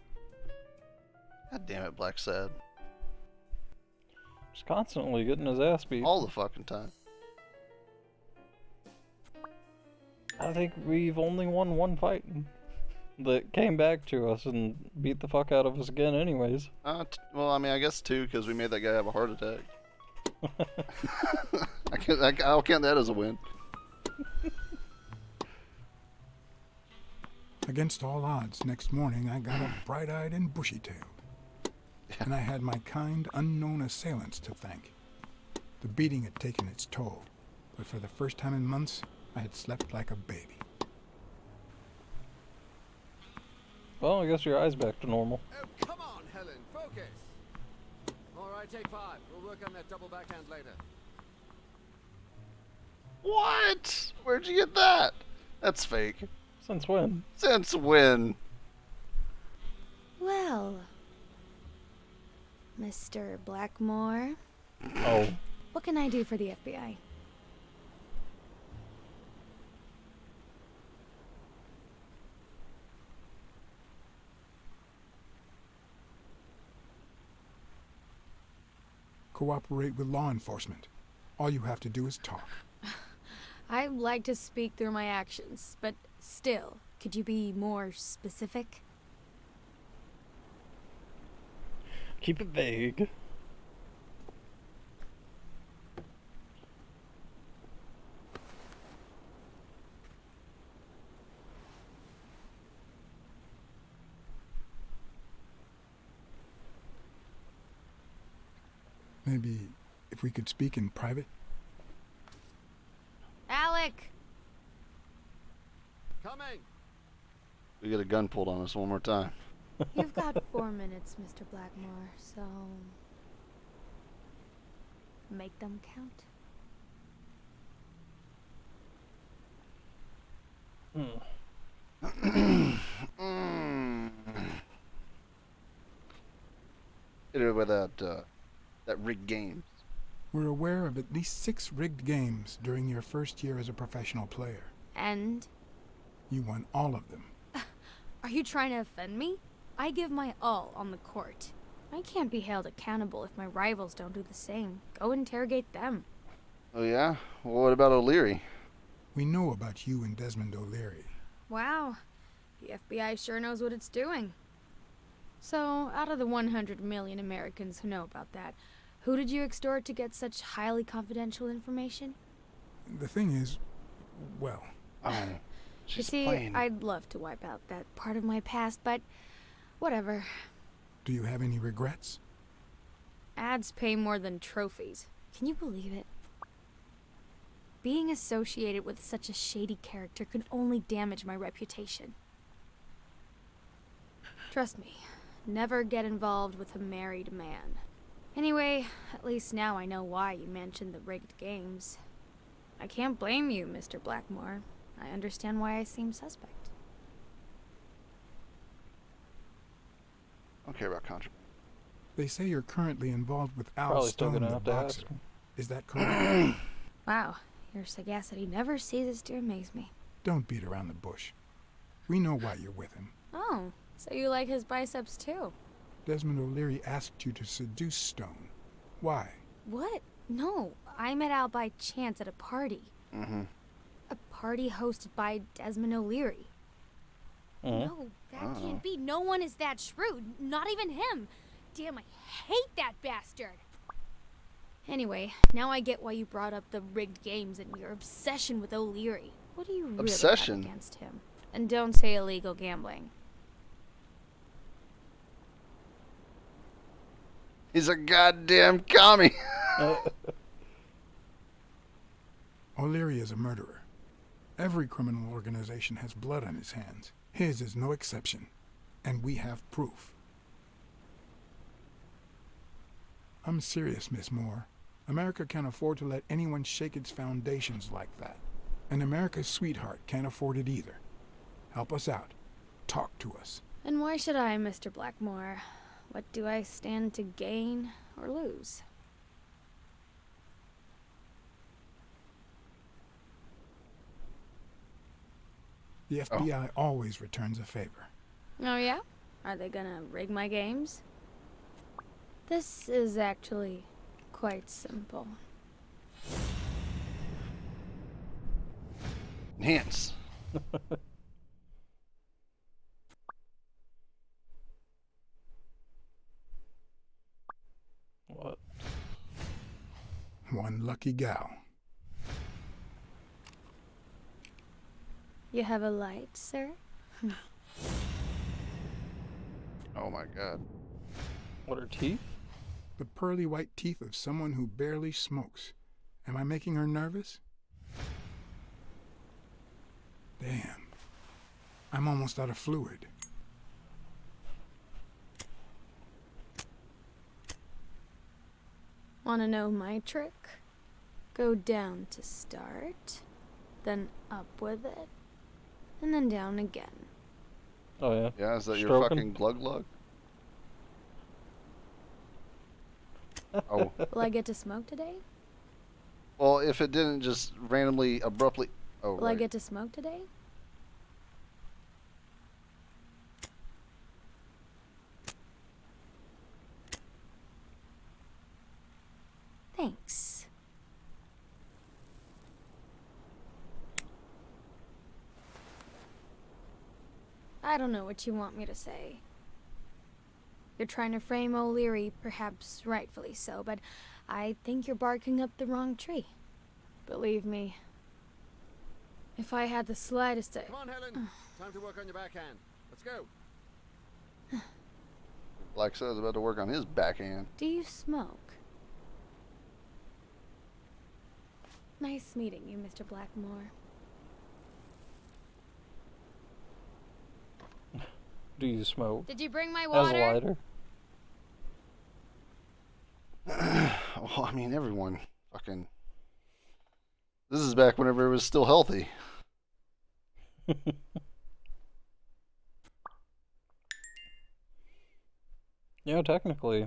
God damn it, Blacksad. Just constantly getting his ass beat. All the fucking time. I think we've only won one fight that came back to us and beat the fuck out of us again anyways. Well, I mean, I guess 2, because we made that guy have a heart attack. I'll count that as a win. Against all odds, next morning I got up bright-eyed and bushy-tailed. And I had my kind, unknown assailants to thank. The beating had taken its toll, but for the first time in months, I had slept like a baby. Well, I guess your eye's back to normal. Oh, come on, Helen, focus! All right, take 5. We'll work on that double backhand later. What? Where'd you get that? That's fake. Since when? Since when? Well, Mr. Blackmore. Oh. What can I do for the FBI? Cooperate with law enforcement. All you have to do is talk. I'd like to speak through my actions, but still, could you be more specific? Keep it vague. Maybe if we could speak in private? Alec! Coming! We get a gun pulled on us one more time. You've got 4 minutes, Mr. Blackmore, so... make them count. Hit her with that rigged game. We're aware of at least 6 rigged games during your first year as a professional player. And? You won all of them. Are you trying to offend me? I give my all on the court. I can't be held accountable if my rivals don't do the same. Go interrogate them. Oh yeah? Well, what about O'Leary? We know about you and Desmond O'Leary. Wow. The FBI sure knows what it's doing. So, out of the 100 million Americans who know about that, who did you extort to get such highly confidential information? The thing is, well... You see, I'd love to wipe out that part of my past, but whatever. Do you have any regrets? Ads pay more than trophies. Can you believe it? Being associated with such a shady character could only damage my reputation. Trust me, never get involved with a married man. Anyway, at least now I know why you mentioned the rigged games. I can't blame you, Mr. Blackmore. I understand why I seem suspect. I don't care about contract. They say you're currently involved with Al Probably still Stone, gonna the have to boxer. ask him. Is that correct? Wow, your sagacity never ceases to amaze me. Don't beat around the bush. We know why you're with him. Oh, so you like his biceps too? Desmond O'Leary asked you to seduce Stone. Why? What? No, I met Al by chance at a party. Mm-hmm. A party hosted by Desmond O'Leary. No, that can't be. No one is that shrewd. Not even him. Damn, I hate that bastard. Anyway, now I get why you brought up the rigged games and your obsession with O'Leary. What do you really have against him? And don't say illegal gambling. He's a goddamn commie. O'Leary is a murderer. Every criminal organization has blood on its hands. His is no exception. And we have proof. I'm serious, Miss Moore. America can't afford to let anyone shake its foundations like that. And America's sweetheart can't afford it either. Help us out. Talk to us. And why should I, Mr. Blackmore? What do I stand to gain or lose? The FBI always returns a favor. Oh yeah? Are they gonna rig my games? This is actually quite simple. Enhance. What? One lucky gal. You have a light, sir? Oh my god. What are teeth? The pearly white teeth of someone who barely smokes. Am I making her nervous? Damn. I'm almost out of fluid. Wanna know my trick? Go down to start, then up with it, and then down again. Oh yeah. Yeah, is that your Stroking? fucking glug glug? Oh. Will I get to smoke today? Well, if it didn't just randomly, abruptly. Oh, Will I right. get to smoke today? Thanks. I don't know what you want me to say. You're trying to frame O'Leary, perhaps rightfully so, but I think you're barking up the wrong tree. Believe me, if I had the slightest... Come on, Helen. Time to work on your backhand. Let's go. Blacksad's about to work on his backhand. Do you smoke? Nice meeting you, Mr. Blackmore. Do you smoke? Did you bring my As water? a lighter? Well, I mean, everyone fucking. This is back whenever it was still healthy. Yeah, technically,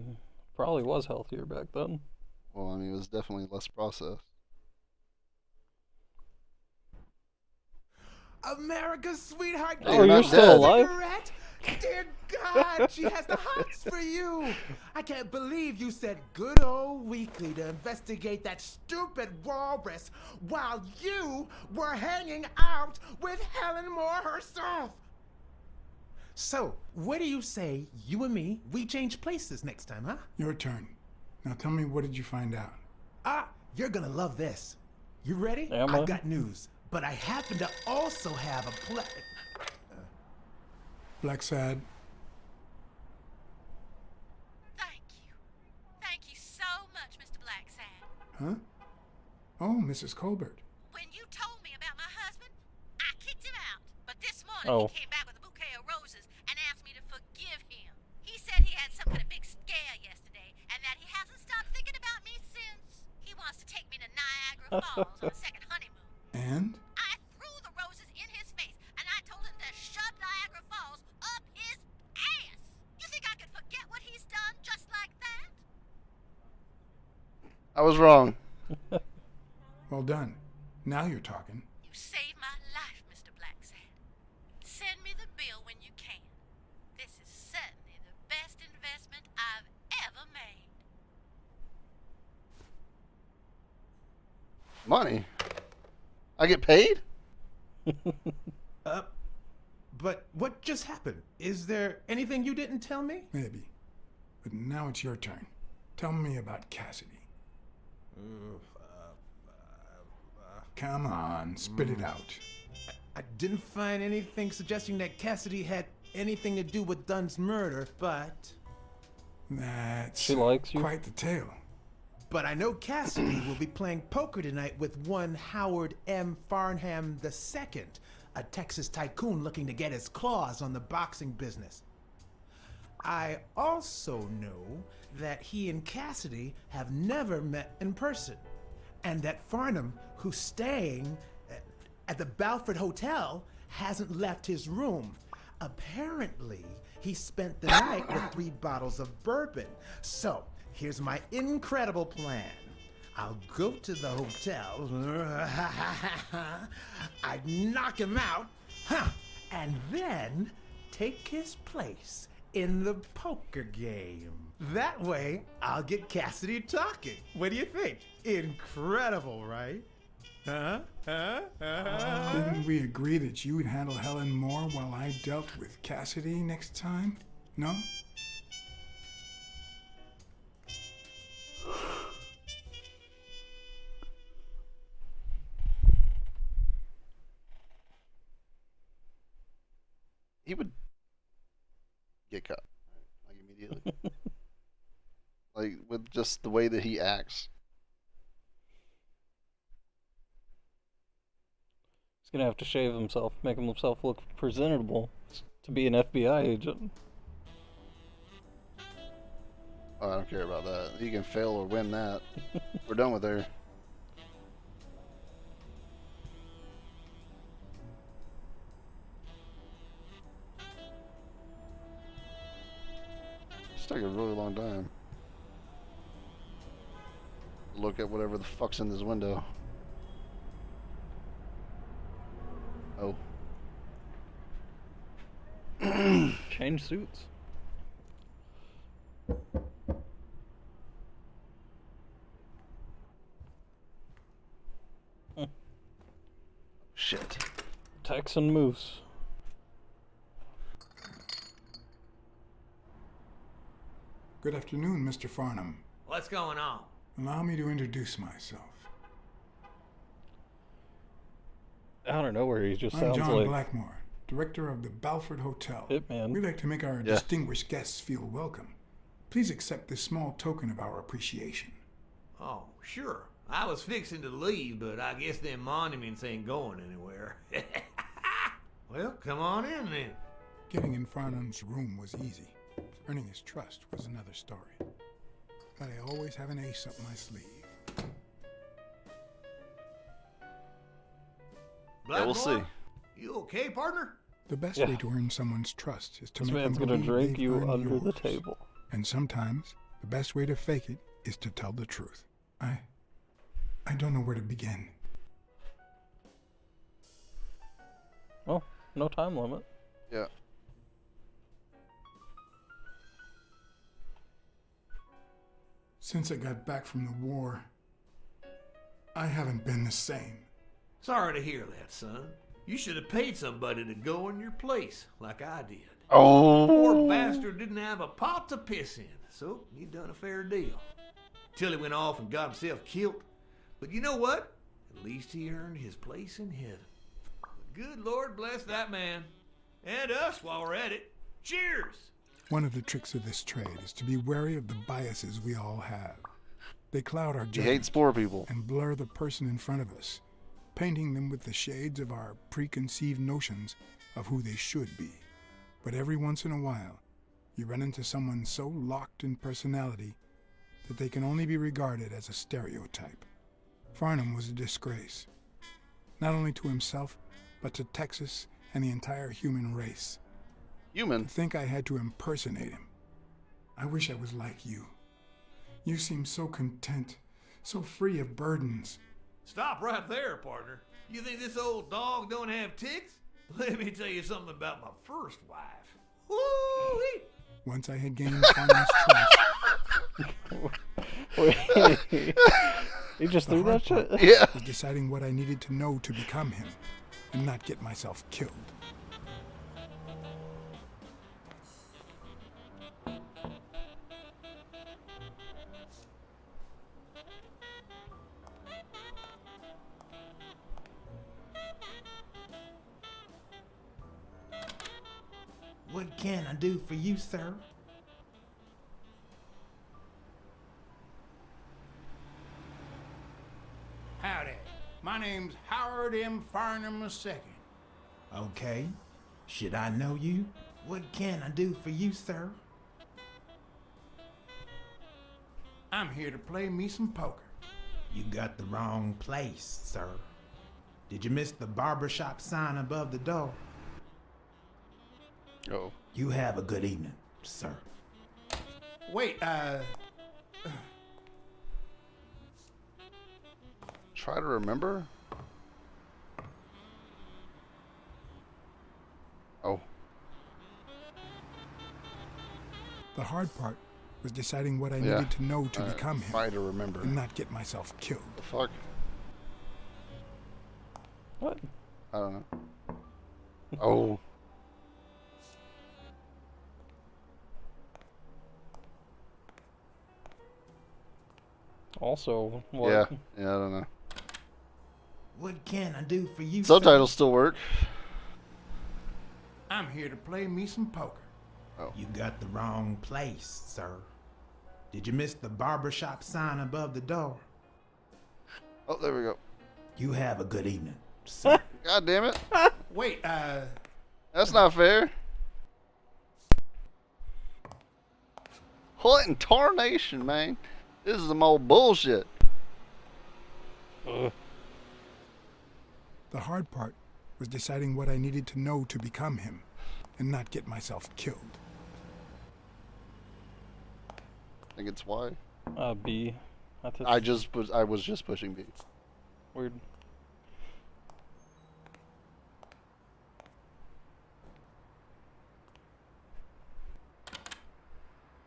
probably was healthier back then. Well, I mean, it was definitely less processed. America's sweetheart. Hey, you're not still dead. alive? Cigarette? Dear God, she has the hots for you. I can't believe you said good old Weekly to investigate that stupid walrus while you were hanging out with Helen Moore herself. So, what do you say, you and me, we change places next time, huh? Your turn. Now tell me, what did you find out? Ah, you're gonna love this. You ready? Am I? I've got news, but I happen to also have a Blacksad, Thank you so much, Mr. Blacksad. huh? Oh, Mrs. Colbert. When you told me about my husband, I kicked him out. But this morning Oh. he came back with a bouquet of roses and asked me to forgive him. He said he had some kind of big scare yesterday and that he hasn't stopped thinking about me since. He wants to take me to Niagara Falls on a second honeymoon. And? I threw the roses in his face and I told him to shove Niagara Falls up his ass. You think I could forget what he's done just like that? I was wrong. Well done. Now you're talking. You saved my life, Mr. Blacksad. Send me the bill when you can. This is certainly the best investment I've ever made. Money? I get paid? But what just happened? Is there anything you didn't tell me? Maybe. But now it's your turn. Tell me about Cassidy. Come on, spit it out. I didn't find anything suggesting that Cassidy had anything to do with Dunn's murder, but... That's She likes you? quite the tale. But I know Cassidy will be playing poker tonight with one Howard M. Farnham II, a Texas tycoon looking to get his claws on the boxing business. I also know that he and Cassidy have never met in person, and that Farnham, who's staying at the Balford Hotel, hasn't left his room. Apparently, he spent the night with 3 bottles of bourbon. So, here's my incredible plan. I'll go to the hotel, I'd knock him out, and then take his place in the poker game. That way, I'll get Cassidy talking. What do you think? Incredible, right? Didn't we agree that you would handle Helen Moore while I dealt with Cassidy next time? No? He would get cut. Like, immediately. Like, with just the way that he acts. He's gonna have to shave himself, make himself look presentable to be an FBI agent. Oh, I don't care about that. He can fail or win that. We're done with her. It's taking a really long time. look at whatever the fuck's in this window. Oh. Change suits. Shit. Texan Moose. Good afternoon, Mr. Farnham. What's going on? Allow me to introduce myself. Out of nowhere, he just I'm sounds John like Blackmore, director of the Balford Hotel. Hitman. We'd like to make our distinguished guests feel welcome. Please accept this small token of our appreciation. Oh, sure. I was fixing to leave, but I guess them monuments ain't going anywhere. Well, come on in then. Getting in Farnham's room was easy. Earning his trust was another story. But I always have an ace up my sleeve. Yeah, we'll see. You okay, partner? The best way to earn someone's trust is to This make man's them gonna believe drape they've you earned under the yours. table. And sometimes the best way to fake it is to tell the truth. I don't know where to begin. Oh, no time limit. Yeah. Since I got back from the war, I haven't been the same. Sorry to hear that, son. You should have paid somebody to go in your place, like I did. Oh. Poor bastard didn't have a pot to piss in, so he done a fair deal. Till he went off and got himself killed. But you know what? At least he earned his place in heaven. Good Lord bless that man. And us while we're at it. Cheers! One of the tricks of this trade is to be wary of the biases we all have. They cloud our He judgment hates poor people. and blur the person in front of us, painting them with the shades of our preconceived notions of who they should be. But every once in a while, you run into someone so locked in personality that they can only be regarded as a stereotype. Farnham was a disgrace, not only to himself, but to Texas and the entire human race. Human? To think I had to impersonate him. I wish I was like you. You seem so content, so free of burdens. Stop right there, partner. You think this old dog don't have ticks? Let me tell you something about my first wife. Woo-wee! Once I had gained Farnham's trust. Wait, he just threw that shit? Yeah. Was deciding what I needed to know to become him, and not get myself killed. What can I do for you, sir? Howdy. My name's Howard M. Farnham II. Okay. Should I know you? What can I do for you, sir? I'm here to play me some poker. You got the wrong place, sir. Did you miss the barbershop sign above the door? Oh. You have a good evening, sir. Wait, Try to remember? Oh. The hard part was deciding what I needed to know to become him. Try to remember. And not get myself killed. The fuck? What? I don't know. Oh. Also, what? Yeah, I don't know. What can I do for you, Subtitles sir? still work. I'm here to play me some poker. Oh. You got the wrong place, sir. Did you miss the barbershop sign above the door? Oh, there we go. You have a good evening, sir. God damn it. Wait, That's not fair. What in tarnation, man? This is some old bullshit. The hard part was deciding what I needed to know to become him, and not get myself killed. I think it's Y. B. I was just pushing B. Weird.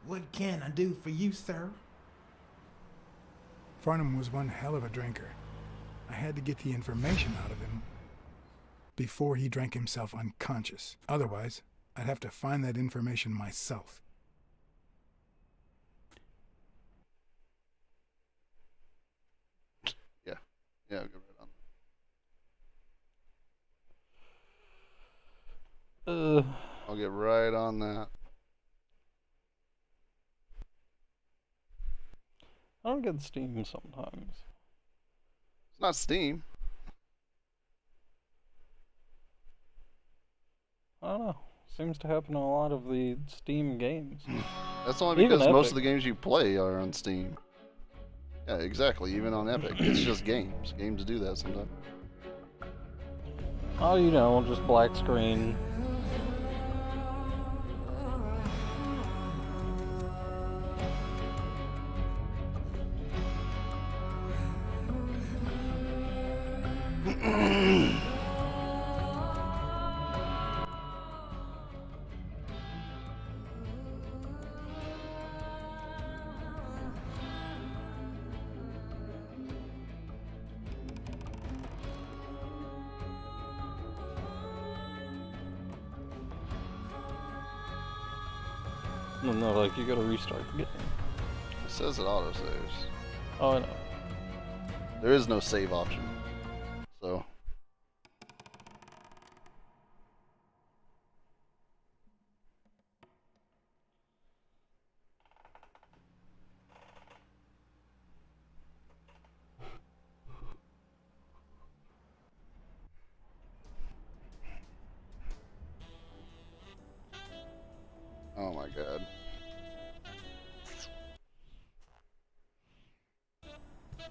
What can I do for you, sir? Farnham was one hell of a drinker. I had to get the information out of him before he drank himself unconscious. Otherwise, I'd have to find that information myself. Yeah, I'll get right on. I'll get right on that. I don't get Steam sometimes. It's not Steam. I don't know. Seems to happen in a lot of the Steam games. That's only because Even most Epic. of the games you play are on Steam. Yeah, exactly. Even on Epic. It's just games. Games do that sometimes. Oh, you know, just black screen. No, like, you gotta restart the game. It says it auto saves. Oh, I know. There is no save option. So. Oh my god.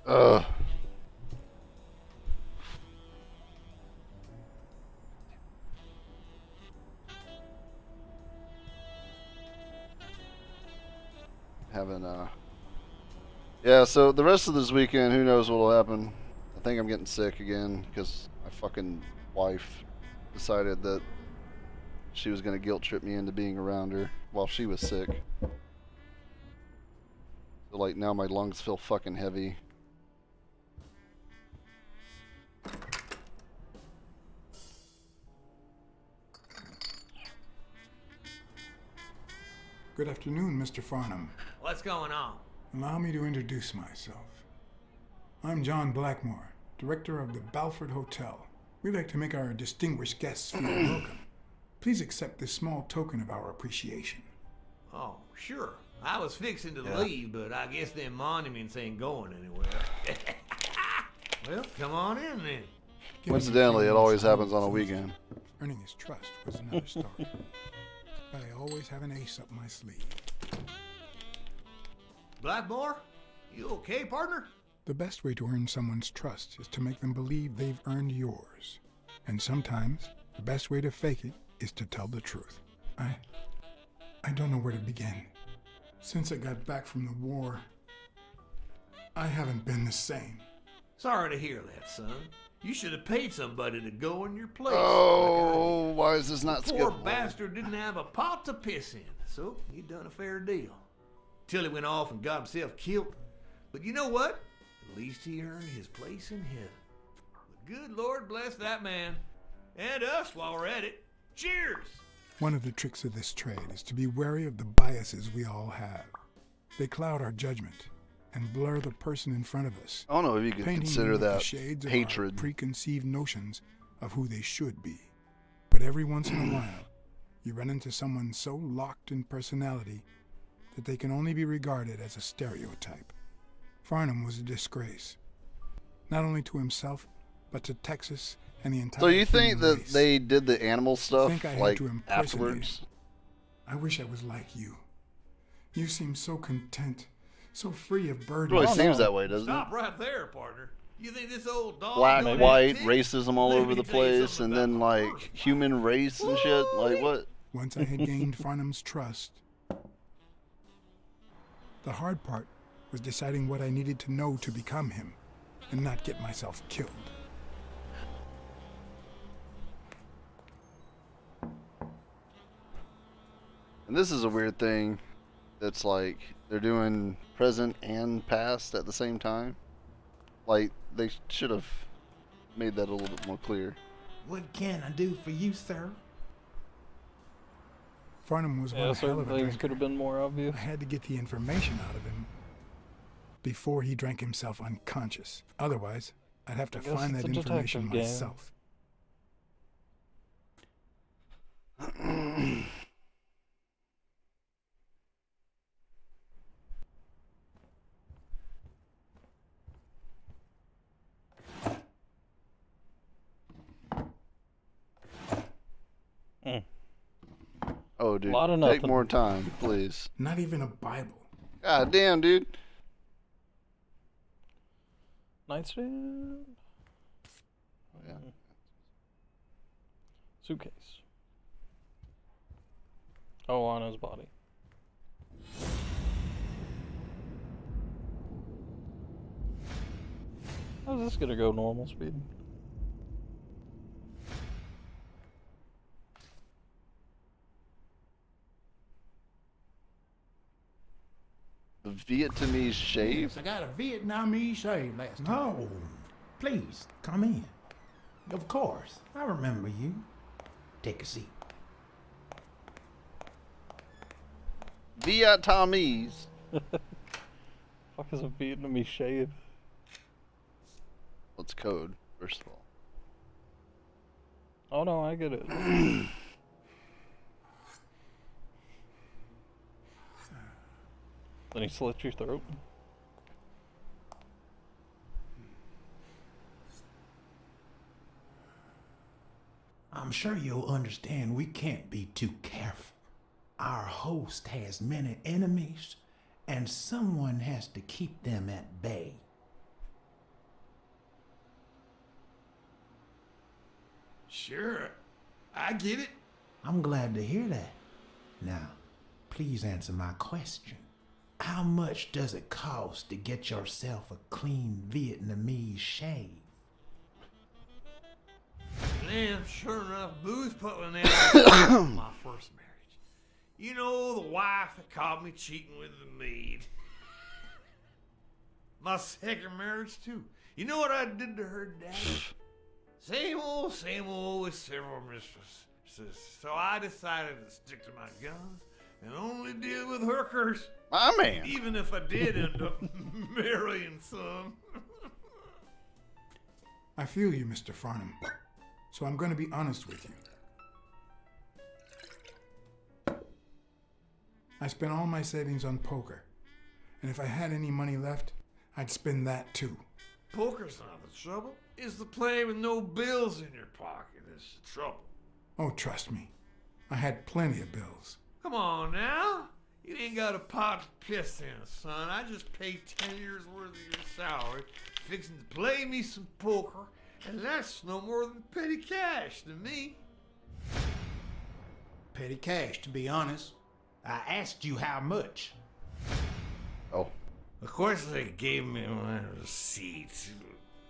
Ugh. Yeah, so the rest of this weekend, who knows what will happen. I think I'm getting sick again because my fucking wife decided that she was going to guilt trip me into being around her while she was sick. So, like, now my lungs feel fucking heavy. Good afternoon, Mr. Farnham. What's going on? Allow me to introduce myself. I'm John Blackmore, director of the Balford Hotel. We'd like to make our distinguished guests feel welcome. Please accept this small token of our appreciation. Oh, sure. I was fixing to leave, but I guess them monuments ain't going anywhere. Well, come on in then. Coincidentally, it always happens on a weekend. Earning his trust was another story. But I always have an ace up my sleeve. Blackmore? You okay, partner? The best way to earn someone's trust is to make them believe they've earned yours. And sometimes, the best way to fake it is to tell the truth. I don't know where to begin. Since I got back from the war, I haven't been the same. Sorry to hear that, son. You should have paid somebody to go in your place. Oh, why is this not Poor skippable? bastard didn't have a pot to piss in, so he done a fair deal. Till he went off and got himself killed. But you know what? At least he earned his place in heaven. The good Lord bless that man. And us while we're at it. Cheers! One of the tricks of this trade is to be wary of the biases we all have. They cloud our judgment and blur the person in front of us. I don't know if you could painting consider them with that the shades hatred. of our preconceived notions of who they should be. But every once in a while, you run into someone so locked in personality that they can only be regarded as a stereotype. Farnham was a disgrace, not only to himself, but to Texas and the entire So you think human that race. they did the animal I stuff think I had like to impersonate afterwards? it. I wish I was like you. You seem so content, so free of burden. Really seems that way, doesn't Stop right there, partner. You think this old dog... Black, don't white, have racism all Let over me the tell you place, something and then like human race and shit. Like what? Once I had gained Farnham's trust, the hard part was deciding what I needed to know to become him, and not get myself killed. And this is a weird thing that's like they're doing present and past at the same time. Like they should have made that a little bit more clear. What can I do for you, sir? Farnham was one hell certain of a things drinker. could have been more obvious. I had to get the information out of him before he drank himself unconscious. Otherwise, I'd have to I guess find it's that a information detective game. myself. Oh, dude, Lot of take nothing. more time, please. Not even a Bible. God damn, dude. Nightstand. Yeah. Suitcase. Oh, on his body. How's this gonna go normal speed? The Vietnamese shave? I got a Vietnamese shave last time. No, please, come in. Of course, I remember you. Take a seat. Vietnamese. Fuck is a Vietnamese shave? What's code, first of all? Oh no, I get it. Then he slits your throat. I'm sure you'll understand we can't be too careful. Our host has many enemies, and someone has to keep them at bay. Sure, I get it. I'm glad to hear that. Now, please answer my question. How much does it cost to get yourself a clean Vietnamese shave? Damn, sure enough, booze put me down my first marriage. You know, the wife that caught me cheating with the maid. My second marriage, too. You know what I did to her dad? Same old with several mistresses. So I decided to stick to my guns and only deal with hookers. My man. Even if I did end up marrying some. I feel you, Mr. Farnham. So I'm going to be honest with you. I spent all my savings on poker. And if I had any money left, I'd spend that too. Poker's not the trouble. It's the play with no bills in your pocket that's the trouble. Oh, trust me. I had plenty of bills. Come on now. You ain't got a pot to piss in, son. I just paid 10 years worth of your salary, fixing to play me some poker, and that's no more than petty cash to me. Petty cash, to be honest. I asked you how much. Oh. Of course they gave me my receipt.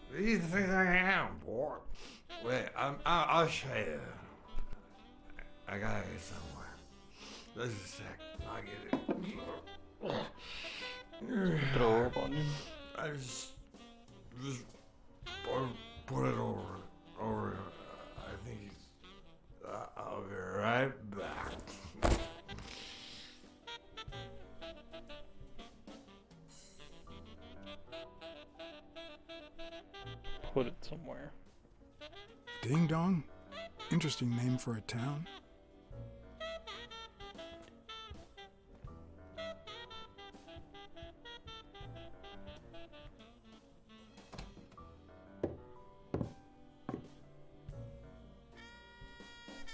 What do you think I am, boy? Wait, I'll show you. I got it somewhere. Just a sec. I'll get it. Throw up on you. I just put it over. I think I'll be right back. Put it somewhere. Ding Dong? Interesting name for a town.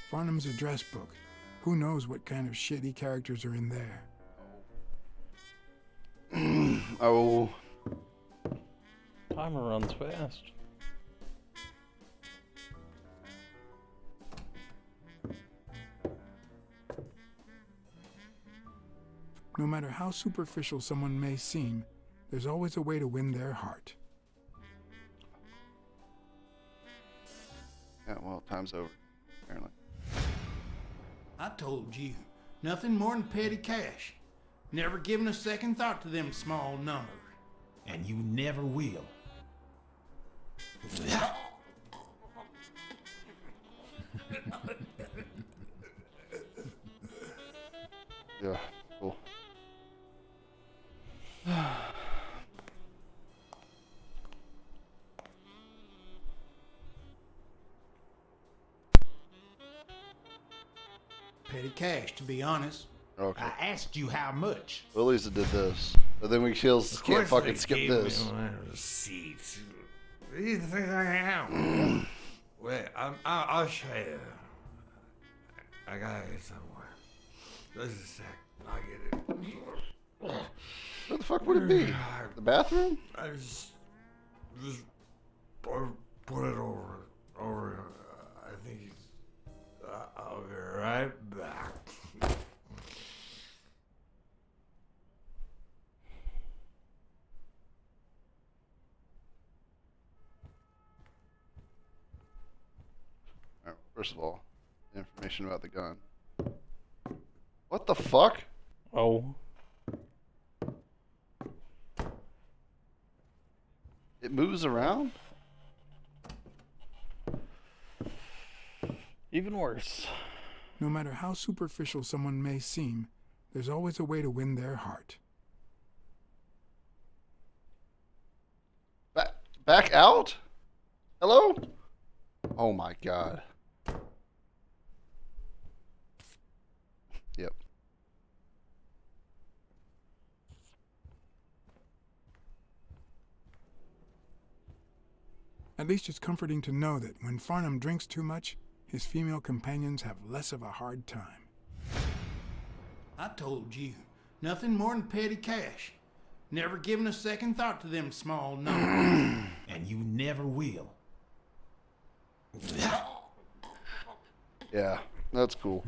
Farnham's address book. Who knows what kind of shitty characters are in there? Oh. Timer runs fast. No matter how superficial someone may seem, there's always a way to win their heart. Yeah, well, time's over, apparently. I told you, nothing more than petty cash. Never given a second thought to them small numbers. And you never will. Yeah, cool. Petty cash, to be honest. Okay. I asked you how much. Well, at least it did this. But then we can't fucking skip this. Receipt. These are the things I am. Wait, I'll show you. I gotta get somewhere. Just a sec. I'll get it. Where the fuck would it be? The bathroom? I just put it over. I think he's. I'll be right back. Alright, first of all, information about the gun. What the fuck? Oh. It moves around? Even worse. No matter how superficial someone may seem, there's always a way to win their heart. Back out? Hello? Oh my god. Yep. At least it's comforting to know that when Farnham drinks too much, his female companions have less of a hard time. I told you, nothing more than petty cash. Never given a second thought to them small numbers. And you never will. Yeah, that's cool.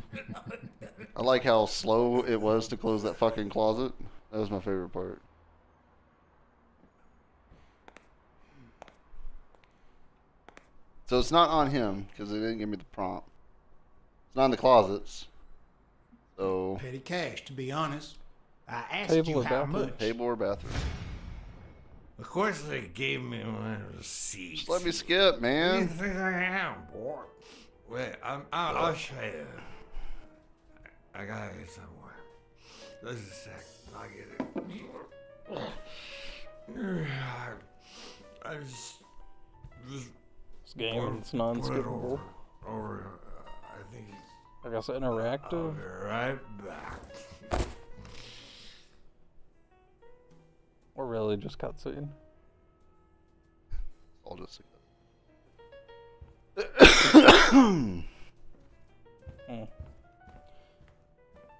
I like how slow it was to close that fucking closet. That was my favorite part. So it's not on him, because they didn't give me the prompt. It's not in the closets. So... Petty cash, to be honest. I asked Table you or how bathroom? much. Table or bathroom? Of course they gave me my receipt. Just let me skip, man. These things I am, boy. Wait, I'll show you. I gotta get somewhere. Just a sec. I'll get it. I just This game is non-skippable. over. I think he's. I guess interactive. I'll be right back. Or really just cutscene. I'll just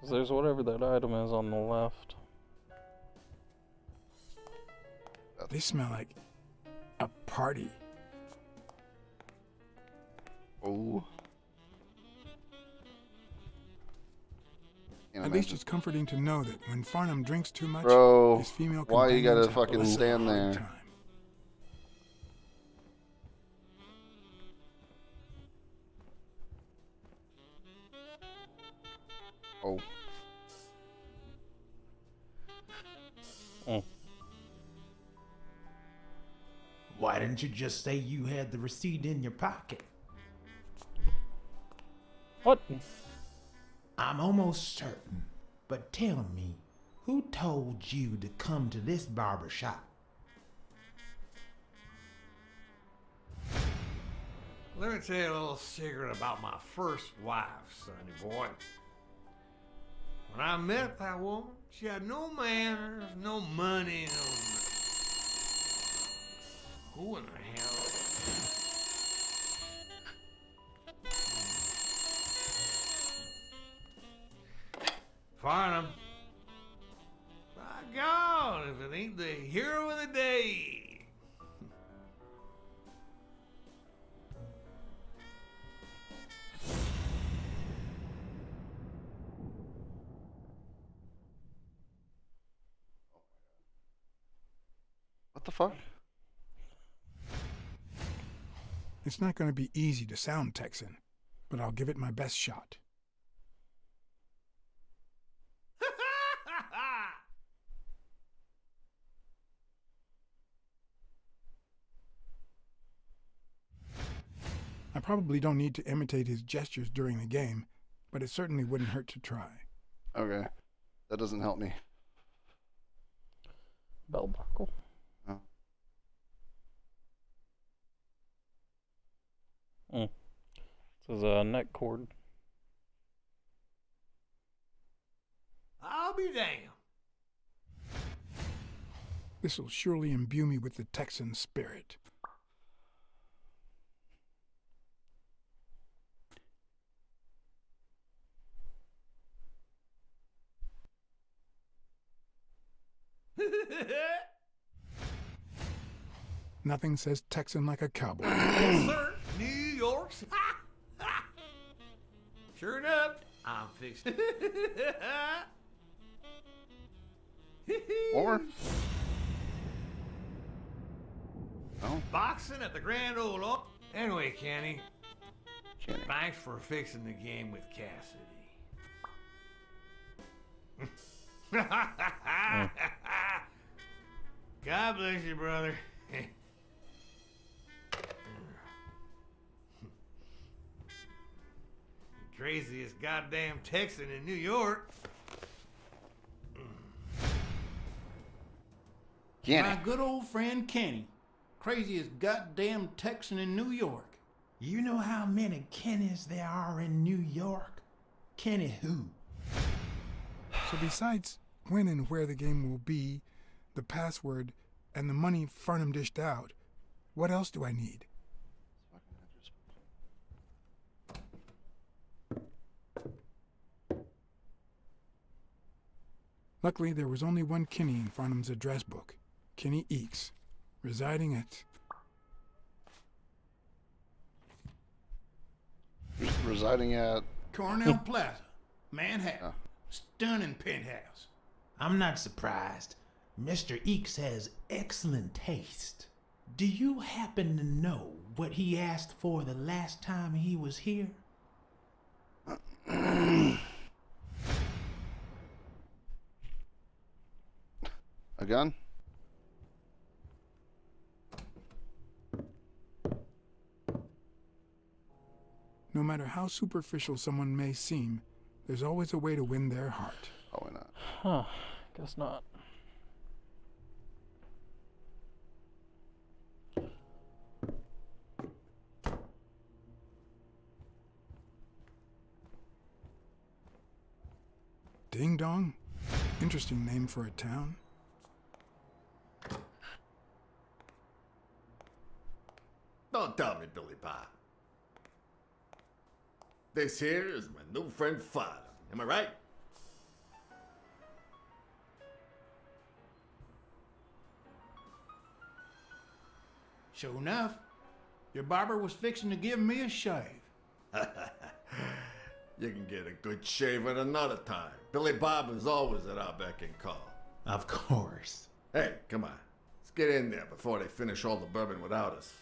There's whatever that item is on the left. They smell like a party. Oh. At least it's comforting to know that when Farnham drinks too much, Bro, his female why you gotta companions have fucking less of a stand hard there? time. Oh. Why didn't you just say you had the receipt in your pocket? What? I'm almost certain, but tell me, who told you to come to this barber shop? Let me tell you a little secret about my first wife, sonny boy. When I met that woman, she had no manners, no money, no. Who in the hell? Farnham. By God, if it ain't the hero of the day. What the fuck? It's not going to be easy to sound Texan, but I'll give it my best shot. I probably don't need to imitate his gestures during the game, but it certainly wouldn't hurt to try. Okay. That doesn't help me. Bell buckle. Oh. This is a neck cord. I'll be damned. This'll surely imbue me with the Texan spirit. Nothing says Texan like a cowboy. Yes, sir. New York's. Sure enough, I'm fixing. Or? Oh. Boxing at the Grand Ole Opry. Anyway, Kenny. Thanks for fixing the game with Cassidy. God bless you, brother. Craziest goddamn Texan in New York. Kenny. My good old friend Kenny. Craziest goddamn Texan in New York. You know how many Kennys there are in New York? Kenny who? So besides when and where the game will be, the password, and the money Farnham dished out, what else do I need? Luckily, there was only one Kinney in Farnham's address book, Kinney Eakes, residing at... Residing at... Cornell Plaza, Manhattan. Stunning penthouse. I'm not surprised. Mr. Eakes has excellent taste. Do you happen to know what he asked for the last time he was here? A gun? No matter how superficial someone may seem, there's always a way to win their heart. Oh, why not? Huh. Guess not. Ding Dong? Interesting name for a town. Don't tell me, Billy Bob. This here is my new friend Father. Am I right? Sure enough, your barber was fixing to give me a shave. You can get a good shave at another time. Billy Bob is always at our beck and call. Of course. Hey, come on. Let's get in there before they finish all the bourbon without us.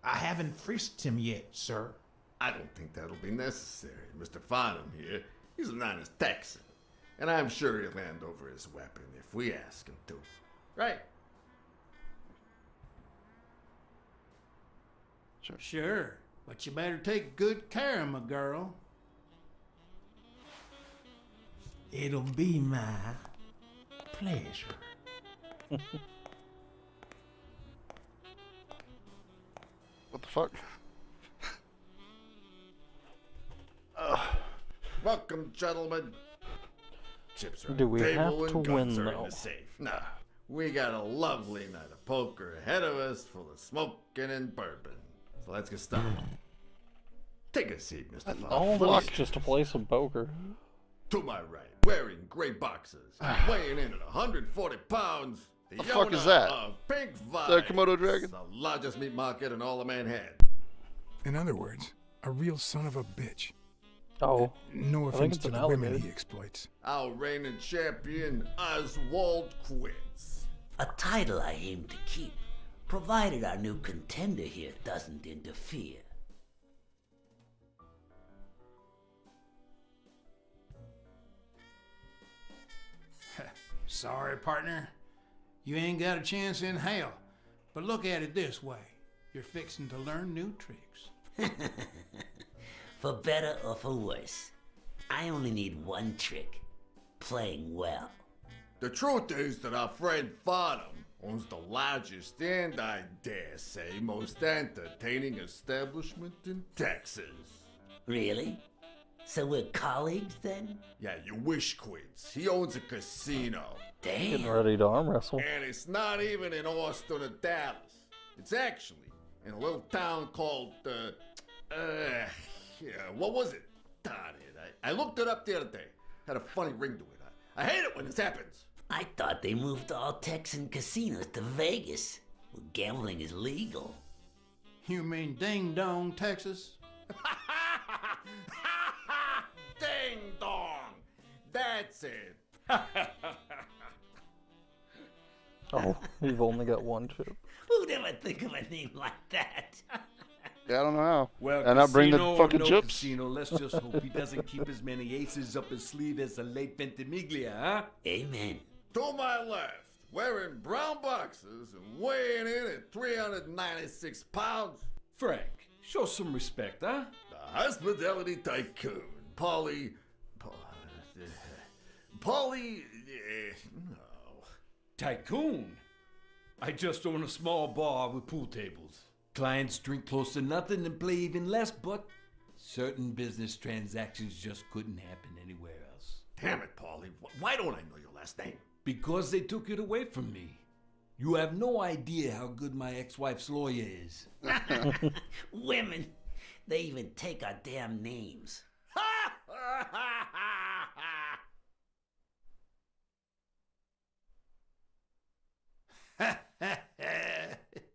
I haven't frisked him yet, sir. I don't think that'll be necessary. Mr. Farnham here, he's an honest Texan. And I'm sure he'll hand over his weapon if we ask him to. Right? Sure. But you better take good care of my girl. It'll be my pleasure. What the fuck? Welcome, gentlemen. Chips are on Do we the table have to and guns win, are in though? the safe. Nah, we got a lovely night of poker ahead of us, full of smoking and bourbon. So let's get started. Take a seat, Mr. Farnham. All this just to play some poker. To my right, wearing gray boxes, weighing in at 140 pounds. The fuck is owner that? Of Pink Vibes, The Komodo dragon? the largest meat market in all of Manhattan. In other words, a real son of a bitch. Oh. No I think offense it's to an the women alligator. he exploits. Our reigning champion, Oswald Quince. A title I aim to keep, provided our new contender here doesn't interfere. Sorry, partner. You ain't got a chance in hell. But look at it this way. You're fixing to learn new tricks. For better or for worse, I only need one trick. Playing well. The truth is that our friend Farnham owns the largest and, I dare say, most entertaining establishment in Texas. Really? So we're colleagues then? Yeah, you wish, Quids. He owns a casino. Damn. Getting ready to arm wrestle. And it's not even in Austin or Dallas. It's actually in a little town called, what was it? Darn it. I looked it up the other day. Had a funny ring to it. I hate it when this happens. I thought they moved all Texan casinos to Vegas, where gambling is legal. You mean Ding Dong, Texas? Ding dong! That's it. Oh, you've only got one chip. Who'd ever think of a name like that? Yeah, I don't know how. Well, and I bring the casino or fucking no chips. Casino, let's just hope he doesn't keep as many aces up his sleeve as the late Ventimiglia, huh? Amen. To my left, wearing brown boxers and weighing in at 396 pounds. Frank, show some respect, huh? The hospitality tycoon, Polly. No. Tycoon? I just own a small bar with pool tables. Clients drink close to nothing and play even less, but certain business transactions just couldn't happen anywhere else. Damn it, Polly. Why don't I know your last name? Because they took it away from me. You have no idea how good my ex-wife's lawyer is. Women, they even take our damn names.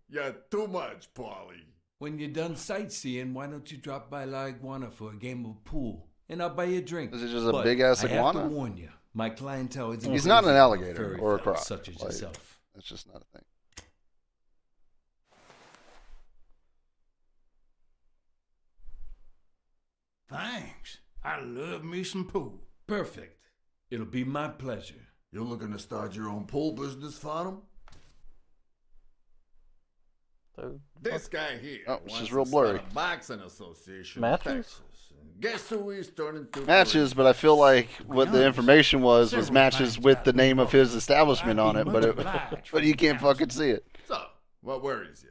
You're too much, Polly. When you're done sightseeing, why don't you drop by La Iguana for a game of pool? And I'll buy you a drink. Is it just a But big-ass I have iguana? to warn you, my clientele isn't He's not an crazy about alligator furry or a fellas croc. such as Like, yourself. that's just not a thing. Thanks. I love me some pool. Perfect. It'll be my pleasure. You looking to start your own pool business, Farnham? This guy here this wants is real to start blurry. a boxing association in Matches? Texas. And guess who he's turning to? Matches, but I feel like what the information was matches with the name of his establishment on it, but you can't fucking see it. So, what worries you?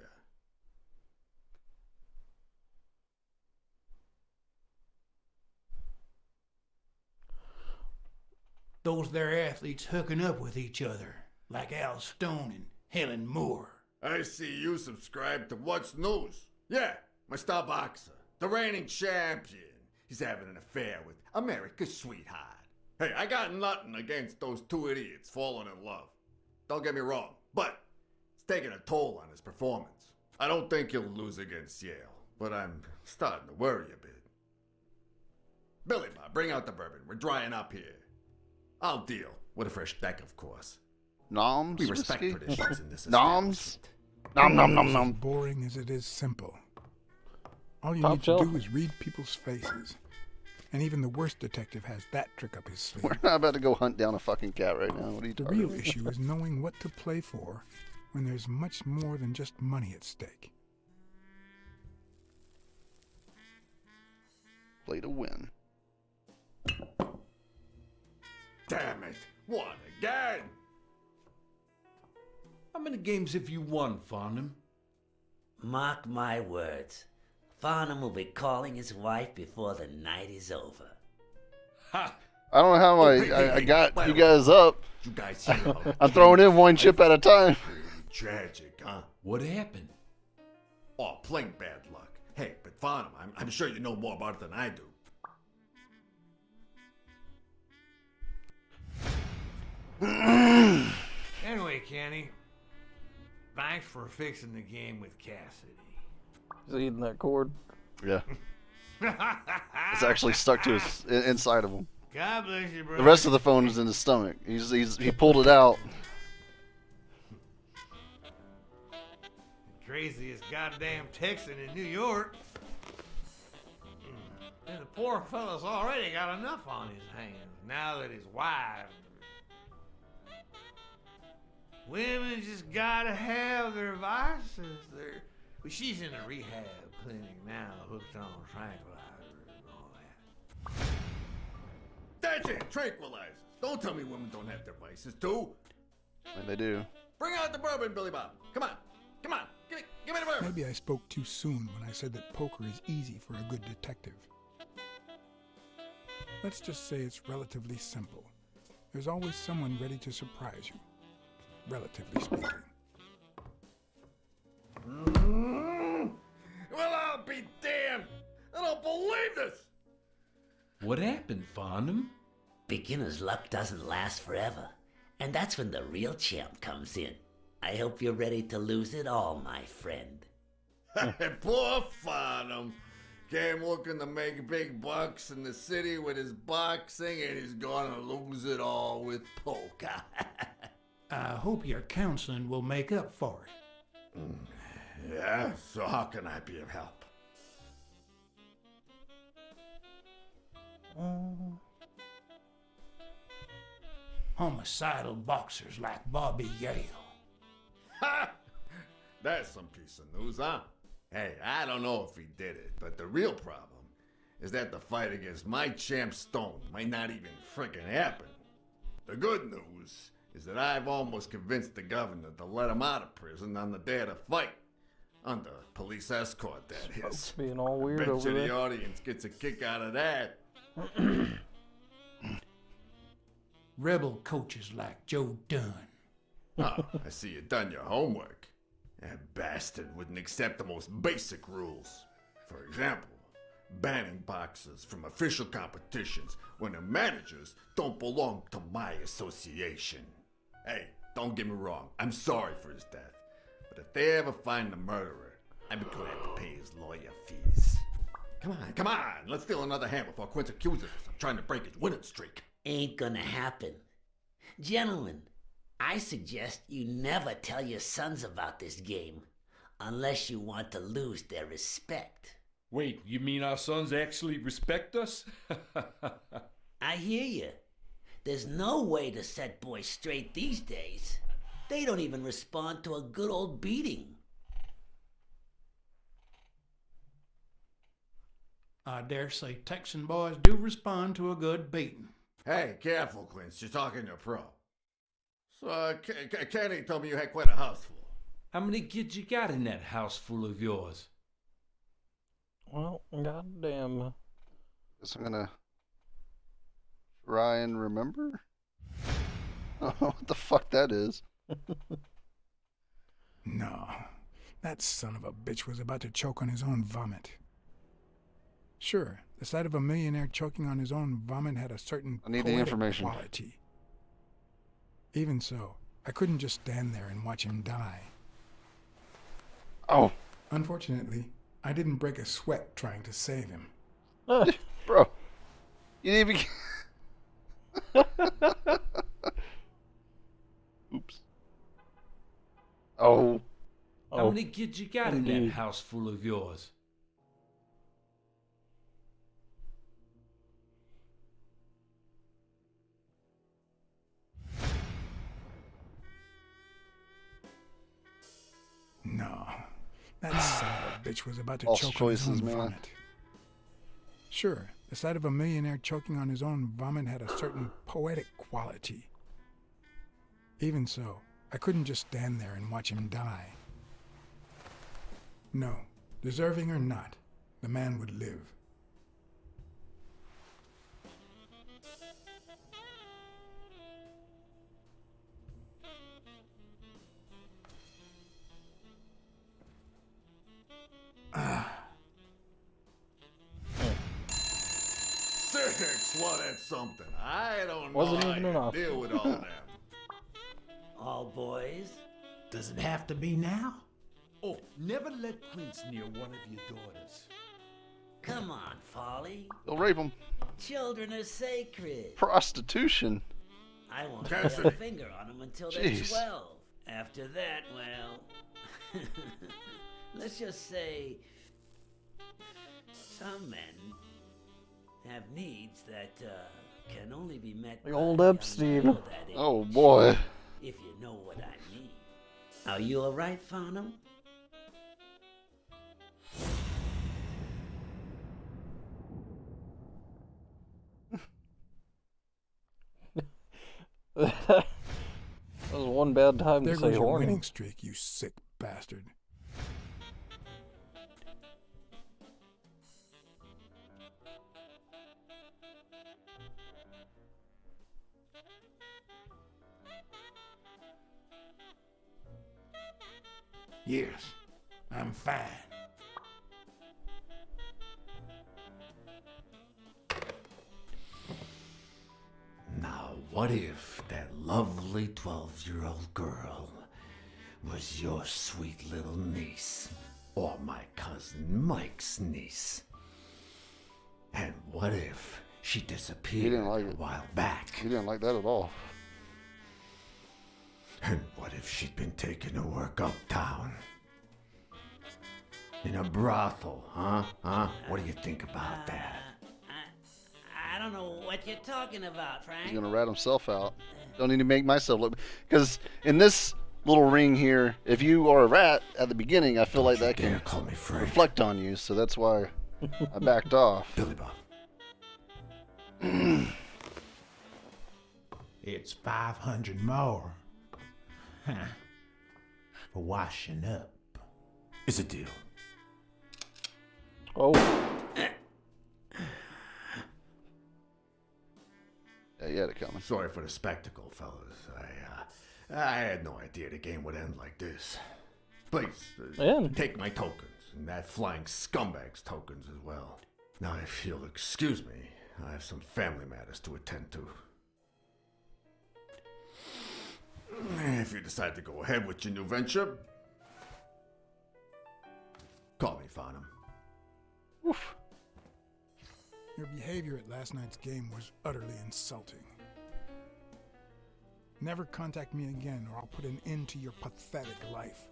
Those there athletes hooking up with each other, like Al Stone and Helen Moore. I see you subscribe to What's News. Yeah, my star boxer, the reigning champion. He's having an affair with America's sweetheart. Hey, I got nothing against those two idiots falling in love. Don't get me wrong, but it's taking a toll on his performance. I don't think he'll lose against Yale, but I'm starting to worry a bit. Billy Bob, bring out the bourbon. We're drying up here. I'll deal with a fresh deck, of course. Noms? We respect whiskey? traditions in this Noms? Nom nom nom As nom. boring as it is simple. All you Pop need to shelf? do is read people's faces. And even the worst detective has that trick up his sleeve. We're not about to go hunt down a fucking cat right now. What are you The talking real about? issue is knowing what to play for when there's much more than just money at stake. Play to win. Damn it! What again? How many games have you won, Farnham? Mark my words. Farnham will be calling his wife before the night is over. I don't know how I got you guys up. You guys hear about I'm throwing in one chip at a time. Tragic, huh? What happened? Oh, plain bad luck. Hey, but Farnham, I'm sure you know more about it than I do. Anyway, Kenny, thanks for fixing the game with Cassidy. He's eating that cord. Yeah. It's actually stuck to his inside of him. God bless you, bro. The rest of the phone is in his stomach. He pulled it out. craziest goddamn Texan in New York. And the poor fella's already got enough on his hands now that his wife. Women just gotta have their vices. Well, she's in a rehab clinic now, hooked on tranquilizers and all that. That's it, tranquilizers. Don't tell me women don't have their vices, too. And they do. Bring out the bourbon, Billy Bob. Come on, come on. Give me the bourbon. Maybe I spoke too soon when I said that poker is easy for a good detective. Let's just say it's relatively simple. There's always someone ready to surprise you, relatively speaking. Well, I'll be damned. I don't believe this. What happened, Farnham? Beginner's luck doesn't last forever, and that's when the real champ comes in. I hope you're ready to lose it all, my friend. Poor Farnham. Came looking to make big bucks in the city with his boxing, and he's gonna lose it all with poker. I hope your counseling will make up for it. Yeah, so how can I be of help? Homicidal boxers like Bobby Yale. Ha! That's some piece of news, huh? Hey, I don't know if he did it, but the real problem is that the fight against my champ Stone might not even frickin' happen. The good news is that I've almost convinced the governor to let him out of prison on the day of the fight. Under police escort, that is. Being all weird Bet over you the there. audience gets a kick out of that. Rebel coaches like Joe Dunn. Oh, I see you done your homework. That bastard wouldn't accept the most basic rules. For example, banning boxers from official competitions when the managers don't belong to my association. Hey, don't get me wrong, I'm sorry for his death. But if they ever find the murderer, I'd be glad to pay his lawyer fees. Come on, let's steal another hand before Quince accuses us of trying to break his winning streak. Ain't gonna happen. Gentlemen, I suggest you never tell your sons about this game, unless you want to lose their respect. Wait, you mean our sons actually respect us? I hear you. There's no way to set boys straight these days. They don't even respond to a good old beating. I dare say Texan boys do respond to a good beating. Hey, careful, Quince, you're talking to a pro. So, Kenny told me you had quite a house full. How many kids you got in that house full of yours? Well, goddamn. Guess I'm gonna try and remember. I don't know what the fuck that is. No, that son of a bitch was about to choke on his own vomit. Sure, the sight of a millionaire choking on his own vomit had a certain I need the poetic information. quality. Even so, I couldn't just stand there and watch him die. Oh. Unfortunately, I didn't break a sweat trying to save him. Bro, you didn't even... Oops. Oh. How many kids you got in that house full of yours? No, that son of a bitch was about to False choke choices, on his own man. vomit. Sure, the sight of a millionaire choking on his own vomit had a certain poetic quality. Even so, I couldn't just stand there and watch him die. No, deserving or not, the man would live. Six, well, that's something. I don't Wasn't know even how enough. you deal with all that. All boys? Does it have to be now? Oh, never let Quince near one of your daughters. Come on, Folly. They'll rape him. Children are sacred. Prostitution. I won't Cassidy. lay a finger on them until they're Jeez. 12. After that, well... let's just say some men have needs that can only be met The by old a young Epstein. girl that age. Oh boy. If you know what I mean. Are you alright, Farnham? That was one bad time There to goes say your horny. winning streak, you sick bastard. Yes, I'm fine. Now, what if that lovely 12-year-old girl was your sweet little niece, or my cousin Mike's niece? And what if she He disappeared didn't like a it. while back? He didn't like that at all. And what if she'd been taken to work uptown? In a brothel, huh? What do you think about that? I don't know what you're talking about, Frank. He's gonna rat himself out. Don't need to make myself look, because in this little ring here, if you are a rat at the beginning, I feel like that can call me Frank. reflect on you. So that's why I backed off. Billy Bob. It's 500 more. Huh. For washing up. It's a deal. Oh. Yeah, you had it coming. Sorry for the spectacle, fellas. I had no idea the game would end like this. Please, take my tokens, and that flying scumbag's tokens as well. Now, if you'll excuse me, I have some family matters to attend to. If you decide to go ahead with your new venture, call me Farnham. Oof. Your behavior at last night's game was utterly insulting. Never contact me again, or I'll put an end to your pathetic life.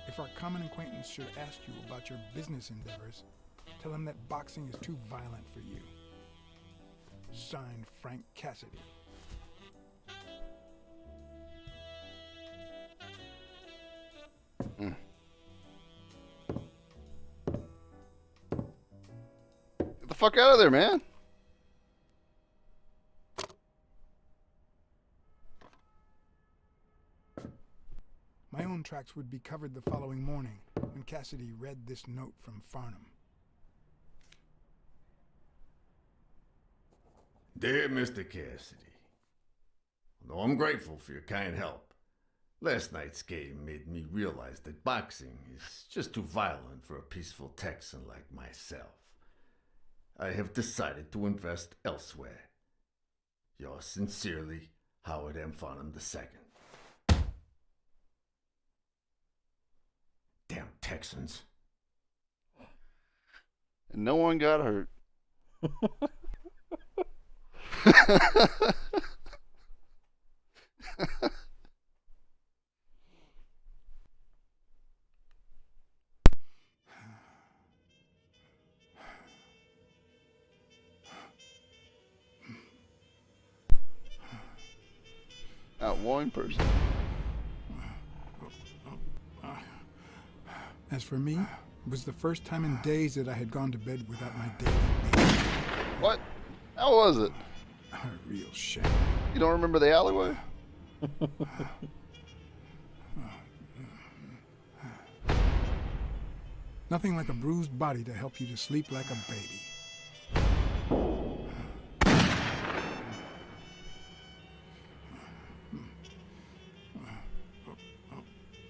If our common acquaintance should ask you about your business endeavors, tell him that boxing is too violent for you. Signed, Frank Cassidy. Get the fuck out of there, man. My own tracks would be covered the following morning when Cassidy read this note from Farnham. Dear Mr. Cassidy, although I'm grateful for your kind help, last night's game made me realize that boxing is just too violent for a peaceful Texan like myself. I have decided to invest elsewhere. Yours sincerely, Howard M. Farnham II. Damn Texans. And no one got hurt. Outlawing person. As for me, it was the first time in days that I had gone to bed without my daily beat. What? How was it? A real shame. You don't remember the alleyway? Nothing like a bruised body to help you to sleep like a baby.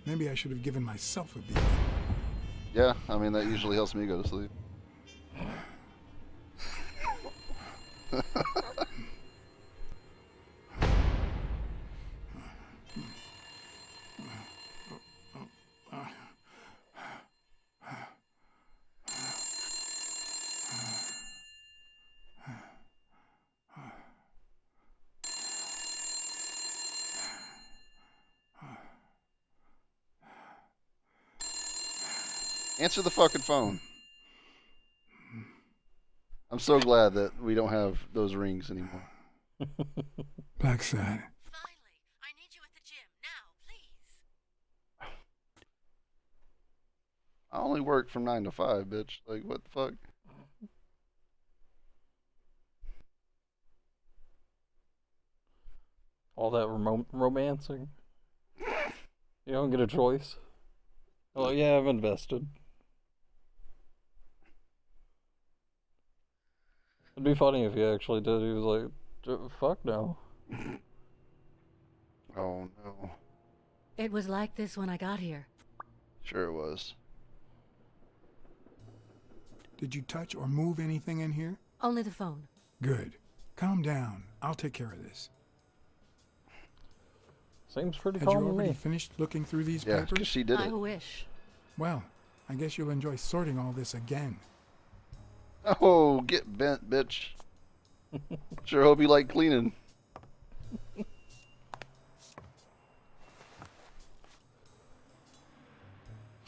Maybe I should have given myself a beat. Yeah, I mean, that usually helps me go to sleep. Answer the fucking phone. I'm so glad that we don't have those rings anymore. Blacksad. I only work from 9 to 5, bitch. Like, what the fuck? All that romancing. You don't get a choice. Oh yeah, I'm invested. It'd be funny if he actually did. He was like, fuck no. Oh no. It was like this when I got here. Sure it was. Did you touch or move anything in here? Only the phone. Good. Calm down. I'll take care of this. Seems pretty Had calm you to already me. finished looking through these Yeah, papers? because she did it. I wish. Well, I guess you'll enjoy sorting all this again. Oh, get bent, bitch. Sure hope you like cleaning.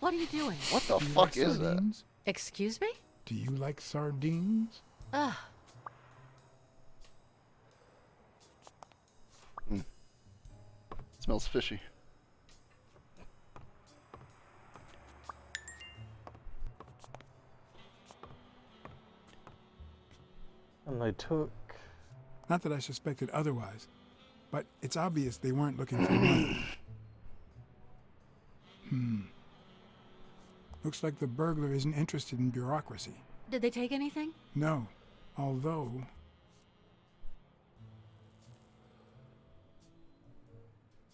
What are you doing? What the Do you fuck like is that? sardines? Excuse me? Do you like sardines? Ugh. Smells fishy. And they took... Not that I suspected otherwise, but it's obvious they weren't looking for money. Looks like the burglar isn't interested in bureaucracy. Did they take anything? No, although...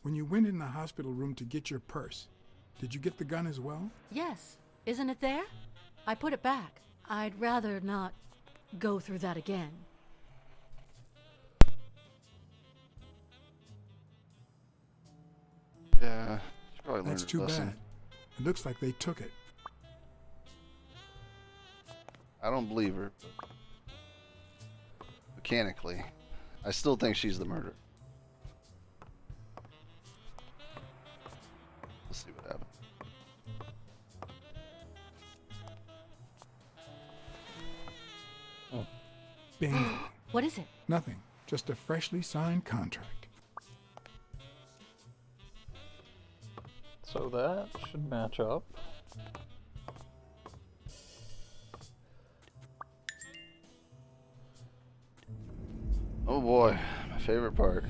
When you went in the hospital room to get your purse, did you get the gun as well? Yes. Isn't it there? I put it back. I'd rather not go through that again. Yeah, she probably learned That's her too lesson. bad. It looks like they took it. I don't believe her. But mechanically, I still think she's the murderer. Let's see what happens. Bingo. What is it? Nothing. Just a freshly signed contract. So that should match up. Oh boy, my favorite part.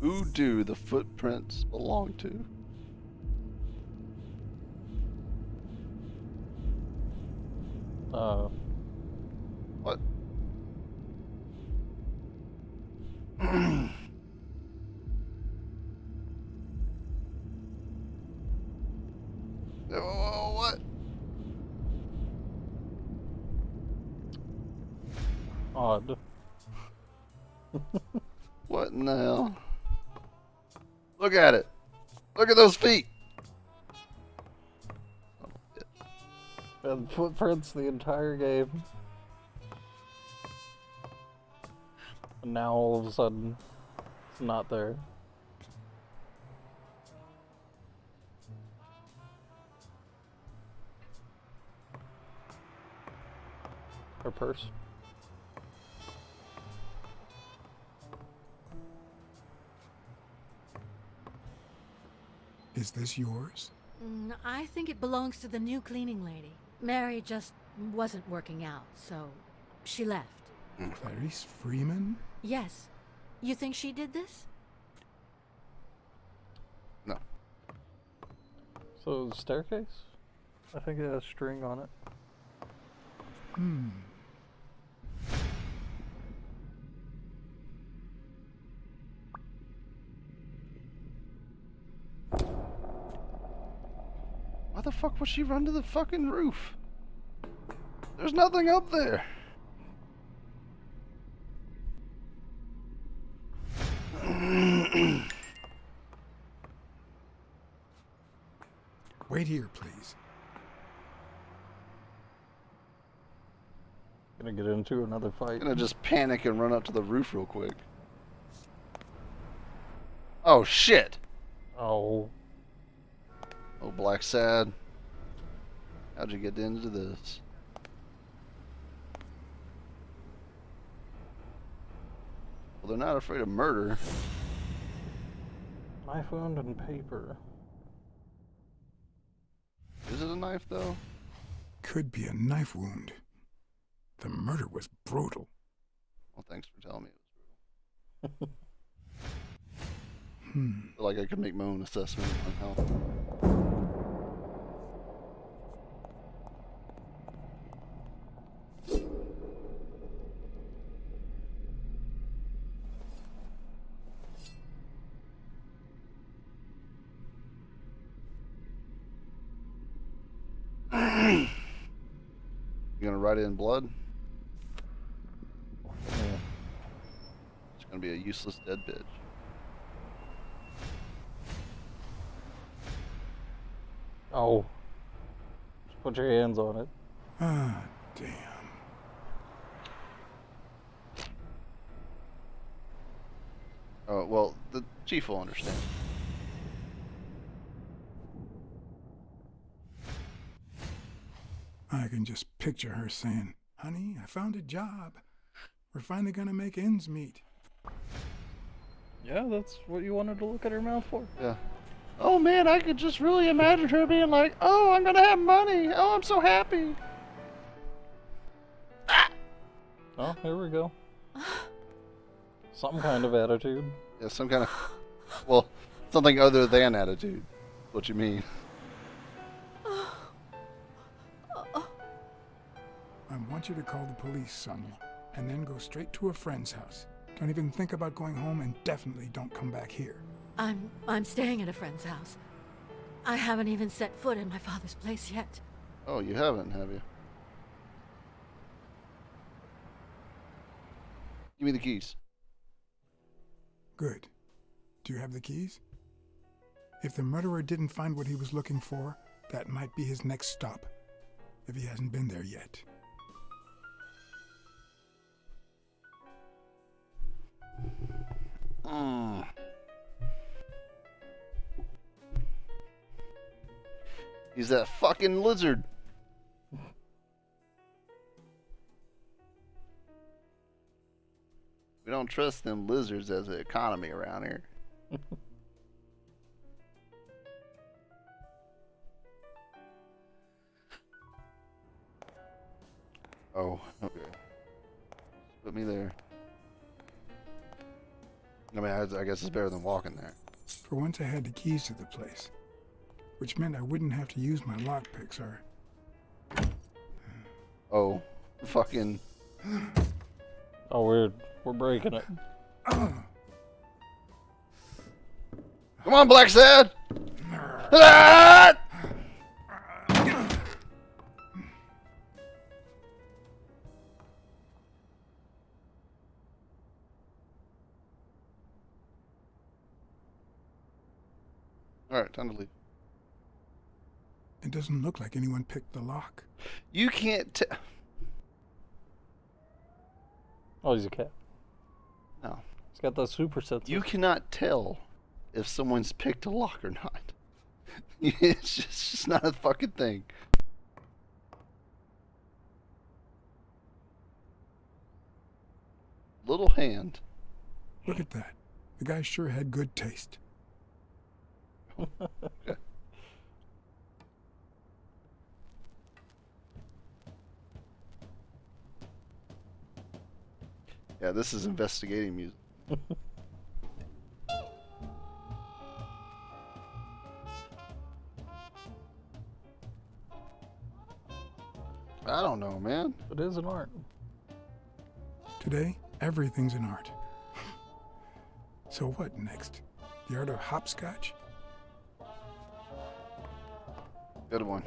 Who do the footprints belong to? What? What? Odd. What in the hell? Look at it. Look at those feet. And footprints the entire game. And now all of a sudden, it's not there. Her purse. Is this yours? I think it belongs to the new cleaning lady. Mary just wasn't working out, so she left. Clarice Freeman? Yes. You think she did this? No. So the staircase? I think it has string on it. Why the fuck would she run to the fucking roof? There's nothing up there. Wait here, please. Gonna get into another fight. Gonna just panic and run up to the roof real quick. Oh shit. Oh. Oh, Blacksad. How'd you get into this? Well, they're not afraid of murder. Knife wound and paper. Is it a knife, though? Could be a knife wound. The murder was brutal. Well, thanks for telling me it was brutal. Hmm. Feel like I could make my own assessment on health. You gonna write it in blood? Yeah. It's gonna be a useless dead bitch. Oh. Just put your hands on it. Ah, damn. Oh, well, the chief will understand. I can just picture her saying, "Honey, I found a job. We're finally gonna make ends meet." Yeah, that's what you wanted to look at her mouth for. Yeah. Oh man, I could just really imagine her being like, "Oh, I'm gonna have money. Oh, I'm so happy." Oh, here we go. Some kind of attitude. Yeah, some kind of, well, something other than attitude. What you mean? I want you to call the police, Sonia, and then go straight to a friend's house. Don't even think about going home, and definitely don't come back here. I'm staying at a friend's house. I haven't even set foot in my father's place yet. Oh, you haven't, have you? Give me the keys. Good. Do you have the keys? If the murderer didn't find what he was looking for, that might be his next stop, if he hasn't been there yet. He's that fucking lizard. We don't trust them lizards as an economy around here. Oh, okay. Put me there. I mean, I guess it's better than walking there. For once I had the keys to the place, which meant I wouldn't have to use my lockpicks or... Oh, fucking... Oh, we're breaking it. Come on, Blacksad! Ah! Alright, time to leave. It doesn't look like anyone picked the lock. You can't tell. Oh, he's a cat. No. He's got the super sense. You cannot tell if someone's picked a lock or not. It's just not a fucking thing. Little hand. Look at that. The guy sure had good taste. Okay. Yeah, this is investigating music. I don't know, man. It is an art. Today, everything's an art. So what next? The art of hopscotch? Good one.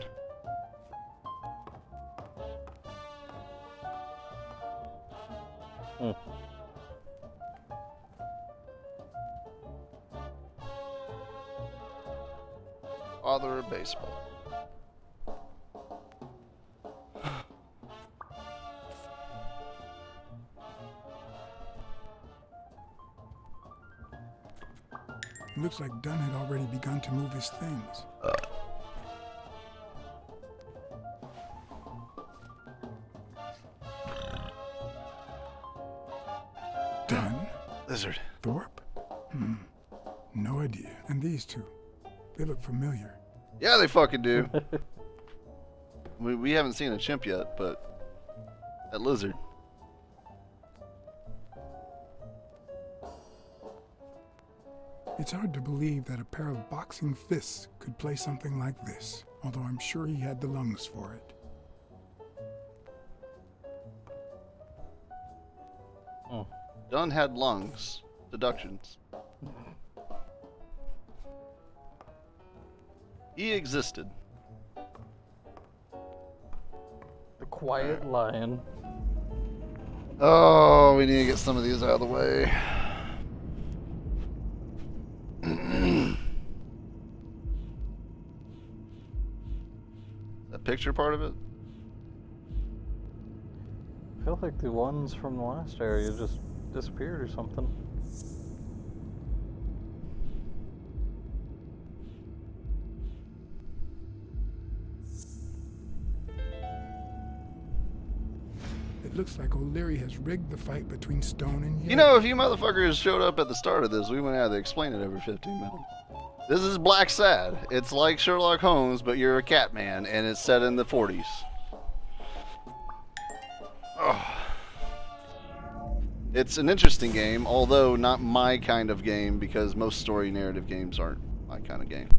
Father of baseball. It looks like Dunn had already begun to move his things. Dunn? Lizard. Thorpe? No idea. And these two, they look familiar. Yeah, they fucking do. We haven't seen a chimp yet, but that lizard. It's hard to believe that a pair of boxing fists could play something like this, although I'm sure he had the lungs for it. Oh. Dunn had lungs. Deductions. He existed. The quiet lion. Oh, we need to get some of these out of the way. That picture part of it? I feel like the ones from the last area just disappeared or something. It looks like O'Leary has rigged the fight between Stone and Yale. You know, if you motherfuckers showed up at the start of this, we wouldn't have to explain it every 15 minutes. This is Blacksad. It's like Sherlock Holmes, but you're a cat man, and it's set in the 40s. Oh. It's an interesting game, although not my kind of game, because most story narrative games aren't my kind of game.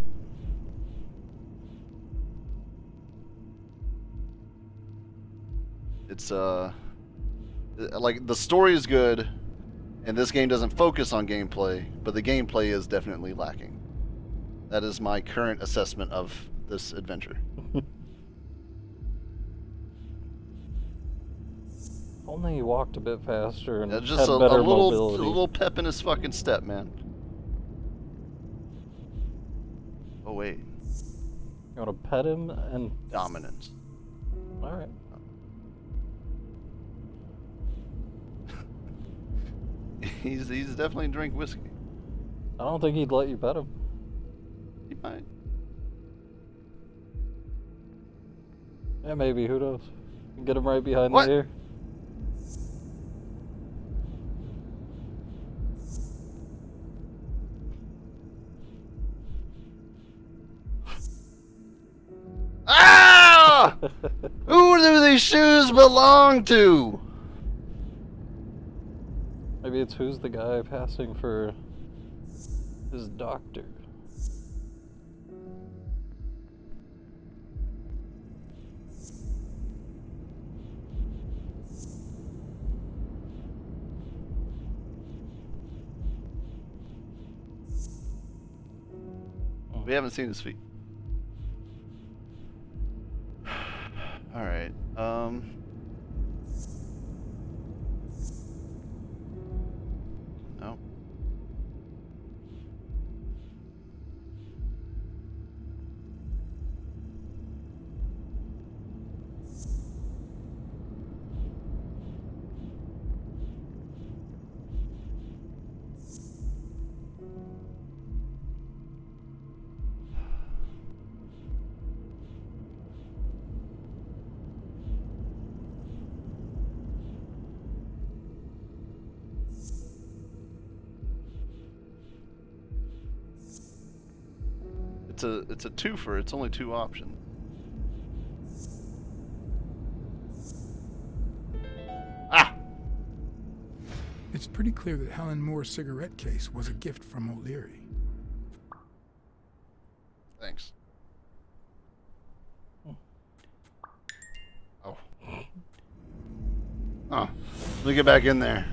It's like the story is good, and this game doesn't focus on gameplay, but the gameplay is definitely lacking. That is my current assessment of this adventure. Only he walked a bit faster and Just had a better little, mobility. a little pep in his fucking step, man. Oh wait. You want to pet him and dominance. All right. He's definitely drink whiskey. I don't think he'd let you pet him. He might. Yeah, maybe. Who knows? Get him right behind What? the ear. Ah! Who do these shoes belong to? Maybe it's who's the guy passing for his doctor. We haven't seen his feet. All right. No. It's a twofer. It's only two options. Ah! It's pretty clear that Helen Moore's cigarette case was a gift from O'Leary. Thanks. Oh. Oh. Let me get back in there.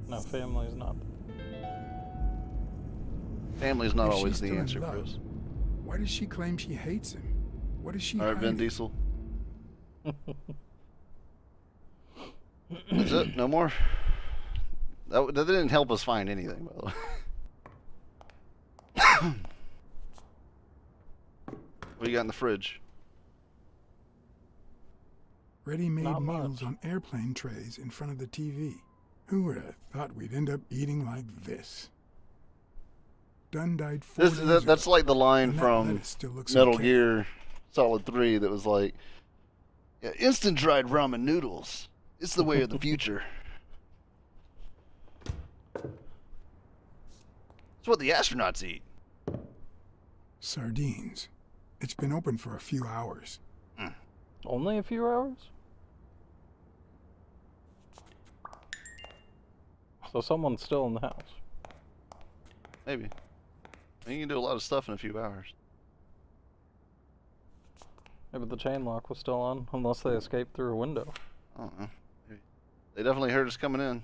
No, family's not. Family's not If always she's the still in answer, love, Chris. why does she claim she hates him? What is she All right, Vin hiding? Diesel. That's it? No more? That didn't help us find anything, by the way. What you got in the fridge? Ready-made Not meals much. on airplane trays in front of the TV. Who would have thought we'd end up eating like this? Dunn died 4 days ago, That's like the line and that from lettuce still looks Metal okay. Gear Solid 3 that was like, yeah, instant dried ramen noodles. It's the way of the future. It's what the astronauts eat. Sardines. It's been open for a few hours. Only a few hours? So someone's still in the house. Maybe. I mean, you can do a lot of stuff in a few hours. Maybe the chain lock was still on, unless they escaped through a window. I don't know. Maybe. They definitely heard us coming in.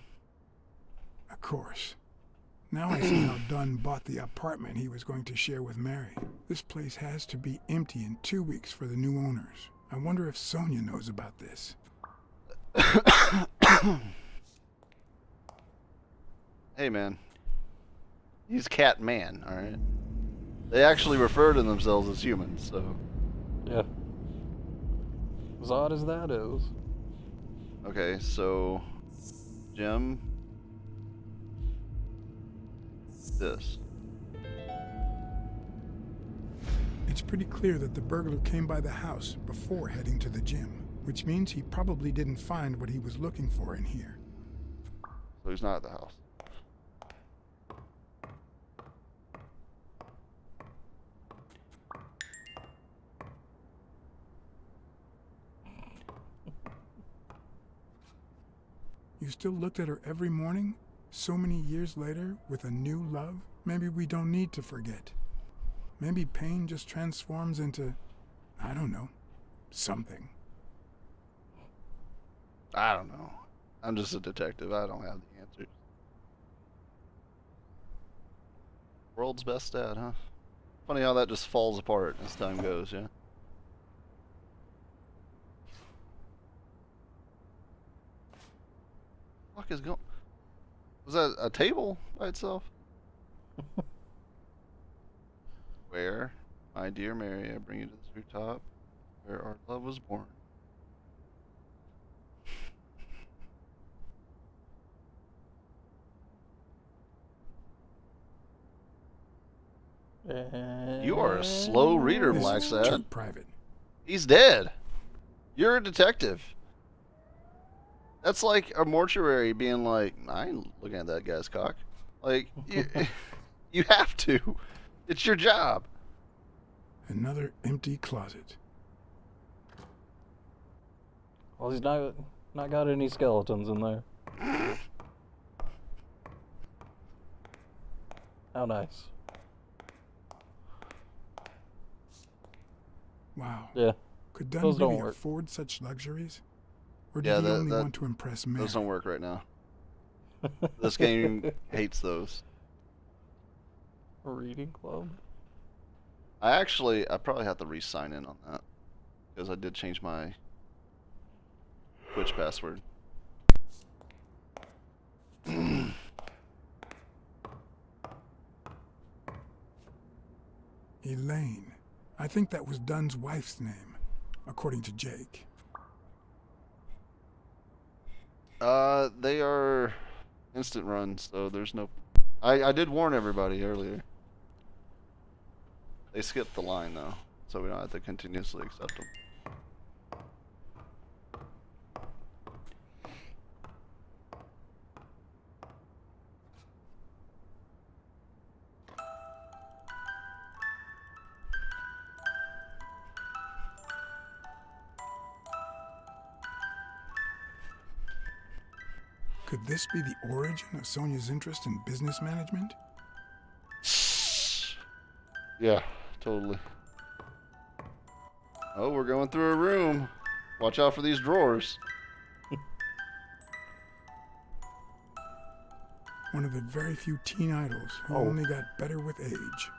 Of course. Now I see how Dunn bought the apartment he was going to share with Mary. This place has to be empty in 2 weeks for the new owners. I wonder if Sonia knows about this. Hey, man. He's Cat Man, alright? They actually refer to themselves as humans, so... Yeah. As odd as that is. Okay, so... Jim... This. It's pretty clear that the burglar came by the house before heading to the gym, which means he probably didn't find what he was looking for in here. So he's not at the house. You still looked at her every morning? So many years later, with a new love? Maybe we don't need to forget. Maybe pain just transforms into, I don't know, something. I don't know. I'm just a detective. I don't have the answers. World's best dad, huh? Funny how that just falls apart as time goes, yeah? What the fuck is going... Was that a table by itself? Where, my dear Mary, I bring you to this rooftop where our love was born. You are a slow reader, Blacksad. Too private. He's dead. You're a detective. That's like a mortuary being like, I ain't looking at that guy's cock. Like, you have to. It's your job. Another empty closet. Well, he's not got any skeletons in there. How nice. Wow. Yeah. Could Dunn Those don't really work. afford such luxuries? Or did Yeah, he only want to impress Mary? Those don't work right now. This game hates those. A reading club? I probably have to re-sign in on that. Because I did change my Twitch password. Elaine. I think that was Dunn's wife's name, according to Jake. They are instant runs, so there's no... I did warn everybody earlier. They skipped the line, though, so we don't have to continuously accept them. Could this be the origin of Sonia's interest in business management? Yeah, totally. Oh, we're going through a room. Watch out for these drawers. One of the very few teen idols who only got better with age.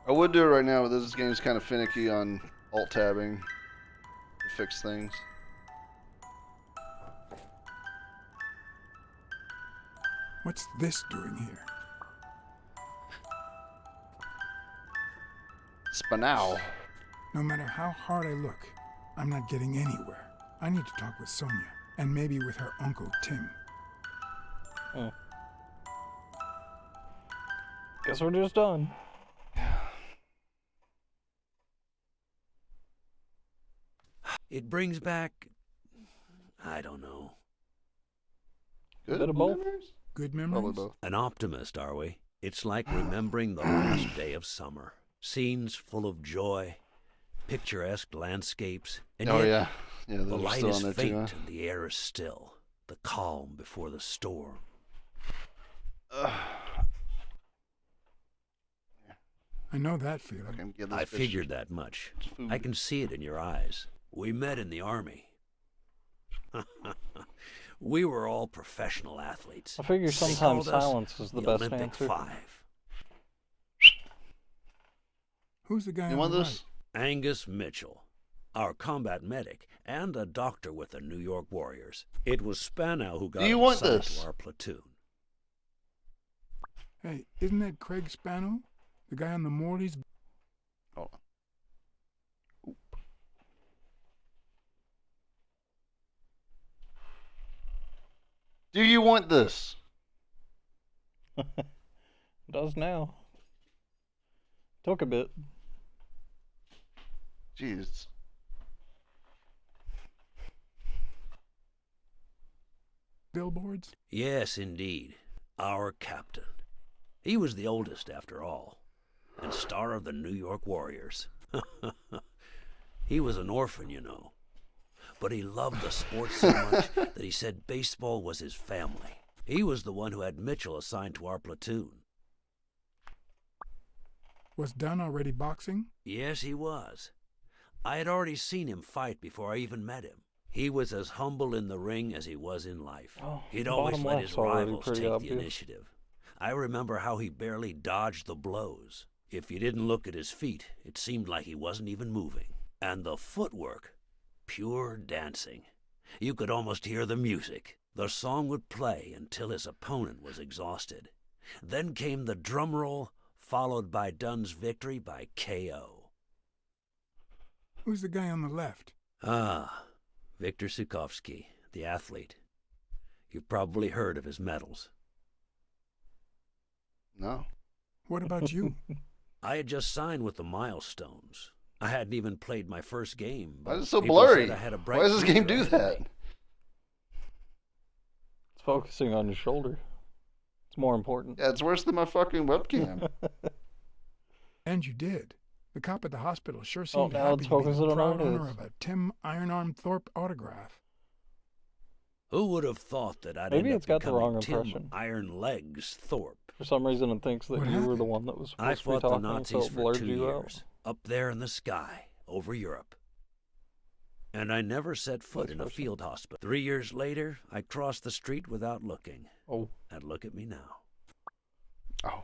I would do it right now, but this game's kind of finicky on alt-tabbing to fix things. What's this doing here? Spanow. No matter how hard I look, I'm not getting anywhere. I need to talk with Sonia, and maybe with her uncle, Tim. Guess we're just done. It brings back, I don't know. Good Bit of both. memories? Good Probably memories? both. An optimist, are we? It's like remembering the last day of summer. Scenes full of joy, picturesque landscapes, and Oh, yet yeah. Yeah, the those are light still is on there, faint too, huh? and the air is still. The calm before the storm. I know that feeling. I figured that much. I can see it in your eyes. We met in the Army. We were all professional athletes. I figure They sometimes called us silence is the the best Olympic answer. Five. Who's the guy You on want the this? right? Angus Mitchell, our combat medic, and a doctor with the New York Warriors. It was Spanow who got Do you want assigned this? to our platoon. Hey, isn't that Craig Spano? The guy on the Morley's? Hold on. Do you want this? Does now. Took a bit. Jeez. Billboards? Yes, indeed. Our captain. He was the oldest, after all, and star of the New York Warriors. He was an orphan, you know. But he loved the sport so much that he said baseball was his family. He was the one who had Mitchell assigned to our platoon. Was Dunn already boxing? Yes, he was. I had already seen him fight before I even met him. He was as humble in the ring as he was in life. Oh, He'd the always bottom let left's his already rivals pretty take obvious. the initiative. I remember how he barely dodged the blows. If you didn't look at his feet, it seemed like he wasn't even moving. And the footwork, pure dancing. You could almost hear the music. The song would play until his opponent was exhausted. Then came the drum roll, followed by Dunn's victory by KO. Who's the guy on the left? Ah, Viktor Sukovsky, the athlete. You've probably heard of his medals. No. What about you? I had just signed with the Milestones. I hadn't even played my first game. Why but is it so people blurry? said I had a bright Why does this game future do ahead of that? me. It's focusing on your shoulder. It's more important. Yeah, it's worse than my fucking webcam. And you did. The cop at the hospital sure Oh, seemed now happy it's to be focusing the on proud ours. owner of a Tim Ironarm Thorpe autograph. Who would have thought that I'd Maybe end it's up got the becoming wrong Tim impression. Iron Legs Thorpe? For some reason, it thinks that What you were the happened? one that was I supposed to be fought the talking, so Nazis it for blurred 2 you out. years, up there in the sky, over Europe. And I never set foot in a field hospital. 3 years later, I crossed the street without looking. Oh. And look at me now. Oh.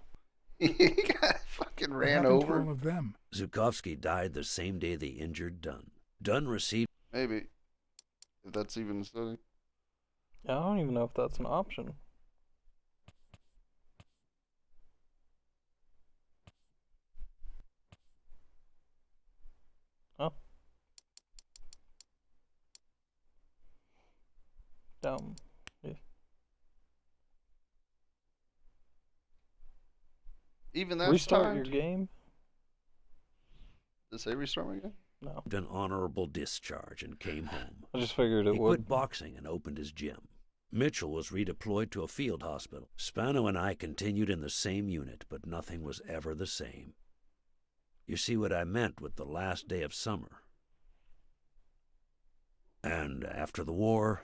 He got fucking What ran happened to over. all of them? Zukovsky died the same day they injured Dunn. Dunn received... Maybe. If that's even study. I don't even know if that's an option. Oh. Dumb. Yeah. Even that's Restart your timed? game? Did it say restart my game? No. an honorable discharge and came home. I just figured it he would. quit boxing and opened his gym. Mitchell was redeployed to a field hospital. Spano and I continued in the same unit, but nothing was ever the same. You see what I meant with the last day of summer. And after the war,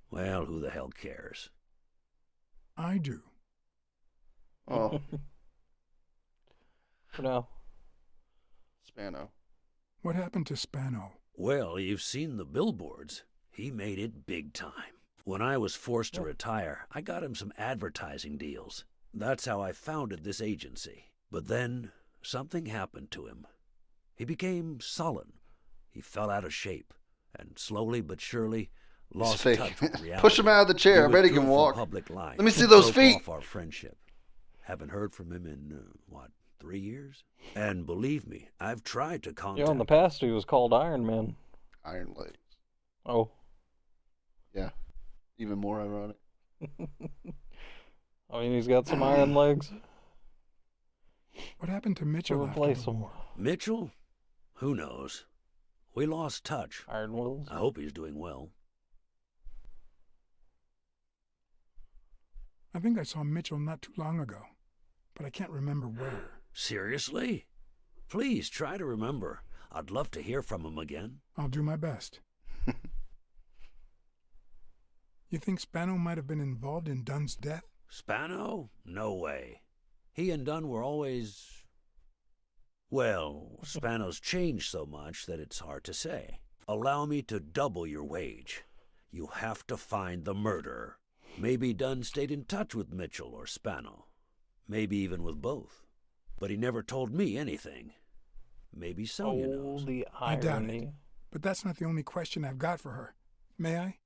well, who the hell cares? I do. Oh. For now. Spano. What happened to Spano? Well, you've seen the billboards. He made it big time. When I was forced to retire, I got him some advertising deals. That's how I founded this agency. But then, something happened to him. He became sullen. He fell out of shape, and slowly but surely lost fake. touch with reality. Push him out of the chair. I bet he withdrew can from walk. Public life. Let me see those Broke feet. off our friendship. Haven't heard from him in, 3 years? And believe me, I've tried to contact... Yeah, in the past he was called Iron Man. Iron Legs. Oh. Yeah. Even more ironic. I mean, he's got some iron legs. What happened to Mitchell after replace the him. war? Mitchell? Who knows? We lost touch. Iron Wills. I hope he's doing well. I think I saw Mitchell not too long ago, but I can't remember where. Seriously? Please try to remember. I'd love to hear from him again. I'll do my best. You think Spano might have been involved in Dunn's death? Spano? No way. He and Dunn were always... Well, Spano's changed so much that it's hard to say. Allow me to double your wage. You have to find the murderer. Maybe Dunn stayed in touch with Mitchell or Spano. Maybe even with both. But he never told me anything. Maybe Sonia knows. The I doubt it. But that's not the only question I've got for her. May I?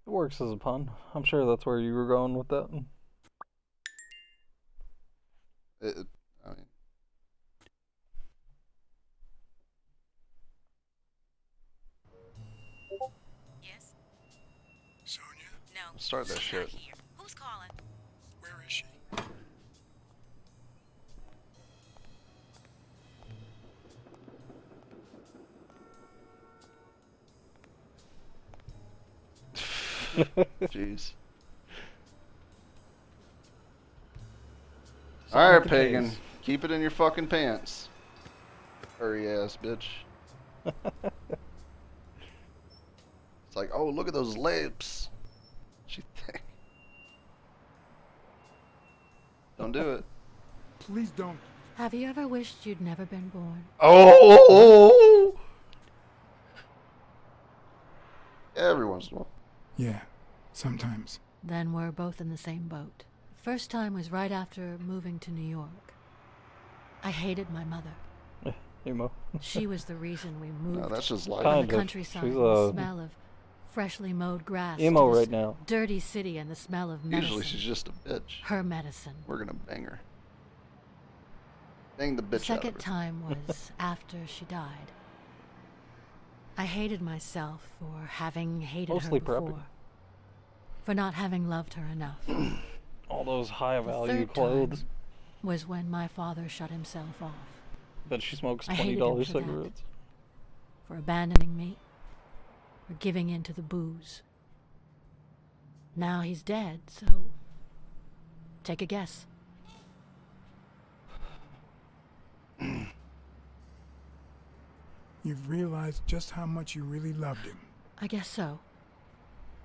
It works as a pun. I'm sure that's where you were going with that. I mean, Yes? Sonia? No. Start that she's shit. not here. Who's calling? Where is she? Jeez. Alright, pagan. Keep it in your fucking pants. Hurry ass bitch. It's like, oh, look at those lips. She think. Don't do it. Please don't. Have you ever wished you'd never been born? Oh! Every once in a while. Yeah, sometimes. Then we're both in the same boat. First time was right after moving to New York. I hated my mother. Emo. She was the reason we moved. No, that's just life. From Kind the of. countryside, She's the smell of freshly mowed grass. emo to this right now. Dirty city and the smell of medicine. Usually she's just a bitch. Her medicine. We're gonna bang her. Bang the bitch The out of second her. time was after she died. I hated myself for having hated Mostly her before. preppy. For not having loved her enough. All those high The value third clothes. time was when my father shut himself off. But she smokes I hated him $20 for that. cigarettes. For abandoning me. For giving in to the booze. Now he's dead, so take a guess. You've realized just how much you really loved him. I guess so.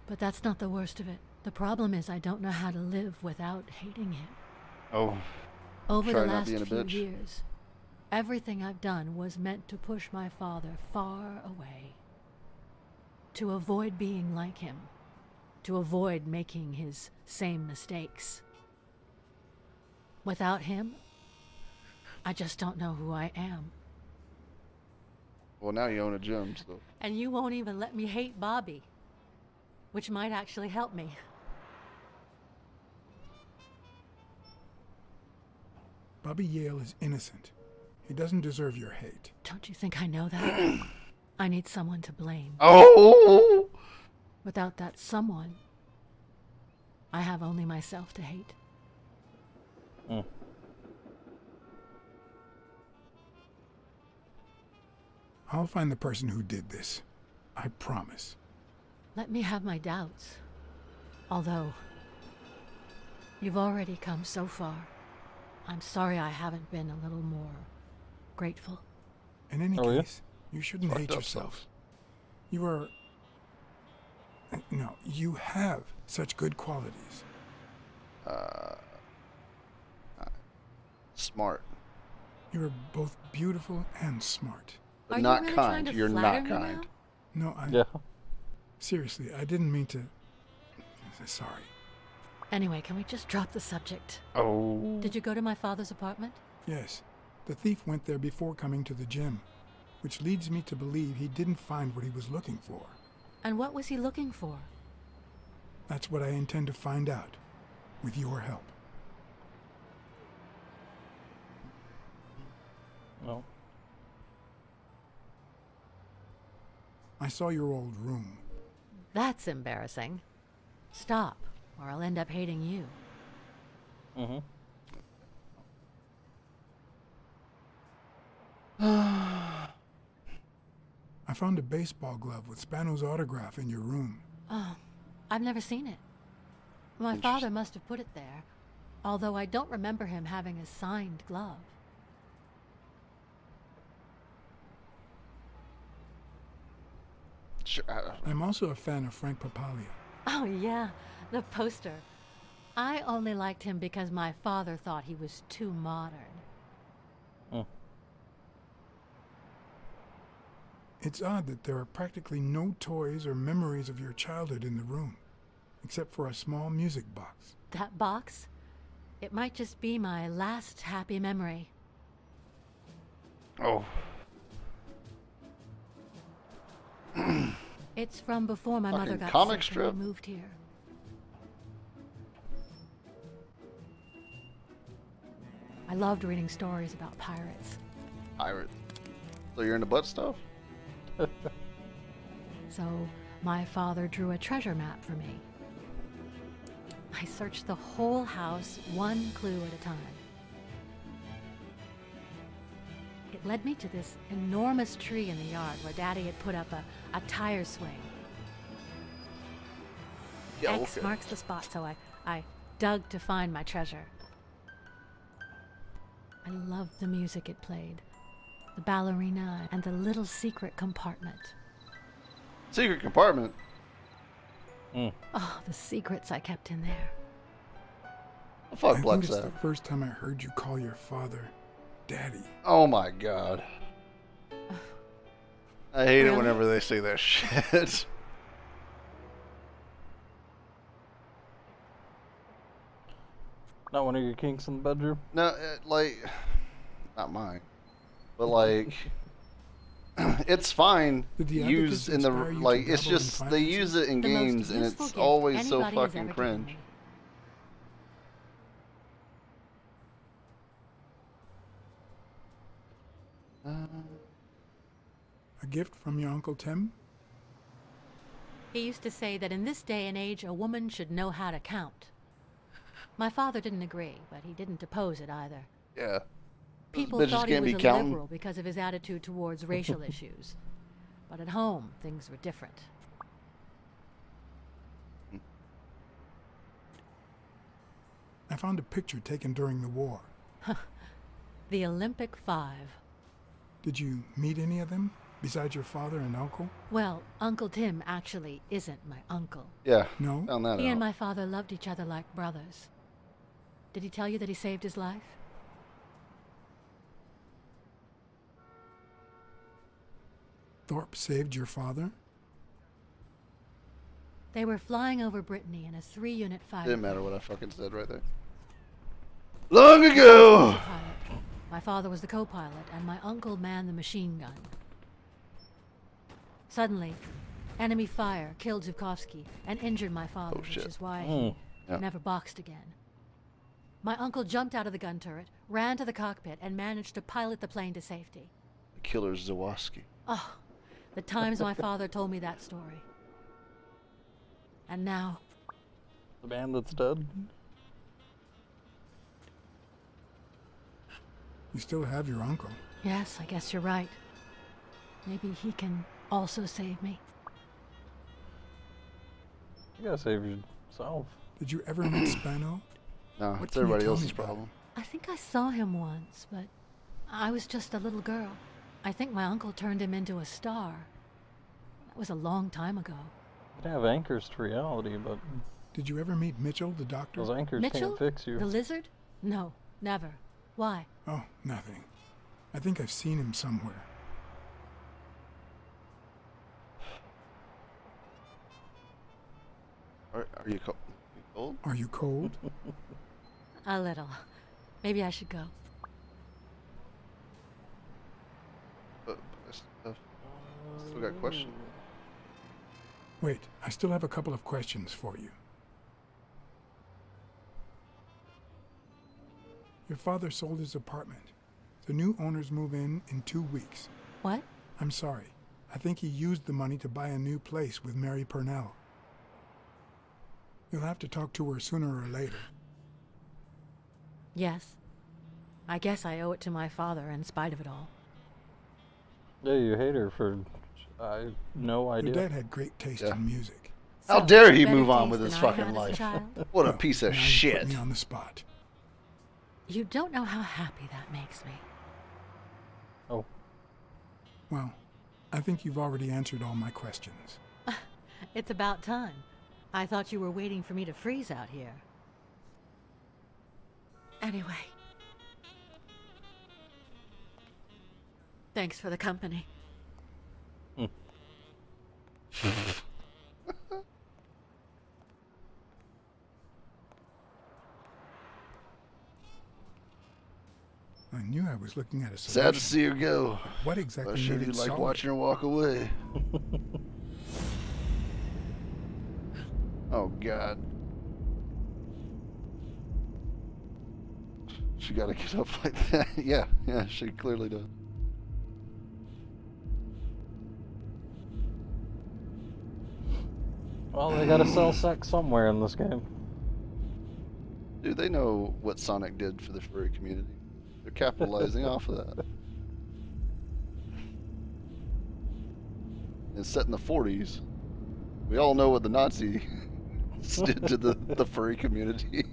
But that's not the worst of it. The problem is I don't know how to live without hating him. Oh. Over Try the not last being a few bitch. years, everything I've done was meant to push my father far away. To avoid being like him. To avoid making his same mistakes. Without him, I just don't know who I am. Well, now you own a gym, so. And you won't even let me hate Bobby. Which might actually help me. Bobby Yale is innocent. He doesn't deserve your hate. Don't you think I know that? I need someone to blame. Oh! Without that someone, I have only myself to hate. I'll find the person who did this. I promise. Let me have my doubts. Although, you've already come so far. I'm sorry I haven't been a little more grateful. In any Oh, yeah? case, you shouldn't Fucked hate up yourself. You are... No, you have such good qualities. Smart. You are both beautiful and smart. But Are you not really trying kind. to You're flatter not me kind. No, I... Yeah. Seriously, I didn't mean to... Sorry. Anyway, can we just drop the subject? Oh. Did you go to my father's apartment? Yes. The thief went there before coming to the gym, which leads me to believe he didn't find what he was looking for. And what was he looking for? That's what I intend to find out, with your help. No. I saw your old room. That's embarrassing. Stop, or I'll end up hating you. Mm-hmm. I found a baseball glove with Spano's autograph in your room. Oh, I've never seen it. My father must have put it there, although I don't remember him having a signed glove. Sure. I'm also a fan of Frank Papalia. Oh, yeah, the poster. I only liked him because my father thought he was too modern. It's odd that there are practically no toys or memories of your childhood in the room, except for a small music box. That box? It might just be my last happy memory. Oh. It's from before my mother got comic sick strip? and we moved here. I loved reading stories about pirates. Pirate. So you're into butt stuff? So my father drew a treasure map for me. I searched the whole house, one clue at a time. It led me to this enormous tree in the yard where Daddy had put up a tire swing. Yeah, X okay. marks the spot, so I dug to find my treasure. I loved the music it played, the ballerina, and the little secret compartment. Secret compartment? Oh, the secrets I kept in there. Fuck I think it's Blacksad. the first time I heard you call your father Daddy. Oh my god. I hate it Really? whenever they say that shit. Not one of your kinks in the bedroom? No, like, not mine. But like, it's fine Did the used advocates in the, inspire you to like, it's dabble in just, they finances? use it in The most games and useful it's gift always so anybody has fucking ever given cringe. me. A gift from your Uncle Tim? He used to say that in this day and age, a woman should know how to count. My father didn't agree, but he didn't oppose it either. Yeah. People Bitches thought he can't was be a counting. liberal because of his attitude towards racial issues. But at home, things were different. I found a picture taken during the war. The Olympic Five. Did you meet any of them, besides your father and uncle? Well, Uncle Tim actually isn't my uncle. Yeah. No? Found that He out. and my father loved each other like brothers. Did he tell you that he saved his life? Thorpe saved your father? They were flying over Brittany in a 3-unit fighter. Didn't matter what I fucking said right there. Long ago! Pilot. My father was the co-pilot, and my uncle manned the machine gun. Suddenly, enemy fire killed Zhukovsky and injured my father, Oh, shit. which is why he Yeah. never boxed again. My uncle jumped out of the gun turret, ran to the cockpit, and managed to pilot the plane to safety. The killer Zawoski. Oh, the times my father told me that story. And now, The man that's dead? You still have your uncle. yes, I guess you're right. Maybe he can also save me. You gotta save yourself. Did you ever meet Spano? No, What it's can you everybody tell else's me about problem. I think I saw him once, but I was just a little girl. I think my uncle turned him into a star. That was a long time ago. You can have anchors to reality, but Did you ever meet Mitchell, the doctor? those anchors Mitchell? can't fix you. The lizard? No, never. Why? Oh, nothing. I think I've seen him somewhere. Are you cold? Are you cold? A little. Maybe I should go. Still got questions. Wait, I still have a couple of questions for you. Your father sold his apartment. The new owners move in 2 weeks. What? I'm sorry. I think he used the money to buy a new place with Mary Purnell. You'll have to talk to her sooner or later. Yes. I guess I owe it to my father in spite of it all. Yeah, you hate her for... I have no idea. Your dad had great taste in music. How dare he move on with his fucking life? What a piece of Now you shit. put me on the spot. You don't know how happy that makes me. Oh. Well, I think you've already answered all my questions. It's about time. I thought you were waiting for me to freeze out here. Anyway. Thanks for the company. I knew I was looking at a solution. Sad to see her go. What exactly I sure needed do like solving? watching her walk away. Oh, God. She gotta get up like that. Yeah, she clearly does. Well, they gotta sell sex somewhere in this game. Dude, they know what Sonic did for the furry community. They're capitalizing off of that. It's set in the 40s. We all know what the Nazis did to the furry community.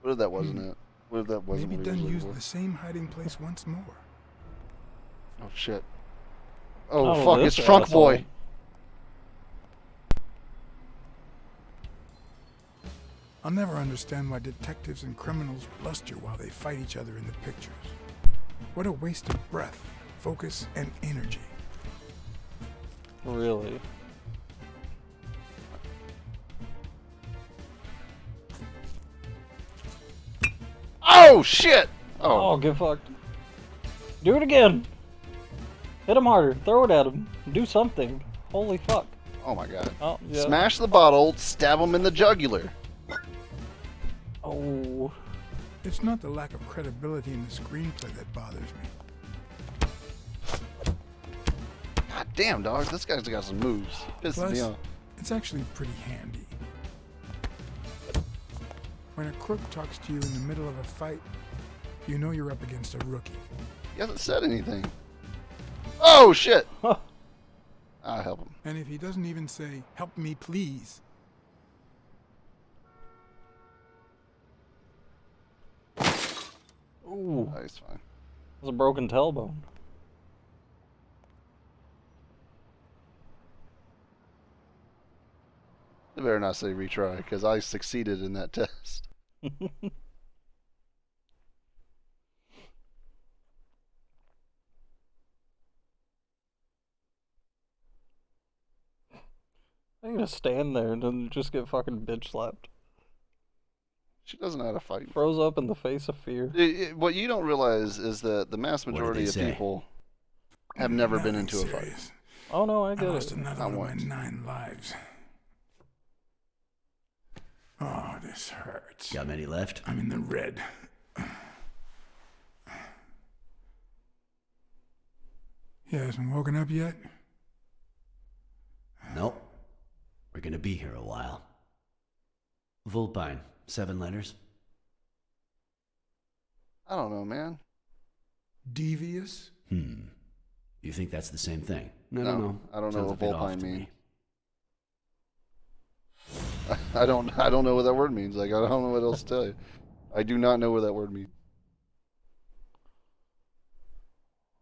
What if that wasn't it? What if that wasn't Maybe what he Dunn was used looking the for? same hiding place once more. Oh shit. Oh, Oh, fuck, this it's Trunk asshole. Boy. I'll never understand why detectives and criminals bluster while they fight each other in the pictures. What a waste of breath, focus, and energy. Really? Oh shit! Oh, get fucked. Do it again! Hit him harder. Throw it at him. Do something. Holy fuck. Oh my god. Oh, yeah. Smash the bottle, stab him in the jugular. Oh. It's not the lack of credibility in the screenplay that bothers me. God damn, dog. This guy's got some moves. Pisses me Plus, off. it's actually pretty handy. When a crook talks to you in the middle of a fight, you know you're up against a rookie. He hasn't said anything. Oh shit! I'll help him. And if he doesn't even say, "Help me, please," Ooh. Oh, he's fine. It's a broken tailbone. They better not say retry, because I succeeded in that test. I'm gonna stand there and then just get fucking bitch slapped. She doesn't know how to fight. Froze up in the face of fear. What you don't realize is that the mass did majority they of say? people have never been into a fight. Oh no, I I get lost it. another Not one of once. my 9 lives. Oh, this hurts. Got many left? I'm in the red. He hasn't woken up yet? Nope. We're gonna be here a while. Vulpine, 7 letters. I don't know, man. Devious? You think that's the same thing? No. I don't know Sounds what a bit off vulpine to me. means. I don't know what that word means. Like, I don't know what else to tell you. I do not know what that word means.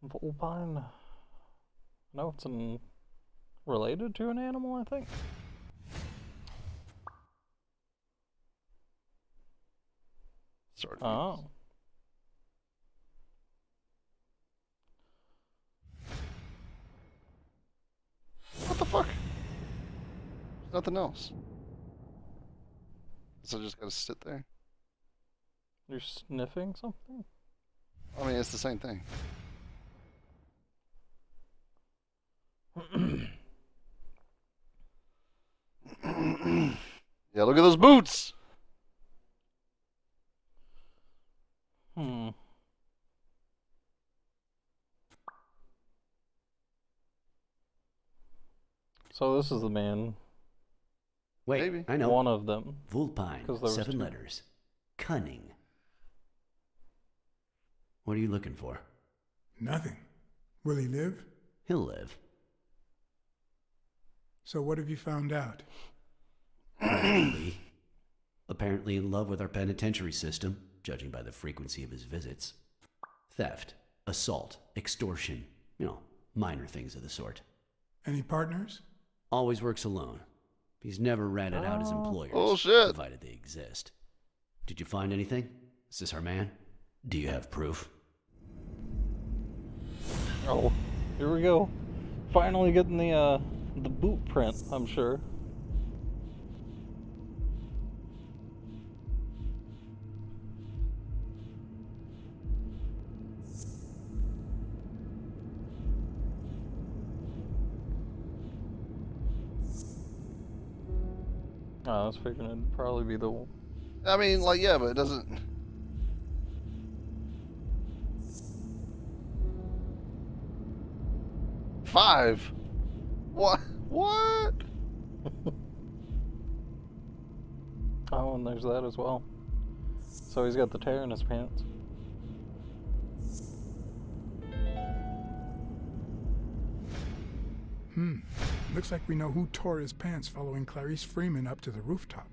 Vulpine? No, it's related to an animal, I think. Sort of. Oh. What the fuck? Nothing else. So I just gotta sit there. You're sniffing something? I mean, it's the same thing. Yeah, look at those boots. So this is the man. Wait, Maybe. I know. One of them. Vulpine, 'Cause there was 7 two. letters. Cunning. What are you looking for? Nothing. Will he live? He'll live. So what have you found out? Apparently in love with our penitentiary system, judging by the frequency of his visits. Theft, assault, extortion, minor things of the sort. Any partners? Always works alone. He's never ratted out his employers, Bullshit. provided they exist. Did you find anything? Is this our man? Do you have proof? Oh, here we go. Finally getting the boot print, I'm sure. I was figuring it'd probably be the... I mean, like, yeah, but it doesn't... Five? What? What? Oh, and there's that as well. So he's got the tear in his pants. Looks like we know who tore his pants following Clarice Freeman up to the rooftop.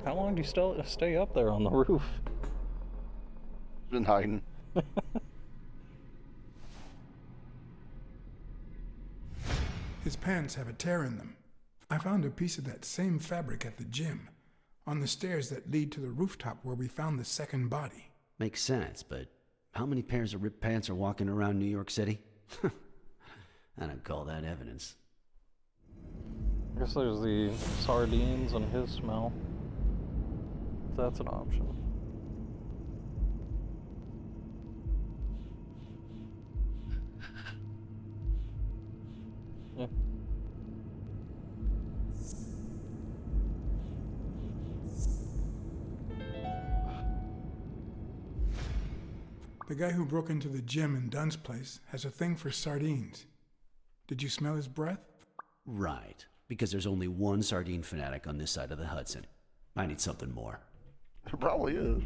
How long do you still stay up there on the roof? Been hiding. His pants have a tear in them. I found a piece of that same fabric at the gym, on the stairs that lead to the rooftop where we found the second body. Makes sense, but how many pairs of ripped pants are walking around New York City? I don't call that evidence. I guess there's the sardines and his smell. If that's an option. Yeah. The guy who broke into the gym in Dunn's place has a thing for sardines. Did you smell his breath? Right, because there's only one sardine fanatic on this side of the Hudson. I need something more. It probably is.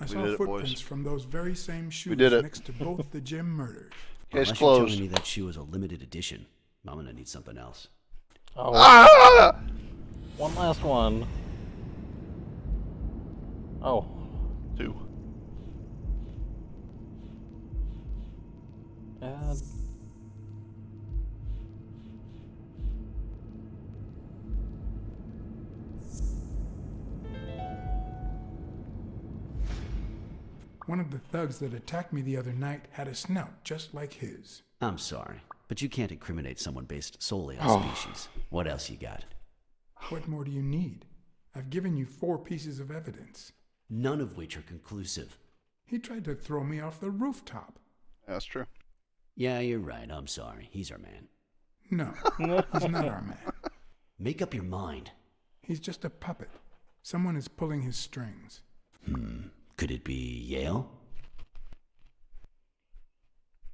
I saw footprints from those very same shoes next to both the gym murders. Unless you're telling me that shoe is a limited edition, I'm gonna need something else. Oh. One last one. Oh. 2. Add. One of the thugs that attacked me the other night had a snout just like his. I'm sorry, but you can't incriminate someone based solely on species. What else you got? What more do you need? I've given you 4 pieces of evidence. None of which are conclusive. He tried to throw me off the rooftop. That's true. Yeah, you're right. I'm sorry. He's our man. No, he's not our man. Make up your mind. He's just a puppet. Someone is pulling his strings. Could it be Yale?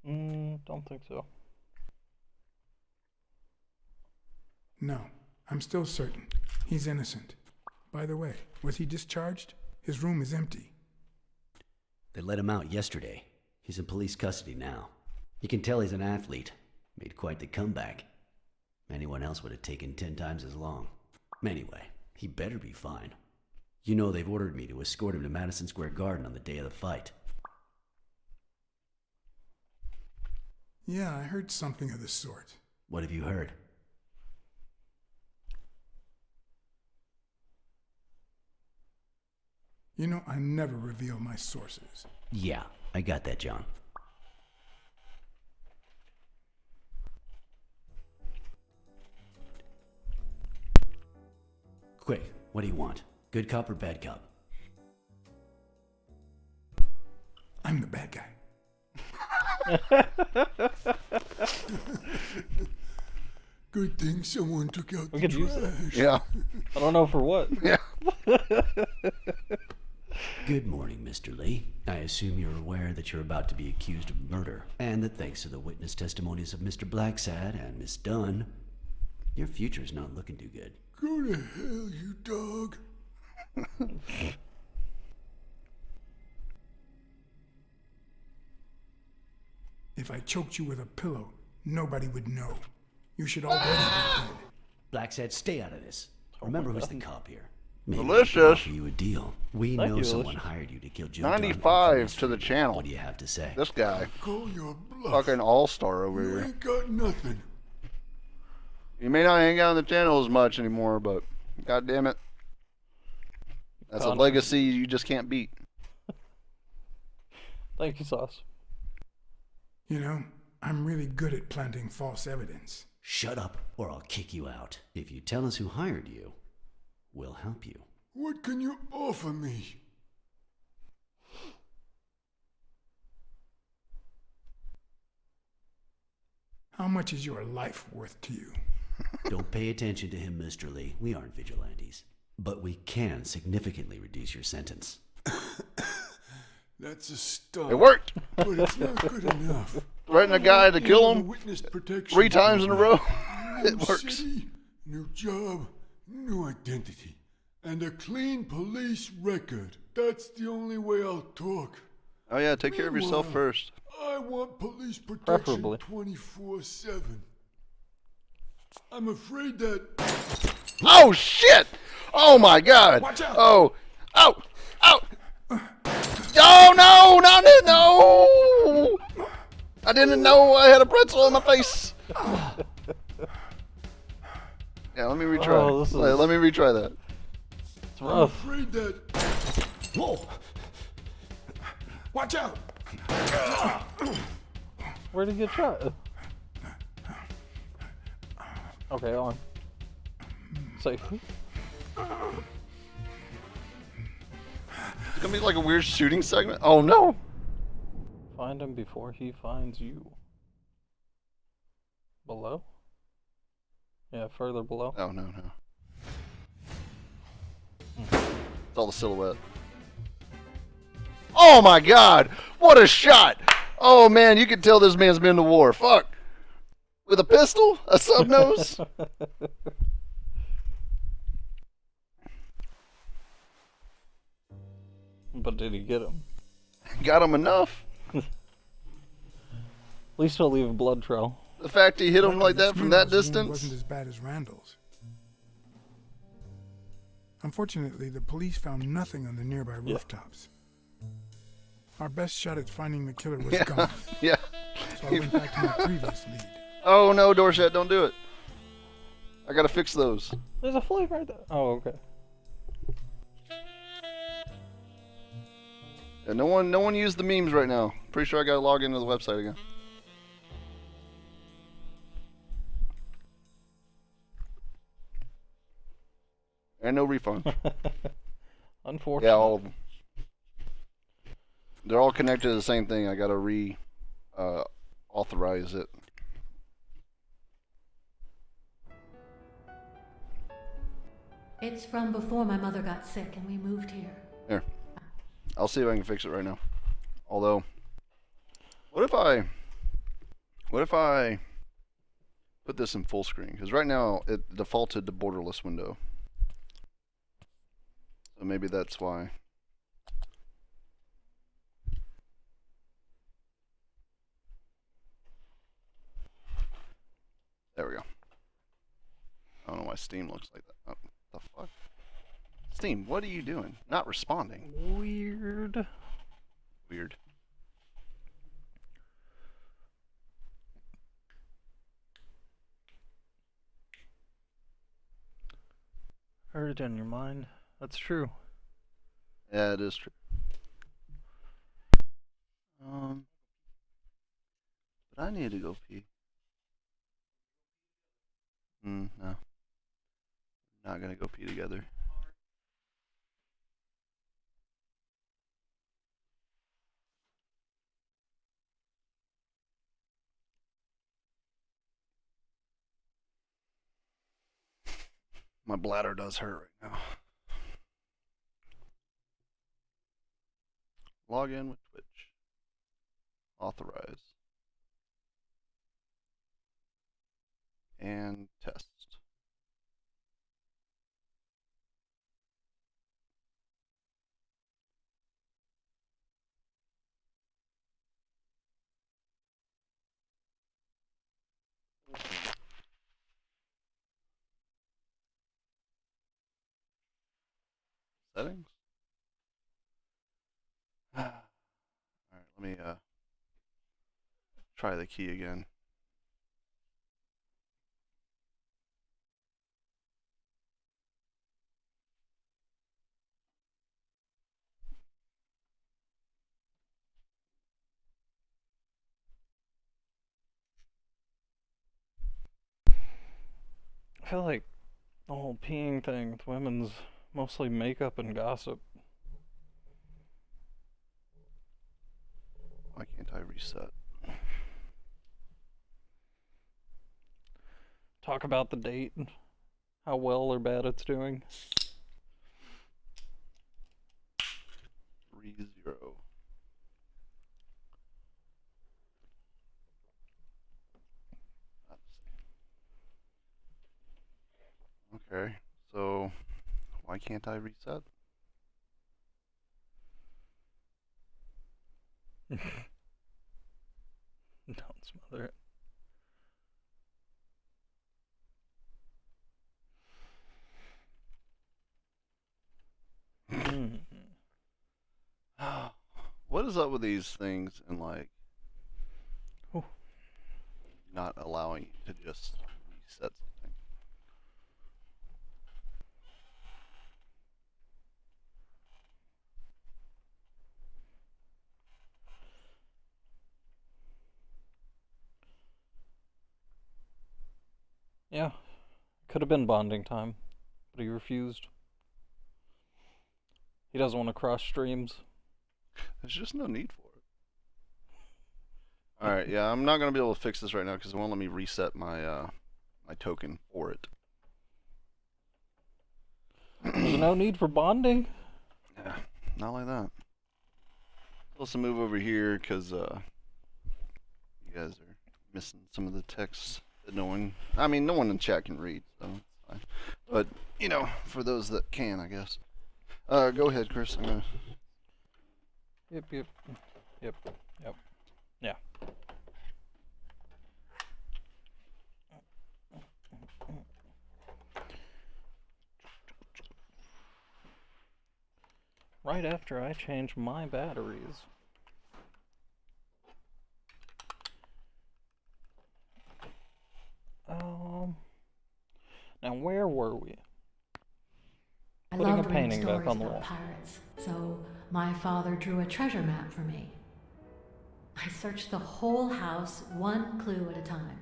Don't think so. No, I'm still certain. He's innocent. By the way, was he discharged? His room is empty. They let him out yesterday. He's in police custody now. You can tell he's an athlete. Made quite the comeback. Anyone else would have taken 10 times as long. Anyway, he better be fine. You know they've ordered me to escort him to Madison Square Garden on the day of the fight. Yeah, I heard something of the sort. What have you heard? You know, I never reveal my sources. Yeah, I got that, John. Quick, what do you want? Good cop or bad cop? I'm the bad guy. Good thing someone took out We the could use it. trash. Yeah. I don't know for what. Yeah. Good morning, Mr. Lee. I assume you're aware that you're about to be accused of murder, and that thanks to the witness testimonies of Mr. Blacksad and Miss Dunn, your future's not looking too good. Go to hell, you dog. If I choked you with a pillow, nobody would know. You should already be dead. Blacksad, stay out of this. Remember who's the cop here. Maybe Delicious. we can offer you a deal. We Thank know you, someone Delicious. hired you to kill Joe Dunn. 95 to the channel. What do you have to say? This guy. Call your bluff. Fucking all-star over You here. ain't got nothing. You may not hang out on the channel as much anymore, but god damn it. That's a legacy you just can't beat. Thank you, Sauce. You know, I'm really good at planting false evidence. Shut up, or I'll kick you out. If you tell us who hired you, we'll help you. What can you offer me? How much is your life worth to you? Don't pay attention to him, Mr. Lee. We aren't vigilantes. But we can significantly reduce your sentence. That's a start. It worked. But it's not good enough. Threaten a guy to kill him Witness protection 3 times in a row. New It works. city, new job, new identity, and a clean police record. That's the only way I'll talk. Oh yeah, take care of yourself Meanwhile, first. I want police protection Preferably. 24/7. I'm afraid that. Oh shit! Oh my god! Watch out. Oh! Oh! Oh! Oh no! No! No! I didn't know I had a pretzel on my face. Yeah, let me retry. Oh, this is- Let me retry that. It's I'm rough. afraid that. Whoa! Watch out! Where'd he get shot? Okay, on. Safe. It's gonna be like a weird shooting segment. Oh no! Find him before he finds you. Below? Yeah, further below. Oh no. It's all the silhouette. Oh my god! What a shot! Oh man, you can tell this man's been to war. Fuck! With a pistol? A sub nose? But did he get him? Got him enough. At least he'll leave a blood trail. The fact he hit him like that from that Funeral's wound distance. wasn't as bad as Randall's. Unfortunately, the police found nothing on the nearby rooftops. Our best shot at finding the killer was gone. Yeah. So I went back to my previous lead. Oh no, Dorset, don't do it. I gotta fix those. There's a flame right there. Oh, okay. And no one used the memes right now. Pretty sure I gotta log into the website again. And no refund. Unfortunately. Yeah, all of them. They're all connected to the same thing. I gotta authorize it. It's from before my mother got sick and we moved here. Here. I'll see if I can fix it right now. Although, what if I put this in full screen? Because right now it defaulted to borderless window. So maybe that's why. There we go. I don't know why Steam looks like that. Oh, the fuck? Steam, what are you doing? Not responding. Weird. Weird. Heard it in your mind. That's true. Yeah, it is true. But I need to go pee. No. Not gonna go pee together. My bladder does hurt right now. Log in with Twitch. Authorize. And test. Settings. Alright, let me try the key again. I feel like the whole peeing thing with women's mostly makeup and gossip. Why can't I reset? Talk about the date, how well or bad it's doing. 3-0. Okay, so why can't I reset? Don't smother it. What is up with these things and like Ooh. not allowing you to just reset something? Yeah, could have been bonding time, but he refused. He doesn't want to cross streams. There's just no need for it. Alright, yeah, I'm not going to be able to fix this right now because it won't let me reset my my token for it. There's no need for bonding. Yeah, not like that. Let's move over here because you guys are missing some of the text that no one in chat can read, so it's fine. But, you know, for those that can, I guess. Go ahead, Chris. I'm gonna... Yep. Yeah. Right after I change my batteries. Now where were we? I Putting a loved reading painting stories back on the about wall. pirates, so my father drew a treasure map for me. I searched the whole house, one clue at a time.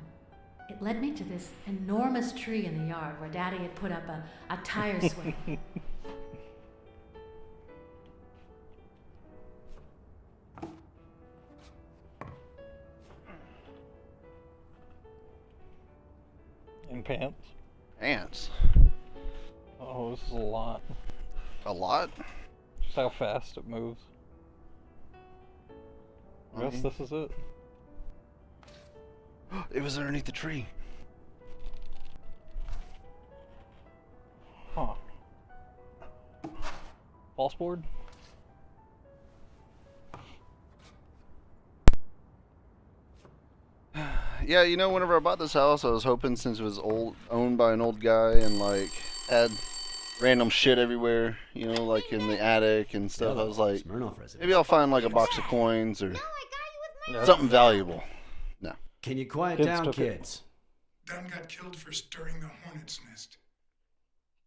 It led me to this enormous tree in the yard where Daddy had put up a tire swing. In pants? Pants? Oh, this is a lot. A lot? Just how fast it moves. I guess this is it. It was underneath the tree. Huh. False board? Yeah, you know, whenever I bought this house, I was hoping since it was owned by an old guy and like had random shit everywhere, you know, like in the attic and stuff. I was like, maybe I'll find like a box of coins or something valuable. No. Can you quiet Kids down, took it. kids? Dunn got killed for stirring the hornet's nest.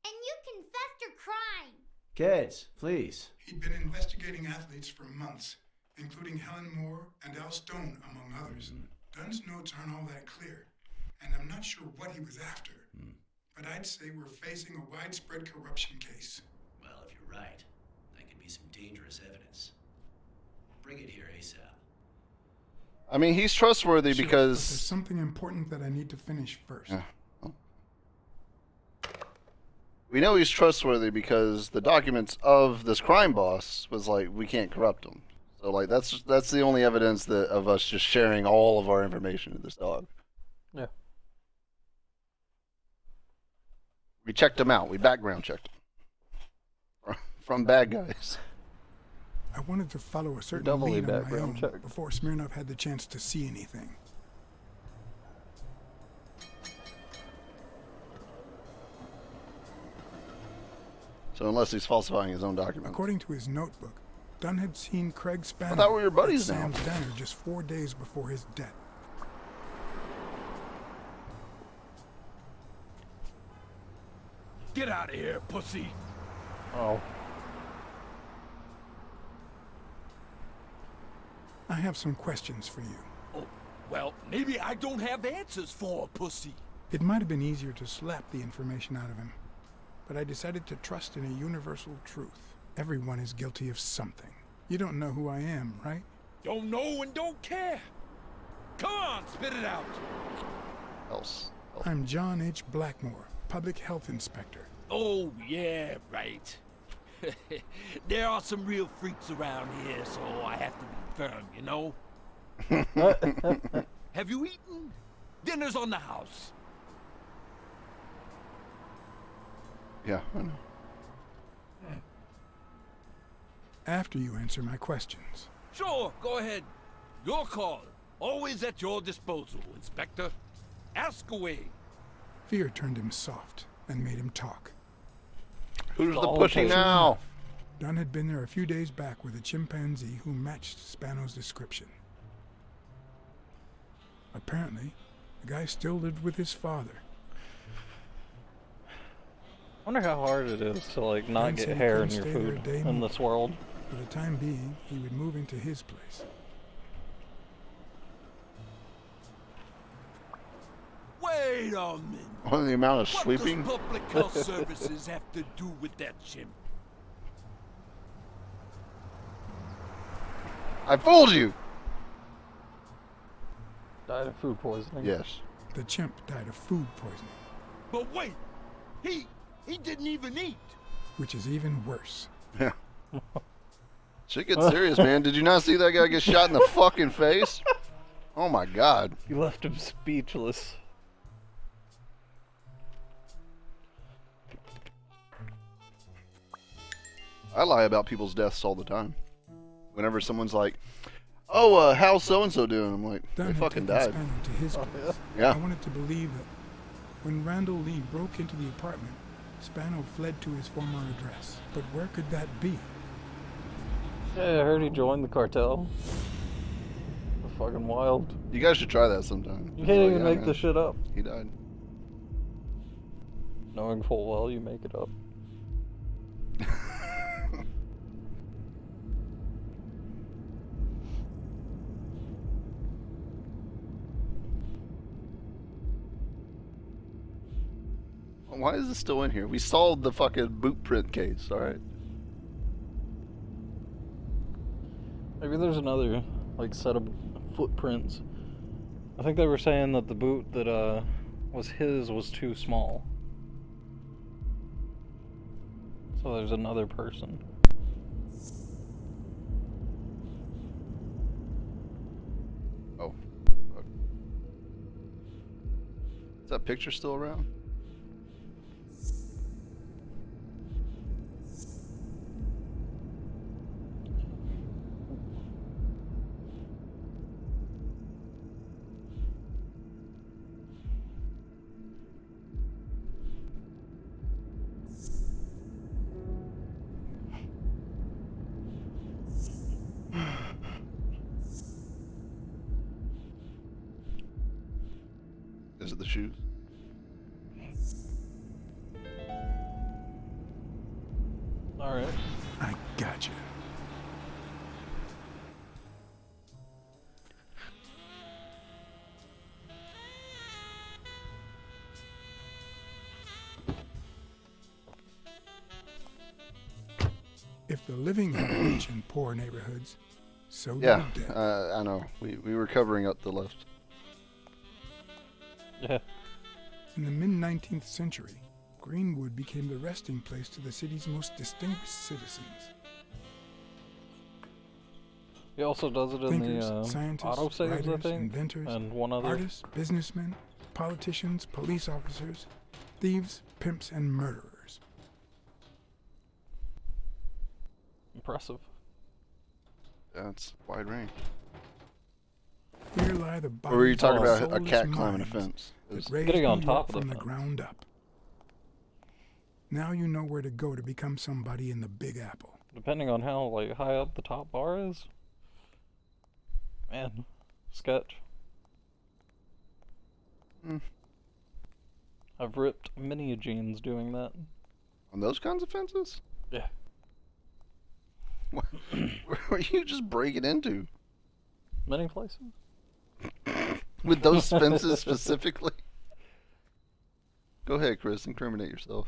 And you confessed your crime. Kids, please. He'd been investigating athletes for months, including Helen Moore and Al Stone, among others. Dunn's notes aren't all that clear, and I'm not sure what he was after. But I'd say we're facing a widespread corruption case. Well, if you're right, that could be some dangerous evidence. Bring it here ASAP. I mean, he's trustworthy Sure, because but there's something important that I need to finish first. we know he's trustworthy because the documents of this crime boss was like, we can't corrupt him. So like that's the only evidence that of us just sharing all of our information to this dog. Yeah. We checked him out. We background checked him from bad guys. I wanted to follow a certain Doubly lead on my background own check. before Smirnov had the chance to see anything. So unless he's falsifying his own documents. According to his notebook, Dunn had seen Craig Spano I thought we were buddies at now. Sam's Diner just 4 days before his death. Get out of here, pussy. Oh. I have some questions for you. Oh, well, maybe I don't have answers for a pussy. It might have been easier to slap the information out of him, but I decided to trust in a universal truth. Everyone is guilty of something. You don't know who I am, right? Don't know and don't care. Come on, spit it out. Else. I'm John H. Blackmore, Public Health Inspector. Oh, yeah, right. There are some real freaks around here, so I have to be firm, you know? Have you eaten? Dinner's on the house. Yeah, I know. After you answer my questions. Sure, go ahead. Your call. Always at your disposal, Inspector. Ask away. Fear turned him soft and made him talk. Who's the pussy now? Dunn had been there a few days back with a chimpanzee who matched Spano's description. Apparently, the guy still lived with his father. I wonder how hard it is to like not Dunn get said he hair in couldn't your stay there food a day in more. this world. For the time being, he would move into his place. Wait a minute. What the amount of What sweeping? does public health services have to do with that chimp? I fooled you. Died of food poisoning. Yes. The chimp died of food poisoning, But wait, he didn't even eat. which is even worse. Yeah. Shit gets serious, man. Did you not see that guy get shot in the fucking face? Oh my god. You left him speechless. I lie about people's deaths all the time. Whenever someone's like, "Oh, how's so and so doing?" I'm like, Dunn "They had fucking taken died." Spano to his Oh, place. yeah. I wanted to believe that when Randall Lee broke into the apartment, Spano fled to his former address. But where could that be? Yeah, I heard he joined the cartel. Fucking wild. You guys should try that sometime. You can't Oh, even yeah, make man. this shit up. He died. Knowing full well you make it up. Why is this still in here? We solved the fucking boot print case, alright? Maybe there's another like set of footprints. I think they were saying that the boot that was his was too small. So there's another person. Oh. Fuck. Is that picture still around? Is it the shoes? Alright. I got you. If the living are rich in poor neighborhoods, so do Yeah, the dead. I know. We were covering up the left. Yeah. In the mid-19th century, Greenwood became the resting place to the city's most distinguished citizens. He also does it in Thinkers, the scientists, autosaves, I writers, think, inventors, and one other. artists, businessmen, politicians, police officers, thieves, pimps, and murderers. Impressive. That's wide range. Here lie the Or were you bodies talking of about a soulless cat climbing a minds fence? that raised Getting on New top York of the from the fence. ground up. Now you know where to go to become somebody in the Big Apple. Depending on how like high up the top bar is. Man, sketch. I've ripped many jeans doing that. On those kinds of fences? Yeah. Where were you just breaking into? Many places. With those fences specifically? Go ahead, Chris. Incriminate yourself.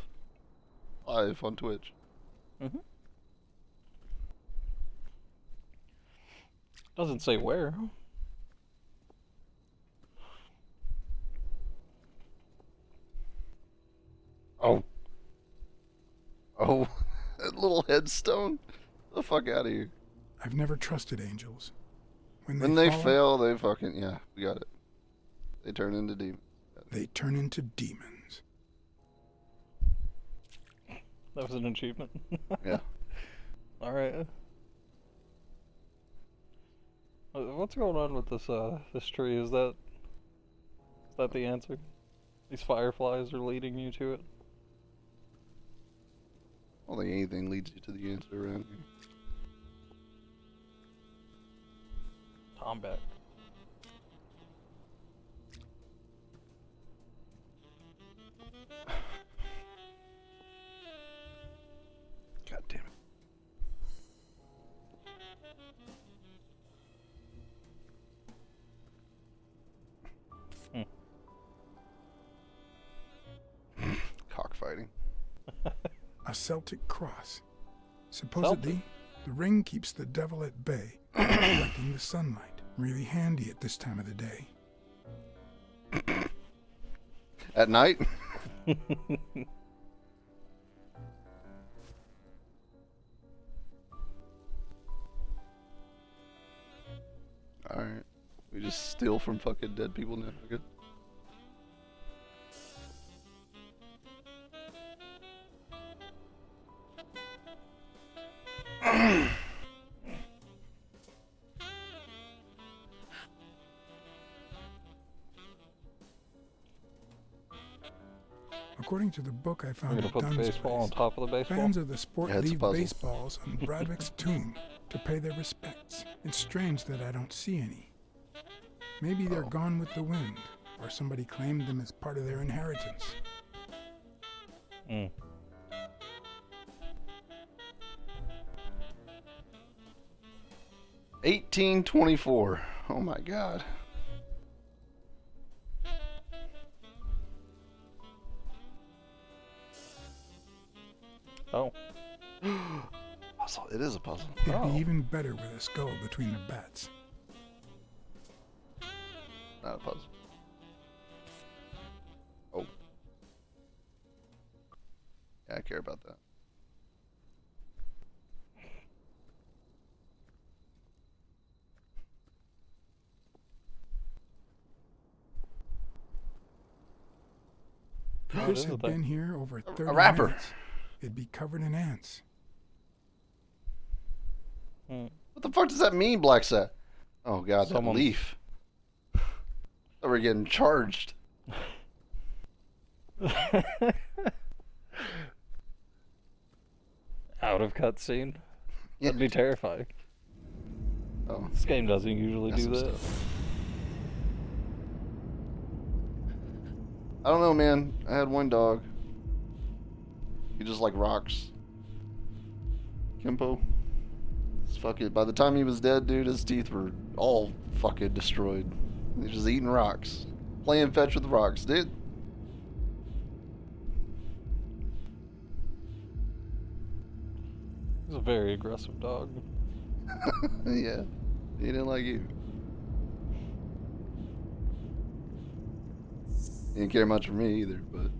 Live on Twitch. Doesn't say where. Oh. Oh. That little headstone? Get the fuck out of here. I've never trusted angels. When they fail, they fucking... Yeah, we got it. They turn into demons. They turn into demons. That was an achievement. Yeah. Alright. What's going on with this this tree? Is that the answer? These fireflies are leading you to it? I don't think anything leads you to the answer around here. Tom back. God damn it. Cockfighting. A Celtic cross. Supposedly, the ring keeps the devil at bay, reflecting the sunlight. Really handy at this time of the day. At night? Alright. We just steal from fucking dead people now. Good. According to the book I found I'm gonna at put the Dunn's baseball on place, top of the baseball. fans of the sport Yeah, it's a leave puzzle. baseballs on Bradwick's tomb to pay their respects. It's strange that I don't see any. Maybe they're gone with the wind, or somebody claimed them as part of their inheritance. 1824. Oh my god. Oh. Puzzle. It is a puzzle. It'd be even better with a skull between the bats. Not a puzzle. Oh. Yeah, I care about that. Chris had been here over 30 wrapper. minutes. It'd be covered in ants. What the fuck does that mean, Blacksad? Oh god, that Someone's- leaf. Oh, we're getting charged. Out of cutscene? Yeah. That'd be terrifying. Oh. This game doesn't usually That's do some that. stuff. I don't know, man. I had one dog. He just like rocks. Kimpo. It's fucking. By the time he was dead, dude, his teeth were all fucking destroyed. He's just eating rocks, playing fetch with rocks, dude. He's a very aggressive dog. Yeah, he didn't like you. He didn't care much for me either, but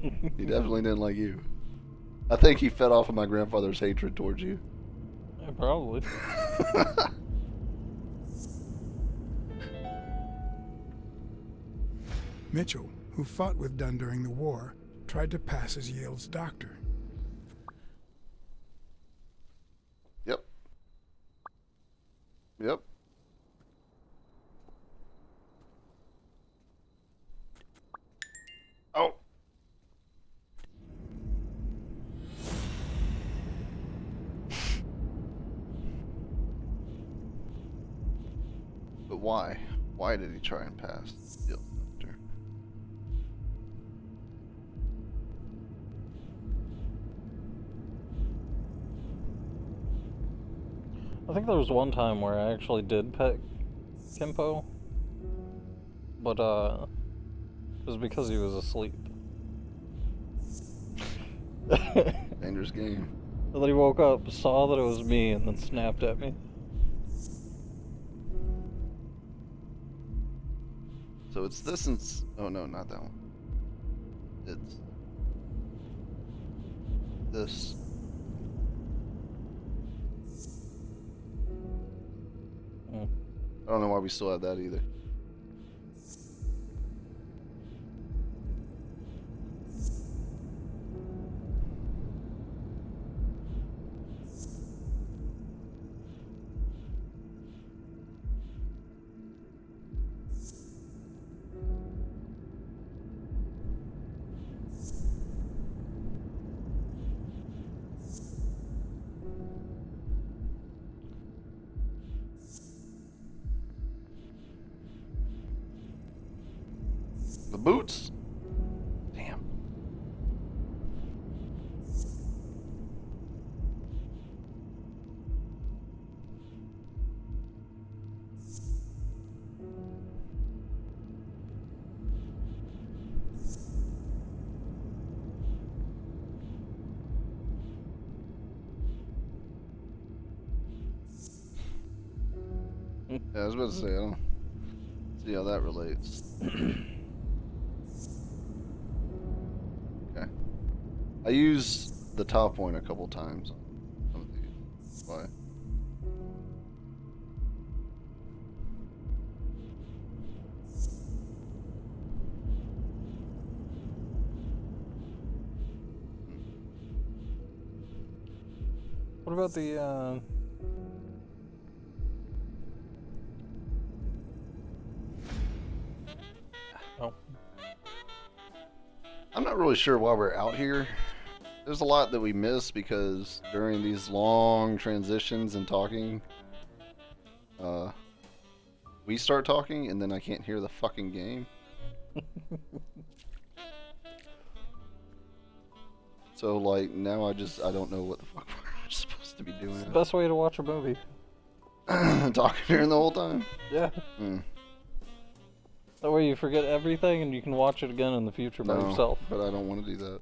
he definitely didn't like you. I think he fed off of my grandfather's hatred towards you. Yeah, probably. Mitchell, who fought with Dunn during the war, tried to pass as Yale's doctor. Yep. Yep. Oh. But why? Why did he try and pass? Yep. Doctor. I think there was one time where I actually did pet Kimpo, but it was because he was asleep. Dangerous game. And then he woke up, saw that it was me, and then snapped at me. So it's this and oh no, not that one. It's this. I don't know why we still have that either. The boots? Damn. Yeah, I was about to say, I don't see how that relates. Okay. I used the top point a couple times on some of these. Why? What about the, Oh. I'm not really sure why we're out here. There's a lot that we miss because during these long transitions and talking, we start talking and then I can't hear the fucking game. So like now I don't know what the fuck we're supposed to be doing. It's the best way to watch a movie. Talking during the whole time? Yeah. That way you forget everything and you can watch it again in the future by yourself. But I don't want to do that.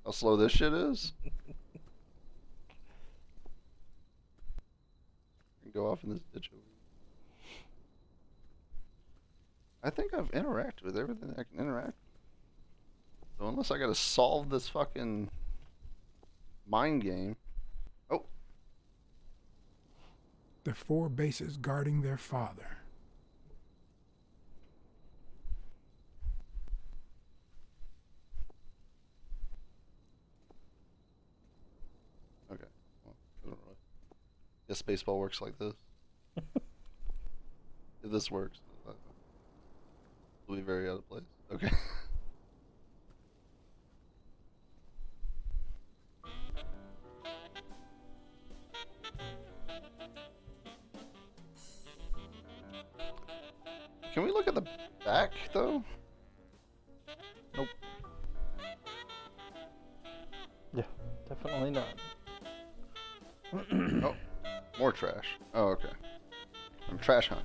How slow this shit is? Go off in this ditch over here. I think I've interacted with everything I can interact. So unless I gotta solve this fucking mind game. Oh. The four bases guarding their father. Okay. Well, I don't know. Guess baseball works like this. If this works, it'll be very out of place. Okay. Can we look at the back, though? Nope. Yeah, definitely not. Oh, more trash. Oh, okay. I'm trash hunt.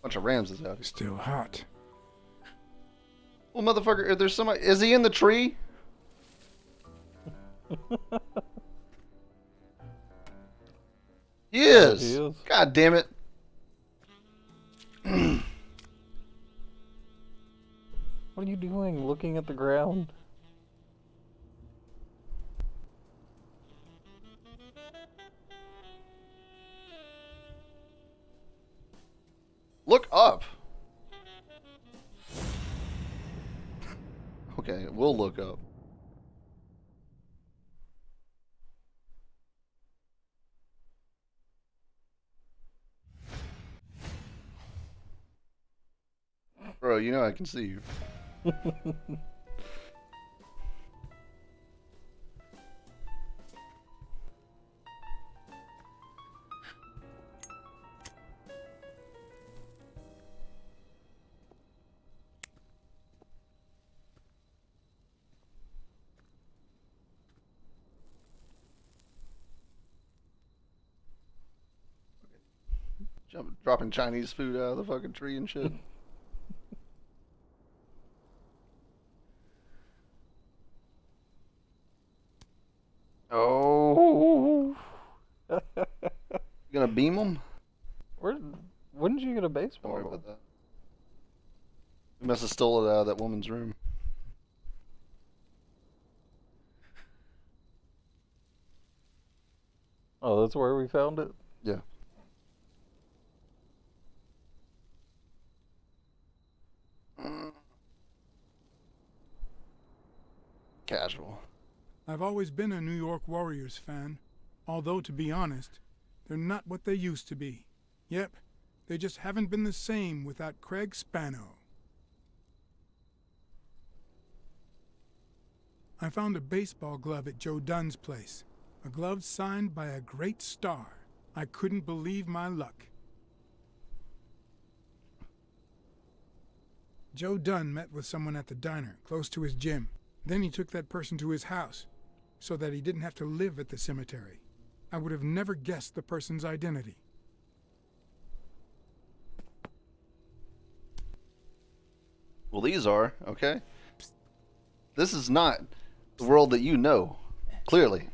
Bunch of Ramses out here. Still hot. Well, motherfucker, if there's somebody... Is he in the tree? He is. He is. God damn it. What are you doing looking at the ground? Look up. Okay, we'll look up. Bro, you know I can see you. Dropping Chinese food out of the fucking tree and shit. Oh. You gonna beam them? When did you get a baseball? Don't worry about that. We must have stole it out of that woman's room. Oh, that's where we found it? Yeah. Casual. I've always been a New York Warriors fan, although to be honest, they're not what they used to be. Yep, they just haven't been the same without Craig Spano. I found a baseball glove at Joe Dunn's place. A glove signed by a great star. I couldn't believe my luck. Joe Dunn met with someone at the diner, close to his gym. Then he took that person to his house, so that he didn't have to live at the cemetery. I would have never guessed the person's identity. Well, these are, okay? This is not the world that you know, clearly.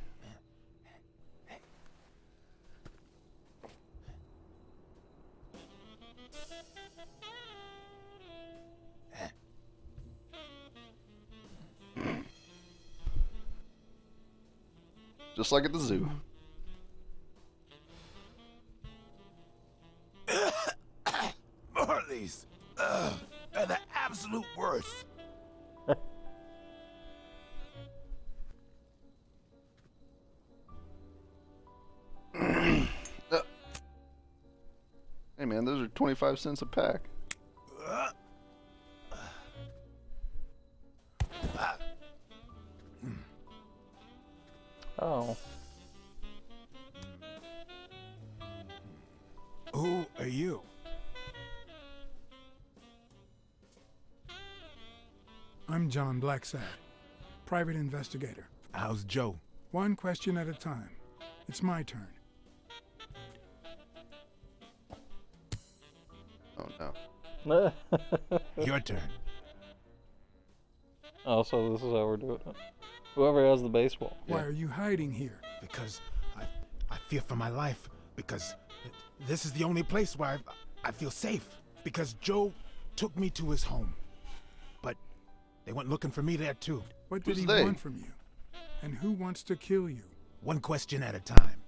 Just like at the zoo. Marley's. Are the absolute worst. Hey man, those are 25 cents a pack. Oh. Who are you? I'm John Blacksad, private investigator. How's Joe? One question at a time. It's my turn. Oh no. Your turn. Oh, so this is how we're doing it. Whoever has the baseball. Why are you hiding here? Because I fear for my life. Because this is the only place where I feel safe. Because Joe took me to his home. But they went looking for me there too. What did he want from you? And who wants to kill you? One question at a time.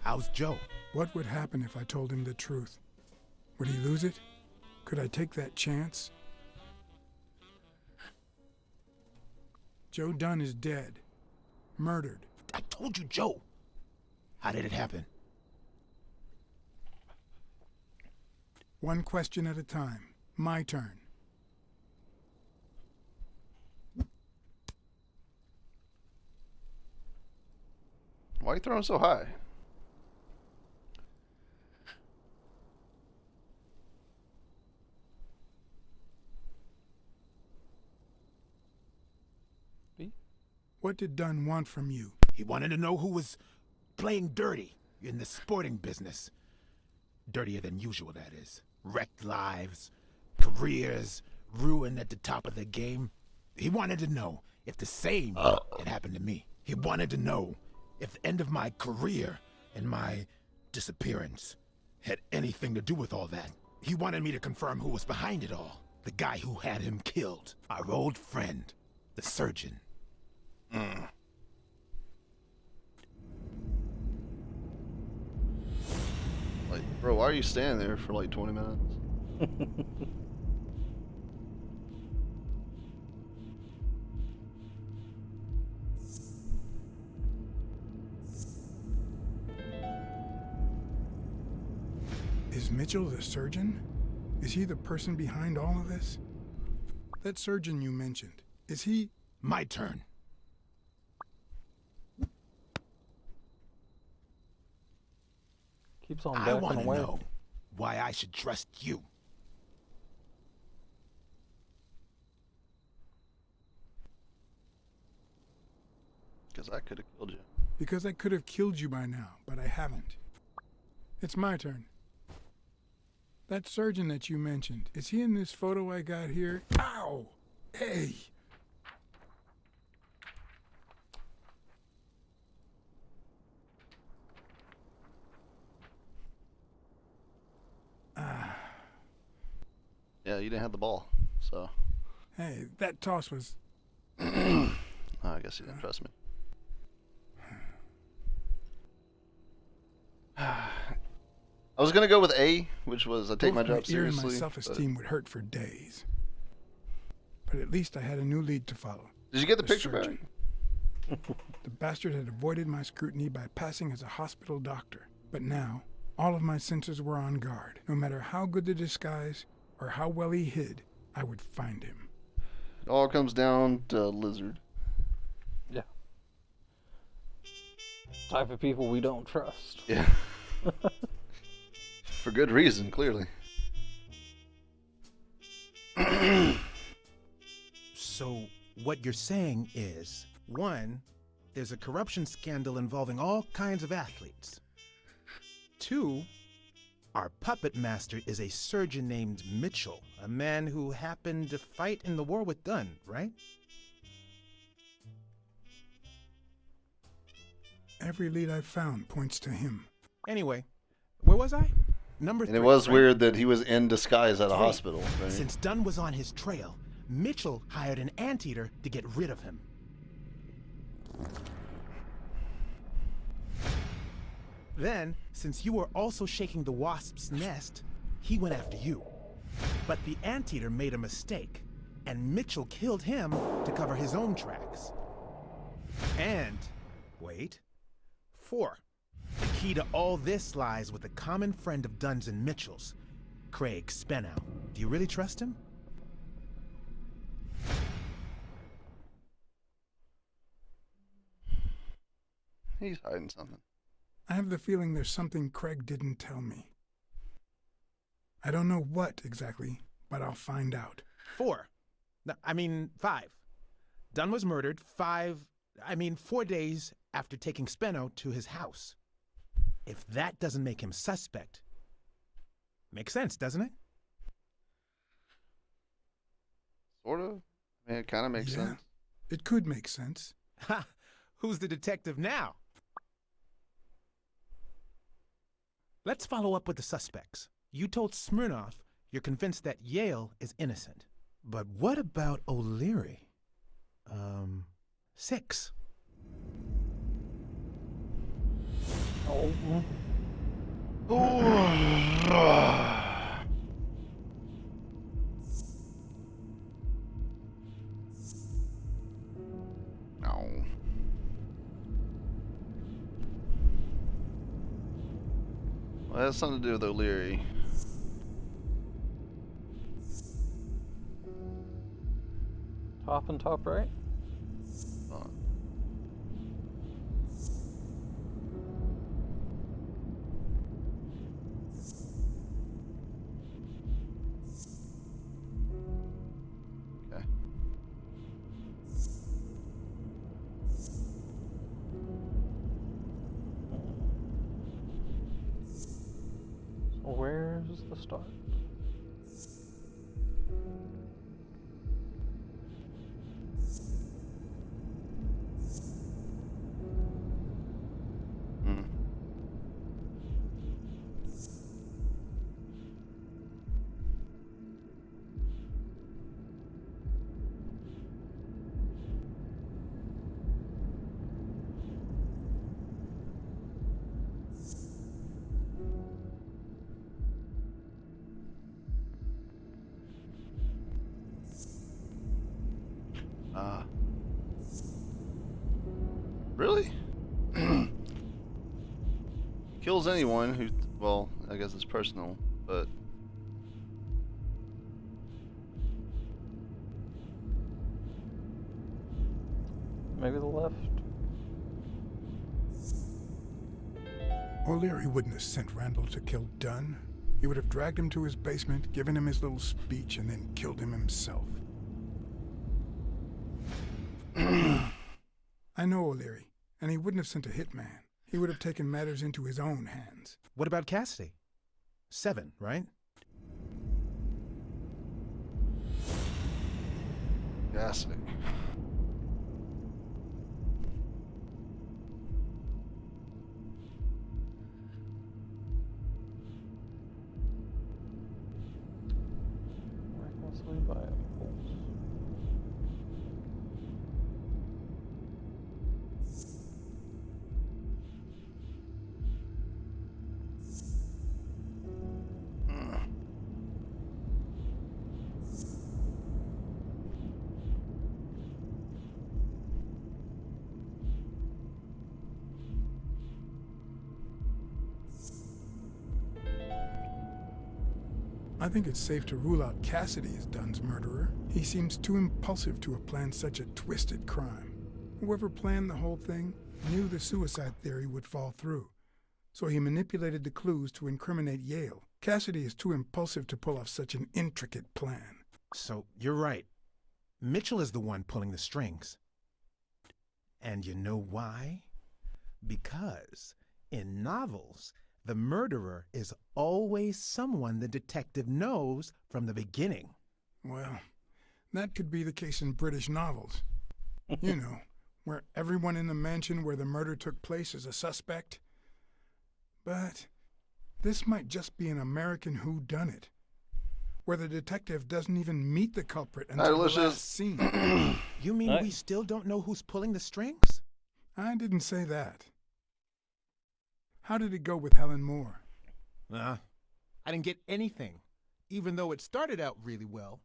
How's Joe? What would happen if I told him the truth? Would he lose it? Could I take that chance? Joe Dunn is dead. Murdered. I told you, Joe. How did it happen? One question at a time. My turn. Why are you throwing so high? What did Dunn want from you? He wanted to know who was playing dirty in the sporting business. Dirtier than usual, that is. Wrecked lives, careers, ruined at the top of the game. He wanted to know if the same had happened to me. He wanted to know if the end of my career and my disappearance had anything to do with all that. He wanted me to confirm who was behind it all. The guy who had him killed. Our old friend, the surgeon. Like, bro, why are you standing there for like 20 minutes? Is Mitchell the surgeon? Is he the person behind all of this? That surgeon you mentioned, is he... My turn. Keeps on I backing want to away. know why I should trust you. Because I could have killed you. Because I could have killed you by now, but I haven't. It's my turn. That surgeon that you mentioned, is he in this photo I got here? Ow! Hey! Yeah, you didn't have the ball, so. Hey, that toss was... Oh, I guess you didn't trust me. I was gonna go with A, which was I take my job seriously. My self-esteem would hurt for days. But at least I had a new lead to follow. Did you get the picture back? The bastard had avoided my scrutiny by passing as a hospital doctor. But now, all of my senses were on guard. No matter how good the disguise or how well he hid, I would find him. It all comes down to Lizard. Yeah. Type of people we don't trust. Yeah. For good reason, clearly. So, what you're saying is, 1, there's a corruption scandal involving all kinds of athletes. 2, our puppet master is a surgeon named Mitchell, a man who happened to fight in the war with Dunn, right? Every lead I've found points to him. Anyway, where was I? Number 3. And it was right? weird that he was in disguise at a hospital. Right? Since Dunn was on his trail, Mitchell hired an anteater to get rid of him. Then, since you were also shaking the wasp's nest, he went after you. But the anteater made a mistake, and Mitchell killed him to cover his own tracks. And, wait, 4. The key to all this lies with a common friend of Dunn's and Mitchell's, Craig Spenow. Do you really trust him? He's hiding something. I have the feeling there's something Craig didn't tell me. I don't know what exactly, but I'll find out. 4. No, I mean 5. Dunn was murdered 4 days after taking Speno to his house. If that doesn't make him suspect, makes sense, doesn't it? Sort of. I mean, it kind of makes sense. It could make sense. Ha! Who's the detective now? Let's follow up with the suspects. You told Smirnoff you're convinced that Yale is innocent. But what about O'Leary? 6. Oh. No. Well, it has something to do with O'Leary. Top and top right? is the start. Really? Kills anyone who, well, I guess it's personal, but maybe the left. O'Leary wouldn't have sent Randall to kill Dunn. He would have dragged him to his basement, given him his little speech, and then killed him himself. I know O'Leary, and he wouldn't have sent a hitman. He would have taken matters into his own hands. What about Cassidy? 7, right? Cassidy. Recklessly by impulse. I think it's safe to rule out Cassidy as Dunn's murderer. He seems too impulsive to have planned such a twisted crime. Whoever planned the whole thing knew the suicide theory would fall through, so he manipulated the clues to incriminate Yale. Cassidy is too impulsive to pull off such an intricate plan. So, you're right. Mitchell is the one pulling the strings. And you know why? Because in novels, the murderer is always someone the detective knows from the beginning. Well, that could be the case in British novels. You know, where everyone in the mansion where the murder took place is a suspect. But this might just be an American whodunit, where the detective doesn't even meet the culprit until the last scene. You mean we still don't know who's pulling the strings? I didn't say that. How did it go with Helen Moore? I didn't get anything, even though it started out really well.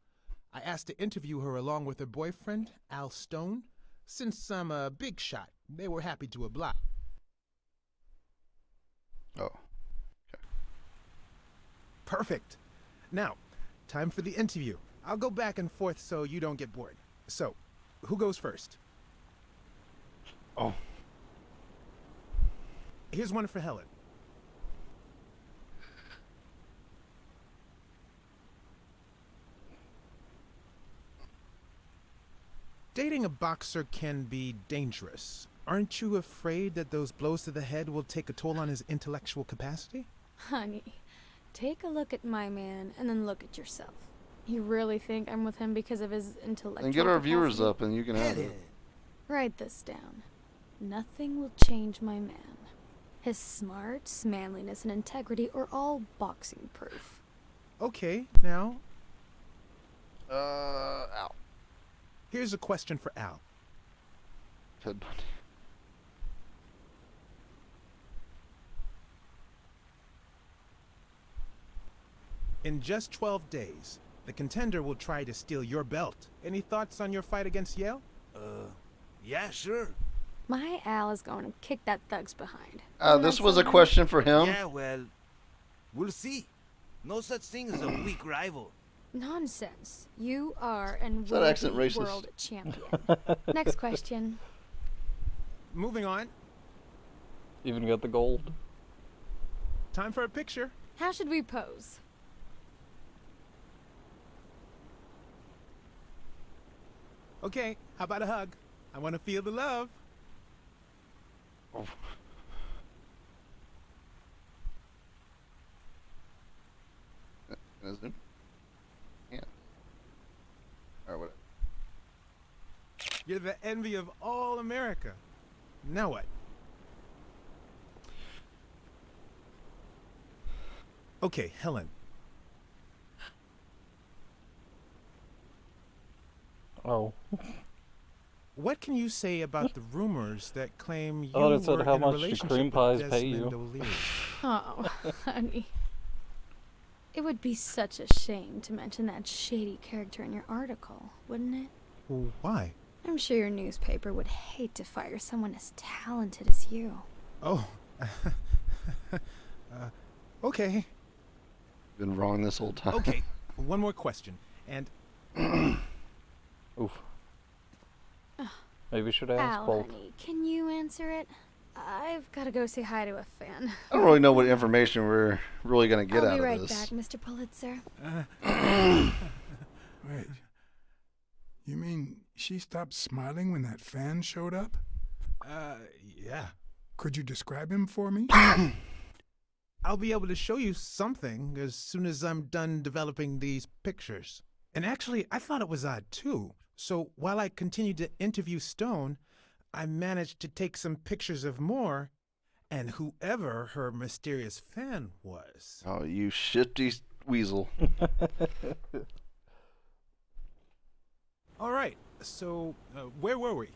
I asked to interview her along with her boyfriend, Al Stone. Since I'm a big shot, they were happy to oblige. Oh. Okay. Perfect. Now, time for the interview. I'll go back and forth so you don't get bored. So, who goes first? Oh. Here's one for Helen. Dating a boxer can be dangerous. Aren't you afraid that those blows to the head will take a toll on his intellectual capacity? Honey, take a look at my man and then look at yourself. You really think I'm with him because of his intellectual And get our capacity? viewers up and you can have it. Write this down. Nothing will change my man. His smarts, manliness, and integrity are all boxing proof. Okay, now. Al. Here's a question for Al. Ted Bundy. In just 12 days, the contender will try to steal your belt. Any thoughts on your fight against Yale? Yeah, sure. My Al is going to kick that thug's behind. This was a question for him. Yeah, well, we'll see. No such thing as a weak rival. Nonsense. You are and Is that will accent be racist? world champion. Next question. Moving on. Even got the gold. Time for a picture. How should we pose? Okay, how about a hug? I want to feel the love. Oh. isn't it? Yeah. Or what? You're the envy of all America. Now what? Okay, Helen. Oh. What can you say about the rumors that claim you thought it said were how in a much do relationship cream with pies pay Desmond you? O'Leary? Oh, honey. It would be such a shame to mention that shady character in your article, wouldn't it? Well, why? I'm sure your newspaper would hate to fire someone as talented as you. Oh. Okay. Been wrong this whole time. Okay, one more question. And Oof. Maybe we should ask Al, both. honey, can you answer it? I've got to go say hi to a fan. I don't really know what information we're really gonna get I'll out be of right this. back, Mr. Pulitzer. Wait. You mean she stopped smiling when that fan showed up? Yeah. Could you describe him for me? I'll be able to show you something as soon as I'm done developing these pictures. And actually, I thought it was odd too. So while I continued to interview Stone, I managed to take some pictures of Moore and whoever her mysterious fan was. Oh, you shifty weasel. All right, so where were we?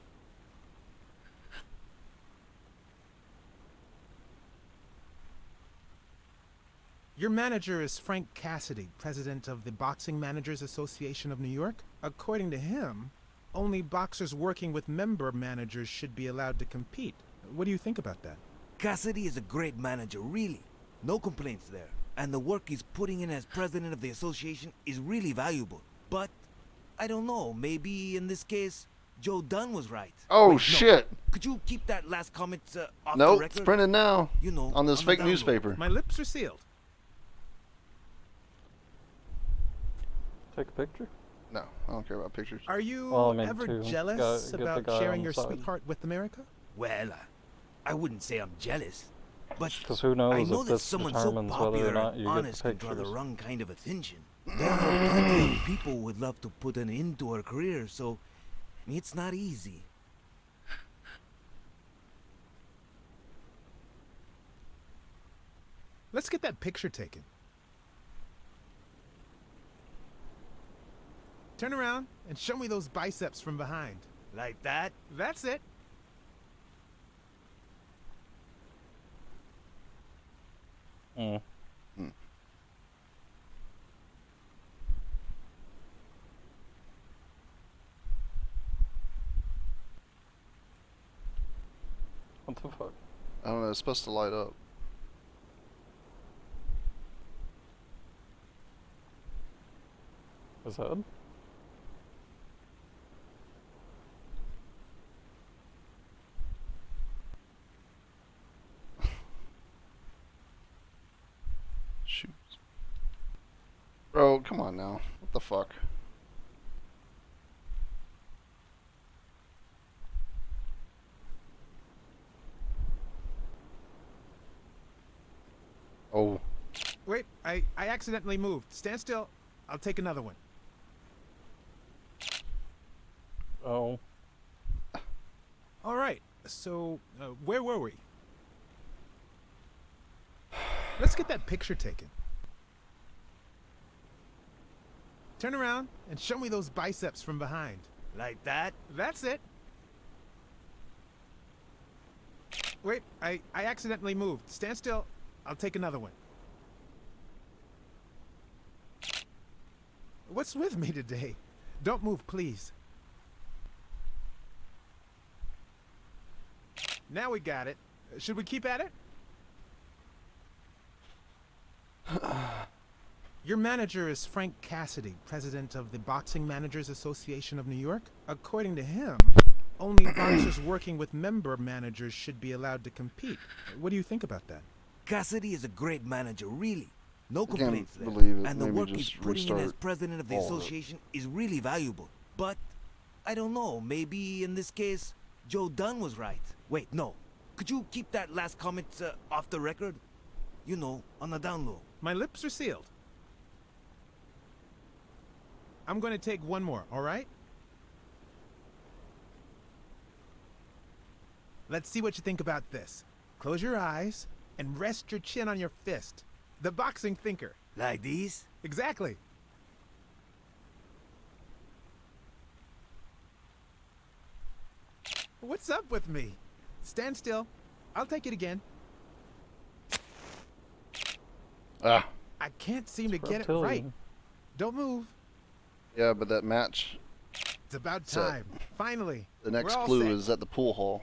Your manager is Frank Cassidy, president of the Boxing Managers Association of New York. According to him, only boxers working with member managers should be allowed to compete. What do you think about that? Cassidy is a great manager, really. No complaints there. And the work he's putting in as president of the association is really valuable. But, I don't know, maybe in this case, Joe Dunn was right. Oh, Wait, no. shit. Could you keep that last comment off the Nope, record? it's printed now. You know, on this on the fake download. newspaper. My lips are sealed. Take a picture? No, I don't care about pictures. Are you Well, I mean, ever to jealous get the about guy sharing on your the side. sweetheart with America? Well, I wouldn't say I'm jealous. But Because who knows I know if that this someone so determines whether popular or not and you get honest the can draw the pictures. wrong kind of attention. There are plenty of people who would love to put an end to her career, so it's not easy. Let's get that picture taken. Turn around and show me those biceps from behind. Like that? That's it. Mm. What the fuck? I don't know, it's supposed to light up. His head? Shoot. Bro, come on now. What the fuck? Oh. Wait, I accidentally moved. Stand still. I'll take another one. Oh. All right, so where were we? Let's get that picture taken. Turn around and show me those biceps from behind. Like that? That's it. Wait, I accidentally moved. Stand still. I'll take another one. What's with me today? Don't move, please. Now we got it. Should we keep at it? Your manager is Frank Cassidy, president of the Boxing Managers Association of New York. According to him, only boxers working with member managers should be allowed to compete. What do you think about that? Cassidy is a great manager, really. No Can't complaints there. believe it. And the Maybe work he's just putting in as restart president of the all of it. association is really valuable. But, I don't know, maybe in this case, Joe Dunn was right. Wait, no. Could you keep that last comment off the record? You know, on the down low. My lips are sealed. I'm going to take one more, all right? Let's see what you think about this. Close your eyes and rest your chin on your fist. The boxing thinker. Like these? Exactly. What's up with me? Stand still. I'll take it again. Ah. I can't seem to get it reptilian. right. Don't move. Yeah, but that match. It's about So, time. Finally. The next We're all clue set. is at the pool hall.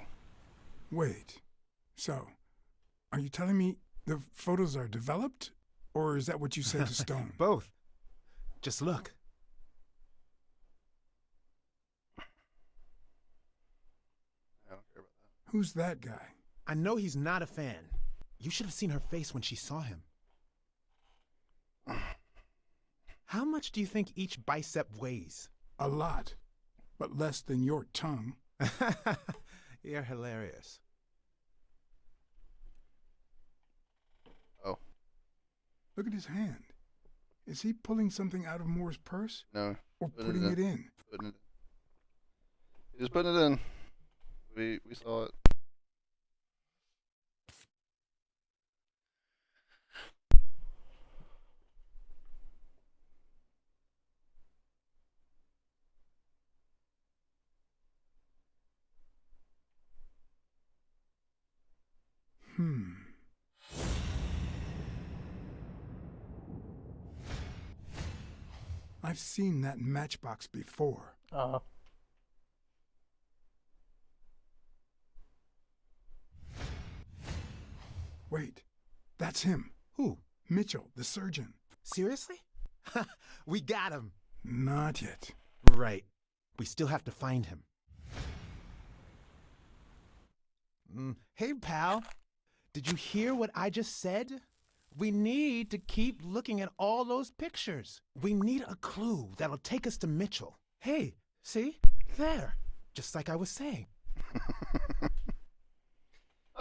Wait. So, are you telling me the photos are developed? Or is that what you said to Stone? Both. Just look. I don't care about Who's that guy? I know he's not a fan. You should have seen her face when she saw him. How much do you think each bicep weighs? A lot. But less than your tongue. You're hilarious. Oh. Look at his hand. Is he pulling something out of Moore's purse? No. Or putting it in? Putting it in. He just putting it in. We saw it. I've seen that matchbox before. Wait, that's him. Who? Mitchell, the surgeon. Seriously? We got him. Not yet. Right. We still have to find him. Hey, pal. Did you hear what I just said? We need to keep looking at all those pictures. We need a clue that'll take us to Mitchell. Hey, see? There. Just like I was saying.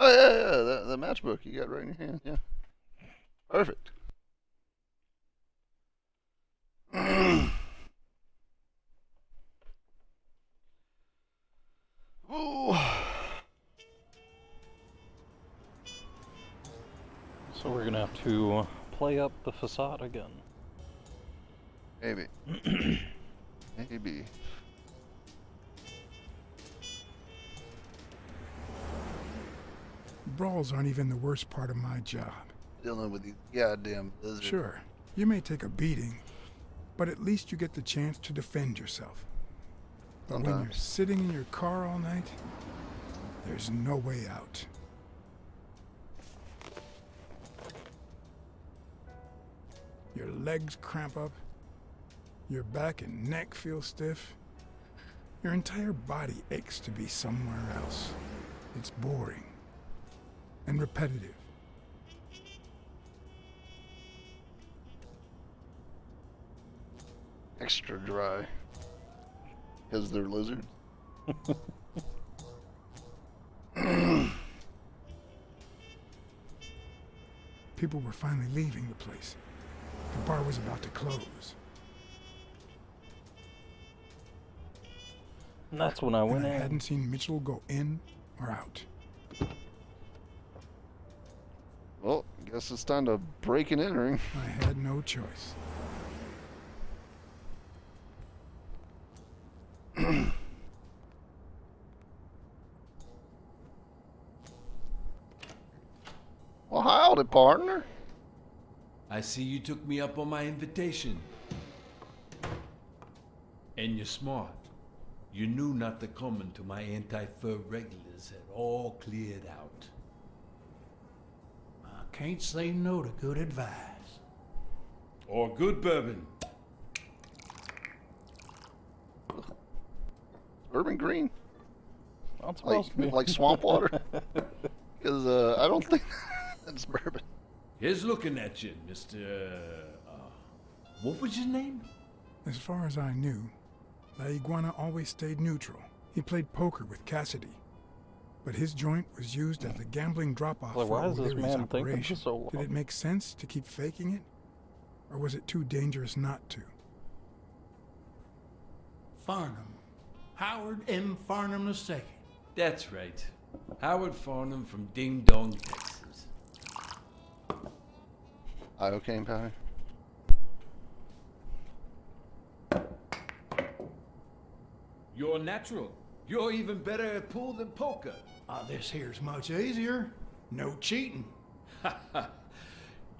Oh, yeah. The matchbook you got right in your hand. Yeah. Perfect. Ooh. So we're gonna have to play up the facade again. Maybe. Maybe. Brawls aren't even the worst part of my job. Dealing with these goddamn lizards. Sure, you may take a beating, but at least you get the chance to defend yourself. But when you're Sometimes. sitting in your car all night, there's no way out. Your legs cramp up, your back and neck feel stiff. Your entire body aches to be somewhere else. It's boring and repetitive. Extra dry. Because they're lizards. People were finally leaving the place. The bar was about to close. And that's when I went and I in. hadn't seen Mitchell go in or out. Well, I guess it's time to break and entering. I had no choice. Well, howdy, partner. I see you took me up on my invitation. And you're smart. You knew not to come until my anti-fur regulars had all cleared out. I can't say no to good advice. Or good bourbon. Urban green. Not supposed to be. Like swamp water. Because I don't think that's bourbon. Here's looking at you, Mr. What was your name? As far as I knew, La Iguana always stayed neutral. He played poker with Cassidy. But his joint was used as a gambling drop-off Well, for why is this O'Leary's man thinking operation. for so long? Did it make sense to keep faking it? Or was it too dangerous not to? Farnham. Howard M. Farnham II. That's right. Howard Farnham from Ding Dong, Texas. Iocane powder. You're natural. You're even better at pool than poker. This here's much easier. No cheating.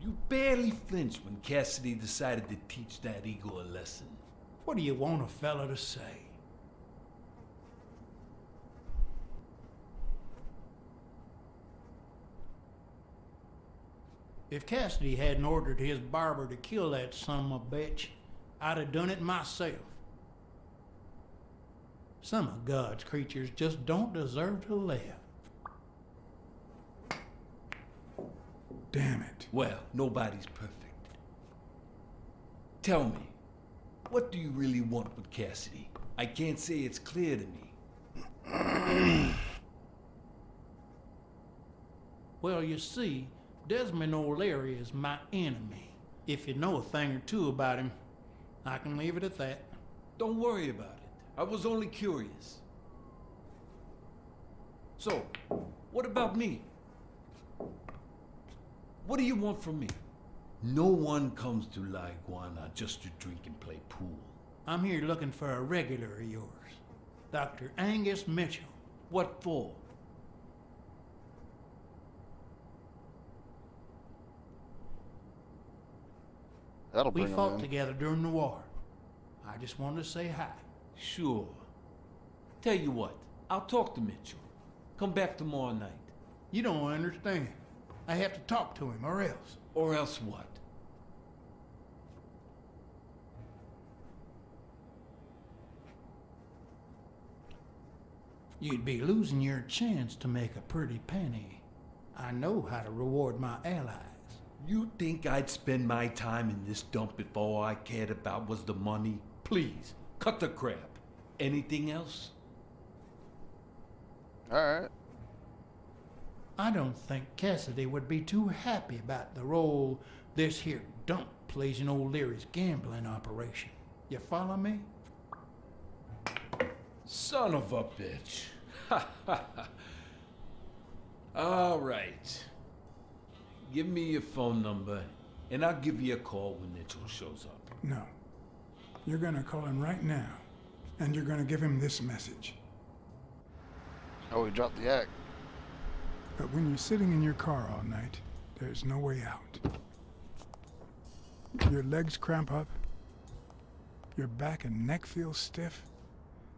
You barely flinched when Cassidy decided to teach that ego a lesson. What do you want a fella to say? If Cassidy hadn't ordered his barber to kill that son of a bitch, I'd have done it myself. Some of God's creatures just don't deserve to live. Damn it. Well, nobody's perfect. Tell me, what do you really want with Cassidy? I can't say it's clear to me. Well, you see, Desmond O'Leary is my enemy. If you know a thing or two about him, I can leave it at that. Don't worry about it. I was only curious. So, what about me? What do you want from me? No one comes to La Iguana just to drink and play pool. I'm here looking for a regular of yours, Dr. Angus Mitchell. What for? That'll We bring him fought in. together during the war. I just wanted to say hi. Sure. Tell you what, I'll talk to Mitchell. Come back tomorrow night. You don't understand. I have to talk to him, or else. Or else what? You'd be losing your chance to make a pretty penny. I know how to reward my allies. You think I'd spend my time in this dump if all I cared about was the money? Please, cut the crap. Anything else? Alright. I don't think Cassidy would be too happy about the role this here dump plays in old Leary's gambling operation. You follow me? Son of a bitch. All right. Give me your phone number, and I'll give you a call when Mitchell shows up. No. You're gonna call him right now, and you're gonna give him this message. Oh, he dropped the act. But when you're sitting in your car all night, there's no way out. Your legs cramp up, your back and neck feel stiff,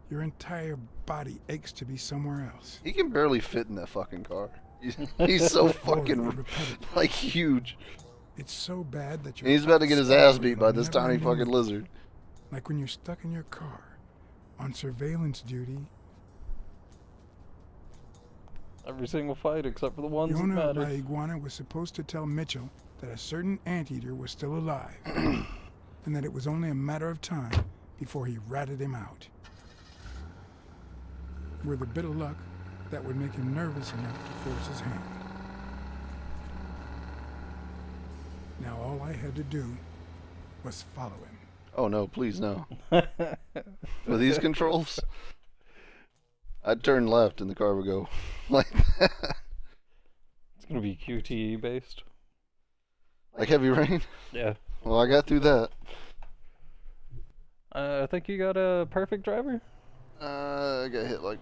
your entire body aches to be somewhere else. He can barely fit in that fucking car. He's so fucking, like, huge. It's so bad that And he's about to get his ass beat by this tiny fucking lizard. Like when you're stuck in your car, on surveillance duty. Every single fight except for the ones The that owner of La matter. Iguana was supposed to tell Mitchell that a certain anteater was still alive, and that it was only a matter of time before he ratted him out. With a bit of luck, that would make him nervous enough to force his hand. Now all I had to do was follow him. Oh no, please no. With these controls, I'd turn left and the car would go like that. It's gonna be QTE based. Like Heavy Rain? Yeah. Well, I got through that. I think you got a perfect driver? I got hit like,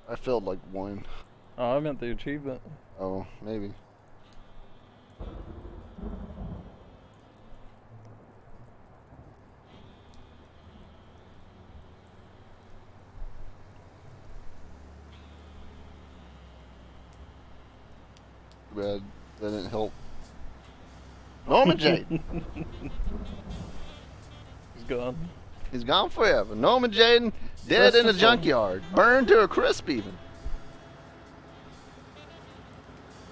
I failed like one. Oh, I meant the achievement. Oh, maybe. Too bad that didn't help. Norman Jaden. He's gone. He's gone forever. Norman Jaden, dead Rest in a of them. junkyard, burned to a crisp even.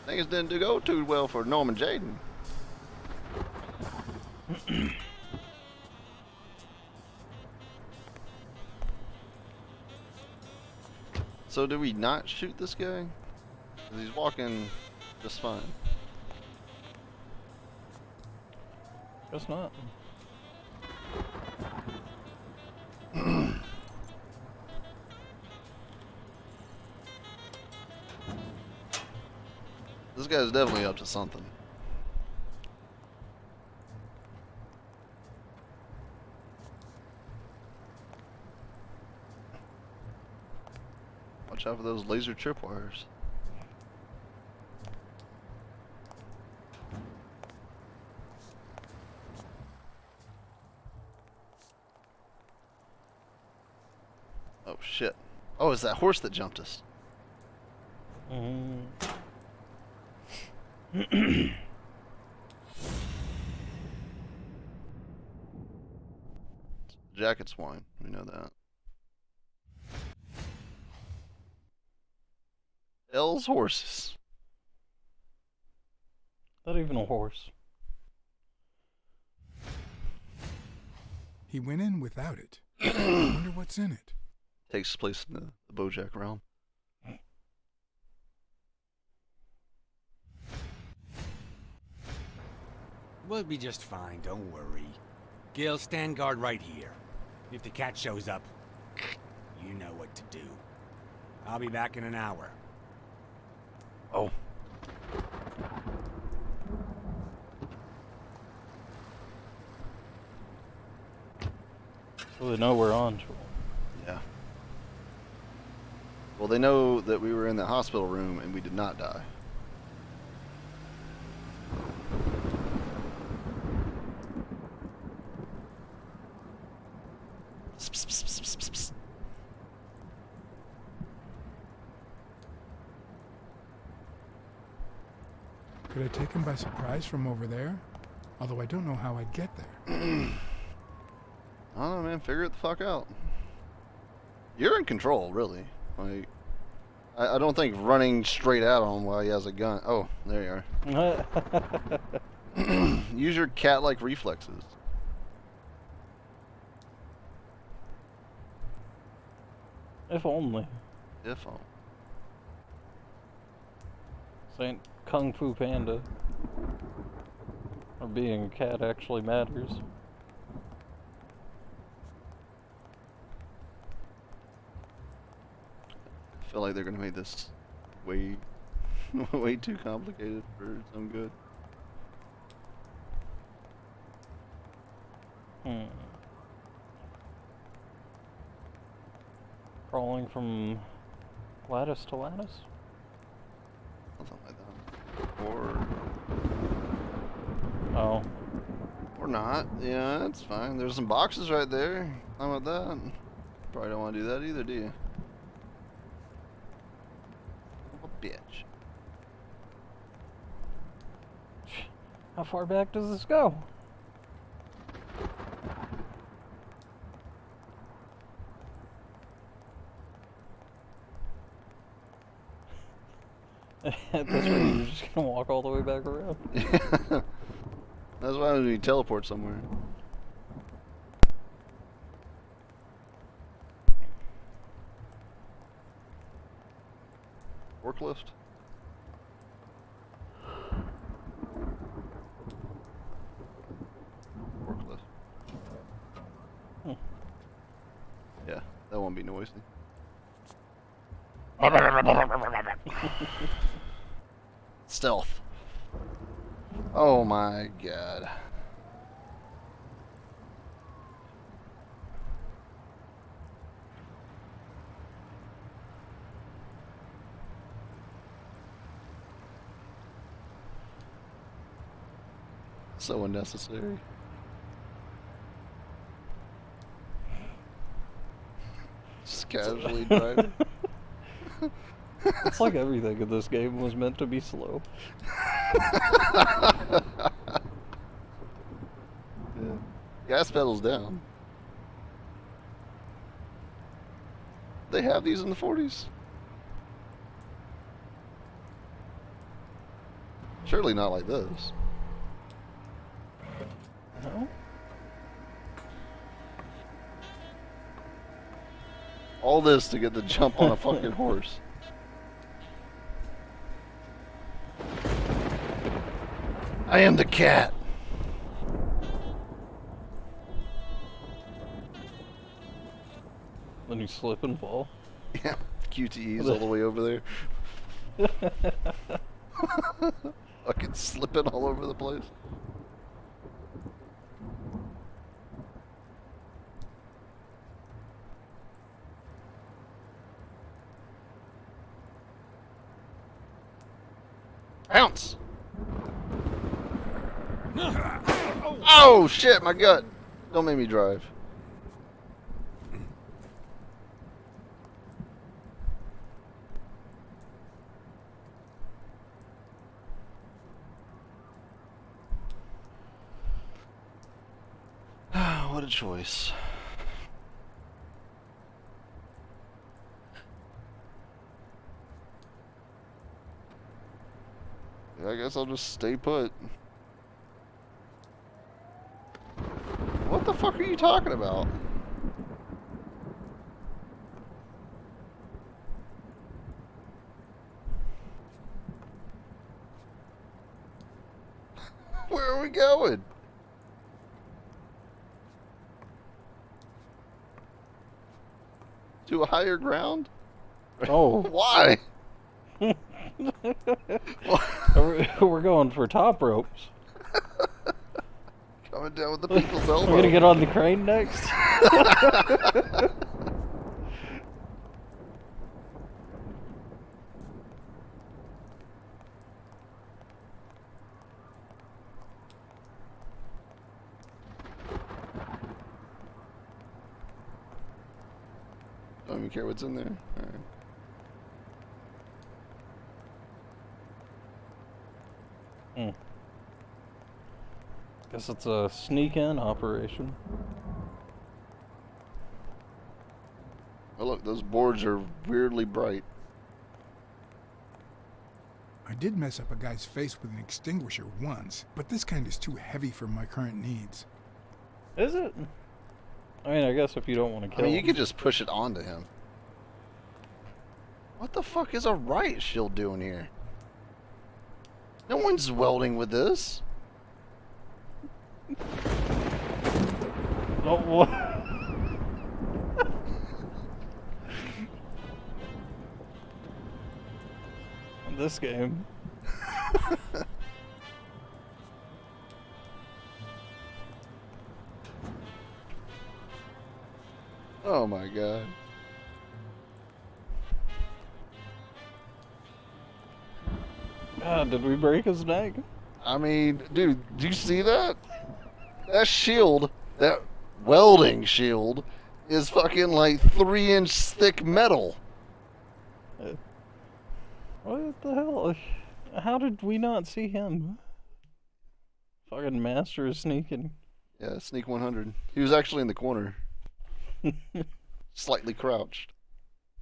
Things didn't go too well for Norman Jaden. So do we not shoot this guy? 'Cause he's walking just fine. Guess not. This guy's definitely up to something. Watch out for those laser tripwires. Oh shit. Oh, it's that horse that jumped us. Jacket swine, we know that. L's horses. Not even a horse. He went in without it. I wonder what's in it. Takes place in the Bojack realm. We'll be just fine, don't worry. Gil, stand guard right here. If the cat shows up, you know what to do. I'll be back in an hour. Oh. So they know we're on. Yeah. Well, they know that we were in the hospital room and we did not die. Could I take him by surprise from over there? Although I don't know how I'd get there. I don't know, man. Figure it the fuck out. You're in control, really. Like, I don't think running straight at him while he has a gun. Oh, there you are. Use your cat-like reflexes. If only. If only. This ain't Kung Fu Panda. Or being a cat actually matters. I feel like they're gonna make this way, way too complicated for some good. Crawling from lattice to lattice? Something like that. Or... Oh. Or not. Yeah, that's fine. There's some boxes right there. How about that? Probably don't want to do that either, do you? A bitch. How far back does this go? At this rate, you're just gonna walk all the way back around. That's why when you teleport somewhere. Forklift. Forklift. Yeah, that won't be noisy. Stealth. Oh my god. So unnecessary. Just casually driving. It's like everything in this game was meant to be slow. Yeah. Gas pedals down. They have these in the 40s? Surely not like this. No? All this to get the jump on a fucking horse. I am the cat. Then you slip and fall. Yeah, QTE's all the way over there. Fucking slipping all over the place. Bounce! Oh shit, my gut! Don't make me drive. What a choice. I guess I'll just stay put. What the fuck are you talking about? Where are we going? To a higher ground? Oh. Why? We're going for top ropes. Coming down with the people's elbow. We're gonna get on the crane next. Don't even care what's in there. Alright. Guess it's a sneak-in operation. Oh look, those boards are weirdly bright. I did mess up a guy's face with an extinguisher once, but this kind is too heavy for my current needs. Is it? I mean, I guess if you don't want to kill I mean, you him. could just push it onto him. What the fuck is a riot shield doing here? No one's welding with this. Oh, what? This game. Oh my god. God, did we break his neck? I mean, dude, do you see that? That shield, that welding shield, is fucking like 3-inch thick metal. What the hell? How did we not see him? Fucking master of sneaking. Yeah, sneak 100. He was actually in the corner. Slightly crouched.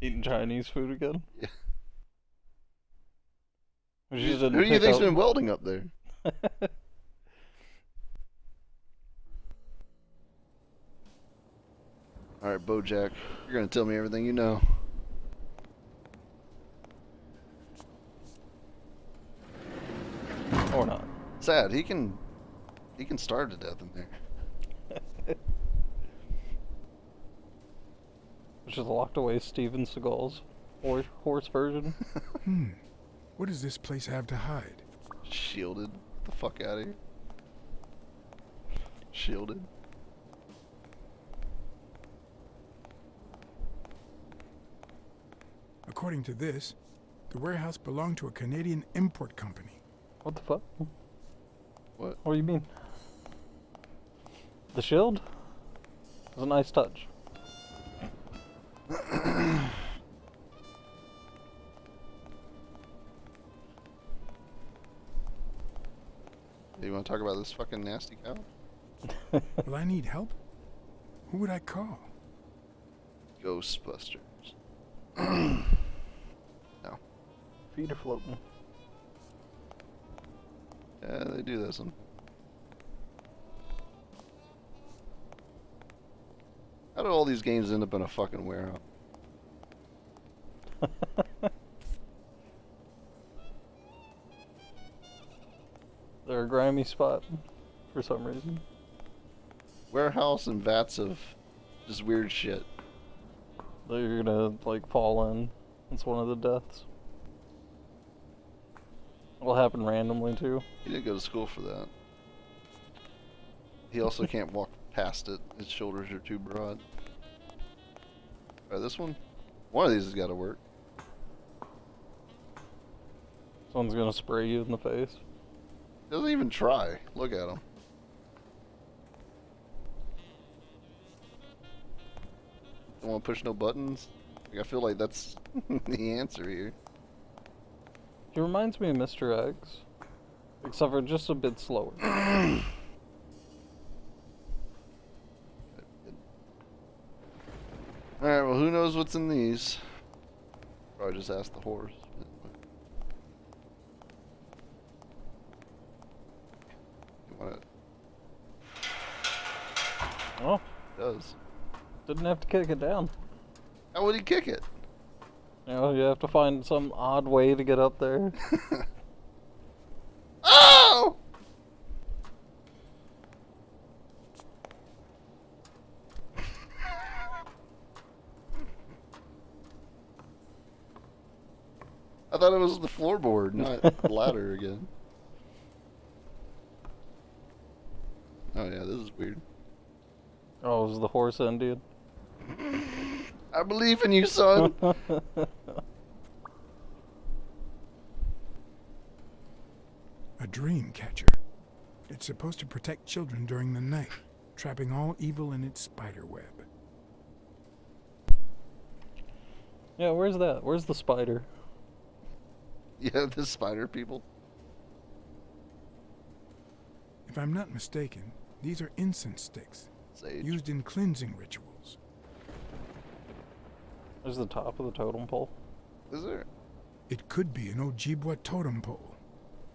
Eating Chinese food again? Yeah. Who Who do you think's been welding up there? Alright, Bojack, you're gonna tell me everything you know. Or not. Sad, he can starve to death in there. Which is locked away Steven Seagal's horse version. What does this place have to hide? Shielded. Get the fuck out of here. Shielded. According to this, the warehouse belonged to a Canadian import company. What the fuck? What? What do you mean? The shield? It was a nice touch. You want to talk about this fucking nasty cow? Will I need help? Who would I call? Ghostbusters. No. Feet are floating. Yeah, they do this one. How do all these games end up in a fucking warehouse? They're a grimy spot for some reason. Warehouse and vats of just weird shit. They're gonna like fall in. It's one of the deaths. will happen randomly too. He didn't go to school for that. He also can't walk past it. His shoulders are too broad. Alright, this one? One of these has got to work. Someone's gonna spray you in the face. Doesn't even try. Look at him. Don't want to push no buttons? Like, I feel like that's the answer here. He reminds me of Mr. X, except for just a bit slower. Alright, well, who knows what's in these? Probably just ask the horse. You want it? Oh. It does. Didn't have to kick it down. How would he kick it? You know, you have to find some odd way to get up there. Oh! I thought it was the floorboard, not the ladder again. Oh yeah, this is weird. Oh, it was the horse Indian? I believe in you, son. A dream catcher. It's supposed to protect children during the night, trapping all evil in its spider web. Yeah, where's that? Where's the spider? Yeah, the spider people. If I'm not mistaken, these are incense sticks, used in cleansing rituals. There's the top of the totem pole. Is there? It could be an Ojibwa totem pole,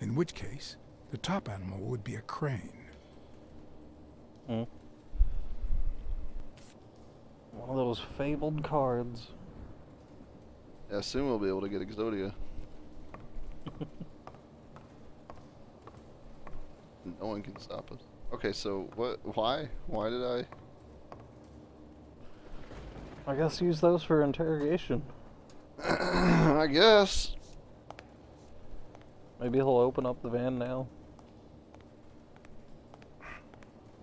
in which case, the top animal would be a crane. Hmm. One of those fabled cards. Yeah, soon we'll be able to get Exodia. No one can stop us. Okay, so what? Why? Why did I guess use those for interrogation. I guess. Maybe he'll open up the van now.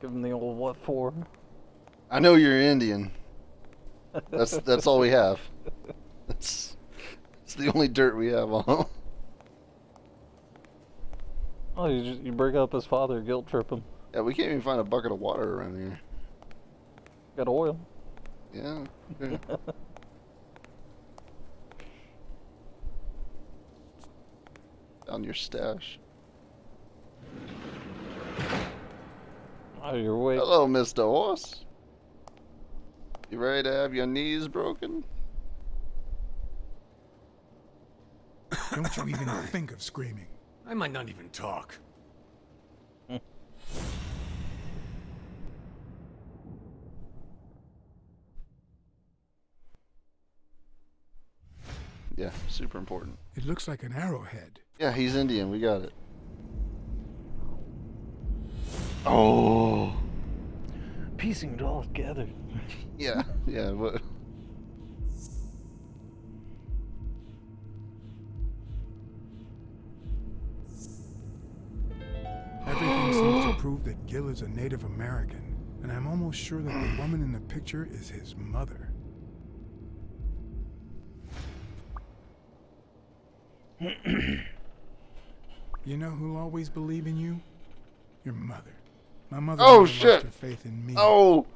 Give him the old what for? I know you're Indian. That's all we have. It's the only dirt we have on him. Oh, you bring up his father, guilt trip him. Yeah, we can't even find a bucket of water around here. Got oil. Yeah. Found your stash. Oh, you're waiting. Hello, Mr. Horse. You ready to have your knees broken? Don't you even think of screaming. I might not even talk. Yeah, super important. It looks like an arrowhead. Yeah, he's Indian. We got it. Oh. Piecing it all together. Yeah, yeah. What? Everything seems to prove that Gil is a Native American, and I'm almost sure that the woman in the picture is his mother. You know who'll always believe in you? Your mother. My mother Oh, never shit. lost her faith in me. Oh,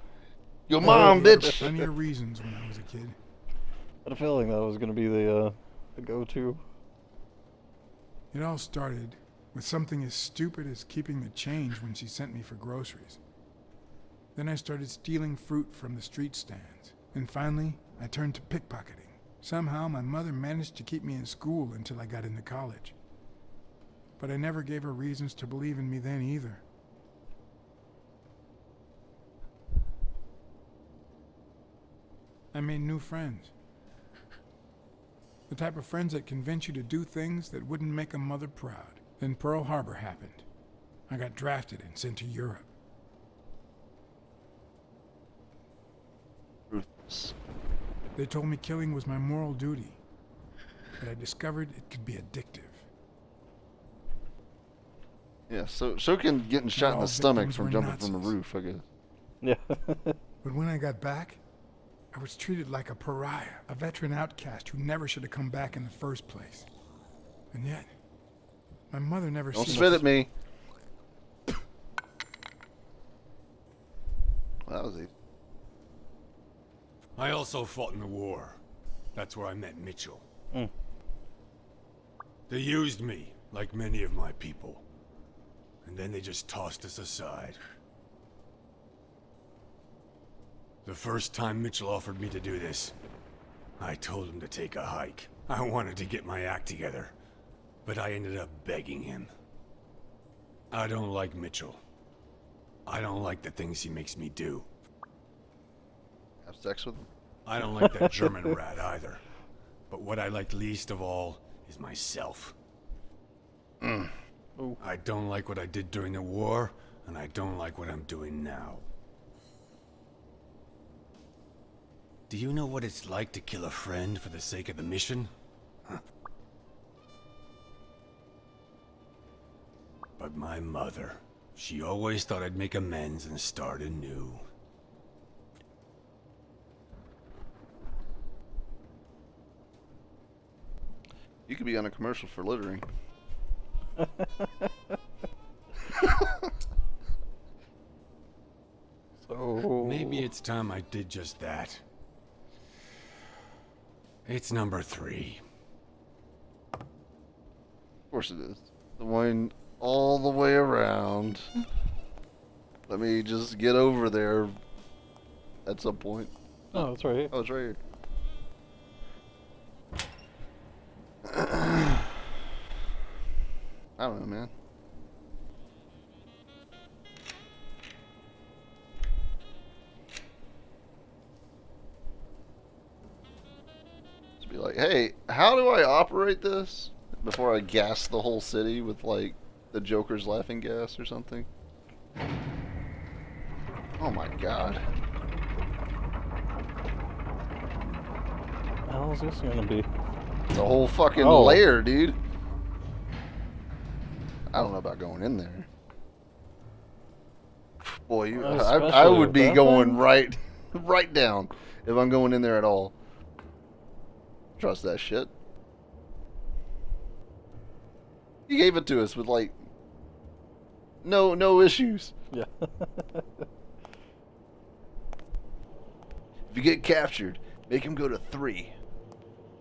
your mom, bitch. Plenty of reasons when I was a kid. I had a feeling that was going to be the go-to. It all started with something as stupid as keeping the change when she sent me for groceries. Then I started stealing fruit from the street stands. And finally, I turned to pickpocketing. Somehow, my mother managed to keep me in school until I got into college. But I never gave her reasons to believe in me then either. I made new friends. The type of friends that convince you to do things that wouldn't make a mother proud. Then Pearl Harbor happened. I got drafted and sent to Europe. Ruthless. They told me killing was my moral duty, but I discovered it could be addictive. Yeah, so Shokin getting shot in the stomach from jumping from the roof, I guess. Yeah. But when I got back, I was treated like a pariah, a veteran outcast who never should have come back in the first place. And yet, my mother never Don't seemed spit to... at me. That was easy. I also fought in the war. That's where I met Mitchell. They used me, like many of my people. And then they just tossed us aside. The first time Mitchell offered me to do this, I told him to take a hike. I wanted to get my act together, but I ended up begging him. I don't like Mitchell. I don't like the things he makes me do. Have sex with him? I don't like that German rat either. But what I like least of all is myself. I don't like what I did during the war, and I don't like what I'm doing now. Do you know what it's like to kill a friend for the sake of the mission? Huh. But my mother, she always thought I'd make amends and start anew. You could be on a commercial for littering. So maybe it's time I did just that. It's number 3. Of course it is. The one all the way around. Let me just get over there at some point. Oh, it's right here. Oh, it's right here. I don't know, man. Just be like, hey, how do I operate this? Before I gas the whole city with, like, the Joker's laughing gas or something. Oh my god. How is this gonna be? It's a whole fucking Oh. layer, dude. I don't know about going in there. Boy, you, I would be going right down if I'm going in there at all. Trust that shit. He gave it to us with like no issues. Yeah. If you get captured, make him go to 3.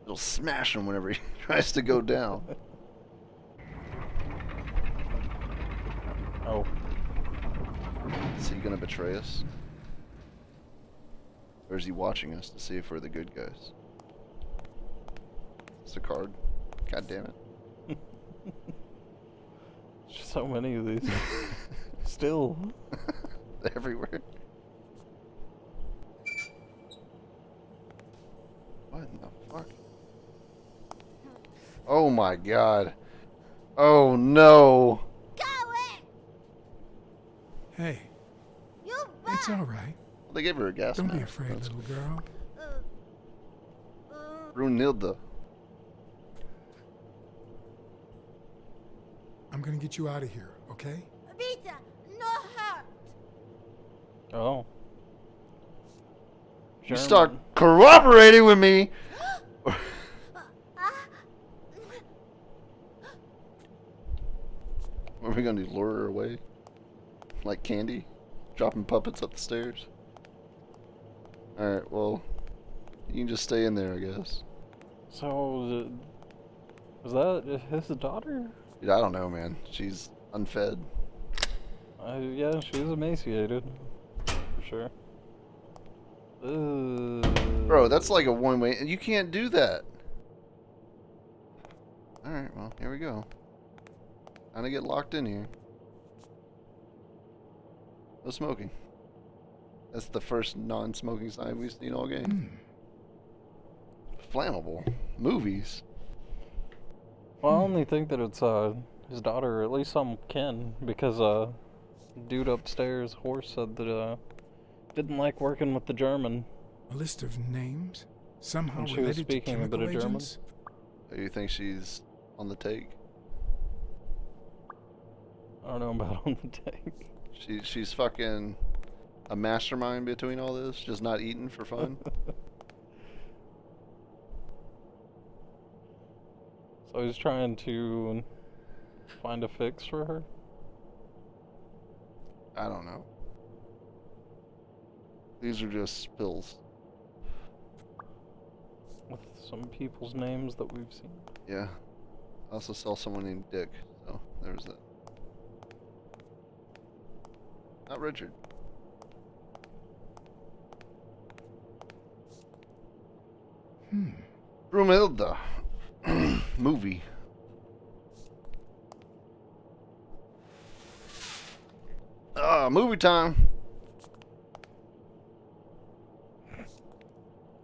It'll smash him whenever he tries to go down. Oh. Is he gonna betray us? Or is he watching us to see if we're the good guys? It's a card. God damn it. So many of these. Still. They're everywhere. What in the fuck? Oh my god. Oh no. Hey. It's all right. Well, they gave her a gas Don't mask. be afraid, That's little girl. Brunilda. I'm gonna get you out of here, okay? Vita, no hurt. Oh. You start cooperating with me. What are we gonna do? Lure her away? Like Candy? Dropping puppets up the stairs? Alright, well, you can just stay in there, I guess. So, is that his daughter? Dude, I don't know, man. She's unfed. Yeah, she's emaciated. For sure. Bro, that's like a one-way. You can't do that. Alright, well, here we go. Time to get locked in here. No smoking. That's the first non-smoking sign we've seen all game. Flammable. Movies. Well, I only think that it's his daughter, or at least some kin, because dude upstairs, Horse, said that didn't like working with the German. A list of names? Somehow And she was related to speaking a bit chemical of German. agents? Do you think she's on the take? I don't know about on the take. She's fucking a mastermind between all this, just not eating for fun. So he's trying to find a fix for her? I don't know. These are just spills. With some people's names that we've seen. Yeah. I also saw someone named Dick, so there's that. Not Richard. Brumilda. Movie. Movie time.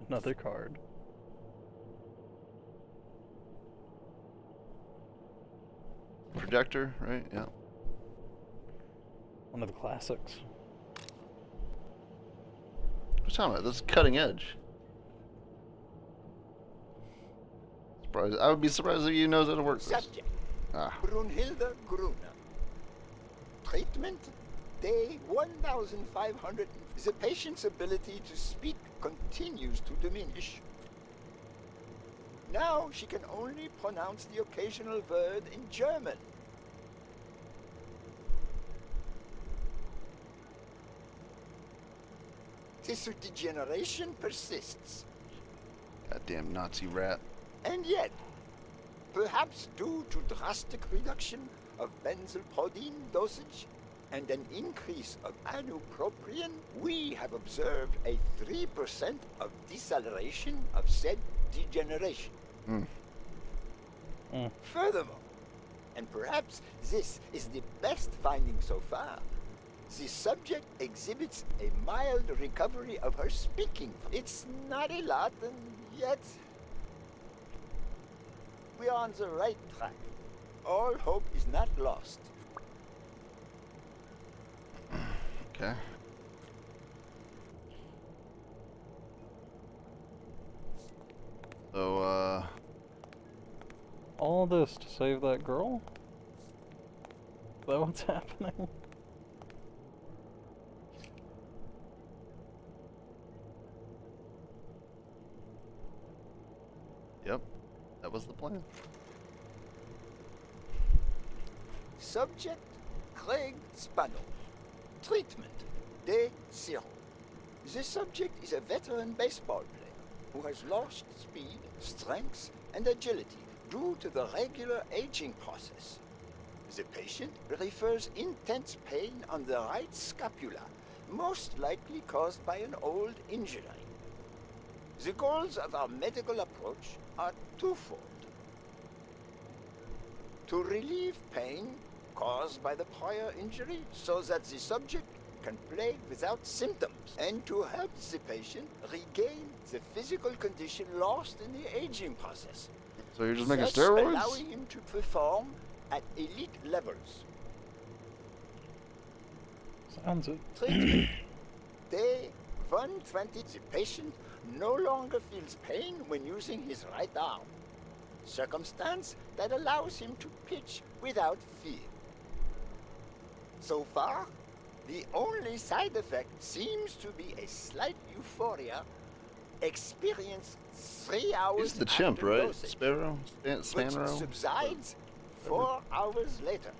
Another card. Projector, right? Yeah. One of the classics. What's talking about? This is cutting edge. Surprised. I would be surprised if you knows how to work this. Subject. Ah. Brunhilde Gruner. Treatment. Day 1500. The patient's ability to speak continues to diminish. Now she can only pronounce the occasional word in German. Tissue degeneration persists. Goddamn Nazi rat. And yet, perhaps due to drastic reduction of benzylprodine dosage and an increase of anupropion, we have observed a 3% of deceleration of said degeneration. Furthermore, and perhaps this is the best finding so far, the subject exhibits a mild recovery of her speaking. It's not a lot, and yet we are on the right track. All hope is not lost. Okay. So, all this to save that girl? Is that what's happening? Yep. That was the plan. Subject, Craig Spano. Treatment, day 0. The subject is a veteran baseball player who has lost speed, strength, and agility due to the regular aging process. The patient refers intense pain on the right scapula, most likely caused by an old injury. The goals of our medical approach are twofold. To relieve pain caused by the prior injury so that the subject can play without symptoms, and to help the patient regain the physical condition lost in the aging process. So you're just making thus steroids? allowing him to perform at elite levels. Sounds it. Treatment. Day 120. The patient no longer feels pain when using his right arm, circumstance that allows him to pitch without fear. So far, the only side effect seems to be a slight euphoria experienced 3 hours He's the chimp, after right? dosage, Sparrow? which Sparrow? subsides 4 hours later,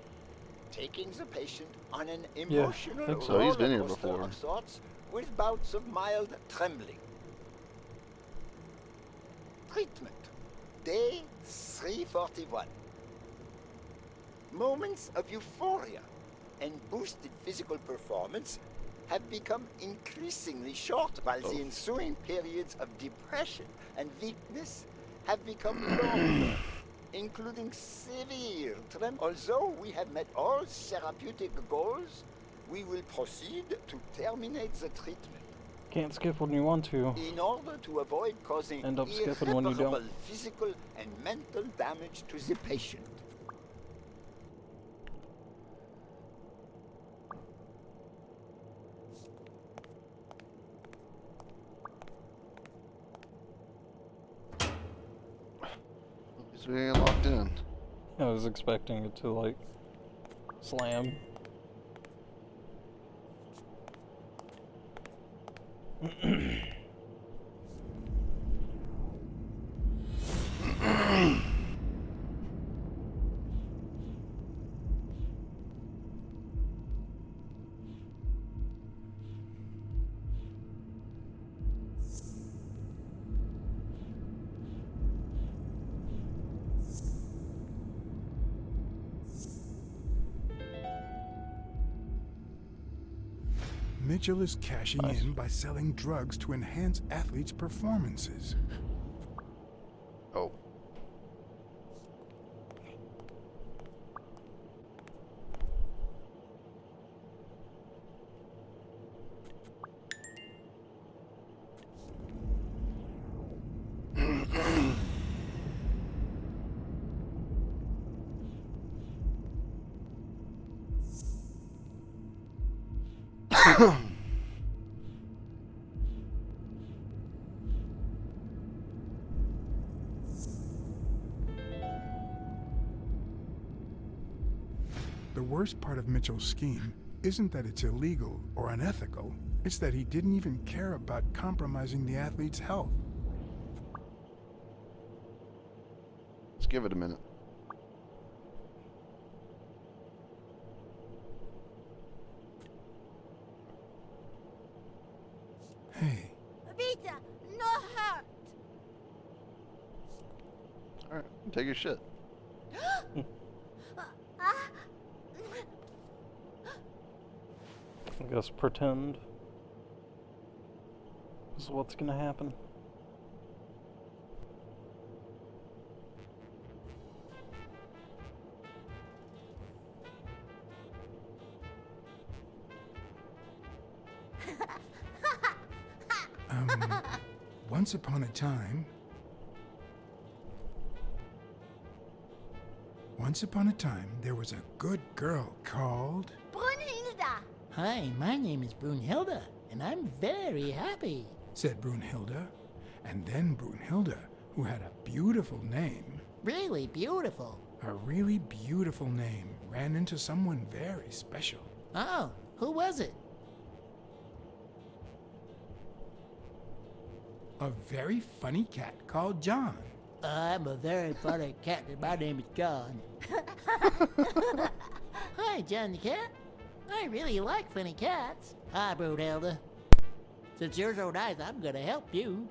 taking the patient on an Yeah, emotional think so. So he's been roller here coaster before. of sorts with bouts of mild trembling. Treatment. Day 341. Moments of euphoria and boosted physical performance have become increasingly short, while the ensuing periods of depression and weakness have become longer, including severe tremor. Although we have met all therapeutic goals, we will proceed to terminate the treatment Can't skip when you want to. in order to avoid causing End up skipping when you don't. irreparable physical and mental damage to the patient. He's getting locked in. I was expecting it to, like, Slam. Mitchell is cashing in by selling drugs to enhance athletes' performances. Oh. The worst part of Mitchell's scheme isn't that it's illegal or unethical, it's that he didn't even care about compromising the athlete's health. Let's give it a minute. Hey. Vita, no hurt. Alright, take your shit. I guess pretend is what's gonna happen. Once upon a time, there was a good girl called... Brunhilda. Hi, my name is Brunhilda, and I'm very happy, said Brunhilda. And then Brunhilda, who had a beautiful name... Really beautiful. A really beautiful name, ran into someone very special. Oh, who was it? A very funny cat called John. I'm a very funny cat, and my name is John. Hi, John the cat. I really like funny cats. Hi, Brunhilda. Since you're so nice, I'm gonna help you.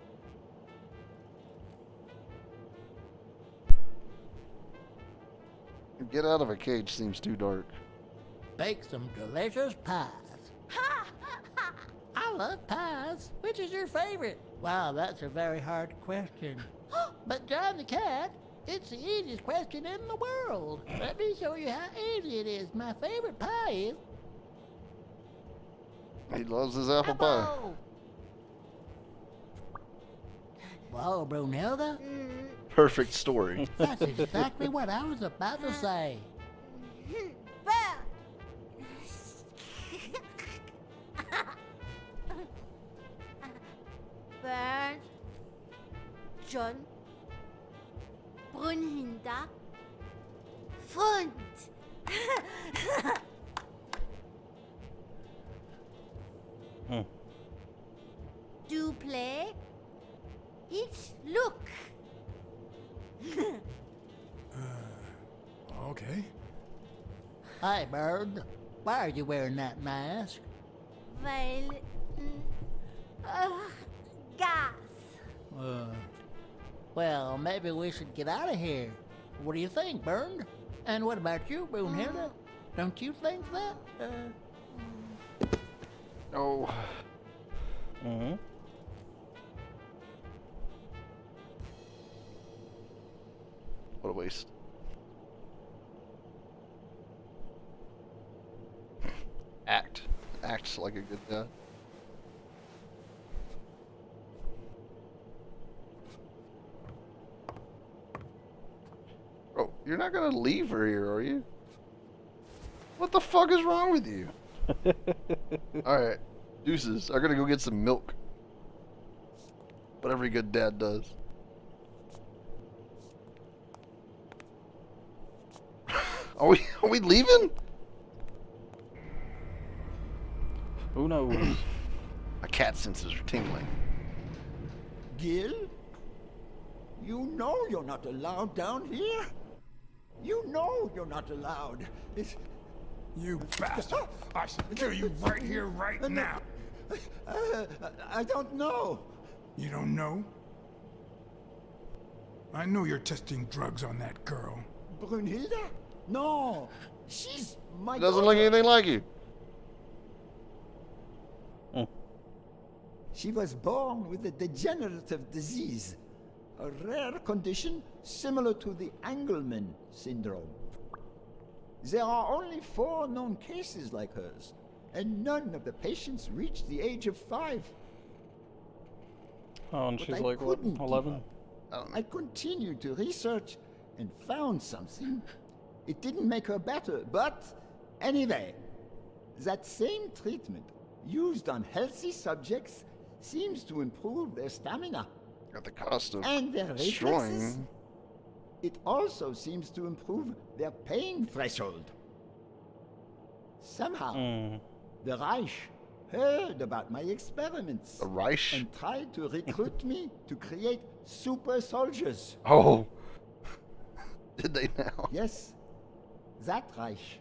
Get out of a cage seems too dark. Bake some delicious pies. I love pies. Which is your favorite? Wow, that's a very hard question. But John the cat, it's the easiest question in the world. Let me show you how easy it is. My favorite pie is... He loves his apple pie. Whoa, Brunhilda? Perfect story. That's exactly what I was about to say. Bernd, John, Brunhilda, Freund. Du play, ich look. Okay. Hi, Bird. Why are you wearing that mask? Weil, gas. Well, maybe we should get out of here. What do you think, Bird? And what about you, Brunhilda? Don't you think that? Oh. Mm-hmm. What a waste. Act like a good guy. Bro, you're not gonna leave her here, are you? What the fuck is wrong with you? Alright, deuces. I'm gonna go get some milk. What every good dad does. Are we leaving? Who knows? My cat senses are tingling. Gil? You know you're not allowed down here. You know you're not allowed. You bastard! I should kill you right here, right now. I don't know. You don't know? I know you're testing drugs on that girl. Brunhilde? No, she's my Doesn't daughter. look anything like you. She was born with a degenerative disease, a rare condition similar to the Engelmann syndrome. There are only 4 known cases like hers, and none of the patients reach the age of 5. Oh, and But she's I like, what, couldn't give 11? up. I continued to research and found something. It didn't make her better, but anyway, that same treatment used on healthy subjects seems to improve their stamina. At the cost of and their reflexes. destroying. It also seems to improve their pain threshold. Somehow, the Reich heard about my experiments. The Reich? And tried to recruit me to create super soldiers. Oh. Did they now? Yes, that Reich.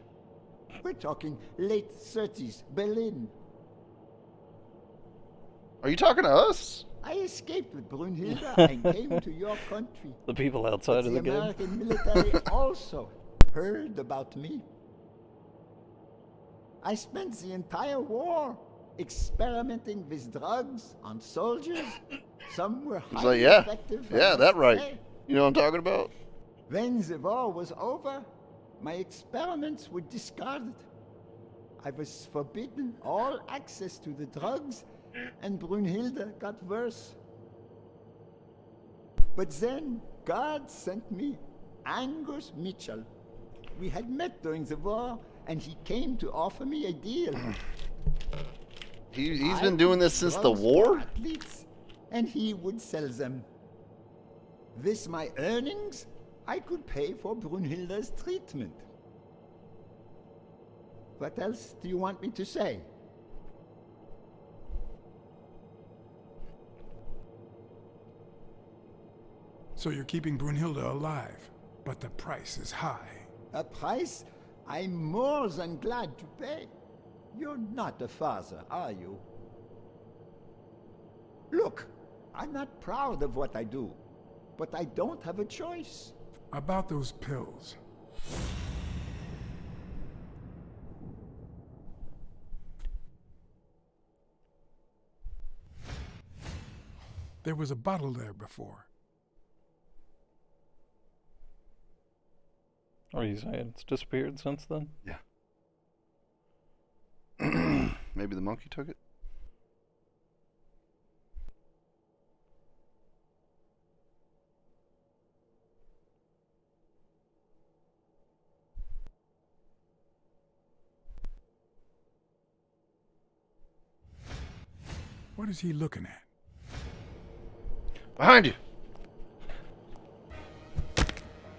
We're talking late 30s, Berlin. Are you talking to us? I escaped with Brunhilde and came to your country. The people outside But of the game. American military also heard about me. I spent the entire war experimenting with drugs on soldiers. Some were He's highly like, yeah. effective. I Yeah, must that right. say. You know what I'm talking about? When the war was over, my experiments were discarded. I was forbidden all access to the drugs, and Brunhilde got worse. But then God sent me Angus Mitchell. We had met during the war, and he came to offer me a deal. He's been doing this since the Drugs war? for athletes, and he would sell them. With my earnings, I could pay for Brunhilde's treatment. What else do you want me to say? So you're keeping Brunhilde alive, but the price is high. A price I'm more than glad to pay. You're not a father, are you? Look, I'm not proud of what I do, but I don't have a choice. About those pills. There was a bottle there before. What are you saying? It's disappeared since then? Yeah. Maybe the monkey took it? What is he looking at? Behind you!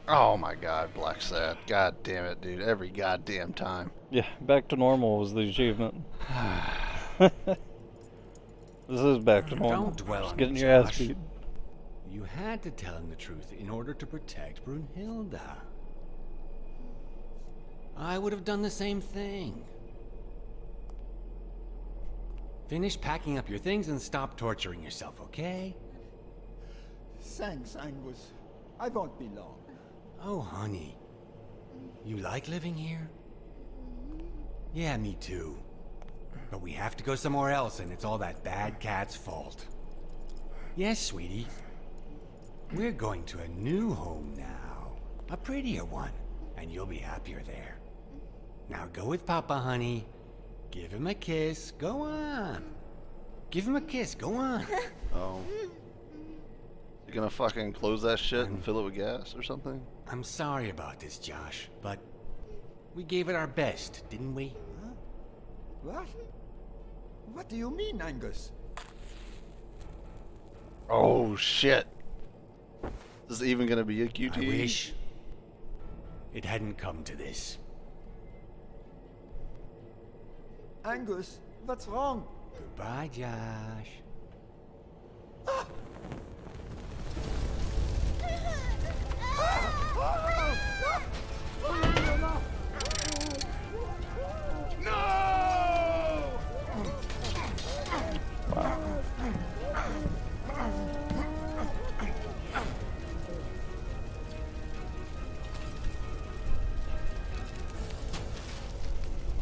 Oh my god, Blacksad. God damn it, dude. Every goddamn time. Yeah, back to normal was the achievement. This is back to normal. Don't dwell Just on getting it, your ass Josh. beat. You had to tell him the truth in order to protect Brunhilde. I would have done the same thing. Finish packing up your things and stop torturing yourself, okay? Thanks, Angus. I won't be long. Oh, honey. You like living here? Yeah, me too. But we have to go somewhere else, and it's all that bad cat's fault. Yes, sweetie. We're going to a new home now. A prettier one, and you'll be happier there. Now go with Papa, honey. Give him a kiss. Go on. Give him a kiss. Go on. Oh. You gonna fucking close that shit and fill it with gas or something? I'm sorry about this, Josh, but we gave it our best, didn't we? Huh? What? What do you mean, Angus? Oh shit. Is this even gonna be a QT? I wish it hadn't come to this. Angus, What's wrong? Goodbye, Josh.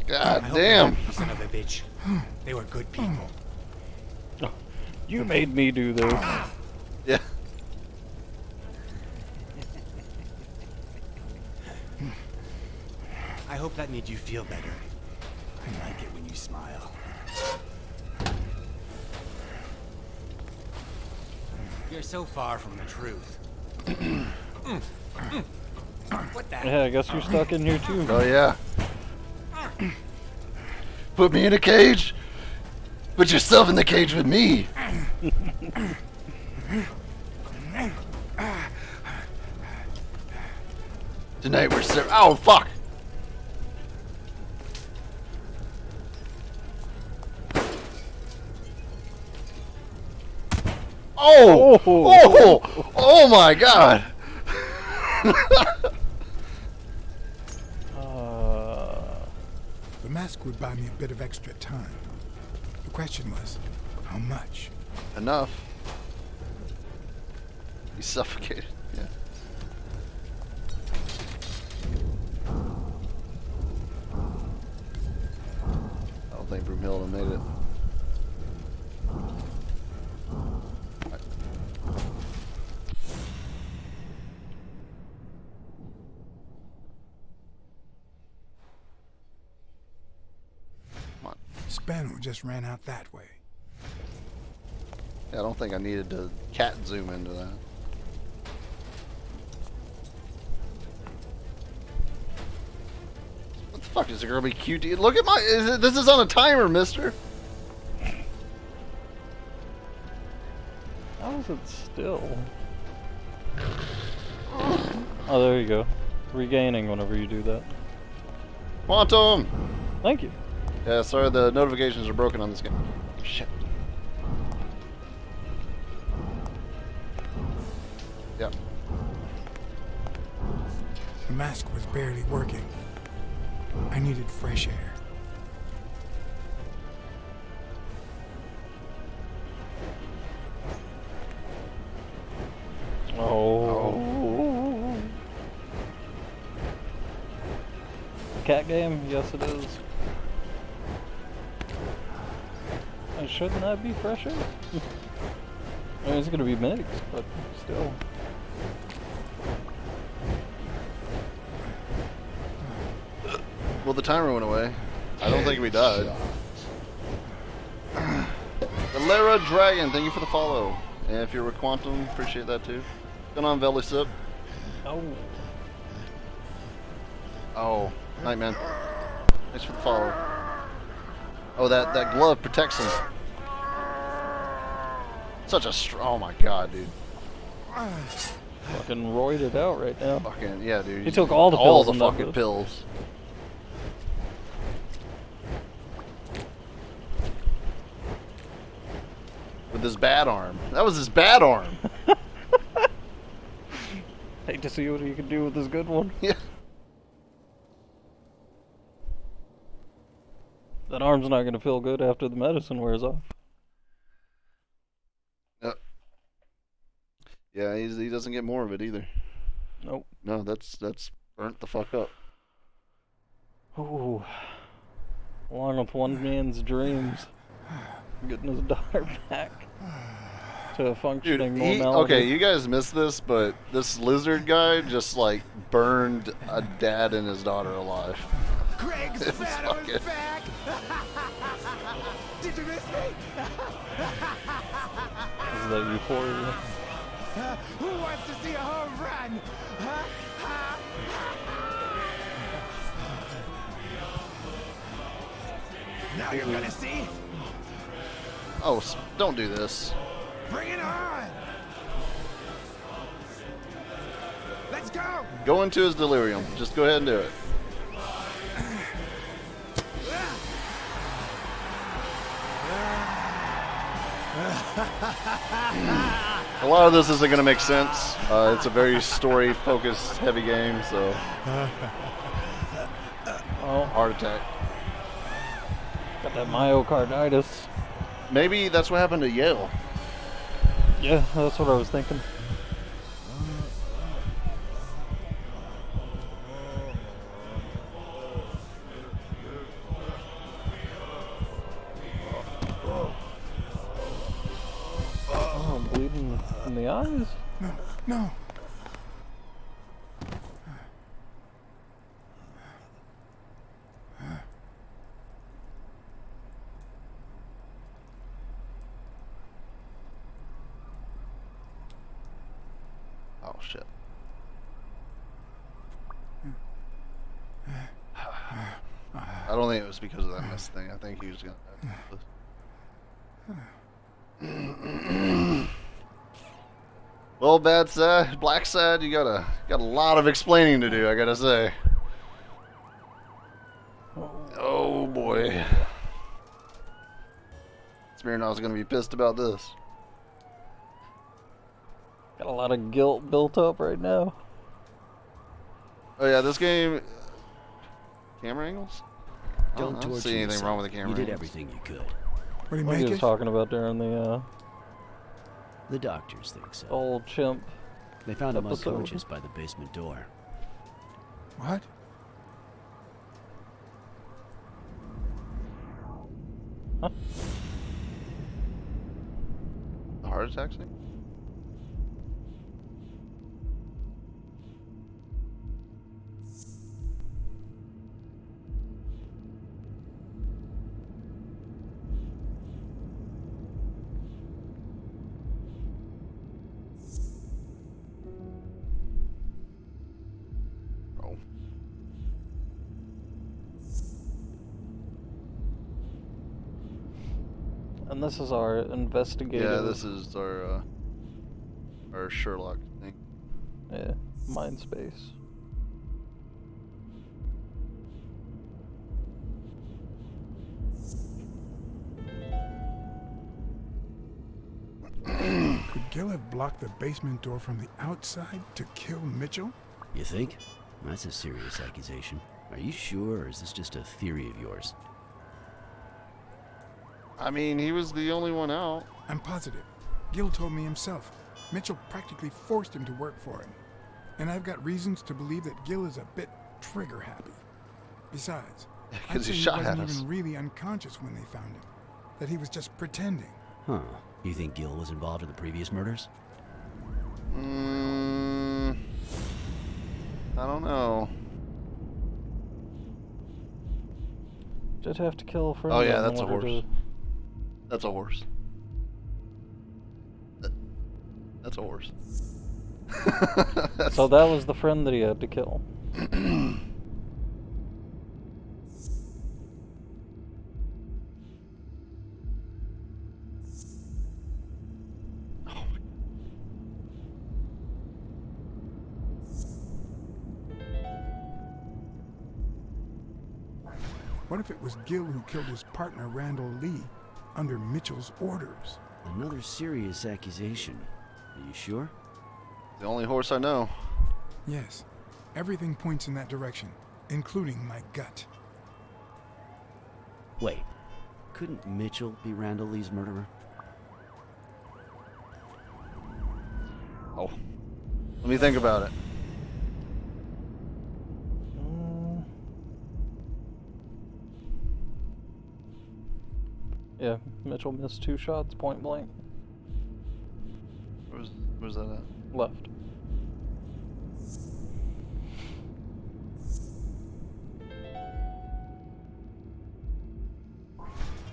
God I hope damn. you son of a bitch. They were good people. You made me do this. Yeah. I hope that made you feel better. I like it when you smile. You're so far from the truth. What the? Yeah, I guess you're stuck in here too. Oh yeah. Put me in a cage. Put yourself in the cage with me. Tonight we're oh fuck. Oh! Oh! Oh my god! The mask would buy me a bit of extra time. The question was, how much? Enough. He's suffocated. Yeah. I don't think Broomhilda made it. Spano just ran out that way. Yeah, I don't think I needed to cat zoom into that. What the fuck is it gonna be QT? Look at my. This is on a timer, mister. How is it still? Oh, there you go. Regaining whenever you do that. Quantum! Thank you. Yeah, sorry, the notifications are broken on this game. Shit. Yep. The mask was barely working. I needed fresh air. Oh. Cat game? Yes, it is. And shouldn't that be fresher? I mean, it's gonna be mixed, but still. Well, the timer went away. I don't think we died. The Lara Dragon, thank you for the follow. And if you're with Quantum, appreciate that too. What's going on, Velisip? Oh. Oh, Nightman. Thanks for the follow. Oh, that glove protects him. Such a oh my god, dude. Fucking roided out right now. Fucking yeah, dude. He took all the pills. All the and fucking nothing. pills. With his bad arm. That was his bad arm. Hate to see what he can do with this good one. Yeah. That arm's not gonna feel good after the medicine wears off. Yeah, he doesn't get more of it either. Nope. No, that's burnt the fuck up. Ooh. Along with one man's dreams, getting his daughter back to a functioning normality. Okay, you guys missed this, but this lizard guy just like burned a dad and his daughter alive. Greg's Fat is back! Did you miss me? Is that euphoria? Who wants to see a home run? Now you're gonna see. Oh, don't do this. Bring it on! Let's go! Go into his delirium. Just go ahead and do it. A lot of this isn't going to make sense. It's a very story-focused, heavy game, so... Oh. Heart attack. Got that myocarditis. Maybe that's what happened to Yale. Yeah, that's what I was thinking. Oh, I'm bleeding in the eyes? No, no. Oh, shit. I don't think it was because of that mess thing. I think he was gonna... Well, Blacksad, you got a lot of explaining to do, I gotta say. Oh boy. Smirnov's gonna be pissed about this. Got a lot of guilt built up right now. Oh yeah, this game... Camera angles? Don't I don't torture see anything yourself. wrong with the camera You did angles. everything you could. What do you What make he was it? talking about during the The doctors think so. old chimp. They found him episode. unconscious by the basement door. What? Huh? A heart attack thing? And this is our investigative. Yeah, this is our Sherlock thing. Yeah, mind space. Could Gil have blocked the basement door from the outside to kill Mitchell? You think? That's a serious accusation. Are you sure, or is this just a theory of yours? I mean, he was the only one out. I'm positive. Gil told me himself. Mitchell practically forced him to work for him. And I've got reasons to believe that Gil is a bit trigger happy. Besides, I'd 'Cause say he he shot at wasn't us. even really unconscious when they found him. That he was just pretending. Huh. You think Gil was involved in the previous murders? I don't know. Did have to kill a friend. Oh yeah, in that's a order horse. to- That's a horse. That's a horse. So that was the friend that he had to kill. What if it was Gil who killed his partner Randall Lee under Mitchell's orders? Another serious accusation. Are you sure? The only horse I know. Yes. Everything points in that direction, including my gut. Wait. Couldn't Mitchell be Randall Lee's murderer? Oh. Let me think about it. Yeah, Mitchell missed 2 shots point blank. Where's that at? Left.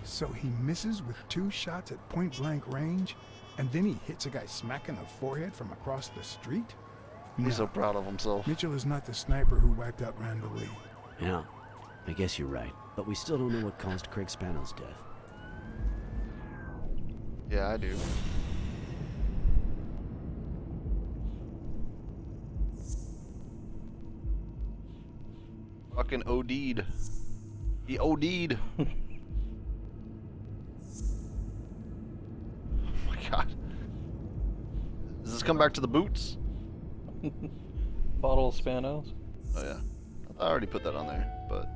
So he misses with 2 shots at point blank range, and then he hits a guy smack in the forehead from across the street? He's so proud of himself. Mitchell is not the sniper who wiped out Randall Lee. Yeah. I guess you're right. But we still don't know what caused Craig Spano's death. Yeah, I do. Fucking OD'd. He OD'd. God. Does this come back to the boots? Bottle of Spanos. Oh yeah. I already put that on there, but...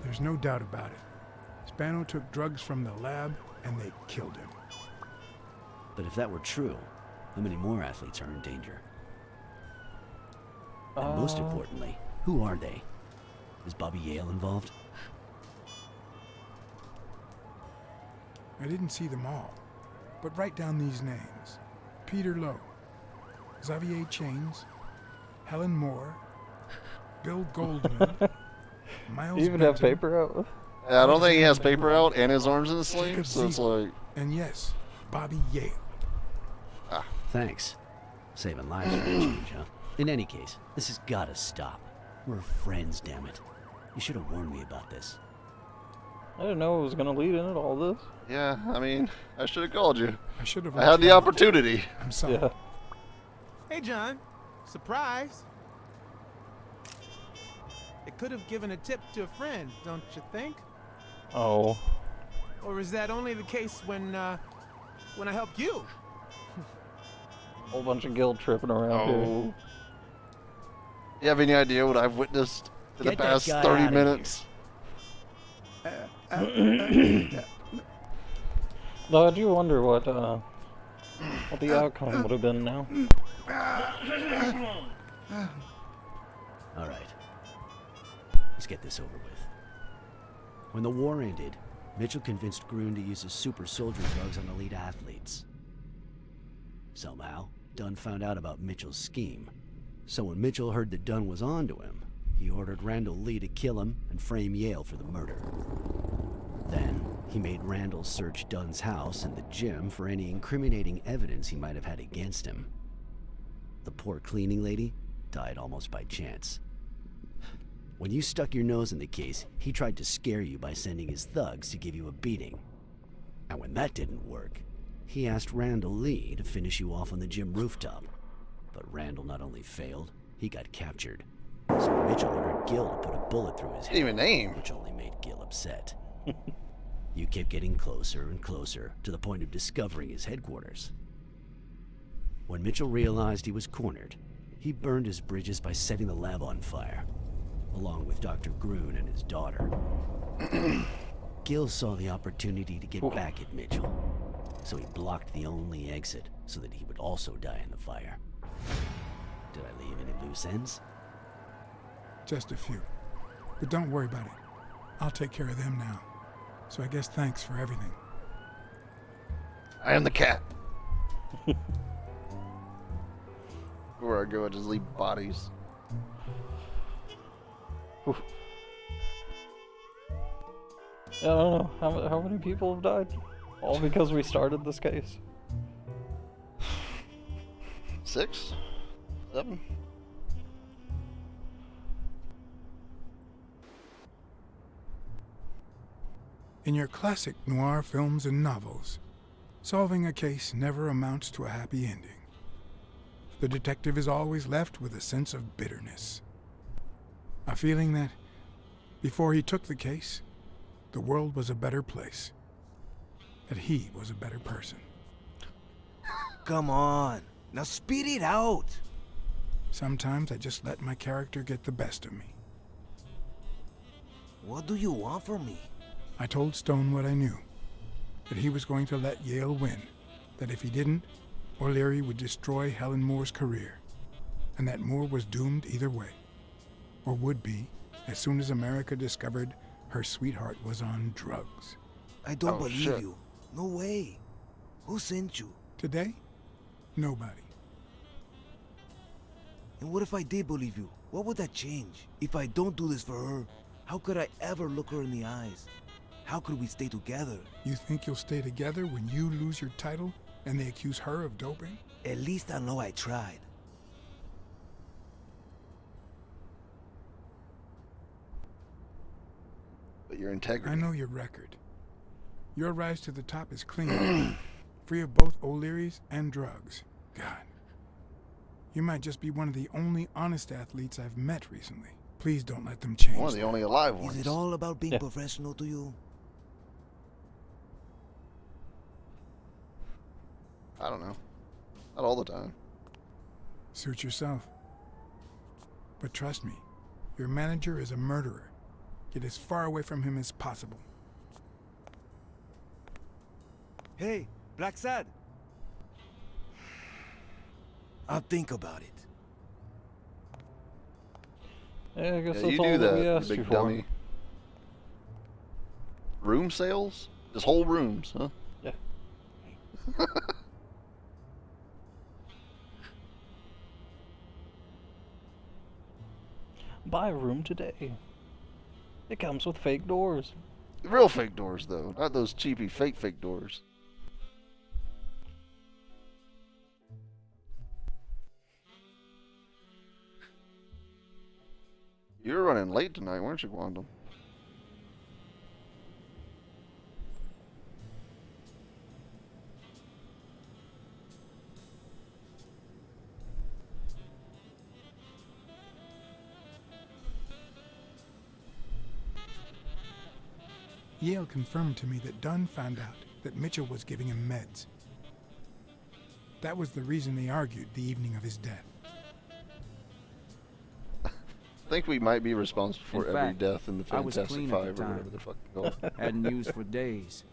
There's no doubt about it. Spano took drugs from the lab, and they killed him. But if that were true, how many more athletes are in danger? And most importantly, who are they? Is Bobby Yale involved? I didn't see them all, but write down these names. Peter Lowe, Xavier Chains, Helen Moore, Bill Goldman, Miles You even have Benton, paper out? Yeah, I don't think he has paper out and his arms in the sleeve, Jacob so it's Ziegler, like... and yes, Bobby Yale. Thanks. Saving lives for a change, huh? In any case, this has gotta stop. We're friends, damn it. You should have warned me about this. I didn't know it was gonna lead into all this. Yeah, I mean, I should have called you. I should have. I had the opportunity. I'm sorry. Yeah. Hey, John. Surprise. It could have given a tip to a friend, don't you think? Oh. Or is that only the case when I helped you? Whole bunch of guilt tripping around here. You have any idea what I've witnessed in the Get that past guy 30 outta minutes? No, I do wonder what the outcome would have been now. All right. Let's get this over with. When the war ended, Mitchell convinced Grun to use his super soldier drugs on elite athletes. Somehow, Dunn found out about Mitchell's scheme. So when Mitchell heard that Dunn was onto him, he ordered Randall Lee to kill him and frame Yale for the murder. Then, he made Randall search Dunn's house and the gym for any incriminating evidence he might have had against him. The poor cleaning lady died almost by chance. When you stuck your nose in the case, he tried to scare you by sending his thugs to give you a beating. And when that didn't work, he asked Randall Lee to finish you off on the gym rooftop. But Randall not only failed, he got captured. So Mitchell ordered Gil to put a bullet through his head, Even name. which only made Gil upset. You kept getting closer and closer to the point of discovering his headquarters. When Mitchell realized he was cornered, he burned his bridges by setting the lab on fire, along with Dr. Grun and his daughter. Gil saw the opportunity to get back at Mitchell, so he blocked the only exit so that he would also die in the fire. Did I leave any loose ends? Just a few. But don't worry about it. I'll take care of them now. So I guess thanks for everything. I am the cat. Where I go, I just leave bodies. Oof. Yeah, I don't know. How many people have died? All because we started this case? 6? 7? In your classic noir films and novels, solving a case never amounts to a happy ending. The detective is always left with a sense of bitterness. A feeling that, before he took the case, the world was a better place. That he was a better person. Come on, now speed it out. Sometimes I just let my character get the best of me. What do you want from me? I told Stone what I knew. That he was going to let Yale win. That if he didn't, O'Leary would destroy Helen Moore's career. And that Moore was doomed either way. Or would be, as soon as America discovered her sweetheart was on drugs. I don't believe you. No way. Who sent you? Today? Nobody. And what if I did believe you? What would that change? If I don't do this for her, how could I ever look her in the eyes? How could we stay together? You think you'll stay together when you lose your title and they accuse her of doping? At least I know I tried. But your integrity. I know your record. Your rise to the top is clean. Free of both O'Learys and drugs. God. You might just be one of the only honest athletes I've met recently. Please don't let them change. One of the only alive ones. Is it all about being professional to you? I don't know. Not all the time. Suit yourself. But trust me, your manager is a murderer. Get as far away from him as possible. Hey, Blacksad. I'll think about it. Yeah, I guess Yeah, that's you all do that that, we you asked big you for. dummy. Room sales? Just whole rooms, huh? Yeah. Buy a room today. It comes with fake doors. Real fake doors, though. Not those cheapy fake doors. You were running late tonight, weren't you, Quantum? Yale confirmed to me that Dunn found out that Mitchell was giving him meds. That was the reason they argued the evening of his death. I think we might be responsible for In every fact, death in the I was Fantastic clean Five at the or time. whatever the fuck it's called. Hadn't used for days.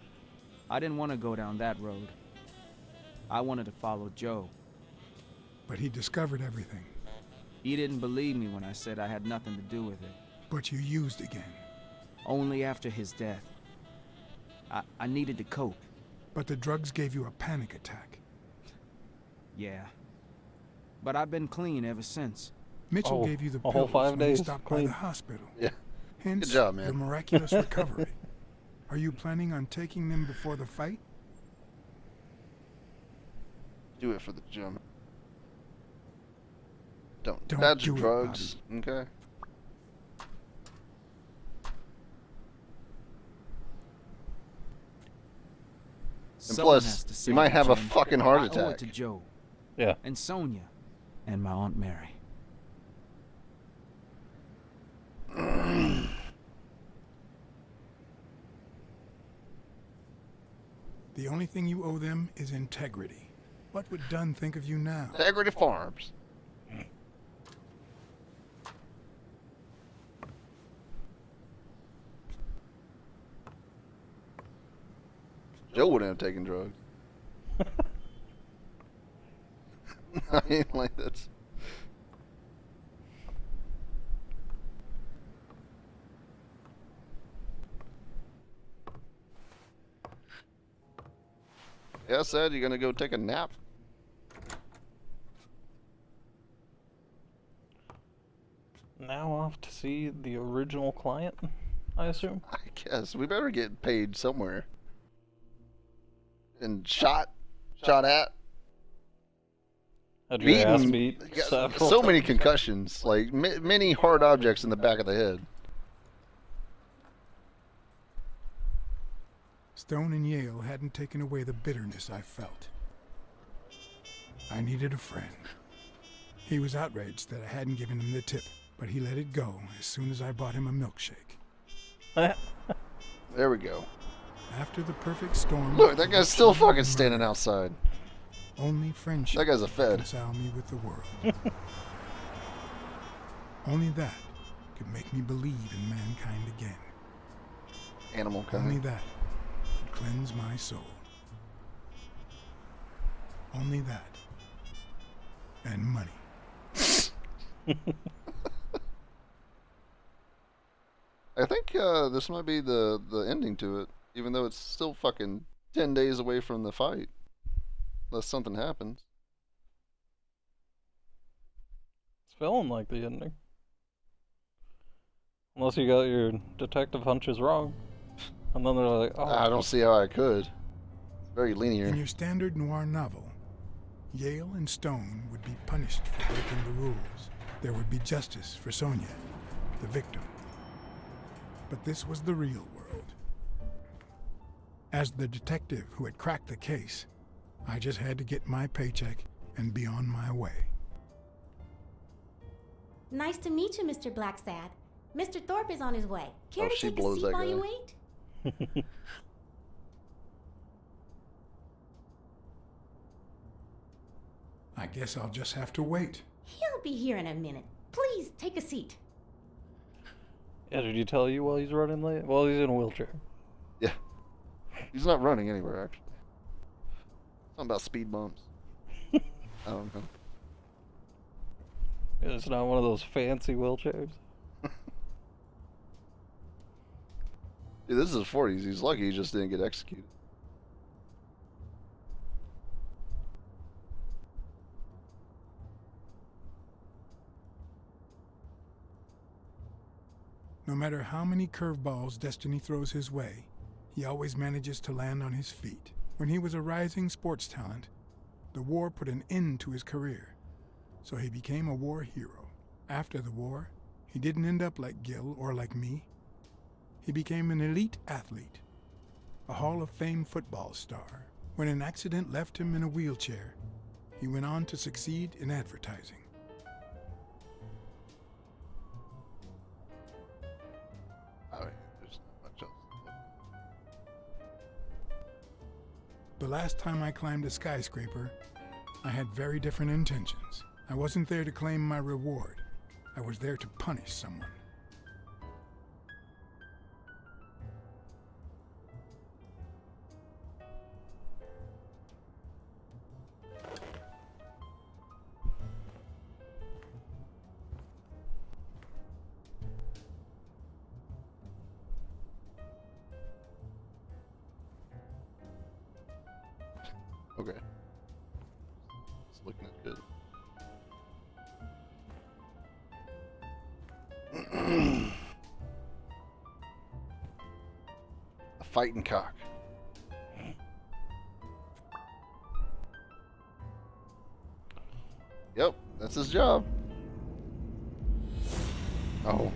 I didn't want to go down that road. I wanted to follow Joe. But he discovered everything. He didn't believe me when I said I had nothing to do with it. But you used again. Only after his death. I needed to cope. But the drugs gave you a panic attack. Yeah. But I've been clean ever since. Mitchell gave you the a whole pills 5 when days you stopped clean. by the hospital. Yeah. Hence, Good job, man. the miraculous recovery. Are you planning on taking them before the fight? Do it for the gym. Don't Don't dodge do it, drugs, okay? And Someone has plus, to you save might the have a gym. fucking heart I owe attack. it to Joe. Yeah. And Sonia. And my Aunt Mary. The only thing you owe them is integrity. What would Dunn think of you now? Integrity Farms. Joe wouldn't have taken drugs. I mean, like that's. Yeah, said you gonna go take a nap. Now off to see the original client, I assume. I guess we better get paid somewhere. And shot at. Had your ass Beaten. beat Got several so many times. concussions, like many hard objects in the back of the head. Stone and Yale hadn't taken away the bitterness I felt. I needed a friend. He was outraged that I hadn't given him the tip, but he let it go as soon as I bought him a milkshake. There we go. After the perfect storm... Look, that guy's still fucking standing outside. Only friendship That guy's a fed. could reconcile me with the world. Only that could make me believe in mankind again. Animal kind. Only that could cleanse my soul. Only that. And money. I think this might be the ending to it, even though it's still fucking 10 days away from the fight. Unless something happens. It's feeling like the ending. Unless you got your detective hunches wrong. And then they're like, oh. I don't see how I could. It's very In linear. your standard noir novel, Yale and Stone would be punished for breaking the rules. There would be justice for Sonia, the victim. But this was the real world. As the detective who had cracked the case, I just had to get my paycheck and be on my way. Nice to meet you, Mr. Blacksad. Mr. Thorpe is on his way. Care to she take a blows seat that while you guy. wait? I guess I'll just have to wait. He'll be here in a minute. Please take a seat. Yeah, did he tell you while he's running late? Well, he's in a wheelchair. Yeah. He's not running anywhere, actually. Something about speed bumps. I don't know. It's not one of those fancy wheelchairs. Dude, this is his 40s. He's lucky he just didn't get executed. No matter how many curveballs destiny throws his way, he always manages to land on his feet. When he was a rising sports talent, the war put an end to his career, so he became a war hero. After the war, he didn't end up like Gil or like me. He became an elite athlete, a Hall of Fame football star. When an accident left him in a wheelchair, he went on to succeed in advertising. There's not much else. The last time I climbed a skyscraper, I had very different intentions. I wasn't there to claim my reward. I was there to punish someone. Okay. It's looking good. A fighting cock. Yep, that's his job. Oh.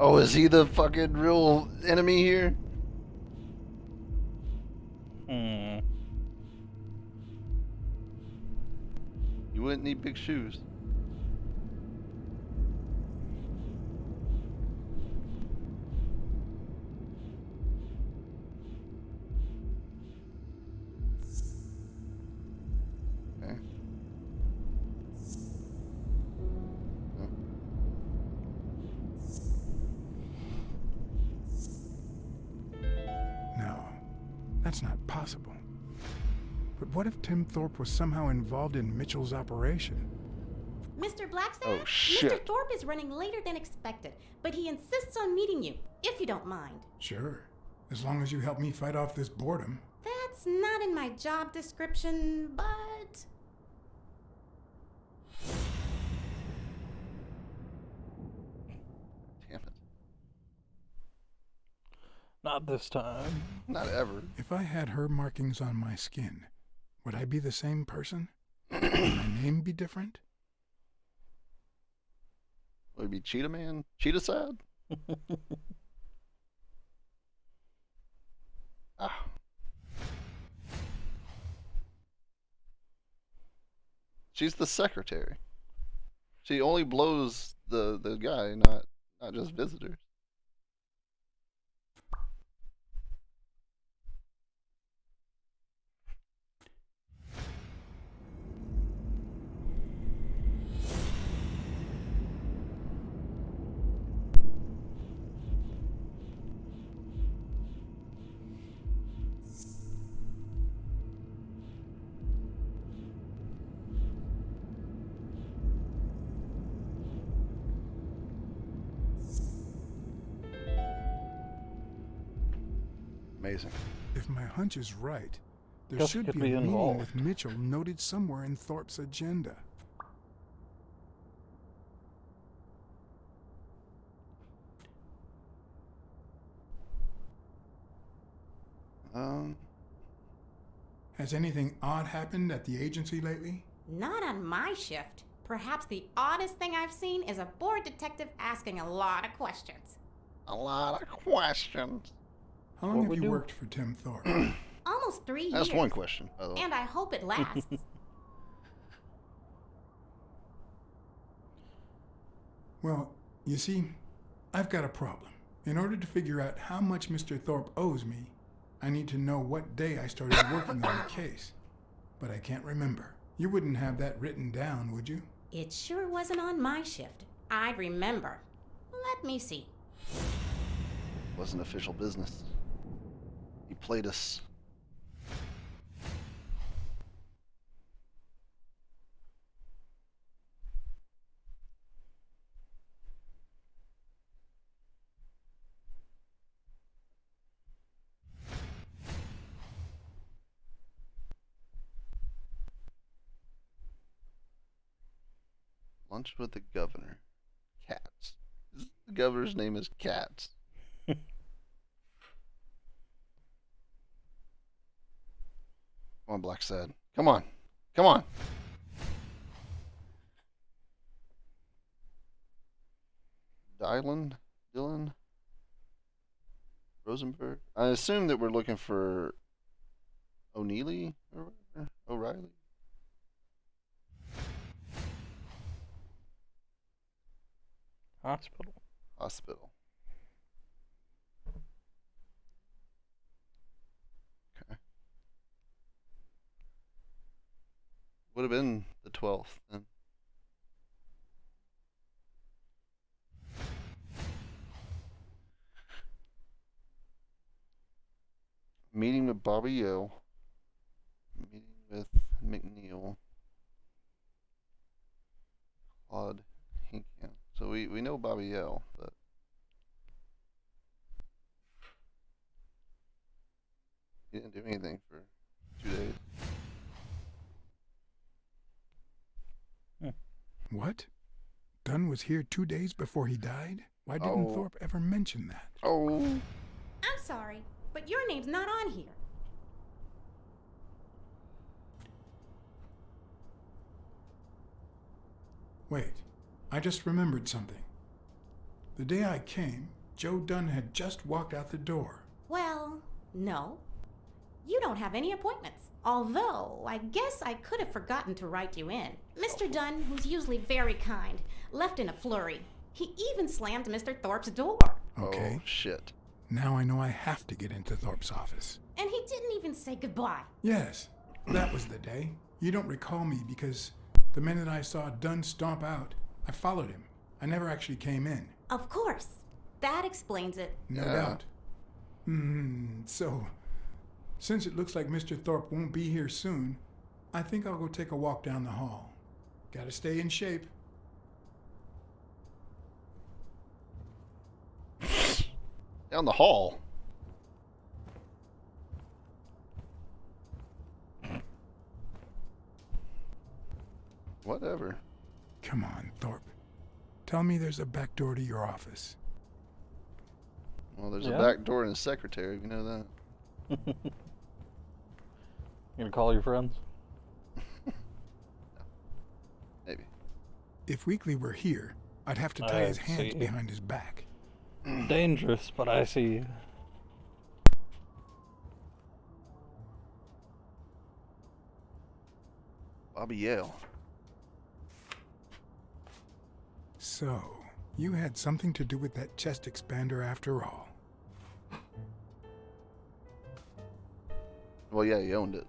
Oh, is he the fucking real enemy here? Hmm. You wouldn't need big shoes. Okay. No, that's not possible. But what if Tim Thorpe was somehow involved in Mitchell's operation? Mr. Blacksad? Oh, shit. Mr. Thorpe is running later than expected, but he insists on meeting you, if you don't mind. Sure, as long as you help me fight off this boredom. That's not in my job description, but... Damn it. Not this time. Not ever. If I had her markings on my skin, would I be the same person? Would my name be different? Would it be Cheetah Man? Cheetah Sad? Ah. She's the secretary. She only blows the guy, not just visitors. Amazing. If my hunch is right, there Gus should could be be a meeting involved. with Mitchell noted somewhere in Thorpe's agenda. Has anything odd happened at the agency lately? Not on my shift. Perhaps the oddest thing I've seen is a bored detective asking a lot of questions. A lot of questions. How long have you worked for Tim Thorpe? Almost 3 years. That's one question, by the way. And I hope it lasts. Well, you see, I've got a problem. In order to figure out how much Mr. Thorpe owes me, I need to know what day I started working on the case. But I can't remember. You wouldn't have that written down, would you? It sure wasn't on my shift. I'd remember. Let me see. Wasn't official business. He played us. Lunch with the governor. Cats. The governor's name is Cats. Come on, Blacksad. Come on. Come on. Dylan? Rosenberg? I assume that we're looking for O'Neilly or whatever? O'Reilly? Hospital. Okay. Would have been the 12th then. Meeting with Bobby Yale. Meeting with McNeil. Claude Hinkamp. So we know Bobby Yale, but he didn't do anything for 2 days. What? Dunn was here 2 days before he died? Why didn't Thorpe ever mention that? I'm sorry, but your name's not on here. Wait, I just remembered something. The day I came, Joe Dunn had just walked out the door. Well, no. You don't have any appointments. Although, I guess I could have forgotten to write you in. Mr. Dunn, who's usually very kind, left in a flurry. He even slammed Mr. Thorpe's door. Okay. Oh, shit. Now I know I have to get into Thorpe's office. And he didn't even say goodbye. Yes, that was the day. You don't recall me because the minute I saw Dunn stomp out, I followed him. I never actually came in. Of course. That explains it. No doubt. So, since it looks like Mr. Thorpe won't be here soon, I think I'll go take a walk down the hall. Gotta stay in shape. Down the hall. Whatever. Come on, Thorpe. Tell me there's a back door to your office. Well, there's a back door in the secretary, you know that. You gonna call your friends? No. Maybe. If Weekly were here, I'd have to tie his hands behind his back. Dangerous, but I see you. Bobby Yale. So, you had something to do with that chest expander after all. Well, yeah, he owned it.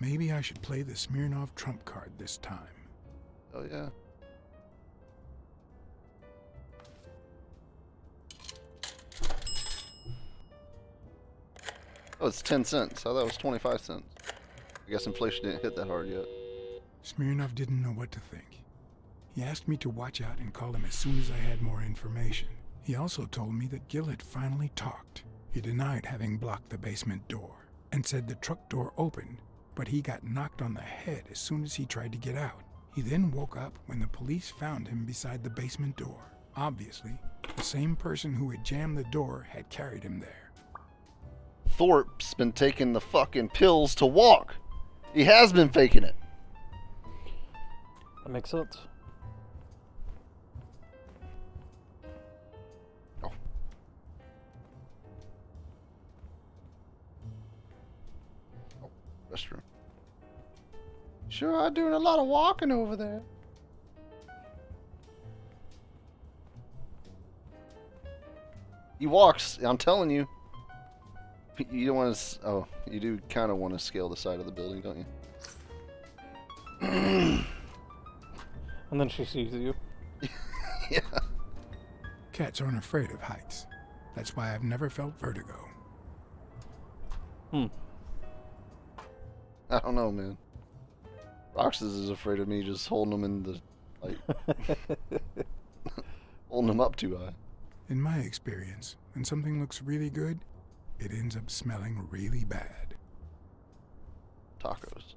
Maybe I should play the Smirnov trump card this time. Oh, yeah. Oh, it's 10 cents. I thought it was 25 cents. I guess inflation didn't hit that hard yet. Smirnov didn't know what to think. He asked me to watch out and call him as soon as I had more information. He also told me that Gil had finally talked. He denied having blocked the basement door and said the truck door opened, but he got knocked on the head as soon as he tried to get out. He then woke up when the police found him beside the basement door. Obviously, the same person who had jammed the door had carried him there. Thorpe's been taking the fucking pills to walk. He has been faking it. That makes sense. Oh. Oh, restroom. Sure, I'm doing a lot of walking over there. He walks, I'm telling you. You don't want to. Oh, you do kind of want to scale the side of the building, don't you? And then she sees you. Yeah. Cats aren't afraid of heights. That's why I've never felt vertigo. Hmm. I don't know, man. Roxas is afraid of me just holding him in the, like, holding him up too high. In my experience, when something looks really good, it ends up smelling really bad. Tacos.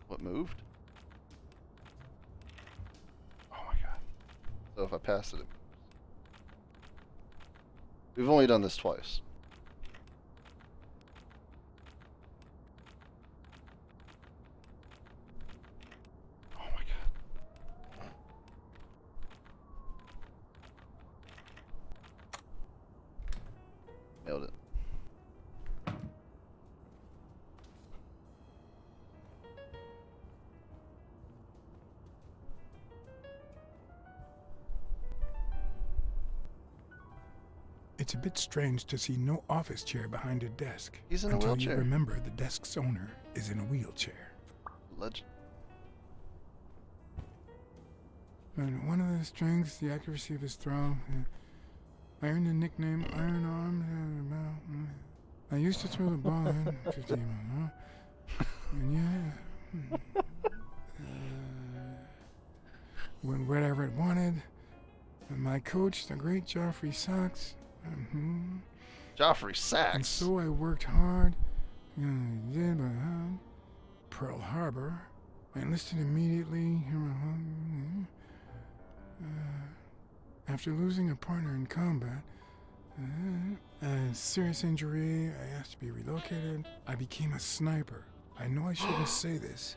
What moved? Oh my god. So if I pass it, it moves. We've only done this twice. Oh my god. Nailed it. It's a bit strange to see no office chair behind a desk. He's in a until wheelchair. You remember the desk's owner is in a wheelchair. Legend. And one of the strengths, the accuracy of his throw. I earned the nickname Iron Arm. I used to throw the ball in 50 miles. And yeah. Whatever it wanted. And my coach, the great Joffrey Sachs. Joffrey Sachs. And so I worked hard. Pearl Harbor. I enlisted immediately. After losing a partner in combat, a serious injury, I asked to be relocated. I became a sniper. I know I shouldn't say this,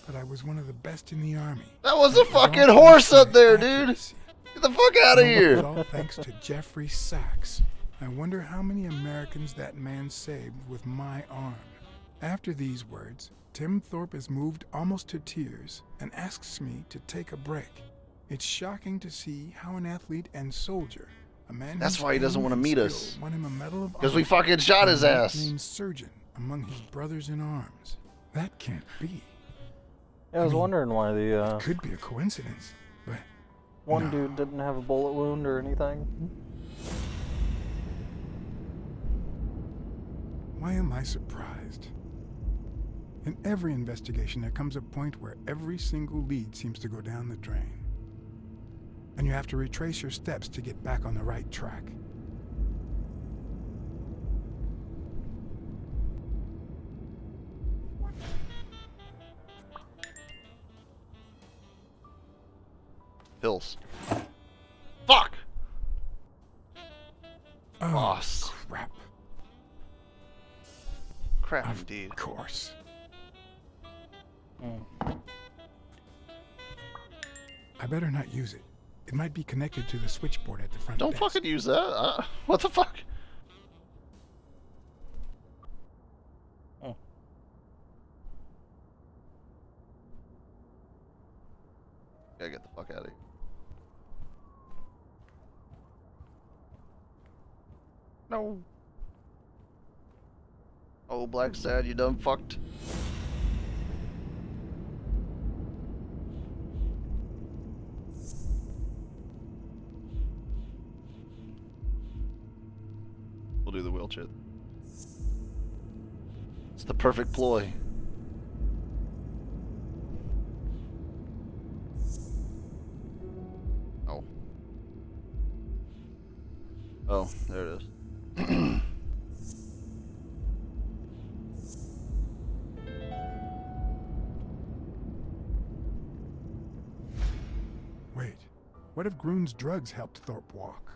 but I was one of the best in the army. That was a fucking horse up there, dude. Get the fuck out of here. It was all thanks to Jeffrey Sachs. I wonder how many Americans that man saved with my arm. After these words, Tim Thorpe is moved almost to tears and asks me to take a break. It's shocking to see how an athlete and soldier, a man That's whose why he doesn't aim want to and meet skill us. won him a Medal of Because we Honor, fucking shot his a ass. nicknamed surgeon among his brothers in arms. That can't be. Yeah, I was wondering why the It could be a coincidence, but one dude didn't have a bullet wound or anything. why am I surprised? In every investigation, there comes a point where every single lead seems to go down the drain. And you have to retrace your steps to get back on the right track. Pills. Fuck! Oh, Boss. crap. Crap Of indeed. course. I better not use it. It might be connected to the switchboard at the front Don't desk. fucking use that. What the fuck? Gotta get the fuck out of here. No. Oh, Blacksad, you done fucked. We'll do the wheelchair. It's the perfect ploy. Oh. Oh, there it is. Wait, what if Groon's drugs helped Thorpe walk?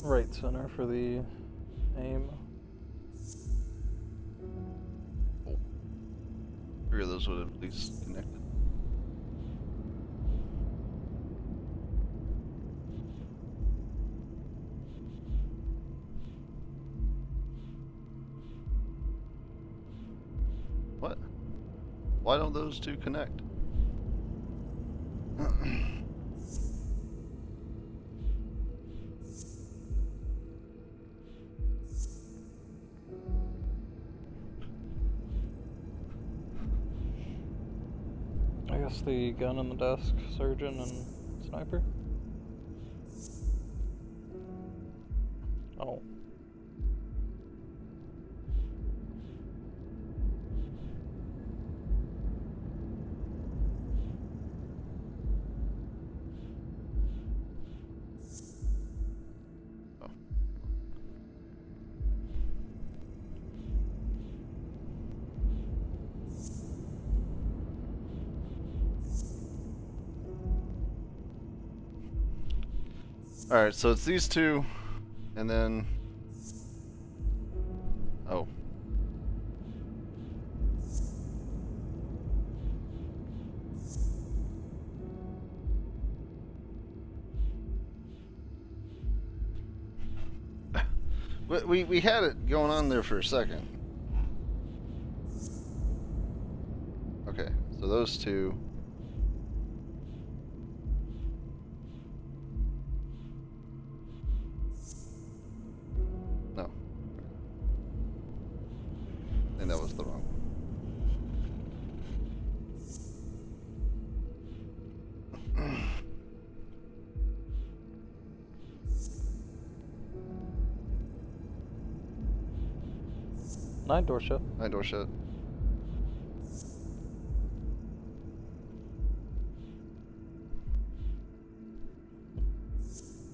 right center for the aim. 3 of those would have at least connected. What? Why don't those 2 connect? I guess the gun in the desk, surgeon, and sniper. Oh. Alright, so it's these 2, and then... Oh. We had it going on there for a second. Okay, so those 2... No. And that was the wrong one. 9 door shut. 9 door shut.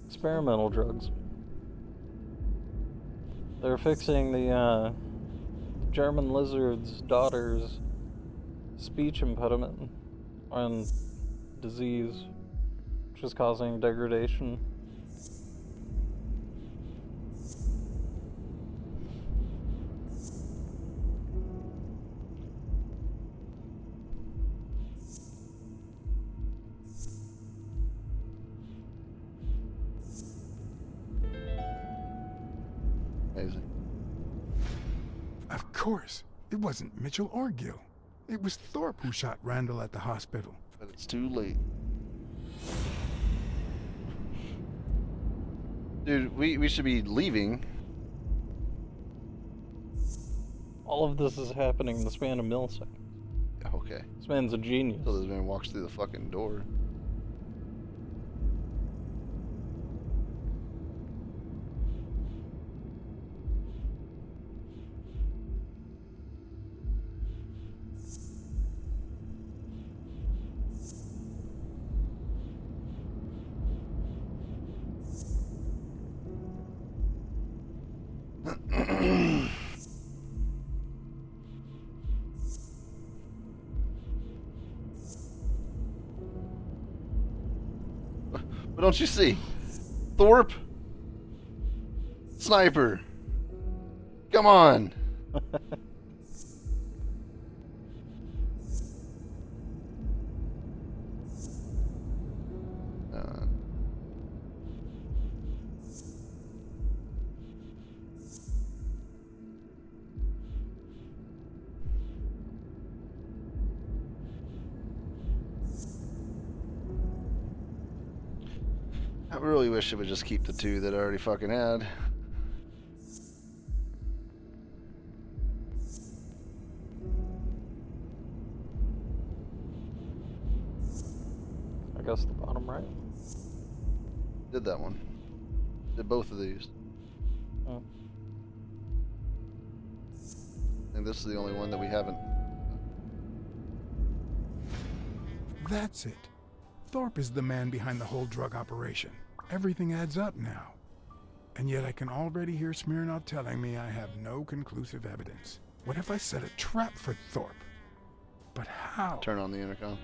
Experimental drugs. They're fixing the German lizard's daughter's speech impediment and disease, which is causing degradation. Amazing. Of course. It wasn't Mitchell or Gil. It was Thorpe who shot Randall at the hospital. But it's too late. Dude, we should be leaving. All of this is happening in the span of milliseconds. Okay. This man's a genius. So this man walks through the fucking door. What don't you see? Thorpe? Sniper. Come on. I really wish it would just keep the 2 that I already fucking had. I guess the bottom right. Did that one. Did both of these. Oh. And this is the only one that we haven't. That's it. Thorpe is the man behind the whole drug operation. Everything adds up now. And yet I can already hear Smirnov telling me I have no conclusive evidence. What if I set a trap for Thorpe? But how? Turn on the intercom.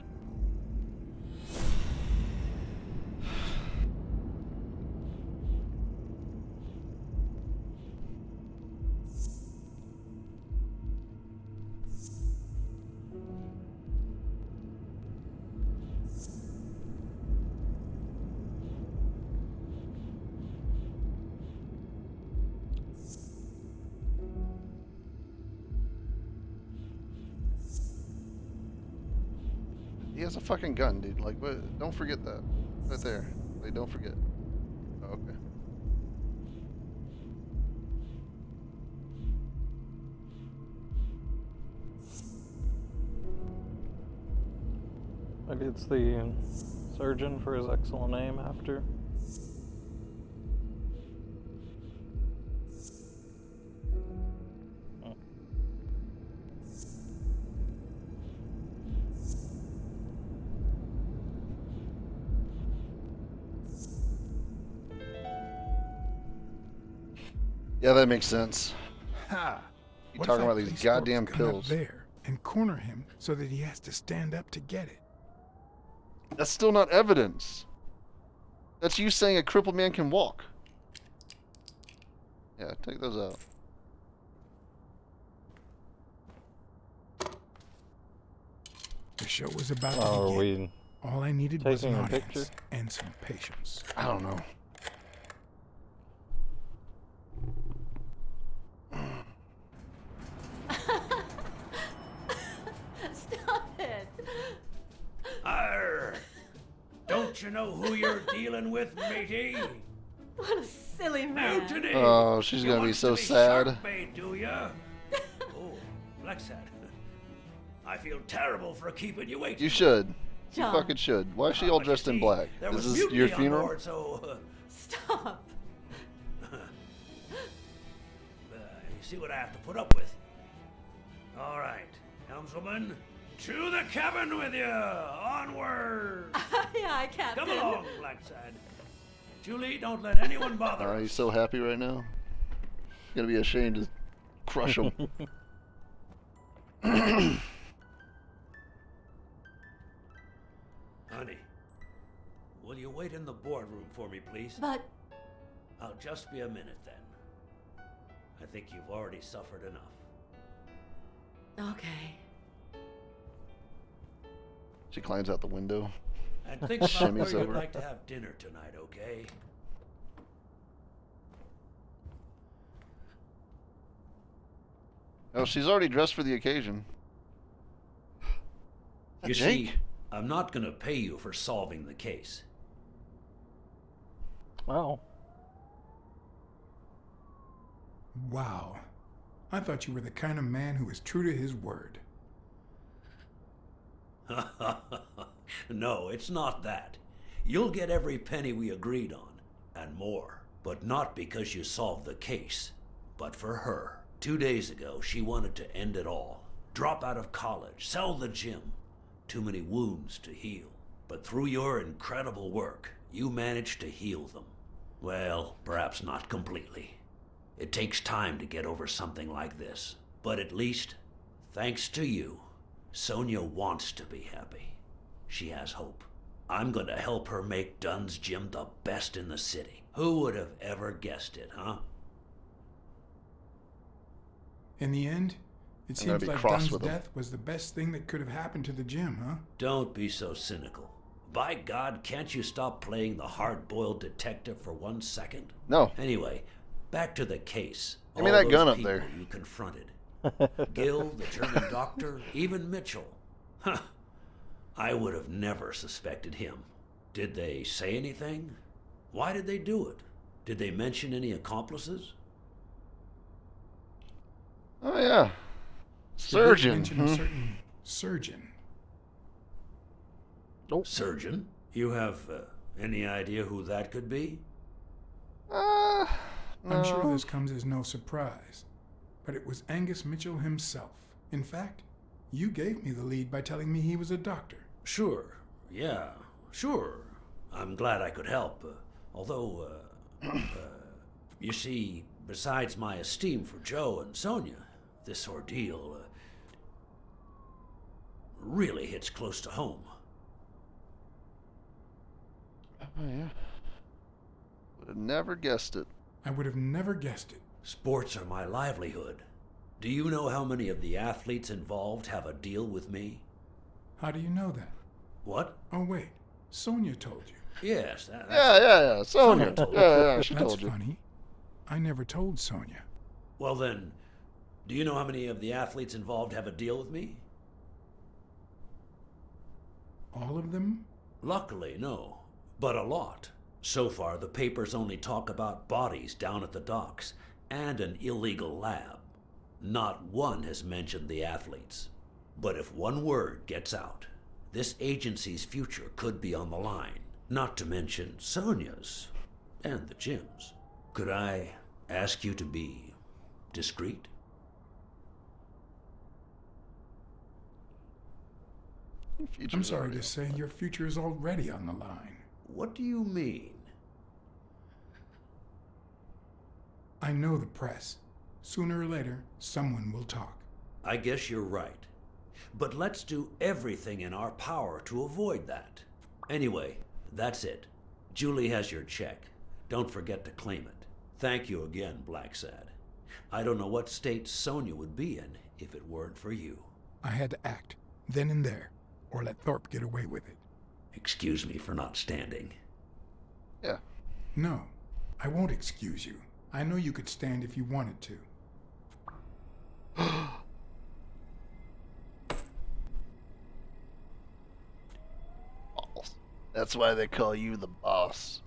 He has a fucking gun, dude. Like, what? Don't forget that. Right there. Like, don't forget. Oh, okay. Maybe it's the surgeon for his excellent aim after. Yeah, that makes sense. Ha! You What if talking I about these place goddamn Thorpe's gun up pills? there and corner him so that he has to stand up to get it? That's still not evidence. That's you saying a crippled man can walk. Yeah, take those out. The show was about to Oh, are begin. we All I needed was an taking a audience picture? and some patience. I don't know. Stop it! Arr! Don't you know who you're dealing with, matey? What a silly man. Mutiny! Oh, she's You gonna be want so to sad. Shark bait, do ya? Oh, Blacksad. I feel terrible for keeping you waiting. You should. You John. fucking should. Why is she all dressed in black? There Is was this mutiny your on funeral? board, so Stop. you see what I have to put up with. All right, helmswoman, to the cabin with you. Onward. Aye, Captain. Come along, Blacksad. Julie, don't let anyone bother. Are you so happy right now? You're gonna be ashamed to crush him. Honey, will you wait in the boardroom for me, please? But... I'll just be a minute then. I think you've already suffered enough. Okay. She climbs out the window. And think about where Shimmies you'd over. like to have dinner tonight, okay? Oh, she's already dressed for the occasion. You Jake? see, I'm not gonna pay you for solving the case. Wow. Wow. I thought you were the kind of man who was true to his word. No, it's not that. You'll get every penny we agreed on, and more. But not because you solved the case, but for her. 2 days ago, she wanted to end it all. Drop out of college, sell the gym. Too many wounds to heal. But through your incredible work, you managed to heal them. Well, perhaps not completely. It takes time to get over something like this. But at least, thanks to you, Sonia wants to be happy. She has hope. I'm gonna help her make Dunn's gym the best in the city. Who would have ever guessed it, huh? In the end, it I'm gonna seems be like cross Dunn's with him. death was the best thing that could have happened to the gym, huh? Don't be so cynical. By God, can't you stop playing the hard-boiled detective for 1 second? No. Anyway, back to the case. Give me All that those gun up people there. You confronted. Gil, the German doctor, even Mitchell. Huh. I would have never suspected him. Did they say anything? Why did they do it? Did they mention any accomplices? Oh yeah. You did Surgeon. mention a certain surgeon. Surgeon? You have any idea who that could be? I'm sure No. this comes as no surprise, but it was Angus Mitchell himself. In fact, you gave me the lead by telling me he was a doctor. Sure. Yeah, sure. I'm glad I could help. Although, you see, besides my esteem for Joe and Sonia, this ordeal really hits close to home. Oh yeah. Would have never guessed it. I would have never guessed it. Sports are my livelihood. Do you know how many of the athletes involved have a deal with me? How do you know that? What? Oh, wait. Sonia told you. Yes, that's Yeah. Sonia. told me. Yeah, she That's told you. funny. I never told Sonia. Well then, do you know how many of the athletes involved have a deal with me? All of them? Luckily, no. But a lot. So far, the papers only talk about bodies down at the docks and an illegal lab. Not one has mentioned the athletes. But if one word gets out, this agency's future could be on the line. Not to mention Sonia's and the gym's. Could I ask you to be discreet? I'm sorry to say your future is already on the line. What do you mean? I know the press. Sooner or later, someone will talk. I guess you're right. But let's do everything in our power to avoid that. Anyway, that's it. Julie has your check. Don't forget to claim it. Thank you again, Blacksad. I don't know what state Sonia would be in if it weren't for you. I had to act, then and there, or let Thorpe get away with it. Excuse me for not standing. Yeah. No, I won't excuse you. I know you could stand if you wanted to. That's why they call you the boss.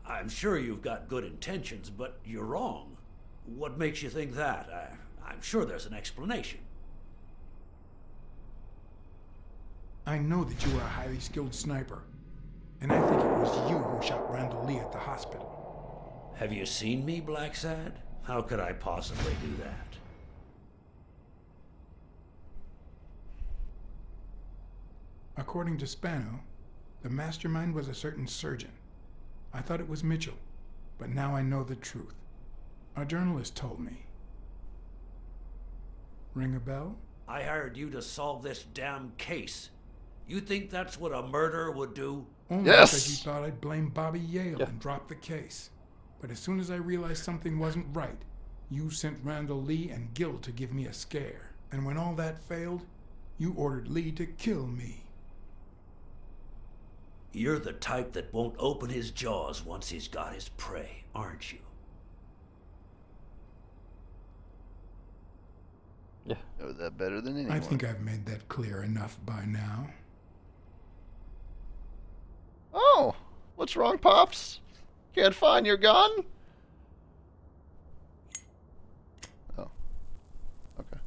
I'm sure you've got good intentions, but you're wrong. What makes you think that? I'm sure there's an explanation. I know that you are a highly skilled sniper, and I think it was you who shot Randall Lee at the hospital. Have you seen me, Blacksad? How could I possibly do that? According to Spano, the mastermind was a certain surgeon. I thought it was Mitchell, but now I know the truth. A journalist told me. Ring a bell? I hired you to solve this damn case. You think that's what a murderer would do? Only because you thought I'd blame Bobby Yale and drop the case. But as soon as I realized something wasn't right, you sent Randall Lee and Gil to give me a scare. And when all that failed, you ordered Lee to kill me. You're the type that won't open his jaws once he's got his prey, aren't you? Yeah. Know that better than anyone. I think I've made that clear enough by now. Oh, what's wrong, Pops? Can't find your gun? Oh. Okay.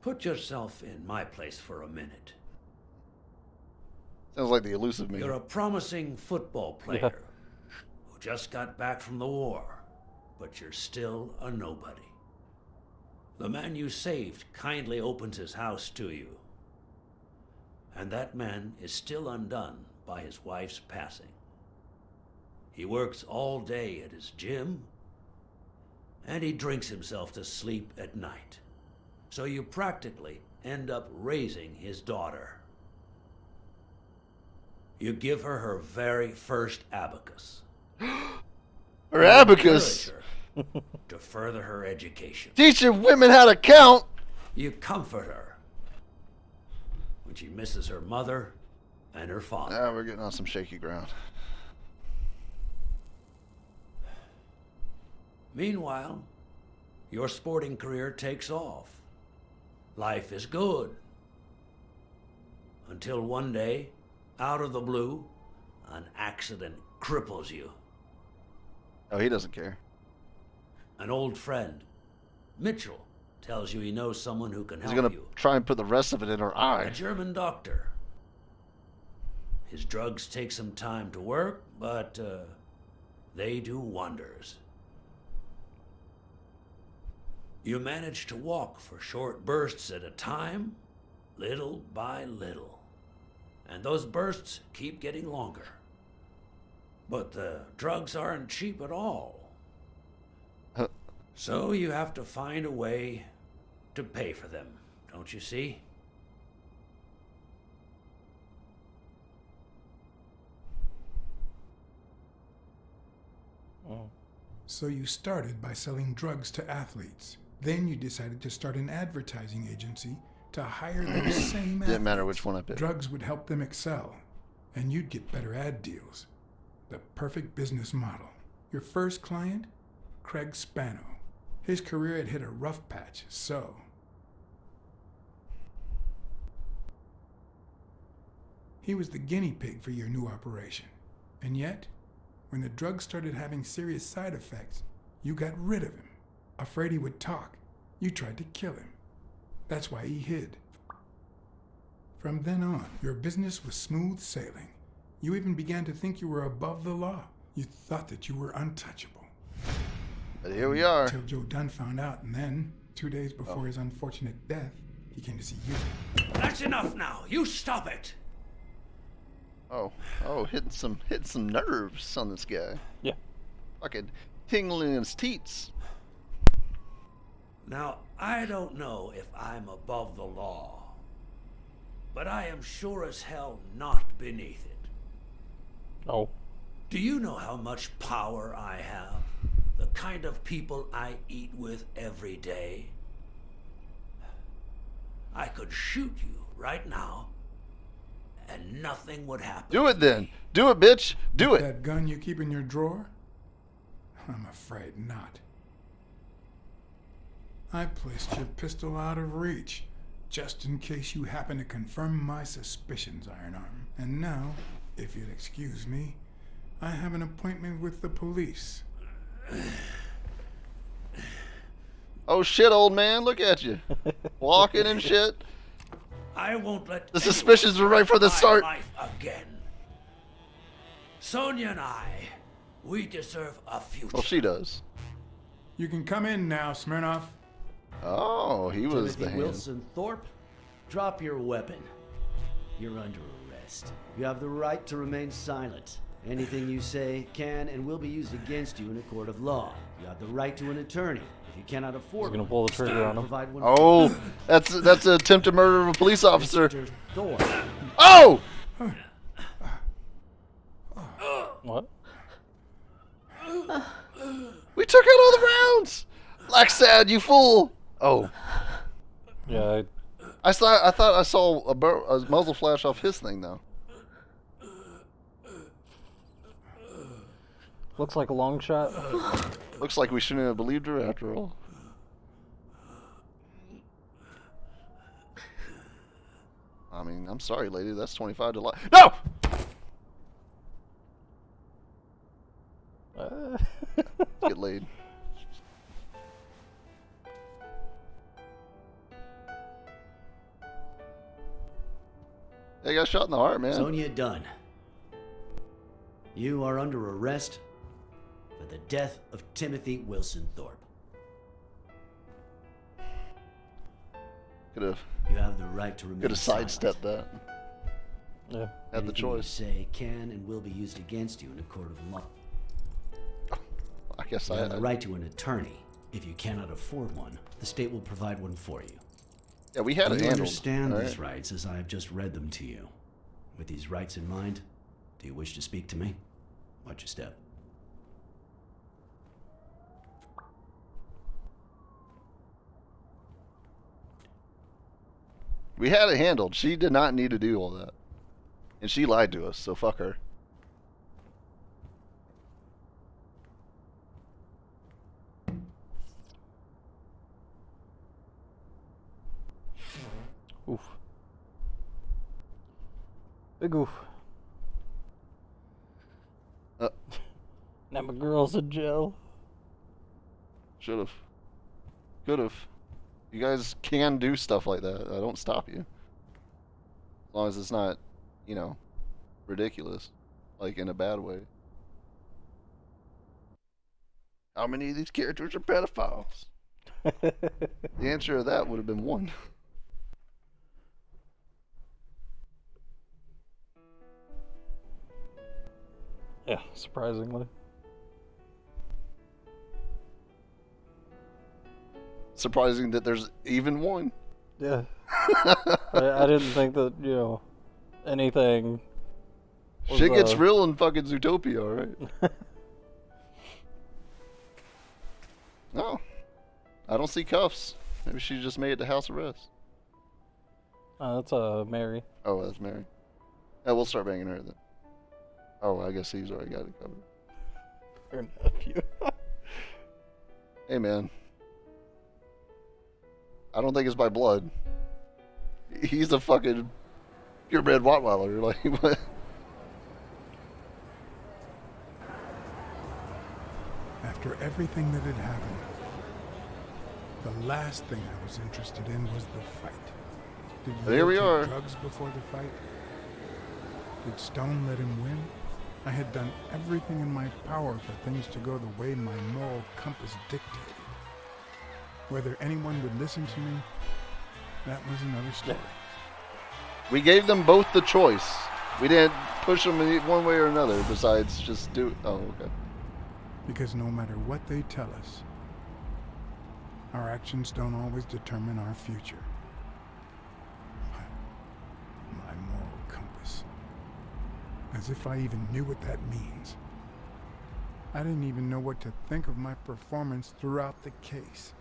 Put yourself in my place for a minute. Sounds like the elusive me. You're a promising football player who just got back from the war, but you're still a nobody. The man you saved kindly opens his house to you. And that man is still undone by his wife's passing. He works all day at his gym, and he drinks himself to sleep at night. So you practically end up raising his daughter. You give her her very first abacus. Her abacus? Her to further her education. Teaching women how to count. You comfort her when she misses her mother and her father. Now we're getting on some shaky ground. Meanwhile, your sporting career takes off. Life is good. Until one day, out of the blue, an accident cripples you. Oh, he doesn't care. An old friend, Mitchell, tells you he knows someone who can He's help gonna you. try and put the rest of it in her eye. A German doctor. His drugs take some time to work, but they do wonders. You manage to walk for short bursts at a time, little by little. And those bursts keep getting longer. But the drugs aren't cheap at all. So you have to find a way to pay for them, don't you see? So you started by selling drugs to athletes. Then you decided to start an advertising agency to hire those same athletes. Didn't matter which one I picked. Drugs would help them excel. and you'd get better ad deals. The perfect business model. Your first client? Craig Spano. His career had hit a rough patch, so... He was the guinea pig for your new operation. And yet, when the drug started having serious side effects, you got rid of him. Afraid he would talk, you tried to kill him. That's why he hid. From then on, your business was smooth sailing. You even began to think you were above the law. You thought that you were untouchable. But here we are. Until Joe Dunn found out, and then, 2 days before his unfortunate death, he came to see you. That's enough now. You stop it. Oh, hitting some nerves on this guy. Yeah. Fucking tingling his teats. Now, I don't know if I'm above the law, but I am sure as hell not beneath it. Oh. Do you know how much power I have? The kind of people I eat with every day? I could shoot you right now, and nothing would happen. Do it then. Do it, bitch. Do it. That gun you keep in your drawer? I'm afraid not. I placed your pistol out of reach, just in case you happen to confirm my suspicions, Ironarm. And now, if you'll excuse me, I have an appointment with the police. Oh shit, old man, look at you. Walking and shit. I won't let the suspicions were right from the start. Life again. Sonia and I, we deserve a future. Well, she does. You can come in now, Smirnoff. Oh, he was Timothy the hand. Wilson Thorpe, drop your weapon. You're under arrest. You have the right to remain silent. Anything you say can and will be used against you in a court of law. You have the right to an attorney. If you cannot afford He's gonna one, pull the trigger on him. provide one. Oh, that's an attempt to murder a police officer. Mr. Thorpe. Oh! What? We took out all the rounds. Blacksad, you fool! Oh. Yeah. I thought I saw a muzzle flash off his thing though. Looks like a long shot. Looks like we shouldn't have believed her after all. I mean, I'm sorry, lady. That's 25 to life. No! Get laid. They got shot in the heart, man. Sonia Dunn. You are under arrest for the death of Timothy Wilson Thorpe. Could have. You have the right to remain Could have silent. sidestepped that. Yeah. Had the Anything choice. You say can and will be used against you in a court of law. I guess You I have the right to an attorney. If you cannot afford one, the state will provide one for you. Yeah, we had Do it you handled. understand all these right? rights as I have just read them to you? With these rights in mind, do you wish to speak to me? Watch your step. We had it handled. She did not need to do all that. And she lied to us, so fuck her. Oof. Big oof. Now my girl's in jail. Should've. Could've. You guys can do stuff like that. I don't stop you. As long as it's not, you know, ridiculous. Like in a bad way. How many of these characters are pedophiles? The answer to that would have been one. Yeah, surprisingly. Surprising that there's even one. Yeah. I didn't think that, you know, anything. Shit gets real in fucking Zootopia, alright? No. I don't see cuffs. Maybe she just made it to house arrest. That's Mary. Oh, that's Mary. Yeah, we'll start banging her then. Oh, I guess he's already got it covered. Her nephew. Hey, man. I don't think it's by blood. He's a fucking purebred Rottweiler. Like, what? After everything that had happened, the last thing I was interested in was the fight. Did Here we take are. drugs before the fight? Did Stone let him win? I had done everything in my power for things to go the way my moral compass dictated. Whether anyone would listen to me, that was another story. We gave them both the choice. We didn't push them in one way or another, besides just do... Oh, okay. Because no matter what they tell us, our actions don't always determine our future. My moral compass. As if I even knew what that means. I didn't even know what to think of my performance throughout the case.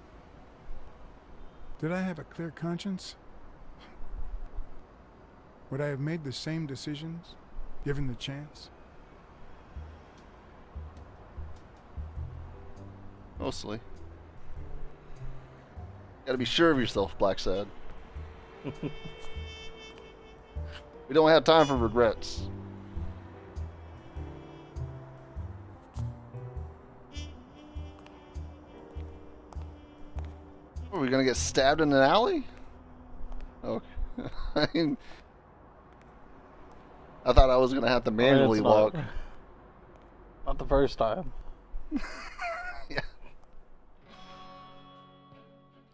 Did I have a clear conscience? Would I have made the same decisions, given the chance? Mostly. Gotta be sure of yourself, Blacksad. We don't have time for regrets. Are we gonna get stabbed in an alley? Okay. I thought I was gonna have to manually walk. Not the first time. Yeah.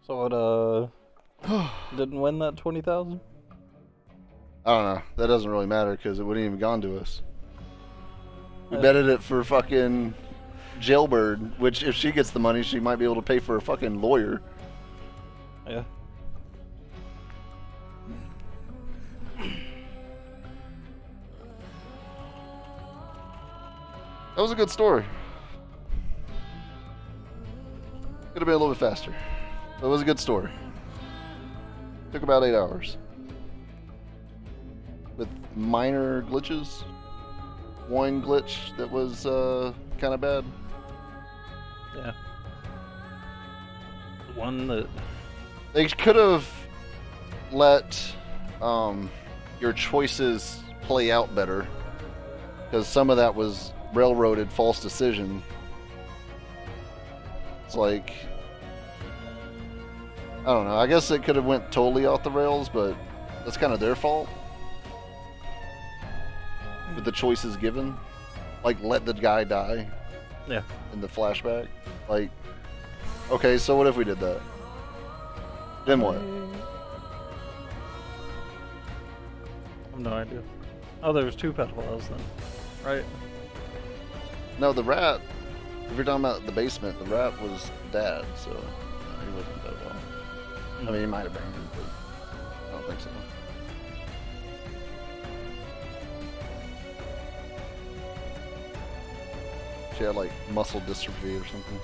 So it didn't win that 20,000? I don't know. That doesn't really matter because it wouldn't even gone to us. We betted it for fucking Jailbird, which if she gets the money, she might be able to pay for a fucking lawyer. Yeah. That was a good story. Could have been a little bit faster. But it was a good story. Took about 8 hours. With minor glitches. One glitch that was kind of bad. Yeah. The one that... They could have let your choices play out better. Because some of that was railroaded false decision. It's like... I don't know. I guess it could have went totally off the rails, but that's kind of their fault. With the choices given. Like, let the guy die. Yeah. In the flashback. Like, okay, so what if we did that? Then what? I have no idea. Oh, there was 2 pedophiles then, right? No, the rat, if you're talking about the basement, the rat was dad, so no, he wasn't that well. I mean, he might have been, but I don't think so. She had like muscle dystrophy or something.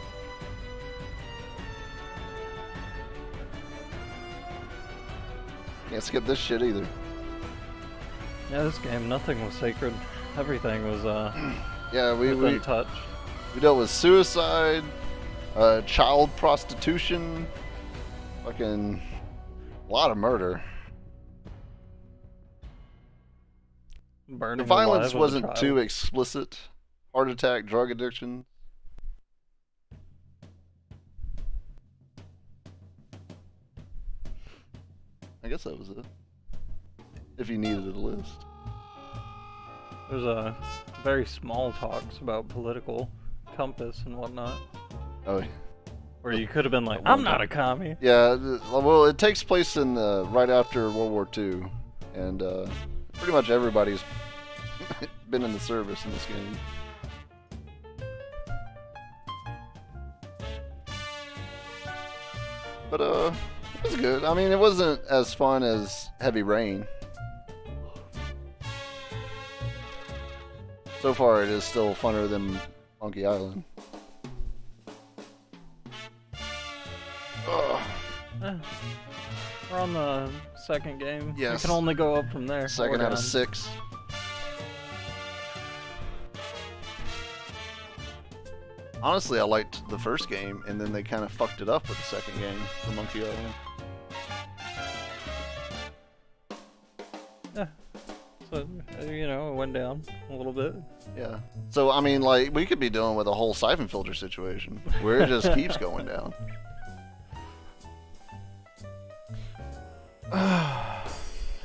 Can't skip this shit either. Yeah, this game, nothing was sacred. Everything was, yeah, within touch. We dealt with suicide, child prostitution, fucking a lot of murder. Burning the violence alive of a wasn't child. too explicit. Heart attack, drug addiction. I guess that was it. If you needed a list. There's a very small talks about political compass and whatnot. Oh, yeah. Where you could have been like, I'm not a commie. Yeah, well, it takes place in right after World War II, and pretty much everybody's been in the service in this game. But it was good. I mean, it wasn't as fun as Heavy Rain. So far, it is still funner than Monkey Island. We're on the second game. Yes. You can only go up from there. Second We're out of done. 6. Honestly, I liked the first game, and then they kind of fucked it up with the second game for Monkey Island. Yeah. So, you know, it went down a little bit. Yeah. So, I mean, like, we could be dealing with a whole siphon filter situation where it just keeps going down.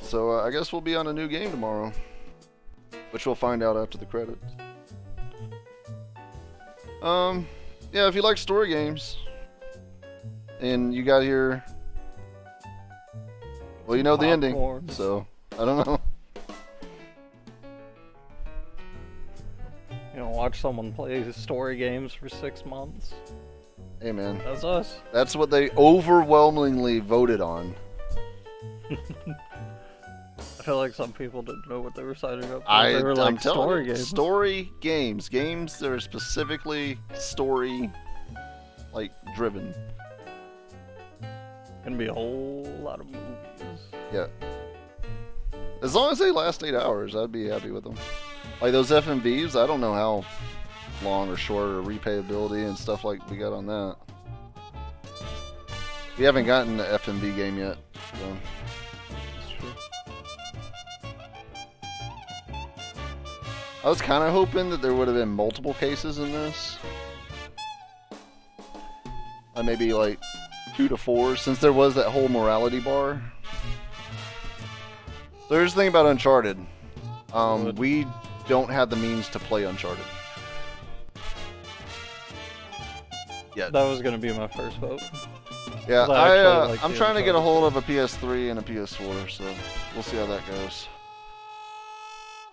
So, I guess we'll be on a new game tomorrow, which we'll find out after the credits. Yeah, if you like story games, and you got here, well, you know the ending, so, I don't know. You know, watch someone play story games for 6 months. Hey, man. That's us. That's what they overwhelmingly voted on. I feel like some people didn't know what they were signing up for. I'm They were like telling story you, games. story games. Games that are specifically story, like, driven. Gonna be a whole lot of movies. Yeah. As long as they last 8 hours, I'd be happy with them. Like those FMVs, I don't know how long or short or repayability and stuff like we got on that. We haven't gotten the FMV game yet. So. That's true. I was kind of hoping that there would have been multiple cases in this. Maybe like 2 to 4, since there was that whole morality bar. So here's the thing about Uncharted. We don't have the means to play Uncharted. Yet. That was gonna be my first vote. Yeah, Like I'm trying to get a hold of a PS3 and a PS4, so we'll see how that goes.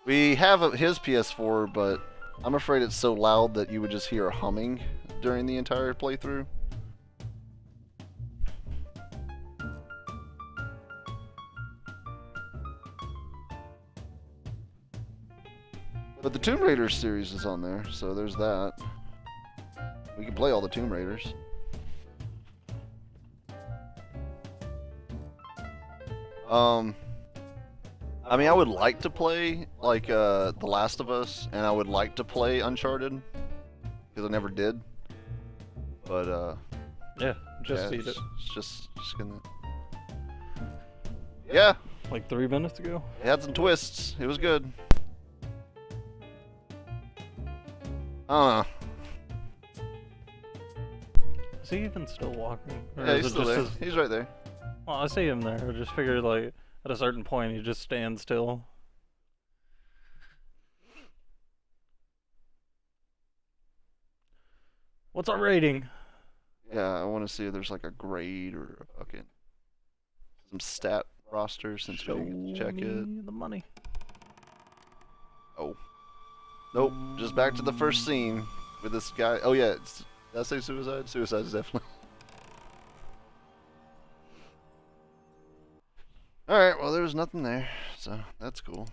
We have his PS4, but I'm afraid it's so loud that you would just hear humming during the entire playthrough. But the Tomb Raider series is on there, so there's that. We can play all the Tomb Raiders. I mean, I would like to play, like, The Last of Us, and I would like to play Uncharted, because I never did. But, yeah, just yeah, beat it. It's just gonna... Yeah. Like 3 minutes ago. It had some twists. It was good. Is he even still walking? Or Yeah, is he's it still just there. his- He's right there. Well, I see him there. I just figured, like, at a certain point, he just stands still. What's our rating? Yeah, I want to see if there's like a grade or a fucking some stat roster since we didn't get to check it. The money. Oh. Nope. Just back to the first scene with this guy. Oh yeah, did I say suicide? Suicide is definitely. Alright, well there was nothing there, so that's cool.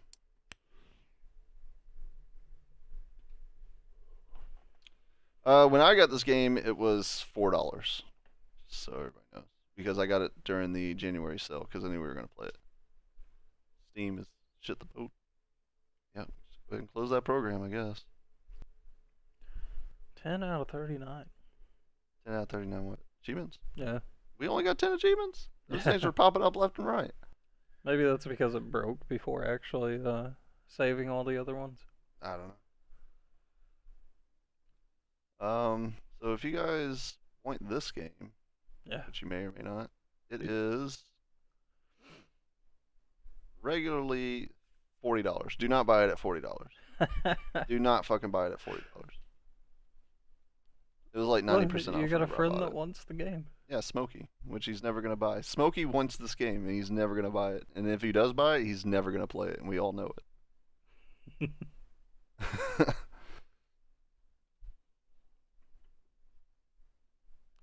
When I got this game, it was $4. So everybody knows. Because I got it during the January sale, because I knew we were going to play it. Steam is shit the boat. Yep, just go ahead and close that program, I guess. 10 out of 39. 10 out of 39 what? Achievements? Yeah. We only got 10 achievements? Those things are popping up left and right. Maybe that's because it broke before actually saving all the other ones. I don't know. So if you guys want this game, yeah, which you may or may not, it is regularly $40. Do not buy it at $40. Do not fucking buy it at $40. It was like 90% off. You got a whenever I friend bought that it. wants the game. Yeah, Smokey, which he's never gonna buy. Smokey wants this game, and he's never gonna buy it. And if he does buy it, he's never gonna play it, and we all know it.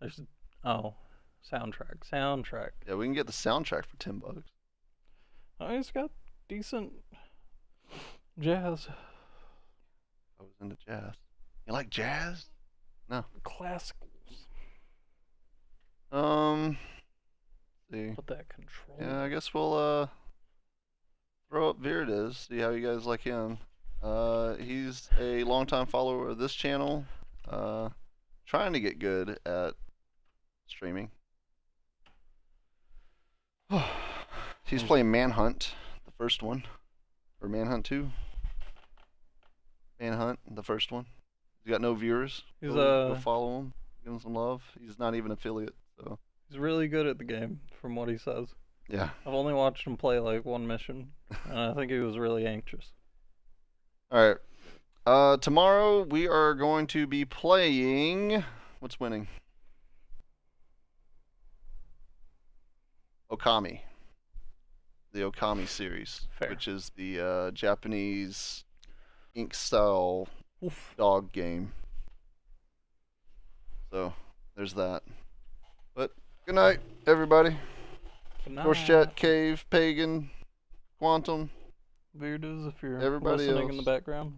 There's soundtrack. Yeah, we can get the soundtrack for $10. Oh, it's got decent jazz. I was into jazz. You like jazz? No. Classicals. See. Put that control. Yeah, I guess we'll throw up Viridiz, see how you guys like him. He's a longtime follower of this channel. trying to get good at streaming. He's playing Manhunt, the first one. Or Manhunt 2. Manhunt, the first one. He's got no viewers. He's go follow him. Give him some love. He's not even affiliate, so. He's really good at the game, from what he says. Yeah. I've only watched him play like one mission, and I think he was really anxious. Alright. Tomorrow we are going to be playing... What's winning? Okami. The Okami series, which is the Japanese ink style dog game. So, there's that. But, good night, everybody. Good night. Horse Chat, Cave, Pagan, Quantum. Bearders, if you're everybody listening else. in the background.